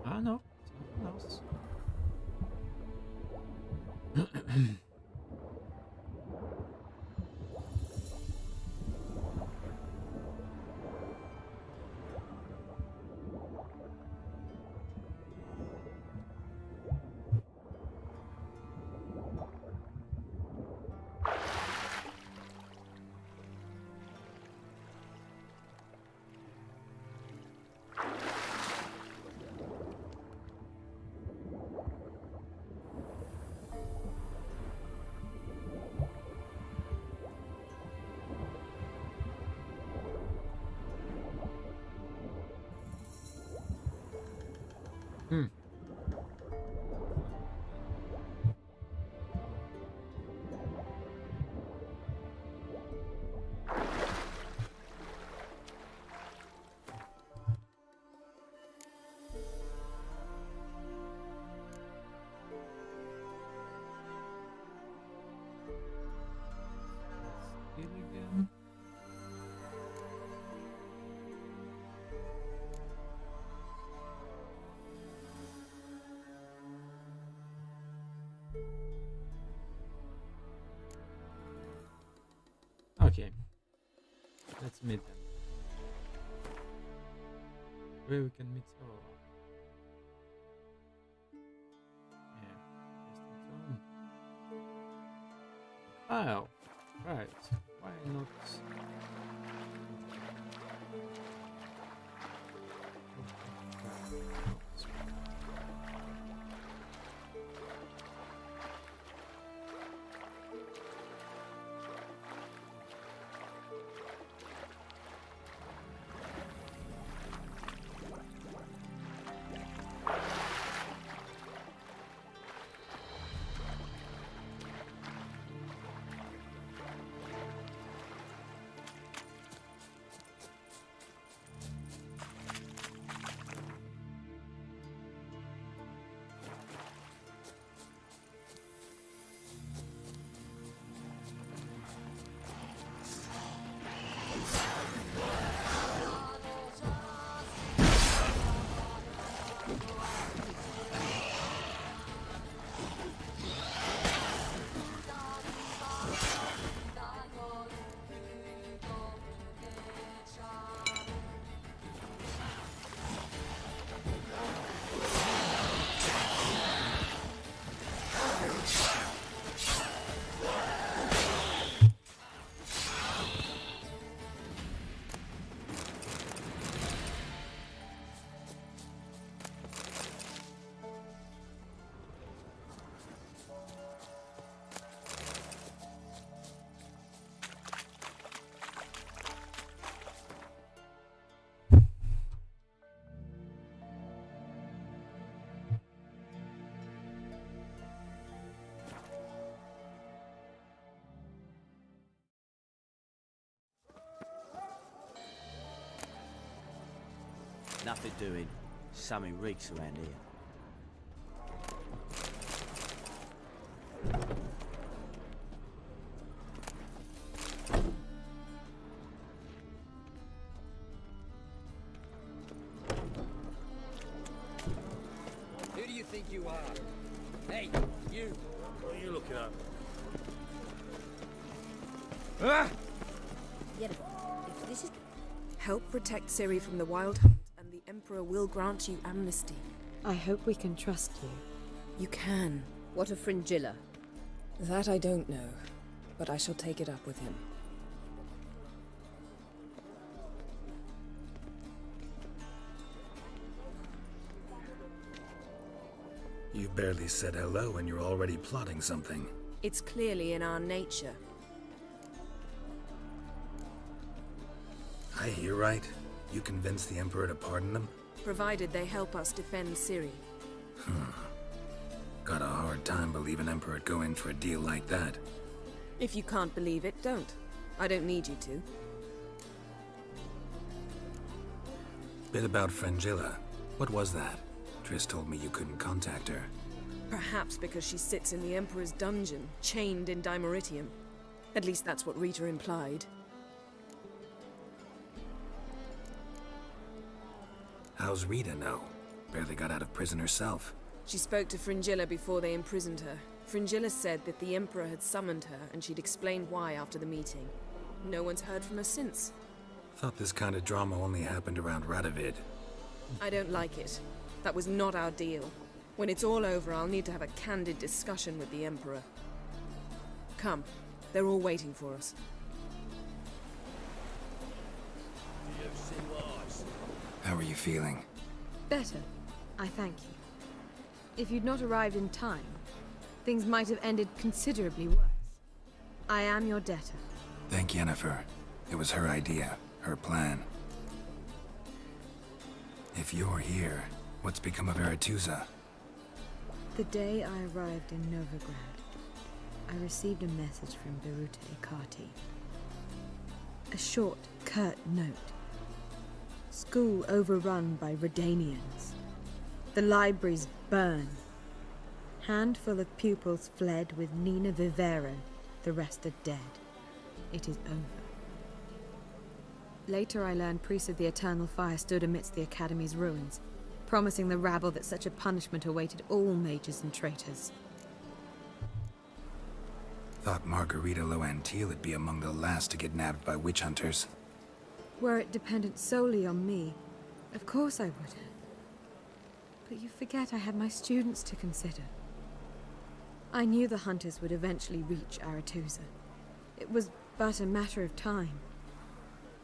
Ah, no, something else. Hmm. Here again. Okay, let's meet them. Where we can meet Aurora. Yeah, oh, right. Why not? Nothing doing. Something reeks around here. Who do you think you are? Hey, you! What are you looking at? Ah! If this is... Help protect Ciri from the Wild Hunt, and the Emperor will grant you amnesty. I hope we can trust you. You can. What of Fringilla? That I don't know, but I shall take it up with him. You've barely said hello and you're already plotting something. It's clearly in our nature. I hear right. You convinced the Emperor to pardon them? Provided they help us defend Ciri. Got a hard time believing Emperor'd go in for a deal like that. If you can't believe it, don't. I don't need you to. Bit about Fringilla. What was that? Triss told me you couldn't contact her. Perhaps because she sits in the Emperor's dungeon, chained in Dimeritium. At least that's what Rita implied. How's Rita know? Barely got out of prison herself. She spoke to Fringilla before they imprisoned her. Fringilla said that the Emperor had summoned her, and she'd explained why after the meeting. No one's heard from her since. Thought this kind of drama only happened around Radovid. I don't like it. That was not our deal. When it's all over, I'll need to have a candid discussion with the Emperor. Come. They're all waiting for us. How are you feeling? Better. I thank you. If you'd not arrived in time, things might have ended considerably worse. I am your debtor. Thank Yennefer. It was her idea, her plan. If you're here, what's become of Aretuza? The day I arrived in Novigrad, I received a message from Beruta Ikati. A short, curt note. School overrun by Redanians. The libraries burned. Handful of pupils fled with Nina Vivero. The rest are dead. It is over. Later I learned Priest of the Eternal Fire stood amidst the Academy's ruins, promising the rabble that such a punishment awaited all mages and traitors. Thought Margarita Loantil would be among the last to get nabbed by witch hunters. Were it dependent solely on me, of course I would. But you forget I had my students to consider. I knew the hunters would eventually reach Aretuza. It was but a matter of time.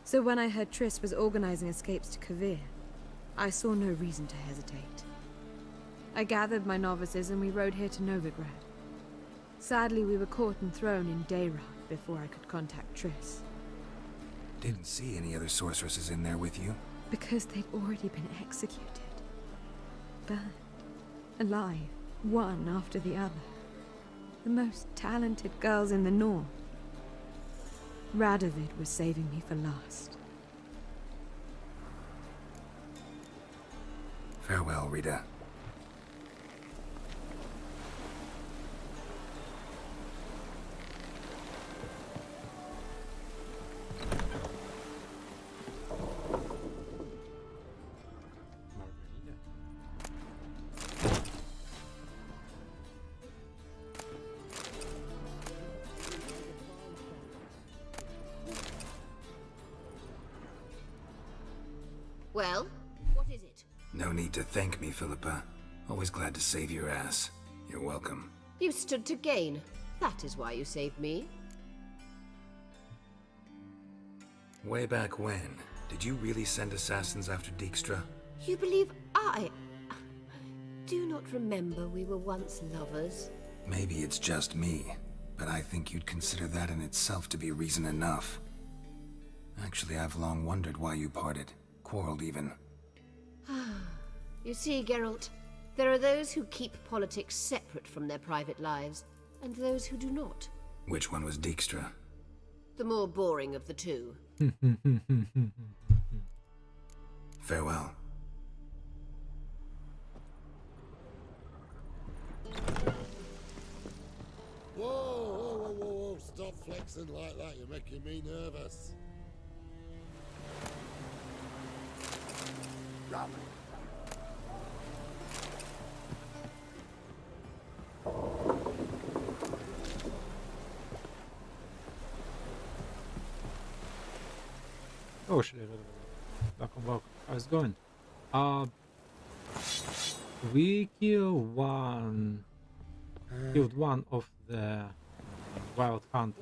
So when I heard Triss was organizing escapes to Kovir, I saw no reason to hesitate. I gathered my novices and we rode here to Novigrad. Sadly, we were caught and thrown in Dayrod before I could contact Triss. Didn't see any other sorceresses in there with you? Because they'd already been executed. Burned. Alive. One after the other. The most talented girls in the north. Radovid was saving me for last. Farewell, Rita. Well, what is it? No need to thank me, Philippa. Always glad to save your ass. You're welcome. You stood to gain. That is why you saved me. Way back when, did you really send assassins after Dijkstra? You believe I... Do not remember we were once lovers? Maybe it's just me, but I think you'd consider that in itself to be reason enough. Actually, I've long wondered why you parted. Quarreled even. You see, Geralt, there are those who keep politics separate from their private lives, and those who do not. Which one was Dijkstra? The more boring of the two. Farewell. Whoa, whoa, whoa, whoa, whoa. Stop flexing like that. You're making me nervous. Oh shit, back on work. How's it going? We killed one of the wild hunt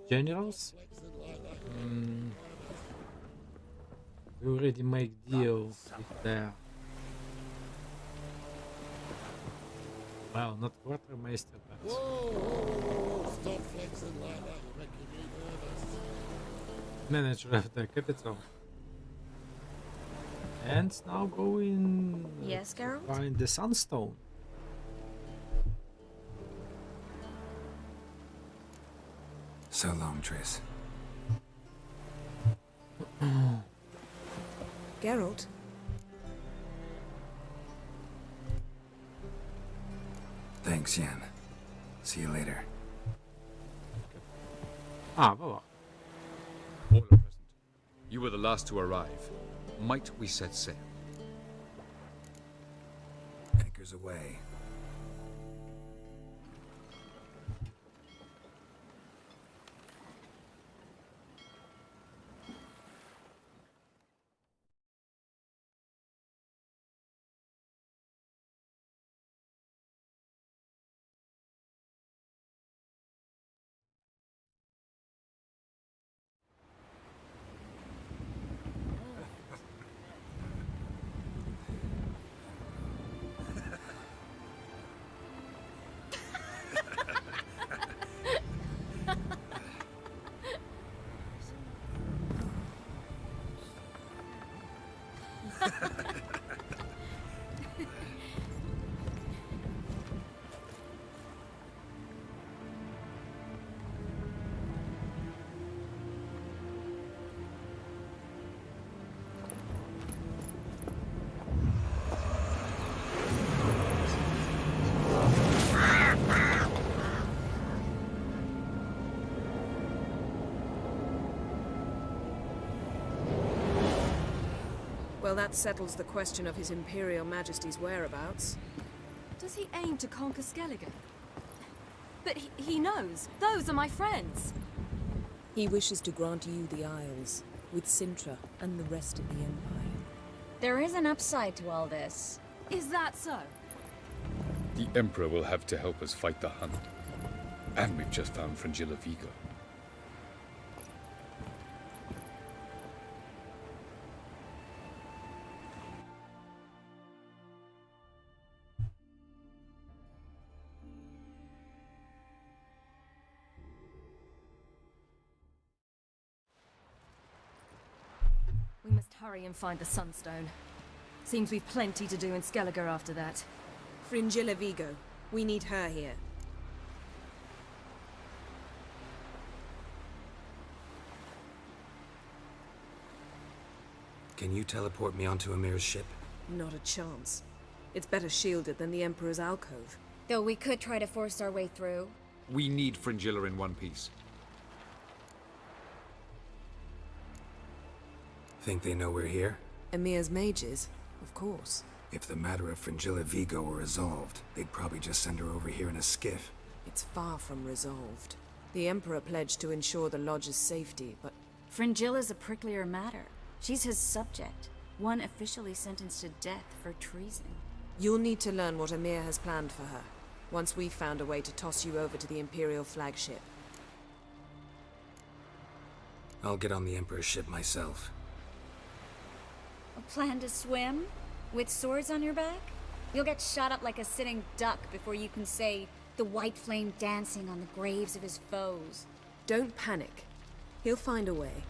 generals. We already make deal with the well, not quartermaster, but Stop flexing like that. You're making me nervous. manager of the capital. And now going Yes, Geralt? to find the Sunstone. So long, Triss. Geralt? Thanks, Yen. See you later. Ah, voilà. All are present. You were the last to arrive. Might we set sail? Anchors away. Well, that settles the question of His Imperial Majesty's whereabouts. Does he aim to conquer Skellige? But he knows. Those are my friends. He wishes to grant you the Isles, with Sintra and the rest of the Empire. There is an upside to all this. Is that so? The Emperor will have to help us fight the Hunt. And we've just found Fringilla Vigo. We must hurry and find the Sunstone. Seems we've plenty to do in Skellige after that. Fringilla Vigo. We need her here. Can you teleport me onto Amir's ship? Not a chance. It's better shielded than the Emperor's alcove. Though we could try to force our way through. We need Fringilla in one piece. Think they know we're here? Emir's mages, of course. If the matter of Fringilla Vigo were resolved, they'd probably just send her over here in a skiff. It's far from resolved. The Emperor pledged to ensure the Lodge's safety, but... Fringilla's a pricklier matter. She's his subject, one officially sentenced to death for treason. You'll need to learn what Emir has planned for her, once we've found a way to toss you over to the Imperial flagship. I'll get on the Emperor's ship myself. A plan to swim? With swords on your back? You'll get shot up like a sitting duck before you can say, the white flame dancing on the graves of his foes. Don't panic. He'll find a way.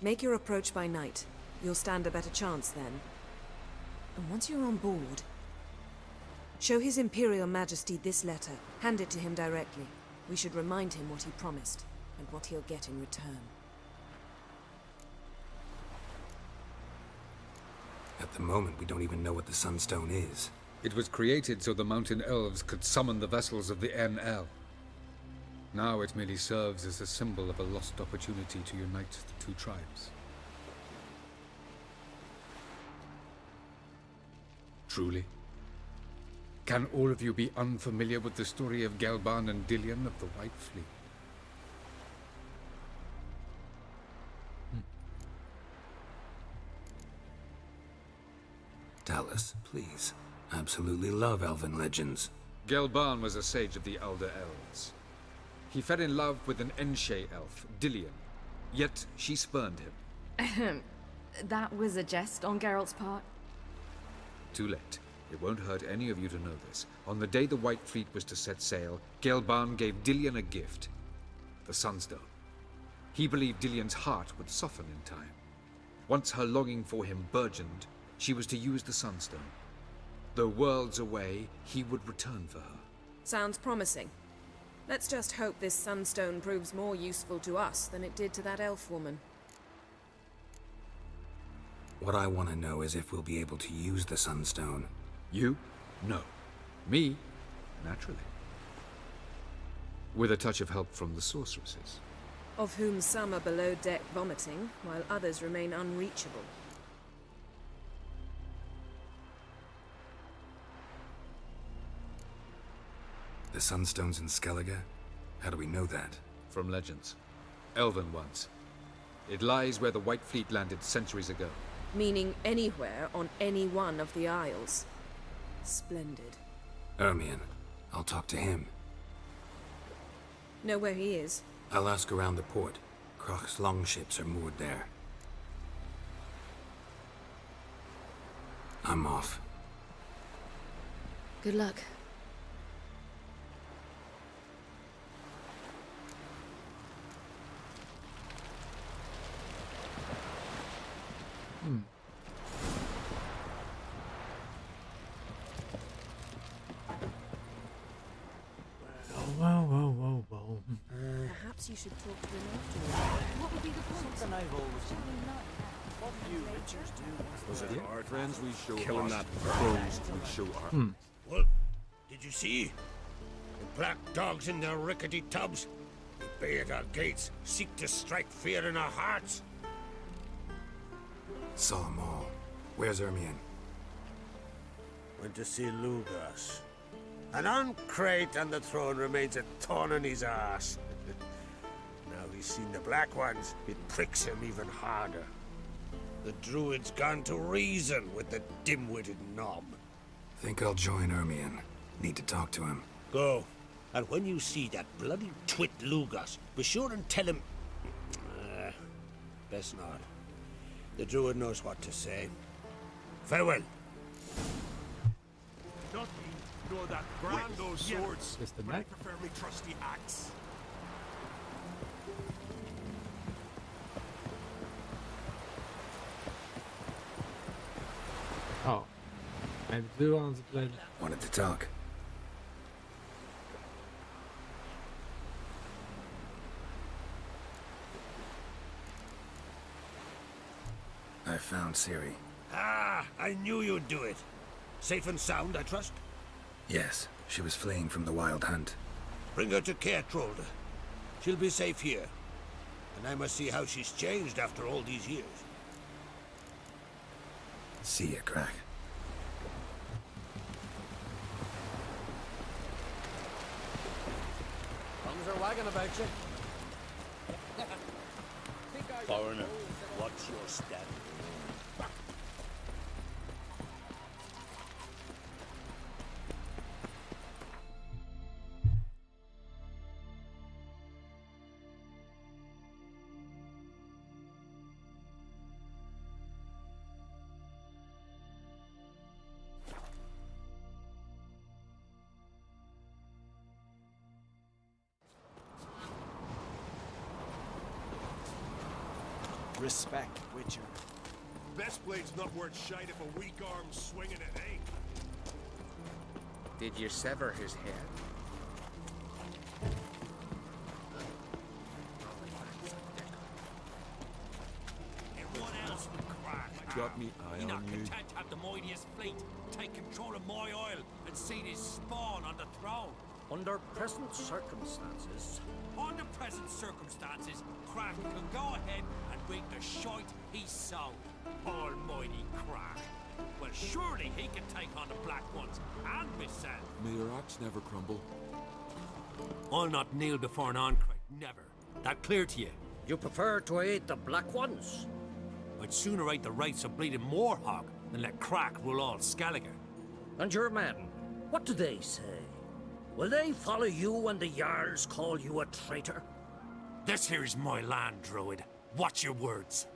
Make your approach by night. You'll stand a better chance then. And once you're on board, show His Imperial Majesty this letter. Hand it to him directly. We should remind him what he promised, and what he'll get in return. At the moment, we don't even know what the Sunstone is. It was created so the mountain elves could summon the vessels of the NL. Now it merely serves as a symbol of a lost opportunity to unite the two tribes. Truly? Can all of you be unfamiliar with the story of Gelban and Dillion of the White Fleet? Tell us, please. I absolutely love elven legends. Gelban was a sage of the Elder Elves. He fell in love with an Enshe elf, Dillion, yet she spurned him. That was a jest on Geralt's part. Too late. It won't hurt any of you to know this. On the day the White Fleet was to set sail, Gelban gave Dillion a gift. The Sunstone. He believed Dillion's heart would soften in time. Once her longing for him burgeoned, she was to use the Sunstone. Though worlds away, he would return for her. Sounds promising. Let's just hope this Sunstone proves more useful to us than it did to that elf woman. What I want to know is if we'll be able to use the Sunstone. You? No. Me? Naturally. With a touch of help from the sorceresses. Of whom some are below deck vomiting, while others remain unreachable. The Sunstone's in Skellige? How do we know that? From legends. Elven ones. It lies where the White Fleet landed centuries ago. Meaning anywhere on any one of the Isles. Splendid. Ermion. I'll talk to him. Know where he is? I'll ask around the port. Croc's longships are moored there. I'm off. Good luck. Whoa. Perhaps you should talk to him afterwards. What would be the point? Something I've always What do you Richards do? Was it our friends we show Killing our that foes we show our... Well, did you see? The black dogs in their rickety tubs. They bay at our gates, seek to strike fear in our hearts. Saw 'em all. Where's Ermion? Went to see Lugas. An uncrate on the throne remains a thorn in his ass. Now he's seen the Black Ones, it pricks him even harder. The Druid's gone to reason with the dim-witted knob. Think I'll join Ermion. Need to talk to him. Go. And when you see that bloody twit Lugas, be sure and tell him... best not. The Druid knows what to say. Farewell. Not me, nor that grand those swords. Just a but I map. prefer me trusty axe. Oh. Maybe blue ones played. Wanted to talk. I found Ciri. Ah, I knew you'd do it. Safe and sound, I trust? Yes, she was fleeing from the Wild Hunt. Bring her to Caertrolde. She'll be safe here. And I must see how she's changed after all these years. See ya, Crack. Tongues are wagging about you. Foreigner, watch your step. Respect, Witcher. Best blade's not worth shite if a weak arm's swinging it, eh? Did you sever his head? Everyone else would crack. got me eye He on not you. content to have the mightiest fleet take control of my oil and see his spawn on the throne. Under present circumstances, Under present circumstances, Crack can go ahead and rig the shite he sowed. Almighty Crack. Well, surely he can take on the Black Ones and myself. May your axe never crumble. I'll not kneel before an Ancrate, never. That clear to you? you prefer to aid the Black Ones? I'd sooner aid the rights of bleeding Morhog than let Crack rule all Skellige. And your men, what do they say? Will they follow you when the Jarls call you a traitor? This here is my land, Druid. Watch your words.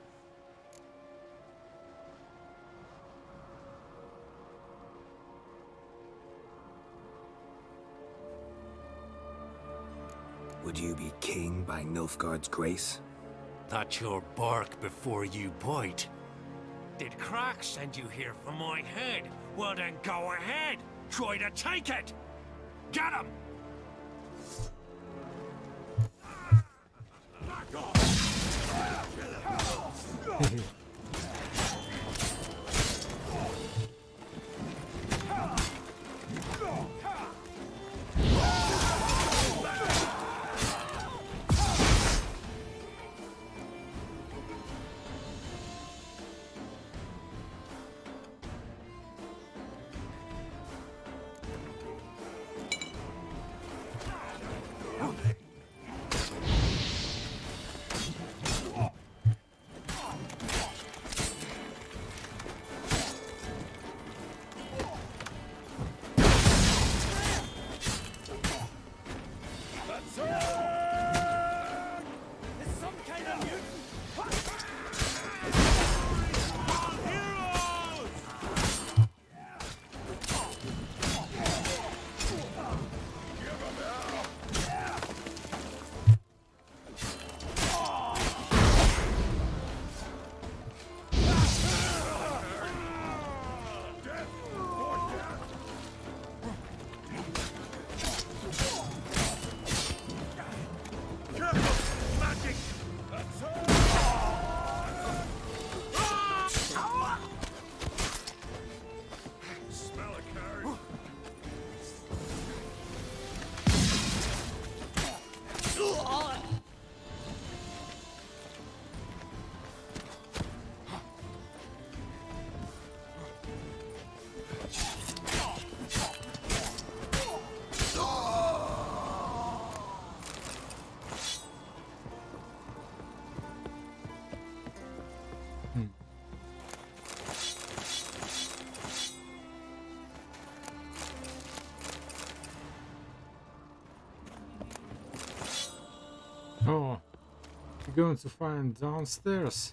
Would you be king by Nilfgaard's grace? That's your bark before you bite. Did Crack send you here for my head? Well then go ahead. Try to take it. Get him! Oh, you're going to find downstairs.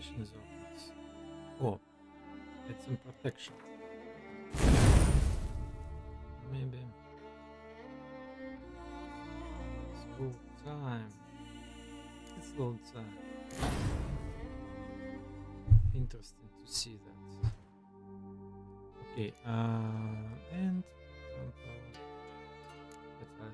Protection zones. Oh, it's some protection. Maybe. School time. It's load time. Interesting to see that. Okay, and example, let's raid.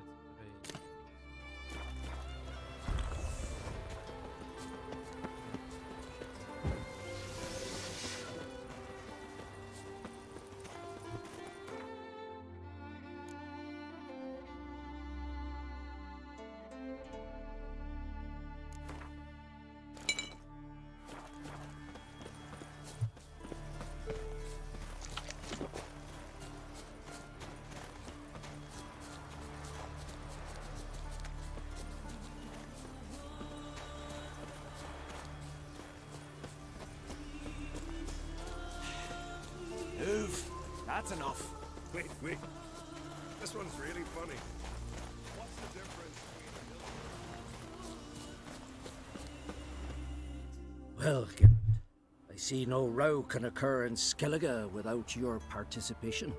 Move. That's enough. Wait. This one's really funny. What's the difference between Well, Geralt, I see no row can occur in Skellige without your participation.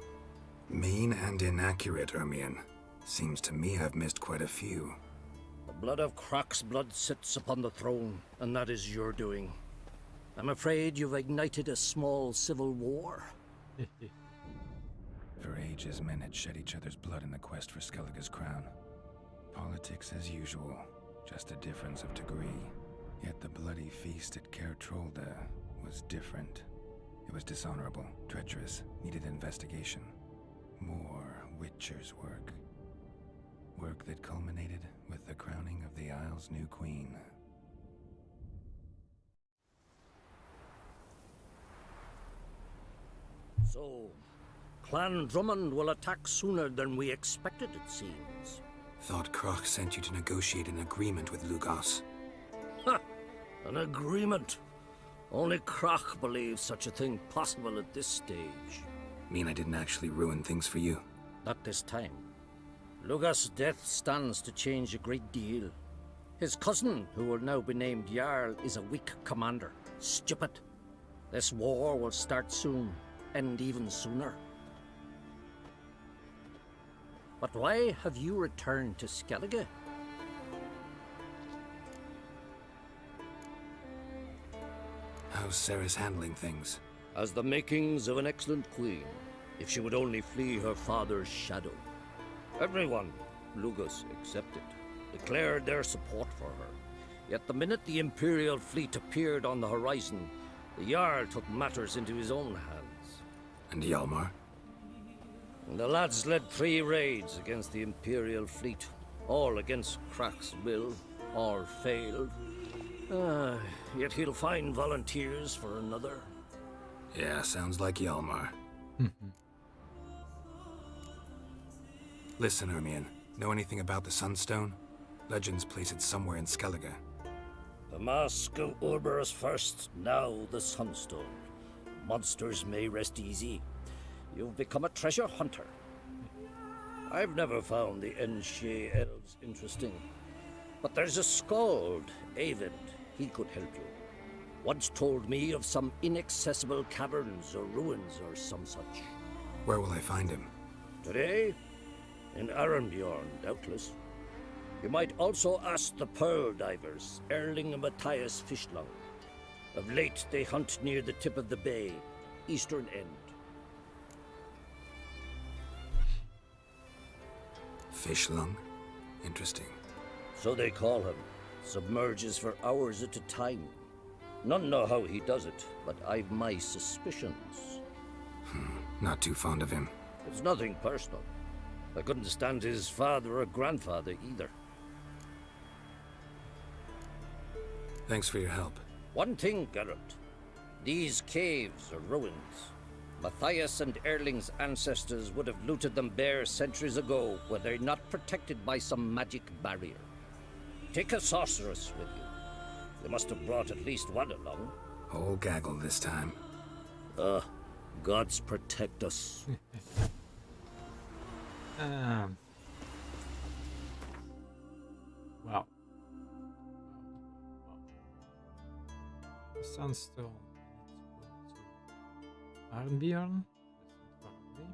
Mean and inaccurate, Ermion. Seems to me I've missed quite a few. The blood of Croc's blood sits upon the throne, and that is your doing. I'm afraid you've ignited a small civil war. For ages, men had shed each other's blood in the quest for Skellige's crown. Politics as usual, just a difference of degree. Yet the bloody feast at Caer Trolda was different. It was dishonorable, treacherous, needed investigation. More Witcher's work. Work that culminated with the crowning of the Isle's new queen. So, Clan Drummond will attack sooner than we expected, it seems. Thought Croc sent you to negotiate an agreement with Lugos. Ha! An agreement? Only Croc believes such a thing possible at this stage. Mean I didn't actually ruin things for you? Not this time. Lugos' death stands to change a great deal. His cousin, who will now be named Jarl, is a weak commander. Stupid. This war will start soon, end even sooner. But why have you returned to Skellige? How's Ceres handling things? Has the makings of an excellent queen, if she would only flee her father's shadow. Everyone, Lugos excepted, declared their support for her. Yet the minute the Imperial fleet appeared on the horizon, the Jarl took matters into his own hands. And Hjalmar? The lads led 3 raids against the Imperial fleet, all against Croc's will, all failed. Yet he'll find volunteers for another. Yeah, sounds like Hjalmar. Listen, Ermion, know anything about the Sunstone? Legends place it somewhere in Skellige. The Mask of Urberus first, now the Sunstone. Monsters may rest easy. You've become a treasure hunter. I've never found the Enshe elves interesting. But there's a skald, Avid. He could help you. Once told me of some inaccessible caverns or ruins or some such. Where will I find him? Today? In Arenbjorn, doubtless. You might also ask the Pearl Divers, Erling and Matthias Fishlung. Of late, they hunt near the tip of the bay, eastern end. Fishlung? Interesting. So they call him. Submerges for hours at a time. None know how he does it, but I've my suspicions. Not too fond of him. It's nothing personal. I couldn't stand his father or grandfather either. Thanks for your help. One thing, Geralt. These caves are ruins. Matthias and Erling's ancestors would have looted them bare centuries ago were they not protected by some magic barrier. Take a sorceress with you. They must have brought at least one along. Whole gaggle this time. Gods protect us. Wow. The Sunstone. Arnbjorn. That's not far away.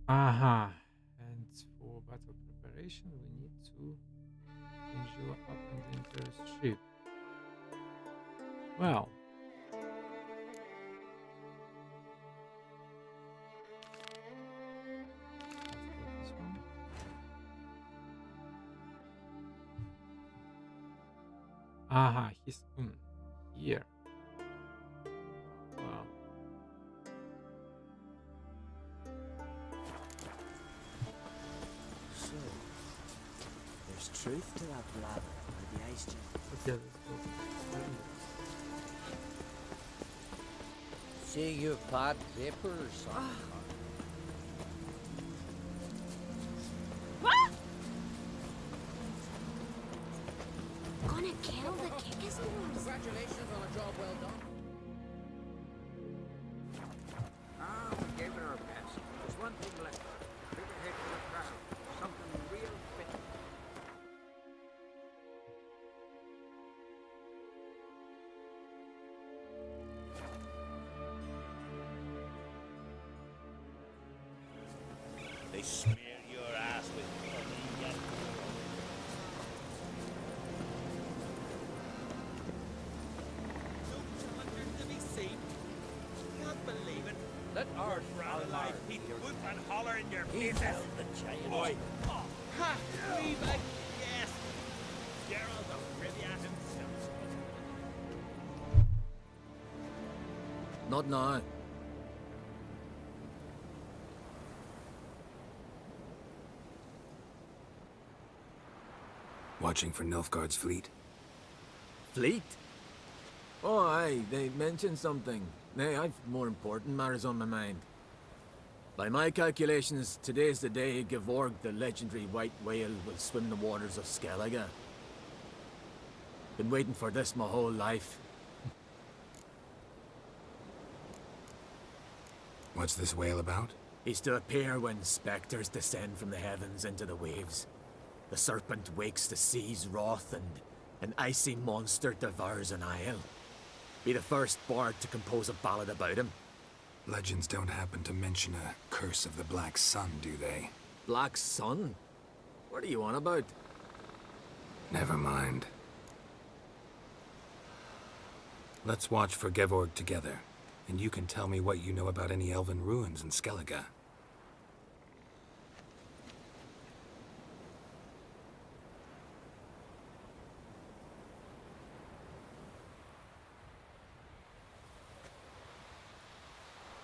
Aha. And for battle preparation, we need to change you up on the Emperor's ship. Well. Let's do this one. Aha, he's here. Wow. So, there's truth to that blabber about the ice gem. Okay, let's go. See you bad vapors. Gonna kill the Kickers? Congratulations on a job well done. Ah, we gave it our best. There's one thing left. Bring it head to the crowd. Something real fitting. They smear your ass with honey and to be seen. Can't believe it. Let our alive, he'd whoop and holler in your He faces. held the child. Oi. Oh, ha! We've a guest. Gerald of Rivia himself. Not now. Watching for Nilfgaard's fleet. Fleet? Oh, aye, they mentioned something. Nay, I've more important matters on my mind. By my calculations, today's the day Gevorg, the legendary white whale, will swim the waters of Skellige. Been waiting for this my whole life. What's this whale about? He's to appear when spectres descend from the heavens into the waves. The serpent wakes the sea's wrath, and an icy monster devours an isle. Be the first bard to compose a ballad about him. Legends don't happen to mention a curse of the Black Sun, do they? Black Sun? What are you on about? Never mind. Let's watch for Gevorg together, and you can tell me what you know about any elven ruins in Skellige.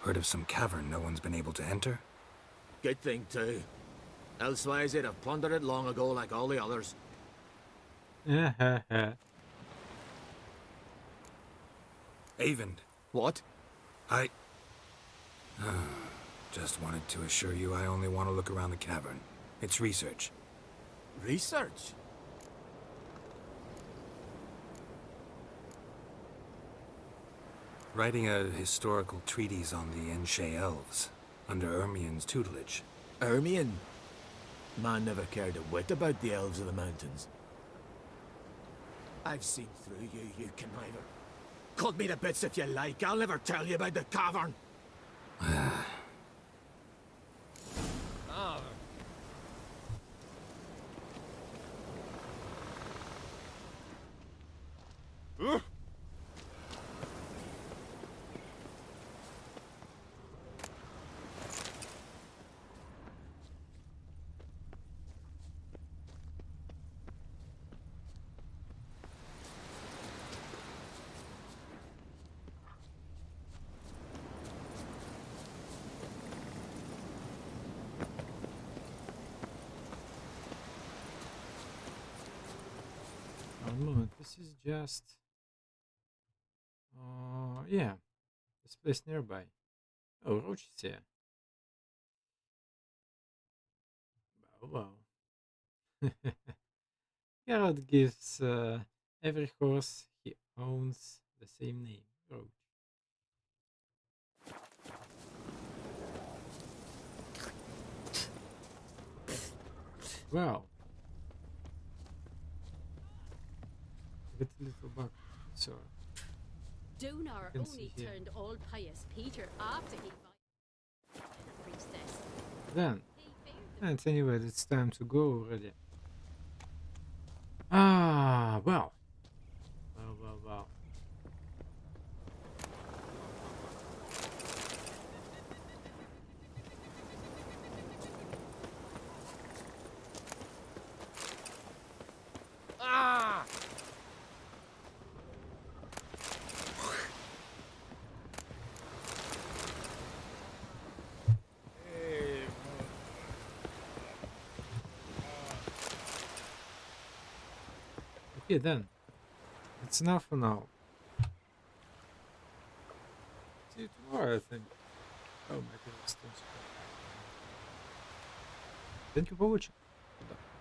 Heard of some cavern no one's been able to enter? Good thing, too. Elsewise, they'd have plundered it long ago like all the others. Yeah. Avend. What? I... just wanted to assure you I only want to look around the cavern. It's research. Research? Writing a historical treatise on the Enshe elves, under Ermien's tutelage. Ermien? Man never cared a whit about the elves of the mountains. I've seen through you, you conniver. Cut me to bits if you like, I'll never tell you about the cavern. One moment, this is just... yeah, this place nearby. Oh, Roach is here. Wow. Geralt gives every horse he owns the same name, Roach. Wow. get a little back. So Donar can see only here. turned all pious Peter after he the priestess. Then, and anyway, it's time to go already. Ah, well. Well. Ah! Okay, then. It's enough for now. See you tomorrow, I think. Oh my goodness. Thank you for watching. Goodbye.